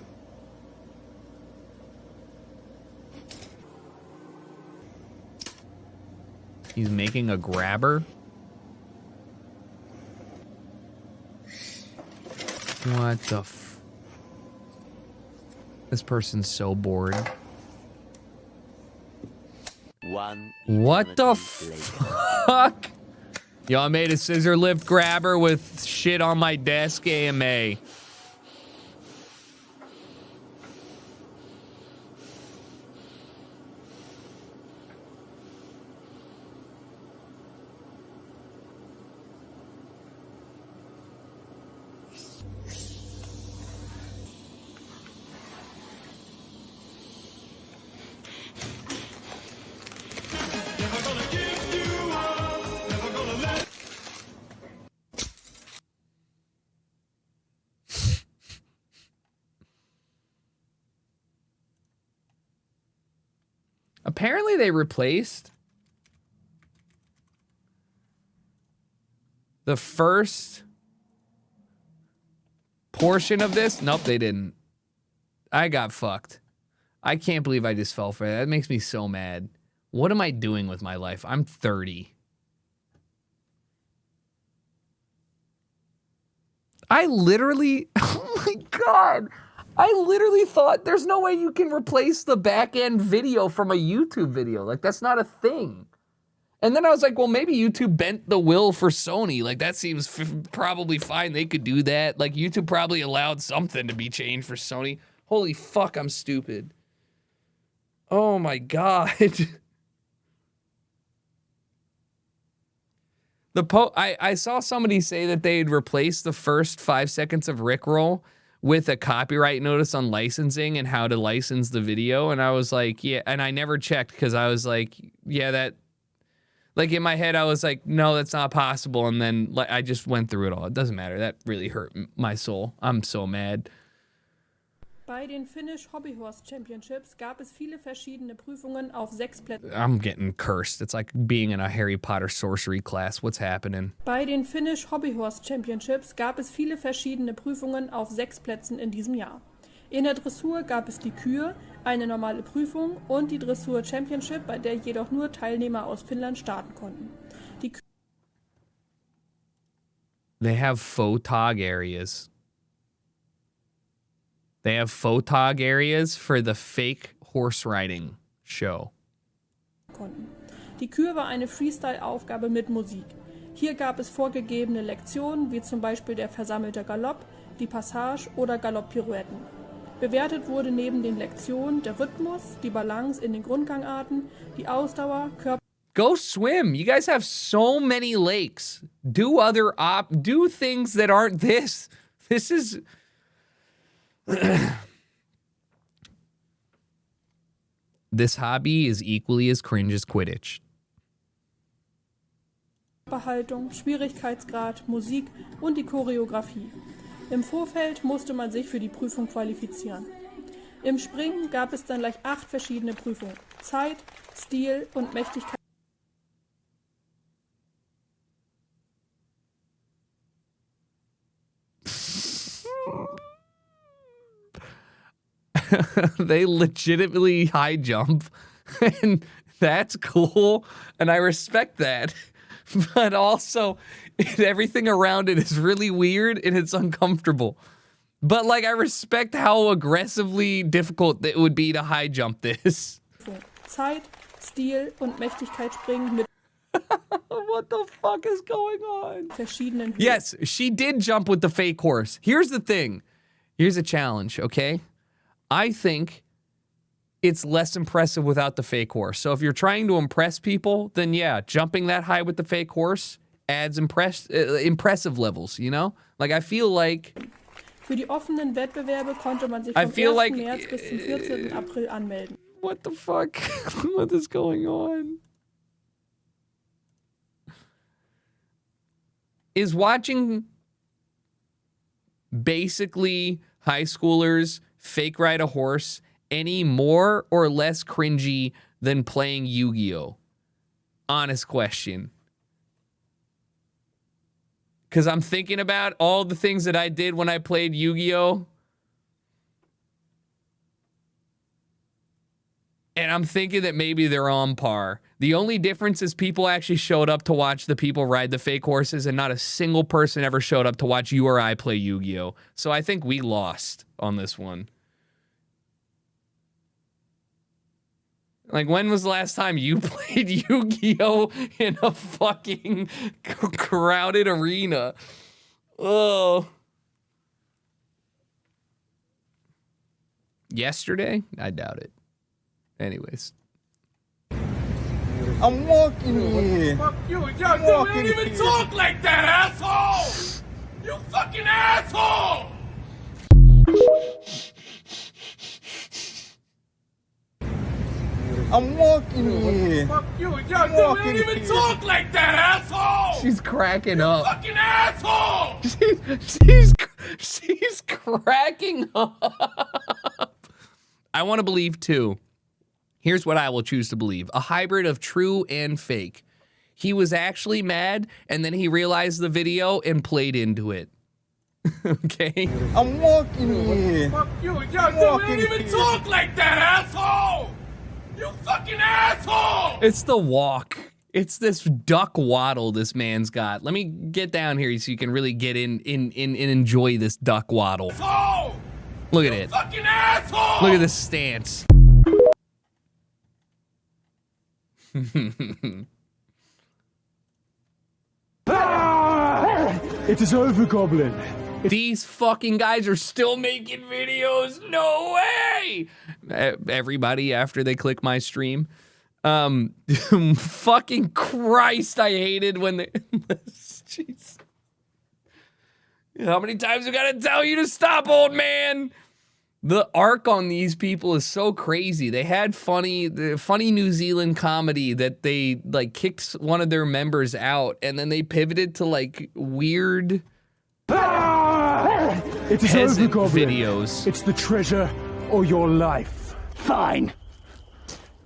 He's making a grabber. What the This person's so bored. What the fuck? Yo, I made a scissor lift grabber with shit on my desk, AMA. Apparently they replaced the first portion of this. Nope, they didn't. I got fucked. I can't believe I just fell for that. That makes me so mad. What am I doing with my life? I'm 30. I literally, oh my God. I literally thought there's no way you can replace the back end video from a YouTube video. Like, that's not a thing. And then I was like, well, maybe YouTube bent the will for Sony. Like, that seems probably fine. They could do that. Like, YouTube probably allowed something to be changed for Sony. Holy fuck, I'm stupid. Oh my God. I saw somebody say that they'd replace the first 5 seconds of Rickroll with a copyright notice on licensing and how to license the video. And I was like, yeah. And I never checked because I was like, yeah, that, like in my head, I was like, no, that's not possible. And then I just went through it all. It doesn't matter. That really hurt my soul. I'm so mad. Bei den Finnish Hobbyhorse Championships gab es viele verschiedene Prüfungen auf 6 Plätzen. I'm getting cursed. It's like being in a Harry Potter sorcery class. What's happening? Bei den Finnish Hobbyhorse Championships gab es viele verschiedene Prüfungen auf 6 Plätzen in diesem Jahr. In der Dressur gab es die Kür, eine normale Prüfung und die Dressur Championship, bei der jedoch nur Teilnehmer aus Finnland starten konnten. They have photog areas. They have photog areas for the fake horse riding show. Die Kür war eine Freestyle-Aufgabe mit Musik. Hier gab es vorgegebene Lektionen, wie zum Beispiel der versammelte Galopp, die Passage oder Galopp-Pirouetten. Bewertet wurde neben den Lektionen der Rhythmus, die Balance in den Grundgangarten, die Ausdauer, Körper. Go swim. You guys have so many lakes. Do do things that aren't this. This is this hobby is equally as cringe as Quidditch. Körperhaltung, Schwierigkeitsgrad, Musik und die Choreografie. Im Vorfeld musste man sich für die Prüfung qualifizieren. Im Springen gab es dann gleich 8 verschiedene Prüfungen. Zeit, Stil und Mächtigkeit. They legitimately high jump, and that's cool, and I respect that. But also, everything around it is really weird and it's uncomfortable. But like, I respect how aggressively difficult it would be to high jump this. Zeit, Stil und Mächtigkeit springen mit. What the fuck is going on? Verschiedenen Höhen. Yes, she did jump with the fake horse. Here's the thing. Here's a challenge, okay? I think it's less impressive without the fake horse. So if you're trying to impress people, then yeah, jumping that high with the fake horse adds impressive levels, you know? Like, I feel like... Für die offenen Wettbewerbe konnte man sich vom 1. März bis zum 14. April anmelden. What the fuck? What is going on? Is watching basically high schoolers fake ride a horse any more or less cringy than playing Yu-Gi-Oh? Honest question. Because I'm thinking about all the things that I did when I played Yu-Gi-Oh! And I'm thinking that maybe they're on par. The only difference is people actually showed up to watch the people ride the fake horses, and not a single person ever showed up to watch you or I play Yu-Gi-Oh! So I think we lost on this one. Like, when was the last time you played Yu-Gi-Oh in a fucking crowded arena? Oh. Yesterday? I doubt it. Anyways. I'm walking here. Fuck you. Yo, dude, we don't even talk like that, asshole! You fucking asshole! I'm walking here. Fuck you. Yo, dude, we don't even talk like that, asshole! She's cracking up. Fucking asshole! She's cracking up. I want to believe too. Here's what I will choose to believe. A hybrid of true and fake. He was actually mad, and then he realized the video and played into it. Okay? I'm walking here. Fuck you. Yo, dude, we don't even talk like that, asshole! You fucking asshole! It's the walk. It's this duck waddle this man's got. Let me get down here so you can really get in and enjoy this duck waddle. Asshole! Look at it. Fucking asshole! Look at this stance. It is over, Goblin. These fucking guys are still making videos. No way! Everybody, after they click my stream. Fucking Christ, I hated when they... Jeez. How many times we gotta tell you to stop, old man? The arc on these people is so crazy. They had the funny New Zealand comedy that they like kicked one of their members out, and then they pivoted to like weird It is over, peasant Goblin. videos. It's the treasure or your life. Fine.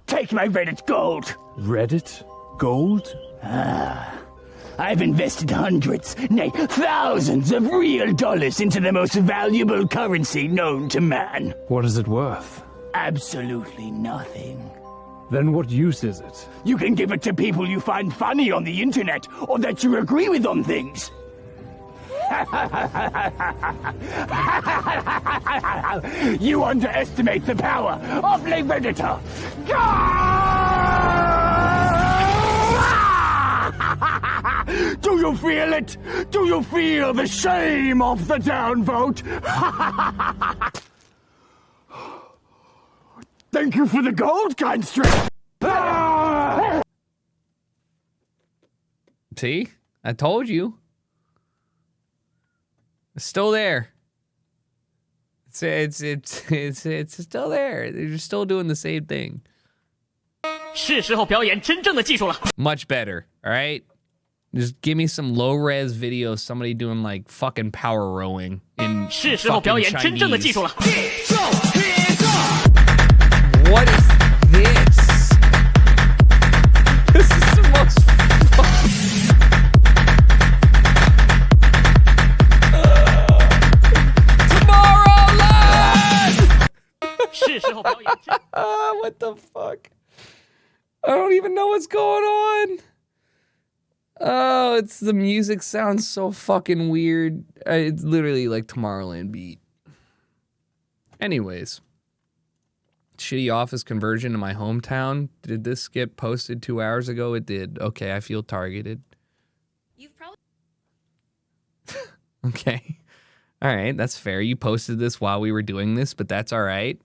Take my Reddit gold. Reddit? Gold? I've invested hundreds, nay, thousands of real dollars into the most valuable currency known to man. What is it worth? Absolutely nothing. Then what use is it? You can give it to people you find funny on the internet or that you agree with on things. You underestimate the power of Le Redditor. Do you feel it? Do you feel the shame of the downvote? Thank you for the gold, kind strength. See? I told you. It's still there. It's still there. They're just still doing the same thing. 是时候表演真正的技术了。 Much better, all right? Just give me some low-res videos, somebody doing like fucking power rowing in 是时候表演真正的技术了。 What is this? This is the most Tomorrowland! 是时候表演真。 What the fuck? I don't even know what's going on. Oh, it's the music sounds so fucking weird. It's literally like Tomorrowland beat. Anyways. Shitty office conversion in my hometown. Did this get posted 2 hours ago? It did. Okay, I feel targeted. You've probably Okay. All right, that's fair. You posted this while we were doing this, but that's all right.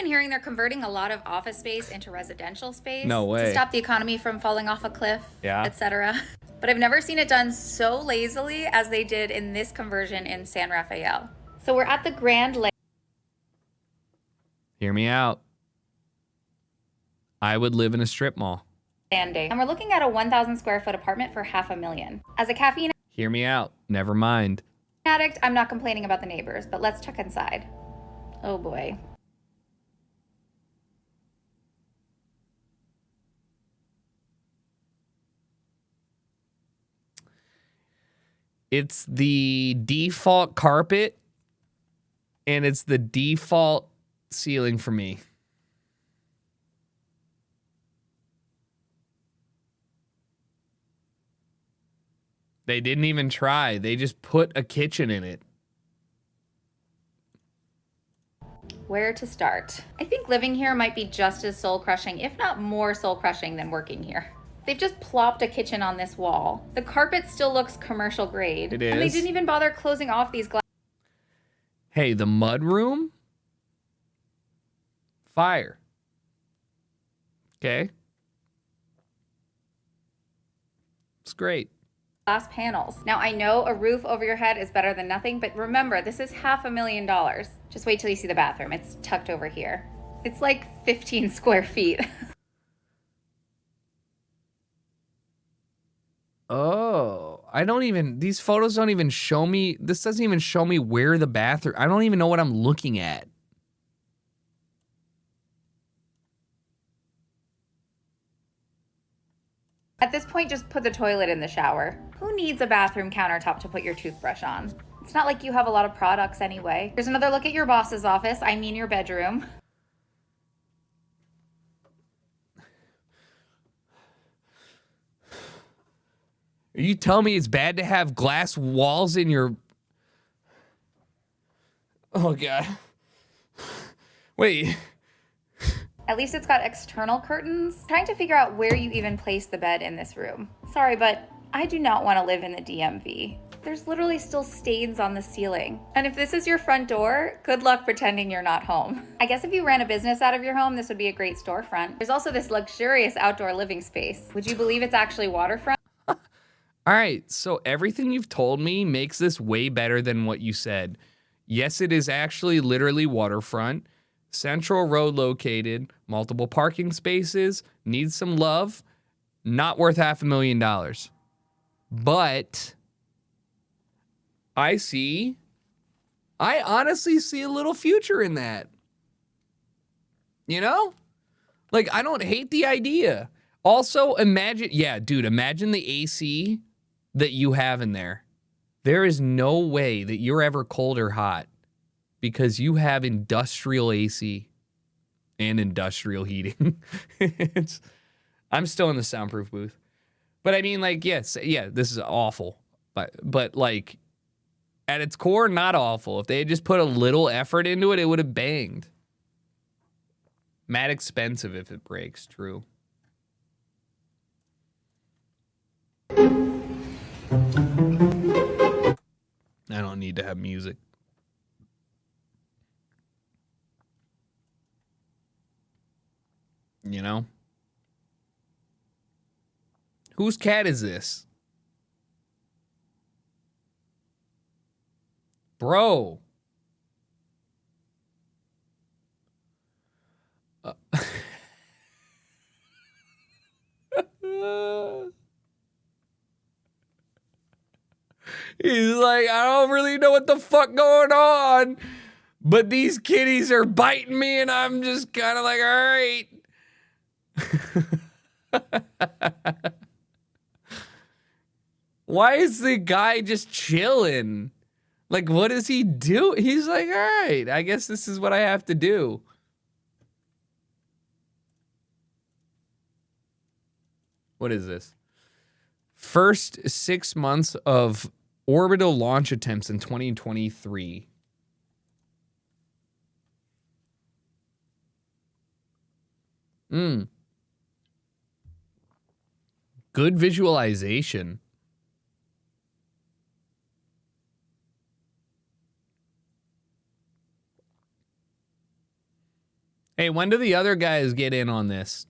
been hearing they're converting a lot of office space into residential space. No way. To stop the economy from falling off a cliff, Yeah. etc. But I've never seen it done so lazily as they did in this conversion in San Rafael. So we're at the Grand Lake. Hear me out. I would live in a strip mall. Landing. And we're looking at a 1,000 square foot apartment for $500,000. As a caffeine Hear me out. Never mind. addict, I'm not complaining about the neighbors, but let's check inside. Oh boy. It's the default carpet, and it's the default ceiling for me. They didn't even try. They just put a kitchen in it. Where to start? I think living here might be just as soul-crushing, if not more soul-crushing than working here. They've just plopped a kitchen on this wall. The carpet still looks commercial grade. It And they is. didn't even bother closing off these glass. Hey, the mud room? Fire. Okay. It's great. Glass panels. Now I know a roof over your head is better than nothing, but remember, this is $500,000. Just wait till you see the bathroom. It's tucked over here. It's like 15 square feet. Oh, I don't even, these photos don't even show me, this doesn't even show me where the bathroom, I don't even know what I'm looking at. At this point, just put the toilet in the shower. Who needs a bathroom countertop to put your toothbrush on? It's not like you have a lot of products anyway. Here's another look at your boss's office, I mean your bedroom. You tell me it's bad to have glass walls in your... Oh, God. Wait. At least it's got external curtains. Trying to figure out where you even place the bed in this room. Sorry, but I do not want to live in the DMV. There's literally still stains on the ceiling. And if this is your front door, good luck pretending you're not home. I guess if you ran a business out of your home, this would be a great storefront. There's also this luxurious outdoor living space. Would you believe it's actually waterfront? All right, so everything you've told me makes this way better than what you said. Yes, it is actually literally waterfront, Central Road located, multiple parking spaces, needs some love, not worth $500,000. But I honestly see a little future in that. You know? Like, I don't hate the idea. Also, imagine the AC that you have in there. There is no way that you're ever cold or hot because you have industrial AC and industrial heating. I'm still in the soundproof booth. But I mean, like, yes, yeah, this is awful. But like, at its core, not awful. If they had just put a little effort into it, it would have banged. Mad expensive if it breaks, true. I don't need to have music. You know? Whose cat is this? Bro. He's like, I don't really know what the fuck going on, but these kitties are biting me and I'm just kind of like, all right. Why is the guy just chilling? Like, what does he do? He's like, all right, I guess this is what I have to do. What is this? First 6 months of orbital launch attempts in 2023. Good visualization. Hey, when do the other guys get in on this?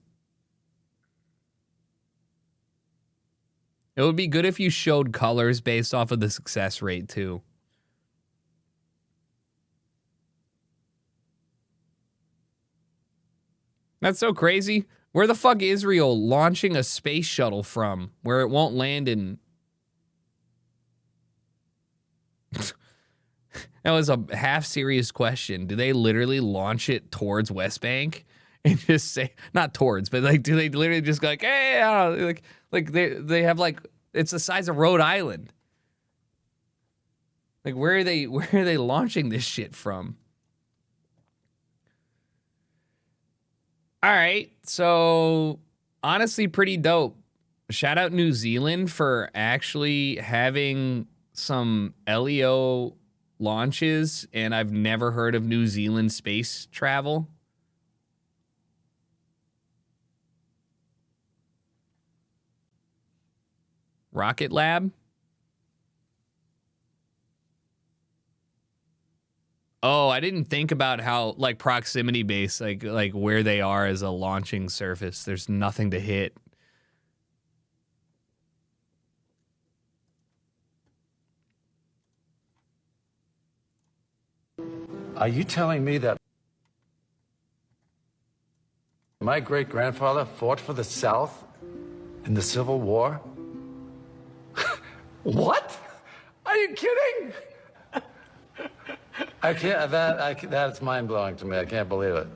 It would be good if you showed colors based off of the success rate, too. That's so crazy. Where the fuck is Israel launching a space shuttle from where it won't land in... That was a half-serious question. Do they literally launch it towards West Bank and just say... Not towards, but like, do they literally just go like, hey, I don't know, like they have like... It's the size of Rhode Island. Like, where are they launching this shit from? All right, so honestly, pretty dope. Shout out New Zealand for actually having some LEO launches, and I've never heard of New Zealand space travel. Rocket Lab? Oh, I didn't think about how, like, proximity based, like where they are as a launching surface. There's nothing to hit. Are you telling me that my great-grandfather fought for the South in the Civil War? What? Are you kidding? I can't. That's mind-blowing to me. I can't believe it.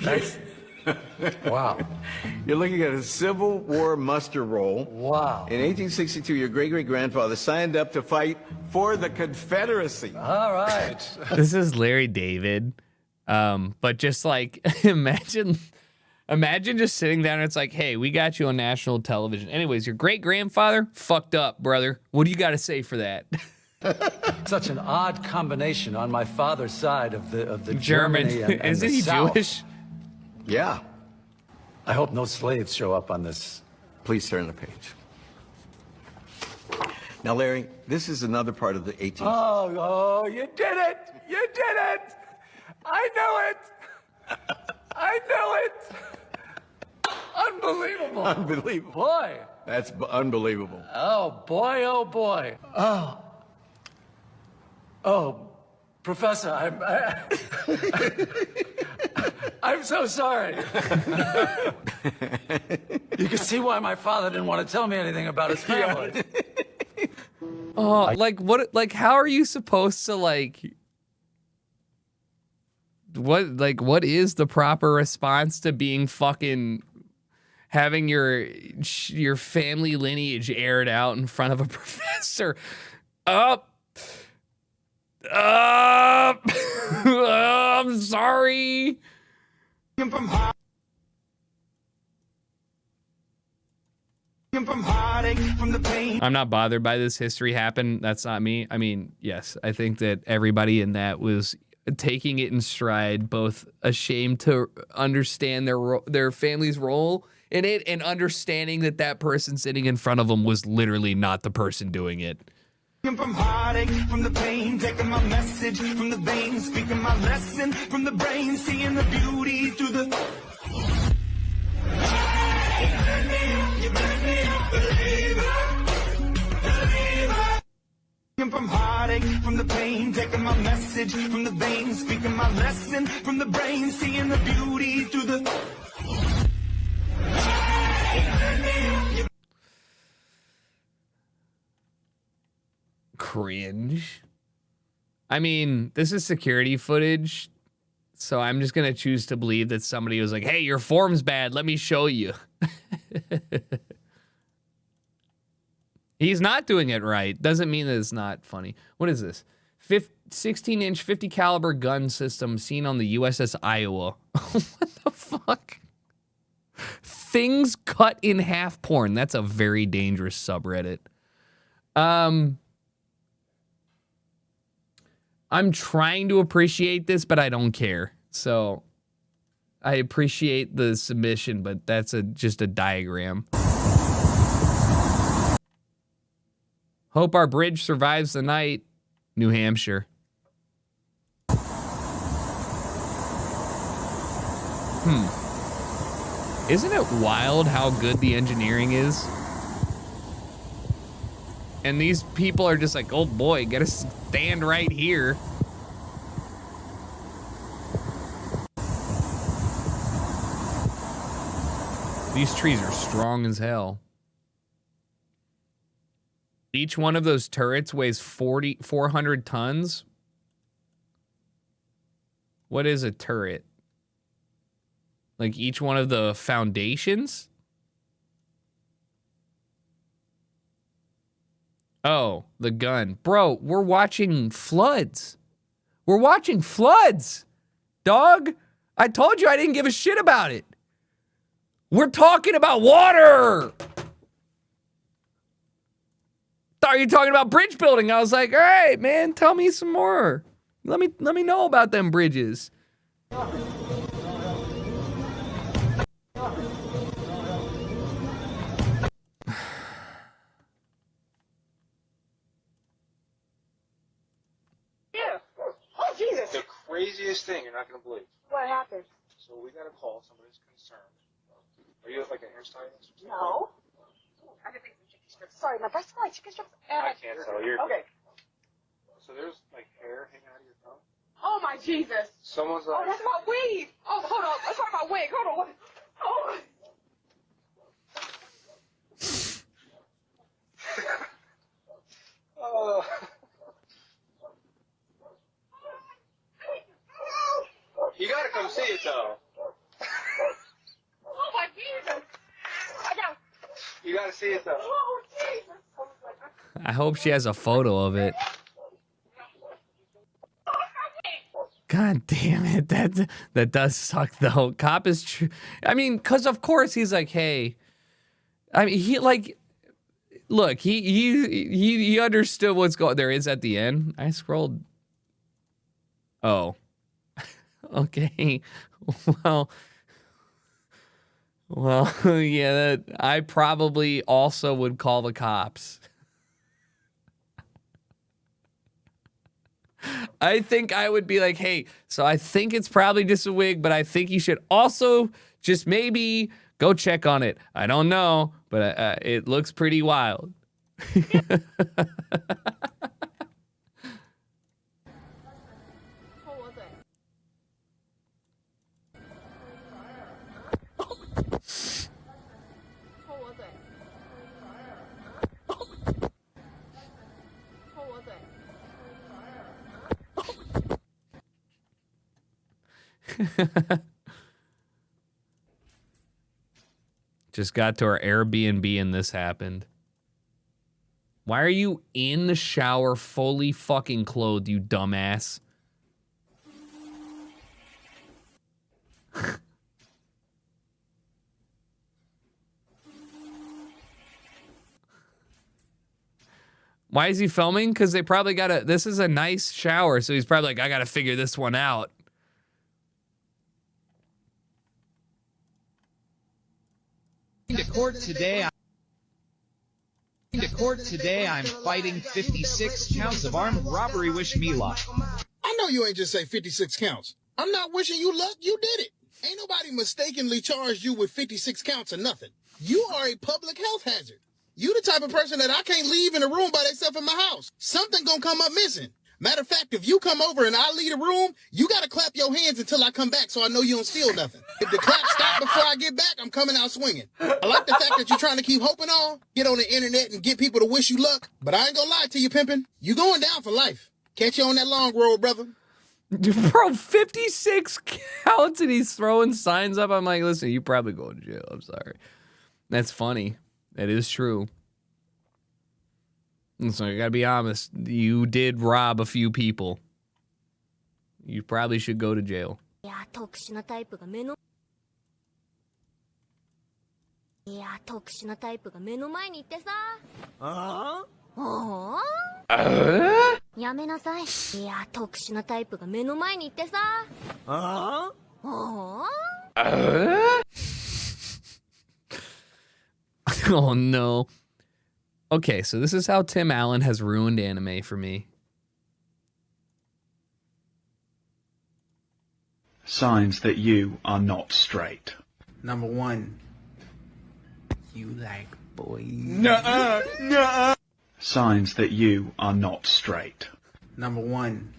That's wow. You're looking at a Civil War muster roll. Wow. In 1862, your great-great-grandfather signed up to fight for the Confederacy. All right. This is Larry David. But just like, imagine just sitting down and it's like, hey, we got you on national television. Anyways, your great-grandfather fucked up, brother. What do you got to say for that? Such an odd combination on my father's side of the German. Germany and Isn't the he South. Jewish? Yeah. I hope no slaves show up on this. Please turn the page. Now, Larry, this is another part of the 18th. Oh, you did it! You did it! I knew it! I knew it! Unbelievable! Unbelievable. Boy! That's unbelievable. Oh, boy, oh, boy. Oh, Professor, I'm so sorry. You can see why my father didn't want to tell me anything about his family. Oh, like what? Like, how are you supposed to like? What is the proper response to being fucking having your family lineage aired out in front of a professor? I'm sorry. I'm not bothered by this history happened. That's not me. I mean, yes, I think that everybody in that was taking it in stride, both ashamed to understand their family's role in it and understanding that that person sitting in front of them was literally not the person doing it. From heartache, from the pain, taking my message from the veins, speaking my lesson from the brain, seeing the beauty through the. From heartache, from the pain, taking my message from the veins, speaking my lesson from the brain, seeing the beauty through the. Cringe. I mean, this is security footage, so I'm just gonna choose to believe that somebody was like, hey, your form's bad, let me show you. He's not doing it right. Doesn't mean that it's not funny. What is this? 16-inch 50 caliber gun system seen on the USS Iowa. What the fuck? Things cut in half porn. That's a very dangerous subreddit. I'm trying to appreciate this, but I don't care. So I appreciate the submission, but that's just a diagram. Hope our bridge survives the night. New Hampshire. Isn't it wild how good the engineering is? And these people are just like, oh boy, gotta stand right here. These trees are strong as hell. Each one of those turrets weighs 400 tons. What is a turret? Like each one of the foundations? Oh, the gun. Bro, we're watching floods. We're watching floods. Dog, I told you I didn't give a shit about it. We're talking about water. thought you were talking about bridge building. I was like, all right, man, tell me some more. Let me know about them bridges. Yeah. Oh, Jesus. The craziest thing you're not going to believe. What happened? So we got a call. Somebody's concerned. Are you like a hairstylist? No. I can take some chicken strips. Sorry, my breasts are like chicken strips. I can't tell. You're okay. So there's like hair hanging out of your thumb. Oh my Jesus. Someone's like. Oh, that's my weave. Oh, hold on. That's not my wig. Hold on. Oh. Oh. You gotta come see it though. Oh my Jesus! You gotta see it though. Oh Jesus! I hope she has a photo of it. God damn it, that does suck though. Cop is true. I mean, cause of course he's like, hey. I mean, he like, look, he understood what's going. There is at the end. I scrolled. Oh. Okay. Well, yeah, that I probably also would call the cops. I think I would be like, hey, so I think it's probably just a wig, but I think you should also just maybe go check on it. I don't know, but it looks pretty wild. Just got to our Airbnb and this happened. Why are you in the shower fully fucking clothed, you dumbass? Why is he filming? Because they probably got this is a nice shower, so he's probably like, I gotta figure this one out. To court today, I'm fighting 56 counts of armed robbery. Wish me luck. I know you ain't just say 56 counts. I'm not wishing you luck. You did it. Ain't nobody mistakenly charged you with 56 counts or nothing. You are a public health hazard. You the type of person that I can't leave in a room by themselves in my house. Something gonna come up missing. Matter of fact, if you come over and I leave the room, you gotta clap your hands until I come back so I know you don't steal nothing. If the clap stop before I get back, I'm coming out swinging. I like the fact that you're trying to keep hoping on, get on the internet and get people to wish you luck, but I ain't gonna lie to you, pimpin'. You going down for life. Catch you on that long road, brother. Bro, 56 counts and he's throwing signs up. I'm like, listen, you probably go to jail. I'm sorry. That's funny. That is true. So I gotta be honest. You did rob a few people. You probably should go to jail. Oh no. Okay, so this is how Tim Allen has ruined anime for me. Signs that you are not straight. Number one, you like boys. Nuh-uh, nuh-uh. Signs that you are not straight. Number one,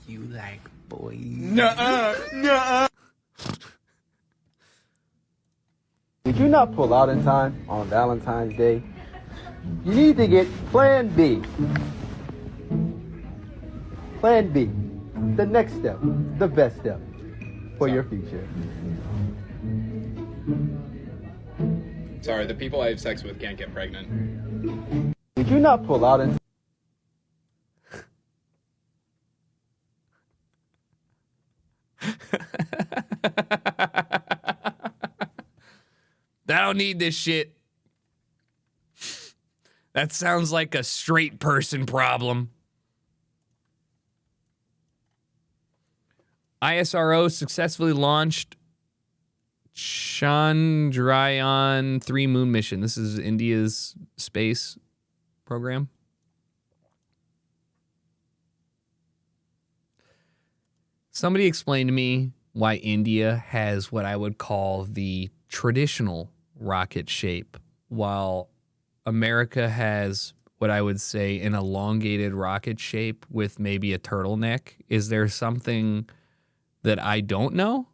you like boys. Nuh-uh, nuh-uh. Did you not pull out in time on Valentine's Day? You need to get Plan B. Plan B. The next step. The best step for your future. Sorry, the people I have sex with can't get pregnant. Did you not pull out in I don't need this shit. That sounds like a straight person problem. ISRO successfully launched Chandrayaan-3 moon mission. This is India's space program. Somebody explained to me why India has what I would call the traditional rocket shape, while America has what I would say an elongated rocket shape with maybe a turtleneck. Is there something that I don't know?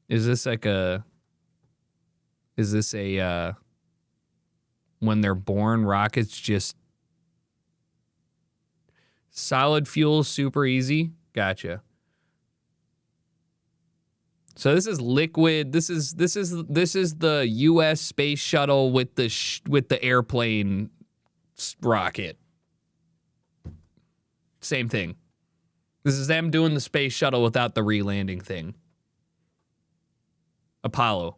Is this a when they're born, rockets just solid fuel, super easy? Gotcha. So this is liquid. This is the U.S. space shuttle with the airplane rocket. Same thing. This is them doing the space shuttle without the re-landing thing. Apollo.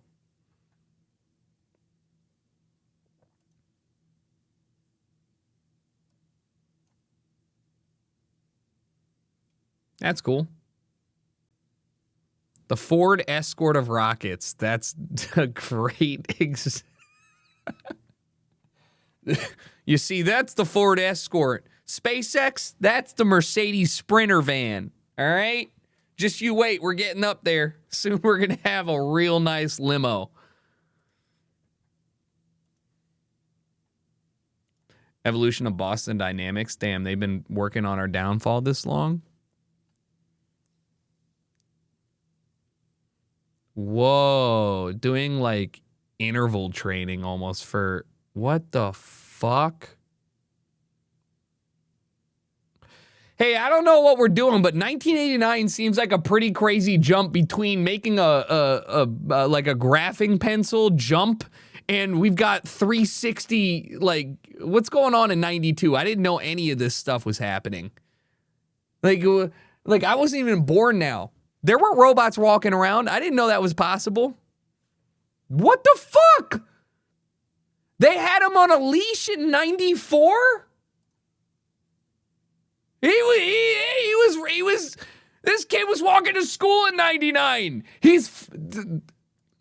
That's cool. The Ford Escort of rockets. That's a great You see, that's the Ford Escort. SpaceX, that's the Mercedes Sprinter van. All right? Just you wait. We're getting up there. Soon we're going to have a real nice limo. Evolution of Boston Dynamics. Damn, they've been working on our downfall this long. Whoa, doing like interval training almost for what the fuck? Hey, I don't know what we're doing, but 1989 seems like a pretty crazy jump between making a like a graphing pencil jump, and we've got 360. Like, what's going on in 92? I didn't know any of this stuff was happening. Like I wasn't even born now. There were robots walking around. I didn't know that was possible. What the fuck? They had him on a leash in 94? He was, this kid was walking to school in 99.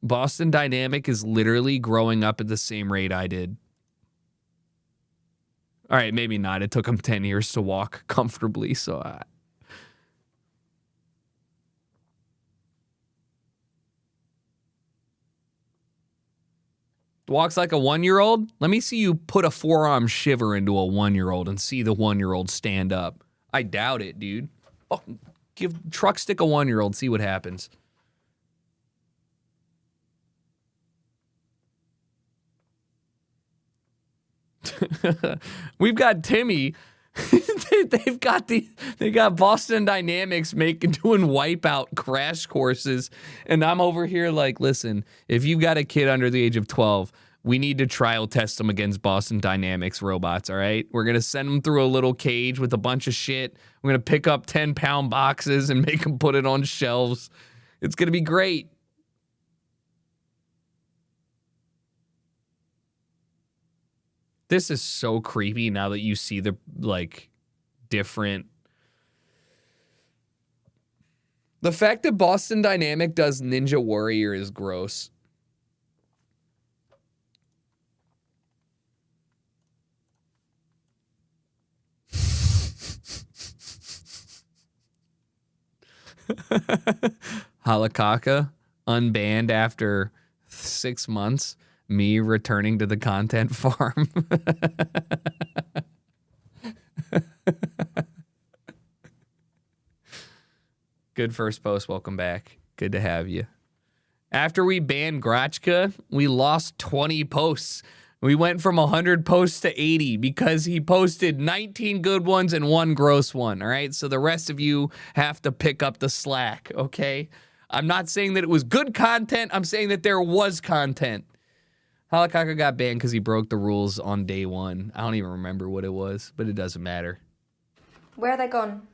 Boston Dynamic is literally growing up at the same rate I did. All right, maybe not. It took him 10 years to walk comfortably, so walks like a 1-year-old? Let me see you put a forearm shiver into a 1-year-old and see the 1-year-old stand up. I doubt it, dude. Oh, give truck stick a 1-year-old, see what happens. We've got Timmy. They've got Boston Dynamics doing wipeout crash courses, and I'm over here like, listen, if you've got a kid under the age of 12, we need to trial test them against Boston Dynamics robots, all right? We're gonna send them through a little cage with a bunch of shit. We're gonna pick up 10-pound boxes and make them put it on shelves. It's gonna be great. This is so creepy now that you see the, like, different... The fact that Boston Dynamic does Ninja Warrior is gross. Halakaka unbanned after 6 months. Me returning to the content farm. Good first post. Welcome back. Good to have you. After we banned Grotchka, we lost 20 posts. We went from 100 posts to 80 because he posted 19 good ones and 1 gross one, all right? So the rest of you have to pick up the slack, okay? I'm not saying that it was good content. I'm saying that there was content. Halakaka got banned because he broke the rules on day 1. I don't even remember what it was, but it doesn't matter. Where are they gone?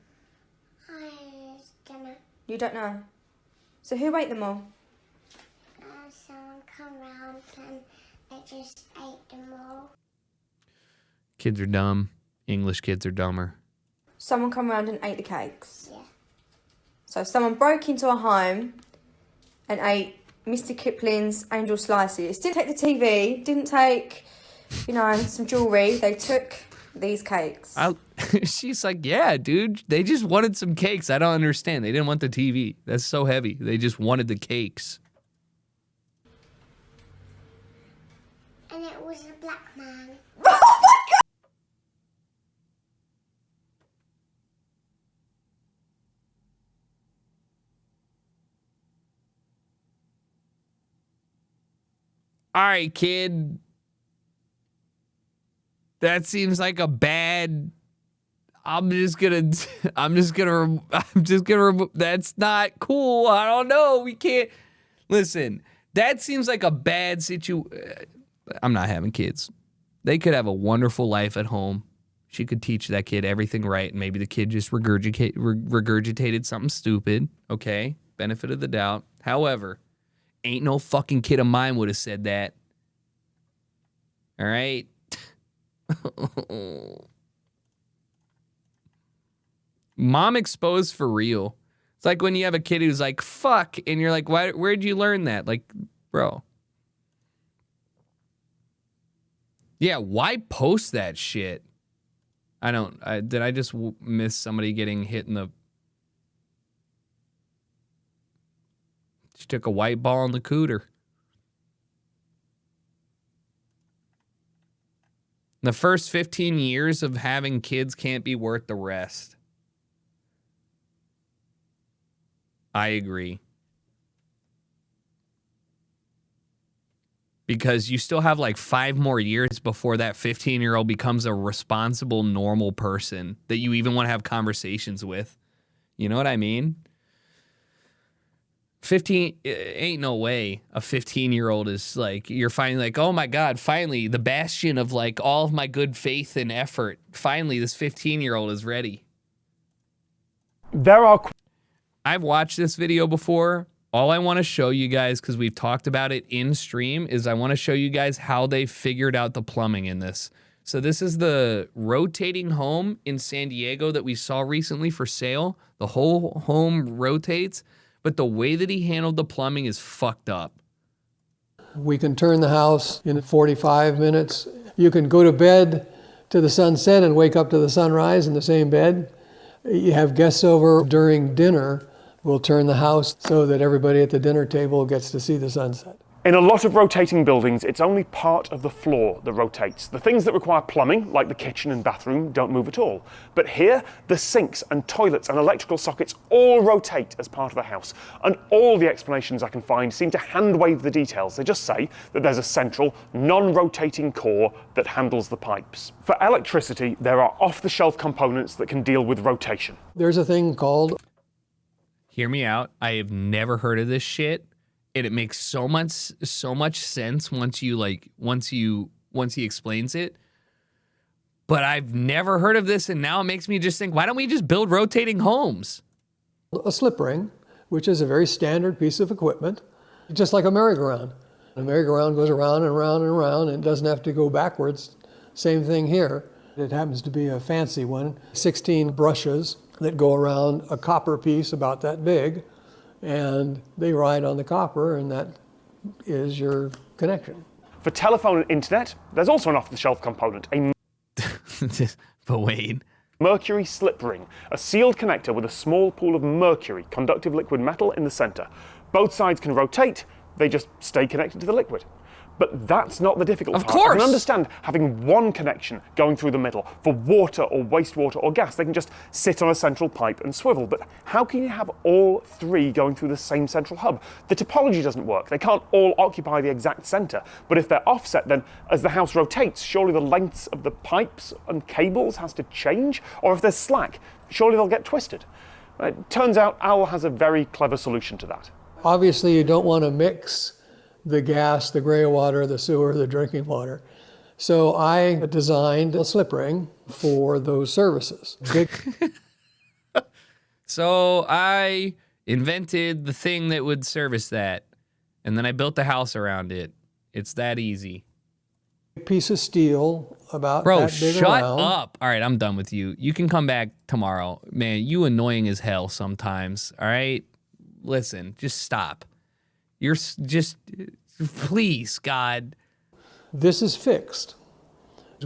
I don't know. You don't know? So who ate them all? Someone come around to and I just ate them all. Kids are dumb. English kids are dumber. Someone come around and ate the cakes. Yeah. So someone broke into a home and ate Mr. Kipling's Angel Slices. Didn't take the TV, didn't take, you know, some jewellery. They took these cakes. She's like, yeah, dude, they just wanted some cakes. I don't understand. They didn't want the TV. That's so heavy. They just wanted the cakes. And it was a black man. Oh my God! All right, kid. That seems like a bad. I'm just gonna. That's not cool. I don't know. We can't. Listen, that seems like a bad situation. I'm not having kids. They could have a wonderful life at home. She could teach that kid everything right, and maybe the kid just regurgitated something stupid. Okay, benefit of the doubt. However, ain't no fucking kid of mine would have said that. All right. Mom exposed for real. It's like when you have a kid who's like, fuck, and you're like, where'd you learn that? Like, bro. Yeah, why post that shit? Did I just miss somebody getting hit in the... She took a white ball in the cooter. The first 15 years of having kids can't be worth the rest. I agree. Because you still have like 5 more years before that 15-year-old becomes a responsible, normal person that you even want to have conversations with. You know what I mean? 15, ain't no way a 15-year-old is like, you're finally like, oh my God, finally, the bastion of like all of my good faith and effort. Finally, this 15-year-old is ready. I've watched this video before. All I want to show you guys, because we've talked about it in stream, is I want to show you guys how they figured out the plumbing in this. So this is the rotating home in San Diego that we saw recently for sale. The whole home rotates, but the way that he handled the plumbing is fucked up. We can turn the house in 45 minutes. You can go to bed to the sunset and wake up to the sunrise in the same bed. You have guests over during dinner. We'll turn the house so that everybody at the dinner table gets to see the sunset. In a lot of rotating buildings, it's only part of the floor that rotates. The things that require plumbing, like the kitchen and bathroom, don't move at all. But here, the sinks and toilets and electrical sockets all rotate as part of the house. And all the explanations I can find seem to hand-wave the details. They just say that there's a central, non-rotating core that handles the pipes. For electricity, there are off-the-shelf components that can deal with rotation. There's a thing called... Hear me out. I have never heard of this shit. And it makes so much sense once he explains it. But I've never heard of this, and now it makes me just think, why don't we just build rotating homes? A slip ring, which is a very standard piece of equipment, just like a merry-go-round. A merry-go-round goes around and around and around, and it doesn't have to go backwards. Same thing here. It happens to be a fancy one. 16 brushes that go around a copper piece about that big, and they ride on the copper, and that is your connection. For telephone and internet, there's also an off-the-shelf component, But wait. mercury slip ring, a sealed connector with a small pool of mercury, conductive liquid metal, in the center. Both sides can rotate, they just stay connected to the liquid. But that's not the difficult part. Of course. I can understand having one connection going through the middle. For water or wastewater or gas, they can just sit on a central pipe and swivel. But how can you have all 3 going through the same central hub? The topology doesn't work. They can't all occupy the exact center. But if they're offset, then as the house rotates, surely the lengths of the pipes and cables has to change? Or if there's slack, surely they'll get twisted. It turns out Owl has a very clever solution to that. Obviously, you don't want to mix the gas, the gray water, the sewer, the drinking water. So I designed a slip ring for those services. So I invented the thing that would service that. And then I built the house around it. It's that easy. Piece of steel about Bro, that big shut around. up. All right, I'm done with you. You can come back tomorrow. Man, you annoying as hell sometimes. All right? Listen, just stop. Just, please, God. This is fixed.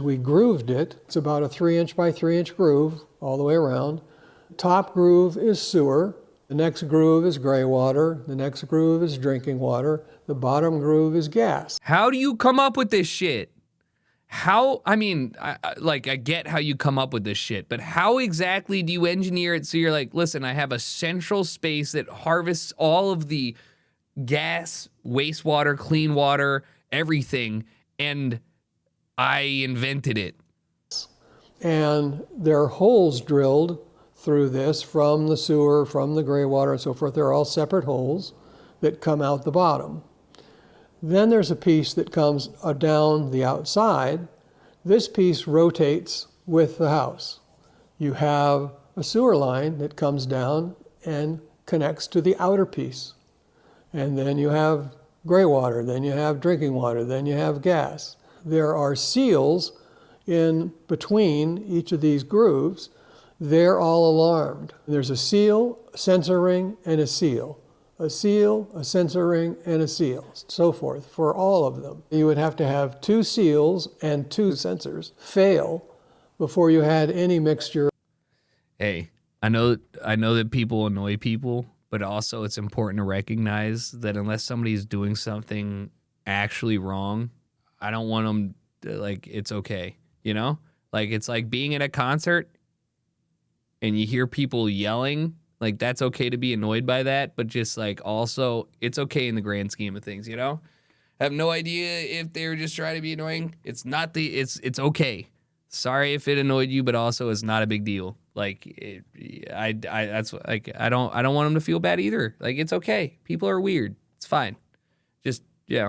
We grooved it. It's about a 3-inch by 3-inch groove all the way around. Top groove is sewer. The next groove is gray water. The next groove is drinking water. The bottom groove is gas. How do you come up with this shit? How, I mean, I get how you come up with this shit, but how exactly do you engineer it so you're like, listen, I have a central space that harvests all of the gas, wastewater, clean water, everything, and I invented it. And there are holes drilled through this from the sewer, from the gray water, and so forth. They're all separate holes that come out the bottom. Then there's a piece that comes down the outside. This piece rotates with the house. You have a sewer line that comes down and connects to the outer piece. And then you have gray water, then you have drinking water, then you have gas. There are seals in between each of these grooves. They're all alarmed. There's a seal, a sensor ring, and a seal. A seal, a sensor ring, and a seal, so forth, for all of them. You would have to have 2 seals and 2 sensors fail before you had any mixture. Hey, I know that people annoy people, but also it's important to recognize that unless somebody's doing something actually wrong, I don't want them to, like, it's okay, you know? Like, it's like being at a concert and you hear people yelling. Like, that's okay to be annoyed by that, but just, like, also, it's okay in the grand scheme of things, you know? I have no idea if they were just trying to be annoying. It's it's okay. Sorry if it annoyed you, but also it's not a big deal. Like, that's, like, I don't want them to feel bad either. Like, it's okay. People are weird. It's fine. Just, yeah.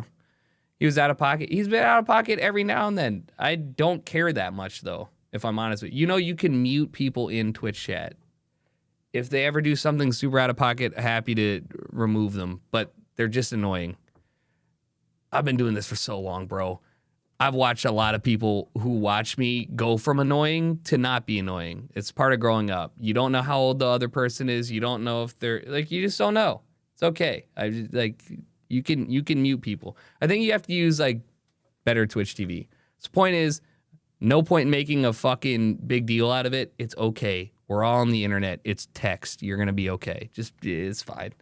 He was out of pocket. He's been out of pocket every now and then. I don't care that much, though, if I'm honest with you. You know, you can mute people in Twitch chat. If they ever do something super out of pocket, happy to remove them, but they're just annoying. I've been doing this for so long, bro. I've watched a lot of people who watch me go from annoying to not be annoying. It's part of growing up. You don't know how old the other person is. You don't know if they're, like, you just don't know. It's okay. You can mute people. I think you have to use, like, better Twitch TV. So the point is, no point in making a fucking big deal out of it. It's okay. We're all on the internet. It's text. You're going to be okay. Just, it's fine.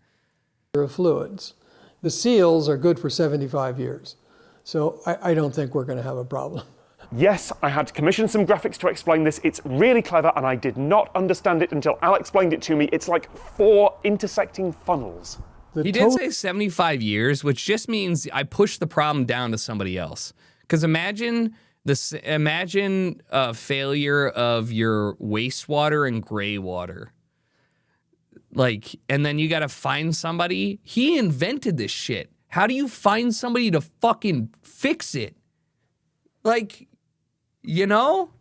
Of fluids. The seals are good for 75 years. So I don't think we're going to have a problem. Yes, I had to commission some graphics to explain this. It's really clever, and I did not understand it until Al explained it to me. It's like 4 intersecting funnels. He did say 75 years, which just means I pushed the problem down to somebody else. Because imagine a failure of your wastewater and gray water. Like, and then you got to find somebody. He invented this shit. How do you find somebody to fucking fix it? Like, you know,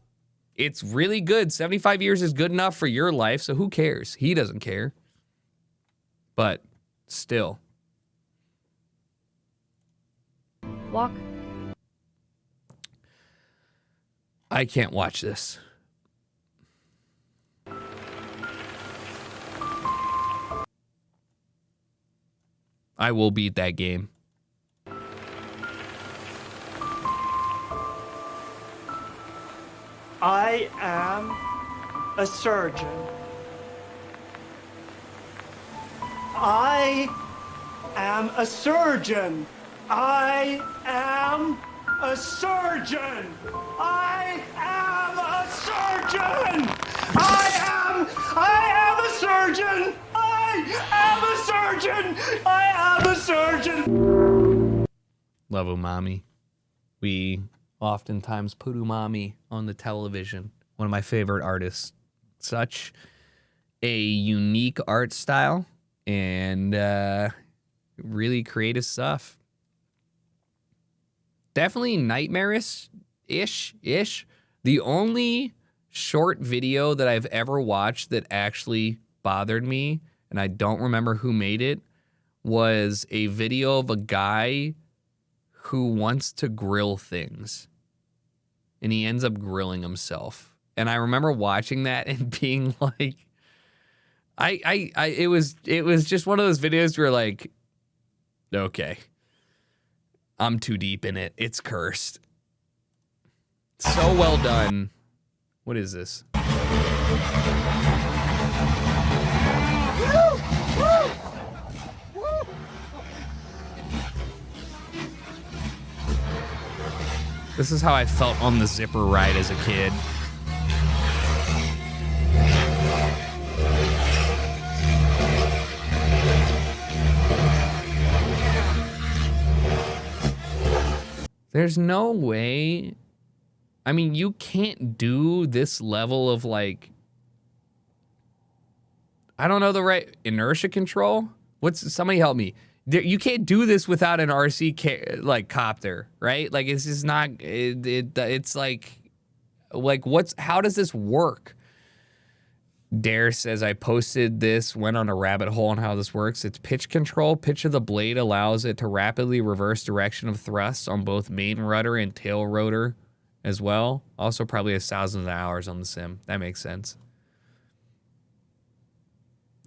it's really good. 75 years is good enough for your life, so who cares? He doesn't care. But still. Walk. I can't watch this. I will beat that game. I am a surgeon. I am a surgeon. I am a surgeon. I am a surgeon. I am a surgeon. I am a surgeon. I am a surgeon. Love umami. We oftentimes put umami on the television. One of my favorite artists. Such a unique art style and really creative stuff. Definitely nightmarish-ish. The only short video that I've ever watched that actually bothered me, and I don't remember who made it, was a video of a guy who wants to grill things, and he ends up grilling himself. And I remember watching that and being like, it was just one of those videos where like, okay, I'm too deep in it. It's cursed. So well done. What is this? This is how I felt on the zipper ride as a kid. There's no way. I mean, you can't do this level of like, I don't know the right inertia control. Somebody help me. You can't do this without an RC like copter, right? Like it's just not. It's like how does this work? Dare says I posted this, went on a rabbit hole on how this works. It's pitch control. Pitch of the blade allows it to rapidly reverse direction of thrust on both main rudder and tail rotor as well. Also probably has thousands of hours on the sim. That makes sense.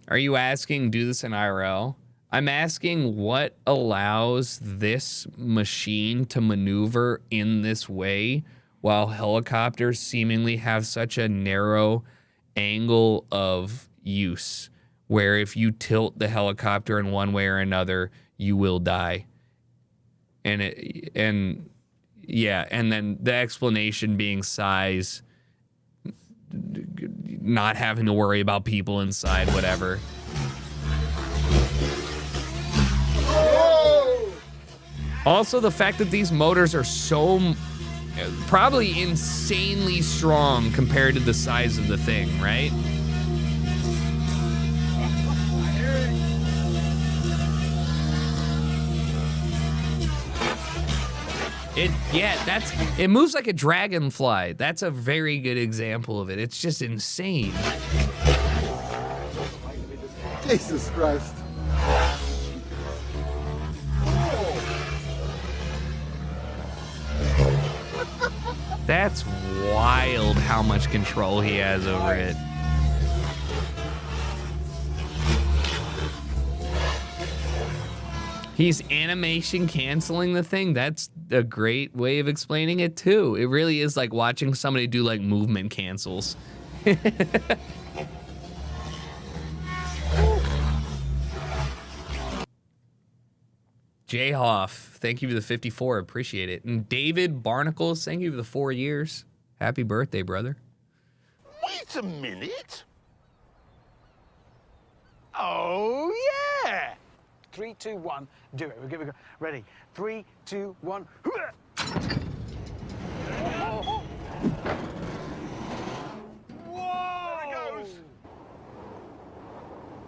Are you asking do this in IRL? I'm asking what allows this machine to maneuver in this way while helicopters seemingly have such a narrow angle of use where if you tilt the helicopter in one way or another, you will die. And then the explanation being size, not having to worry about people inside, whatever. Also, the fact that these motors are so probably insanely strong compared to the size of the thing, right? It moves like a dragonfly. That's a very good example of it. It's just insane. Jesus Christ. That's wild how much control he has over it. He's animation canceling the thing. That's a great way of explaining it too. It really is like watching somebody do like movement cancels. Jay Hoff, thank you for the 54. Appreciate it. And David Barnacles, thank you for the 4 years. Happy birthday, brother. Wait a minute. Oh, yeah. 3, 2, 1, do it. We'll give it a go. Ready? 3, 2, 1. Whoa! There it goes.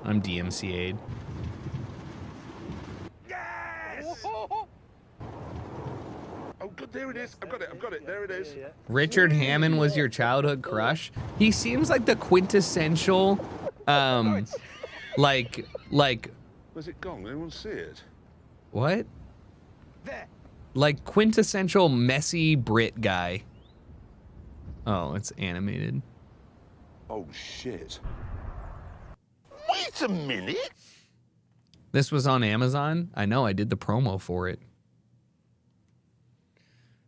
I'm DMCA'd. Oh, good, there it is. I've got it. There it is. Richard Hammond was your childhood crush? He seems like the quintessential, like. Where's it gone? Anyone see it? What? Like quintessential messy Brit guy. Oh, it's animated. Oh, shit. Wait a minute. This was on Amazon? I know, I did the promo for it.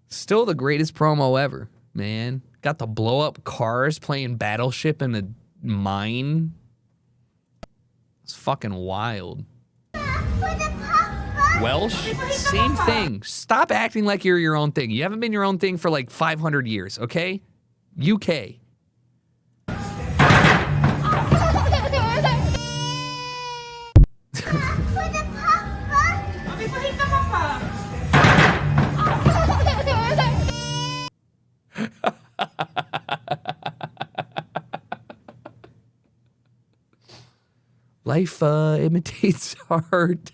Still the greatest promo ever, man. Got the blow up cars playing Battleship in a mine. It's fucking wild. Welsh? Same thing. Stop acting like you're your own thing. You haven't been your own thing for like 500 years, okay? UK. Life imitates art.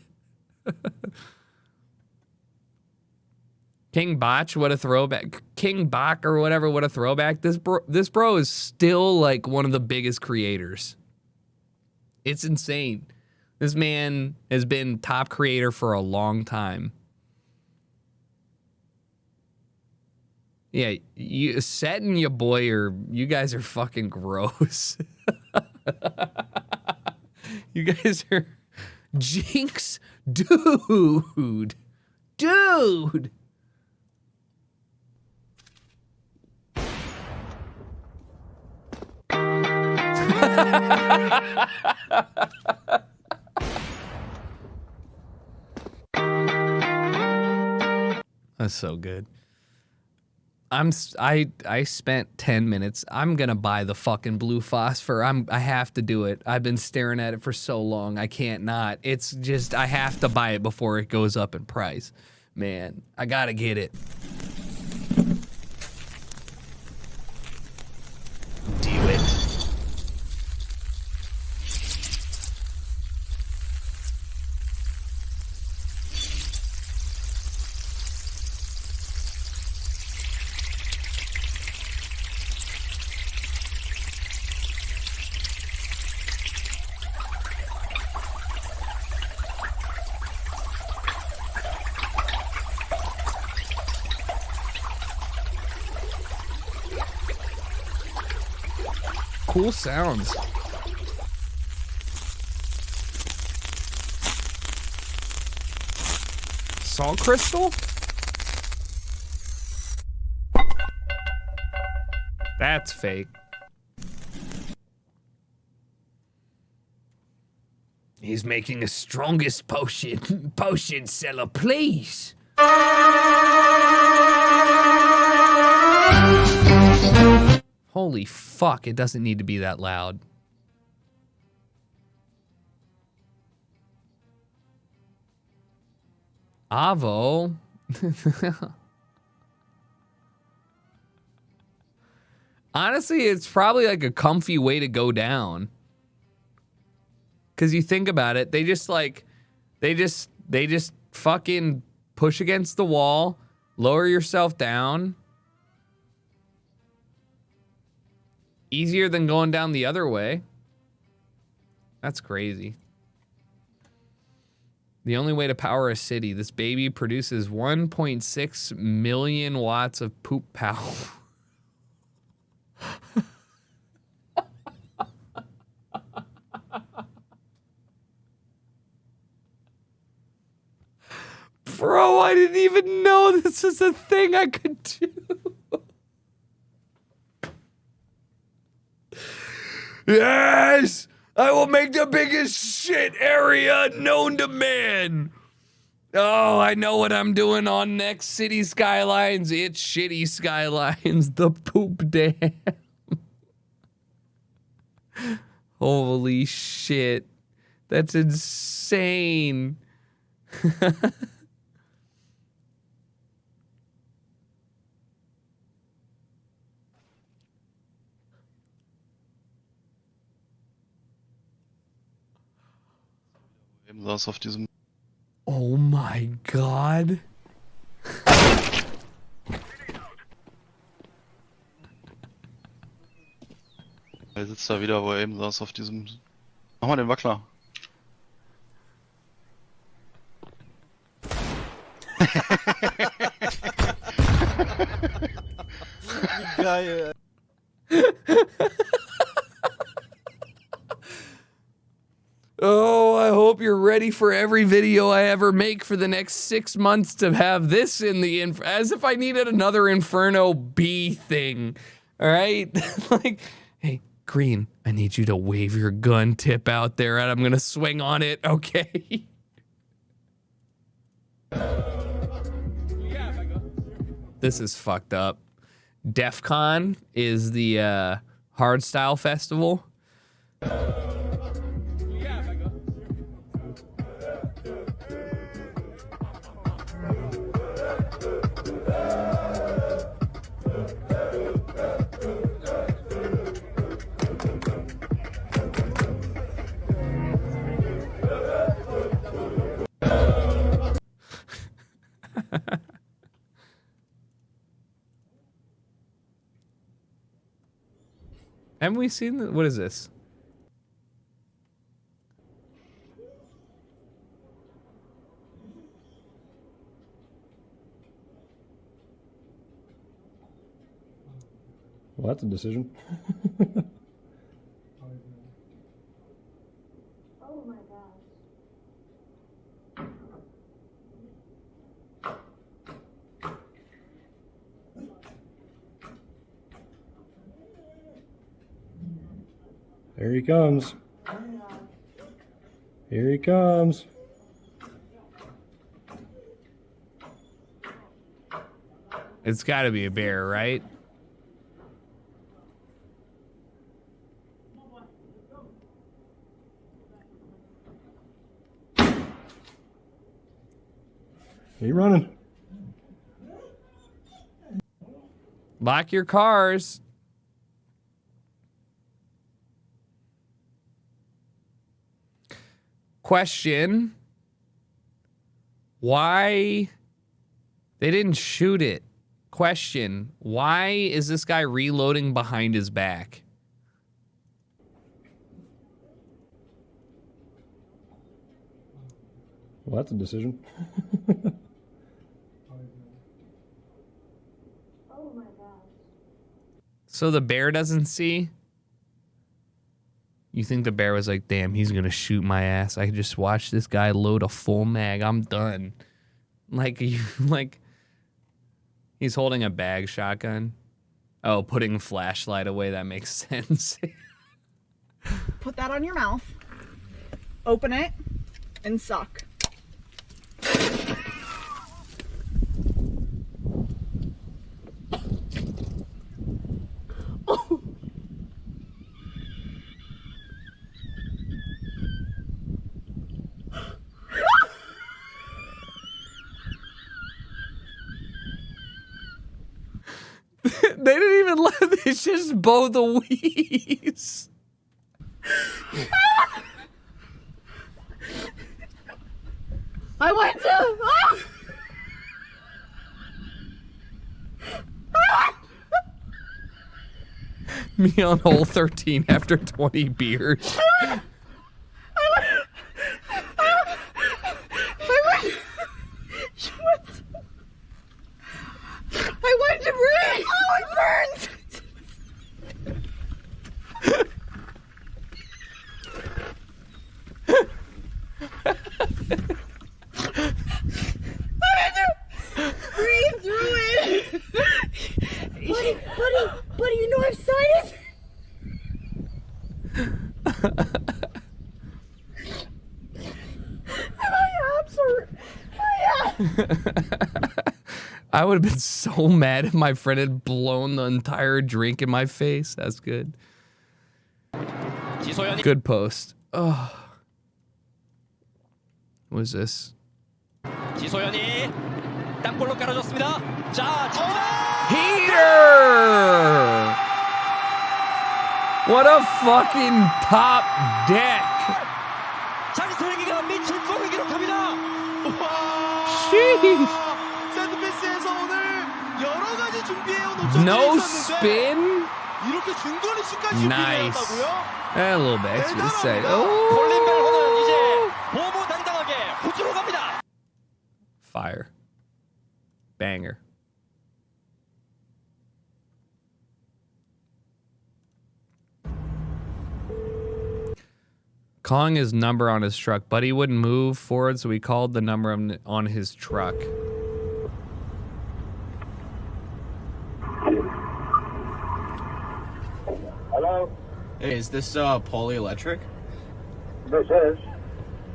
King Botch, what a throwback. King Bach or whatever, what a throwback. This bro is still like one of the biggest creators. It's insane. This man has been top creator for a long time. Yeah, you Set and your boy you guys are fucking gross. You guys are Jinx, dude. That's so good. I spent 10 minutes. I'm gonna buy the fucking blue phosphor. I have to do it. I've been staring at it for so long. I can't not. It's just I have to buy it before it goes up in price. Man, I gotta get it. Do it. Cool sounds. Salt crystal? That's fake. He's making the strongest potion. Potion seller, please. Holy fuck, it doesn't need to be that loud. Avo. Honestly, it's probably like a comfy way to go down. Cause you think about it, they just fucking push against the wall, lower yourself down. Easier than going down the other way. That's crazy. The only way to power a city. This baby produces 1.6 million watts of poop power. Bro, I didn't even know this is a thing I could do. Yes! I will make the biggest shit area known to man. Oh, I know what I'm doing on next City Skylines. It's Shitty Skylines, the poop dam. Holy shit. That's insane. Oh my god. Er sitzt da wieder, wo er eben saß auf diesem... Mach mal den Wackler. Wie geil. Oh, I hope you're ready for every video I ever make for the next 6 months to have this in the as if I needed another Inferno B thing. All right? Like, hey, Green, I need you to wave your gun tip out there and I'm gonna swing on it, okay? This is fucked up. DEF CON is the hardstyle festival. Haven't we seen the, what is this? Well, that's a decision. Oh my gosh. Here he comes. Here he comes. It's got to be a bear, right? He running. Lock your cars. Question. Why they didn't shoot it? Question. Why is this guy reloading behind his back? Well, that's a decision. Oh my gosh. So the bear doesn't see? You think the bear was like, damn, he's gonna shoot my ass. I just watched this guy load a full mag. I'm done. Like, he's holding a bag shotgun. Oh, putting flashlight away. That makes sense. Put that on your mouth. Open it and suck. They didn't even let this just bow the wheeze. I went to. Me on hole 13 after 20 beers. I went to breathe. Oh, it burns. I had to breathe through it. Buddy, you know I have sinus. My abs hurt. I would have been so mad if my friend had blown the entire drink in my face. That's good. Good post. Oh. What is this? 지소연이 땅볼로 깔아줬습니다. 자, Heater! What a fucking top deck. 장소영이가 미친 공을 기록합니다. Jeez. 샌드패스에서 오늘 여러 가지 준비해온 옵션들이 No 있었는데 spin? 이렇게 중거리슛까지 Nice. 준비해왔다고요? A little bit extra to say. 콜린 벨호는 이제 보무당당하게 호주로 갑니다. Fire. Banger. Calling his number on his truck, but he wouldn't move forward, so we called the number on his truck. Hello? Hey, is this polyelectric? This is.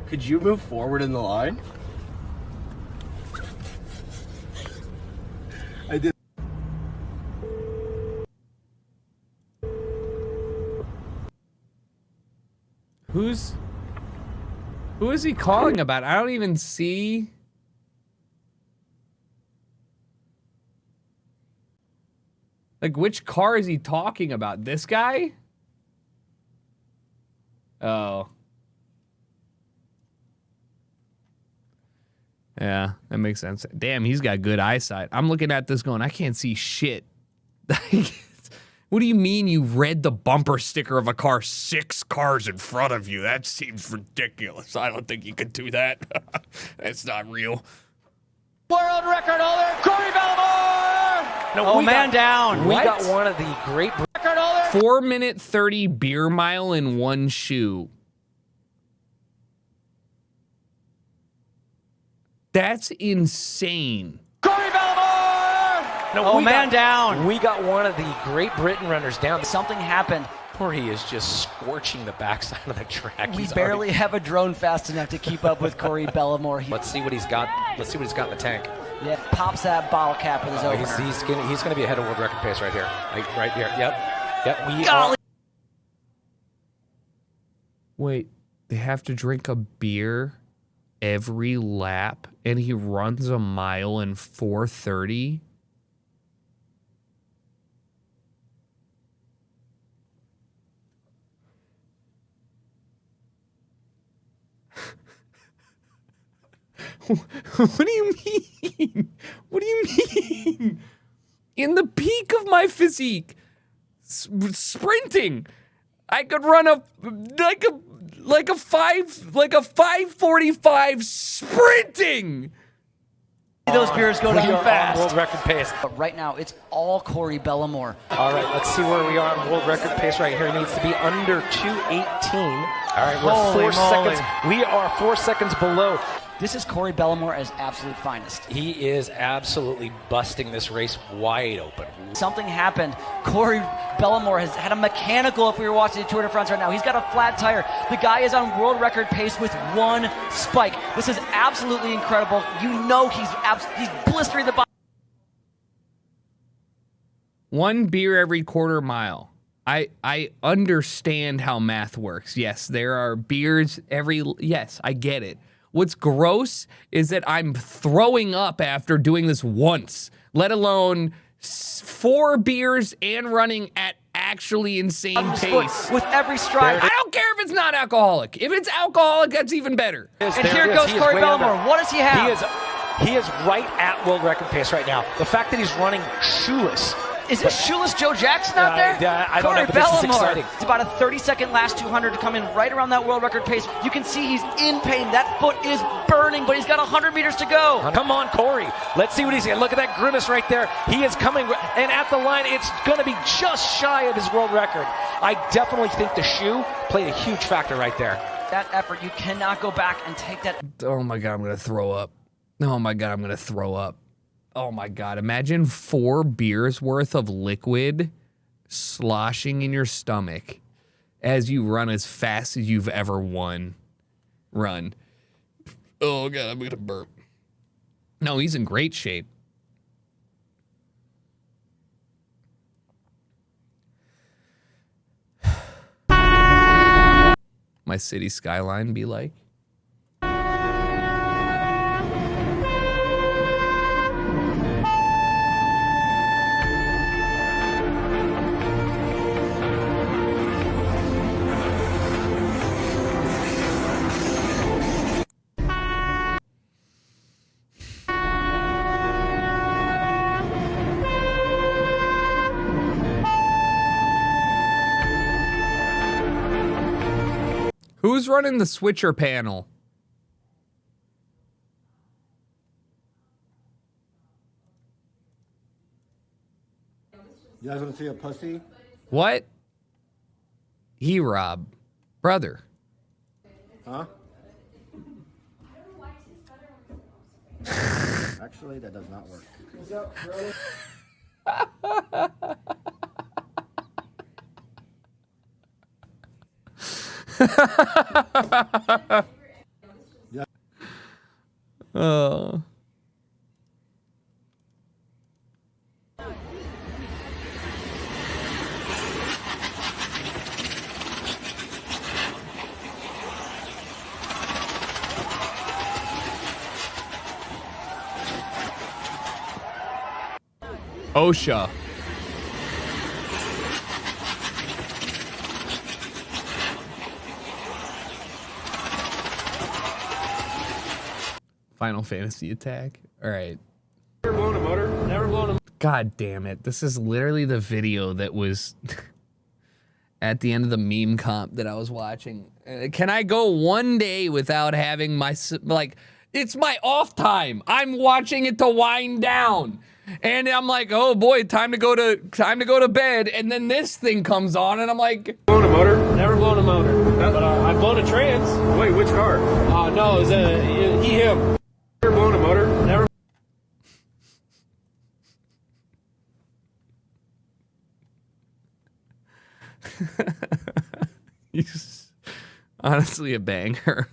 Could you move forward in the line? I did. Who is he calling about? I don't even see. Like, which car is he talking about? This guy? Oh. Yeah, that makes sense. Damn, he's got good eyesight. I'm looking at this going, I can't see shit. What do you mean you read the bumper sticker of a car 6 cars in front of you? That seems ridiculous. I don't think you could do that. That's not real. World record holder, Corey Bellemore! No, man down. We got one of the great 4-minute 30 beer mile in one shoe. That's insane. Corey Bellamore! No, man down. We got one of the Great Britain runners down. Something happened. Corey is just scorching the backside of the track. We barely have a drone fast enough to keep up with Corey Bellamore. Let's see what he's got. Let's see what he's got in the tank. Yeah, pops that bottle cap with his opener. He's gonna be ahead of world record pace right here. Right here. Yep. We Golly. Wait, they have to drink a beer every lap, and he runs a mile in 4:30? What do you mean? What do you mean? In the peak of my physique, sprinting, I could run like a 5:45 sprinting. Those beers go down fast. World record pace. But right now, it's all Corey Bellamore. All right, let's see where we are on world record pace right here. He needs to be under 2:18. All right, we're 4 seconds. We are 4 seconds below. This is Corey Bellamore at his absolute finest. He is absolutely busting this race wide open. Something happened. Corey Bellamore has had a mechanical, if we were watching the Tour de France right now. He's got a flat tire. The guy is on world record pace with one spike. This is absolutely incredible. You know he's blistering the bottom. One beer every quarter mile. I understand how math works. Yes, there are beers yes, I get it. What's gross is that I'm throwing up after doing this once, let alone 4 beers and running at actually insane pace. With every stride. I don't care if it's not alcoholic. If it's alcoholic, that's even better. And here goes Corey Bellamore. What does he have? He is right at world record pace right now. The fact that he's running shoeless. Is this shoeless Joe Jackson out there? I don't know, but this is exciting. It's about a 30-second last 200 to come in right around that world record pace. You can see he's in pain. That foot is burning, but he's got 100 meters to go. Come on, Corey. Let's see what he's got. Look at that grimace right there. He is coming, and at the line, it's going to be just shy of his world record. I definitely think the shoe played a huge factor right there. That effort, you cannot go back and take that. Oh my God, I'm going to throw up. Oh my God, I'm going to throw up. Oh my God, imagine 4 beers worth of liquid sloshing in your stomach as you run as fast as you've ever run. Oh God, I'm gonna burp. No, he's in great shape. My city skyline be like? Who's running the switcher panel? You guys want to see a pussy? What? Rob. Brother. Huh? Actually, that does not work. What's up, brother? Yeah. Oh. OSHA. Final Fantasy attack. All right. Never blown a motor. Never blown a. God damn it. This is literally the video that was at the end of the meme comp that I was watching. Can I go one day without having my, like, it's my off time. I'm watching it to wind down. And I'm like, oh boy, time to go to bed. And then this thing comes on, and I'm like, blown a motor? Never blown a motor. But I've blown a trans. Wait, which car? No, it was him. Never blown a motor? Never. he's honestly a banger.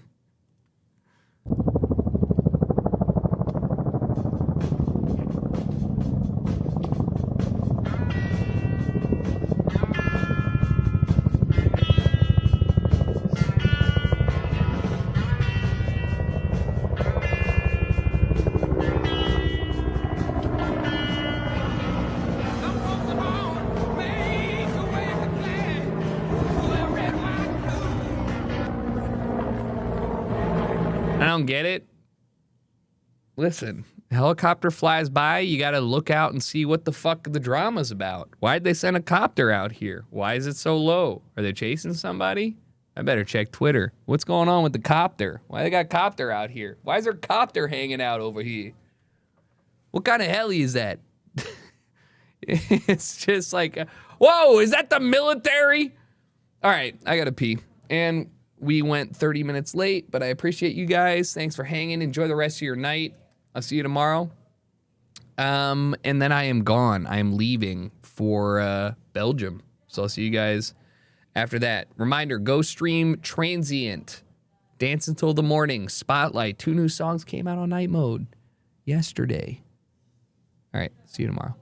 I don't get it. Listen, helicopter flies by, you got to look out and see what the fuck the drama's about. Why'd they send a copter out here? Why is it so low? Are they chasing somebody? I better check Twitter. What's going on with the copter? Why they got copter out here? Why is there copter hanging out over here? What kind of heli is that? It's just like, whoa, is that the military? All right, I got to pee. And we went 30 minutes late, but I appreciate you guys. Thanks for hanging. Enjoy the rest of your night. I'll see you tomorrow. And then I am gone. I am leaving for Belgium. So I'll see you guys after that. Reminder, go stream Transient. Dance Until the Morning. Spotlight. 2 new songs came out on night mode yesterday. All right, see you tomorrow.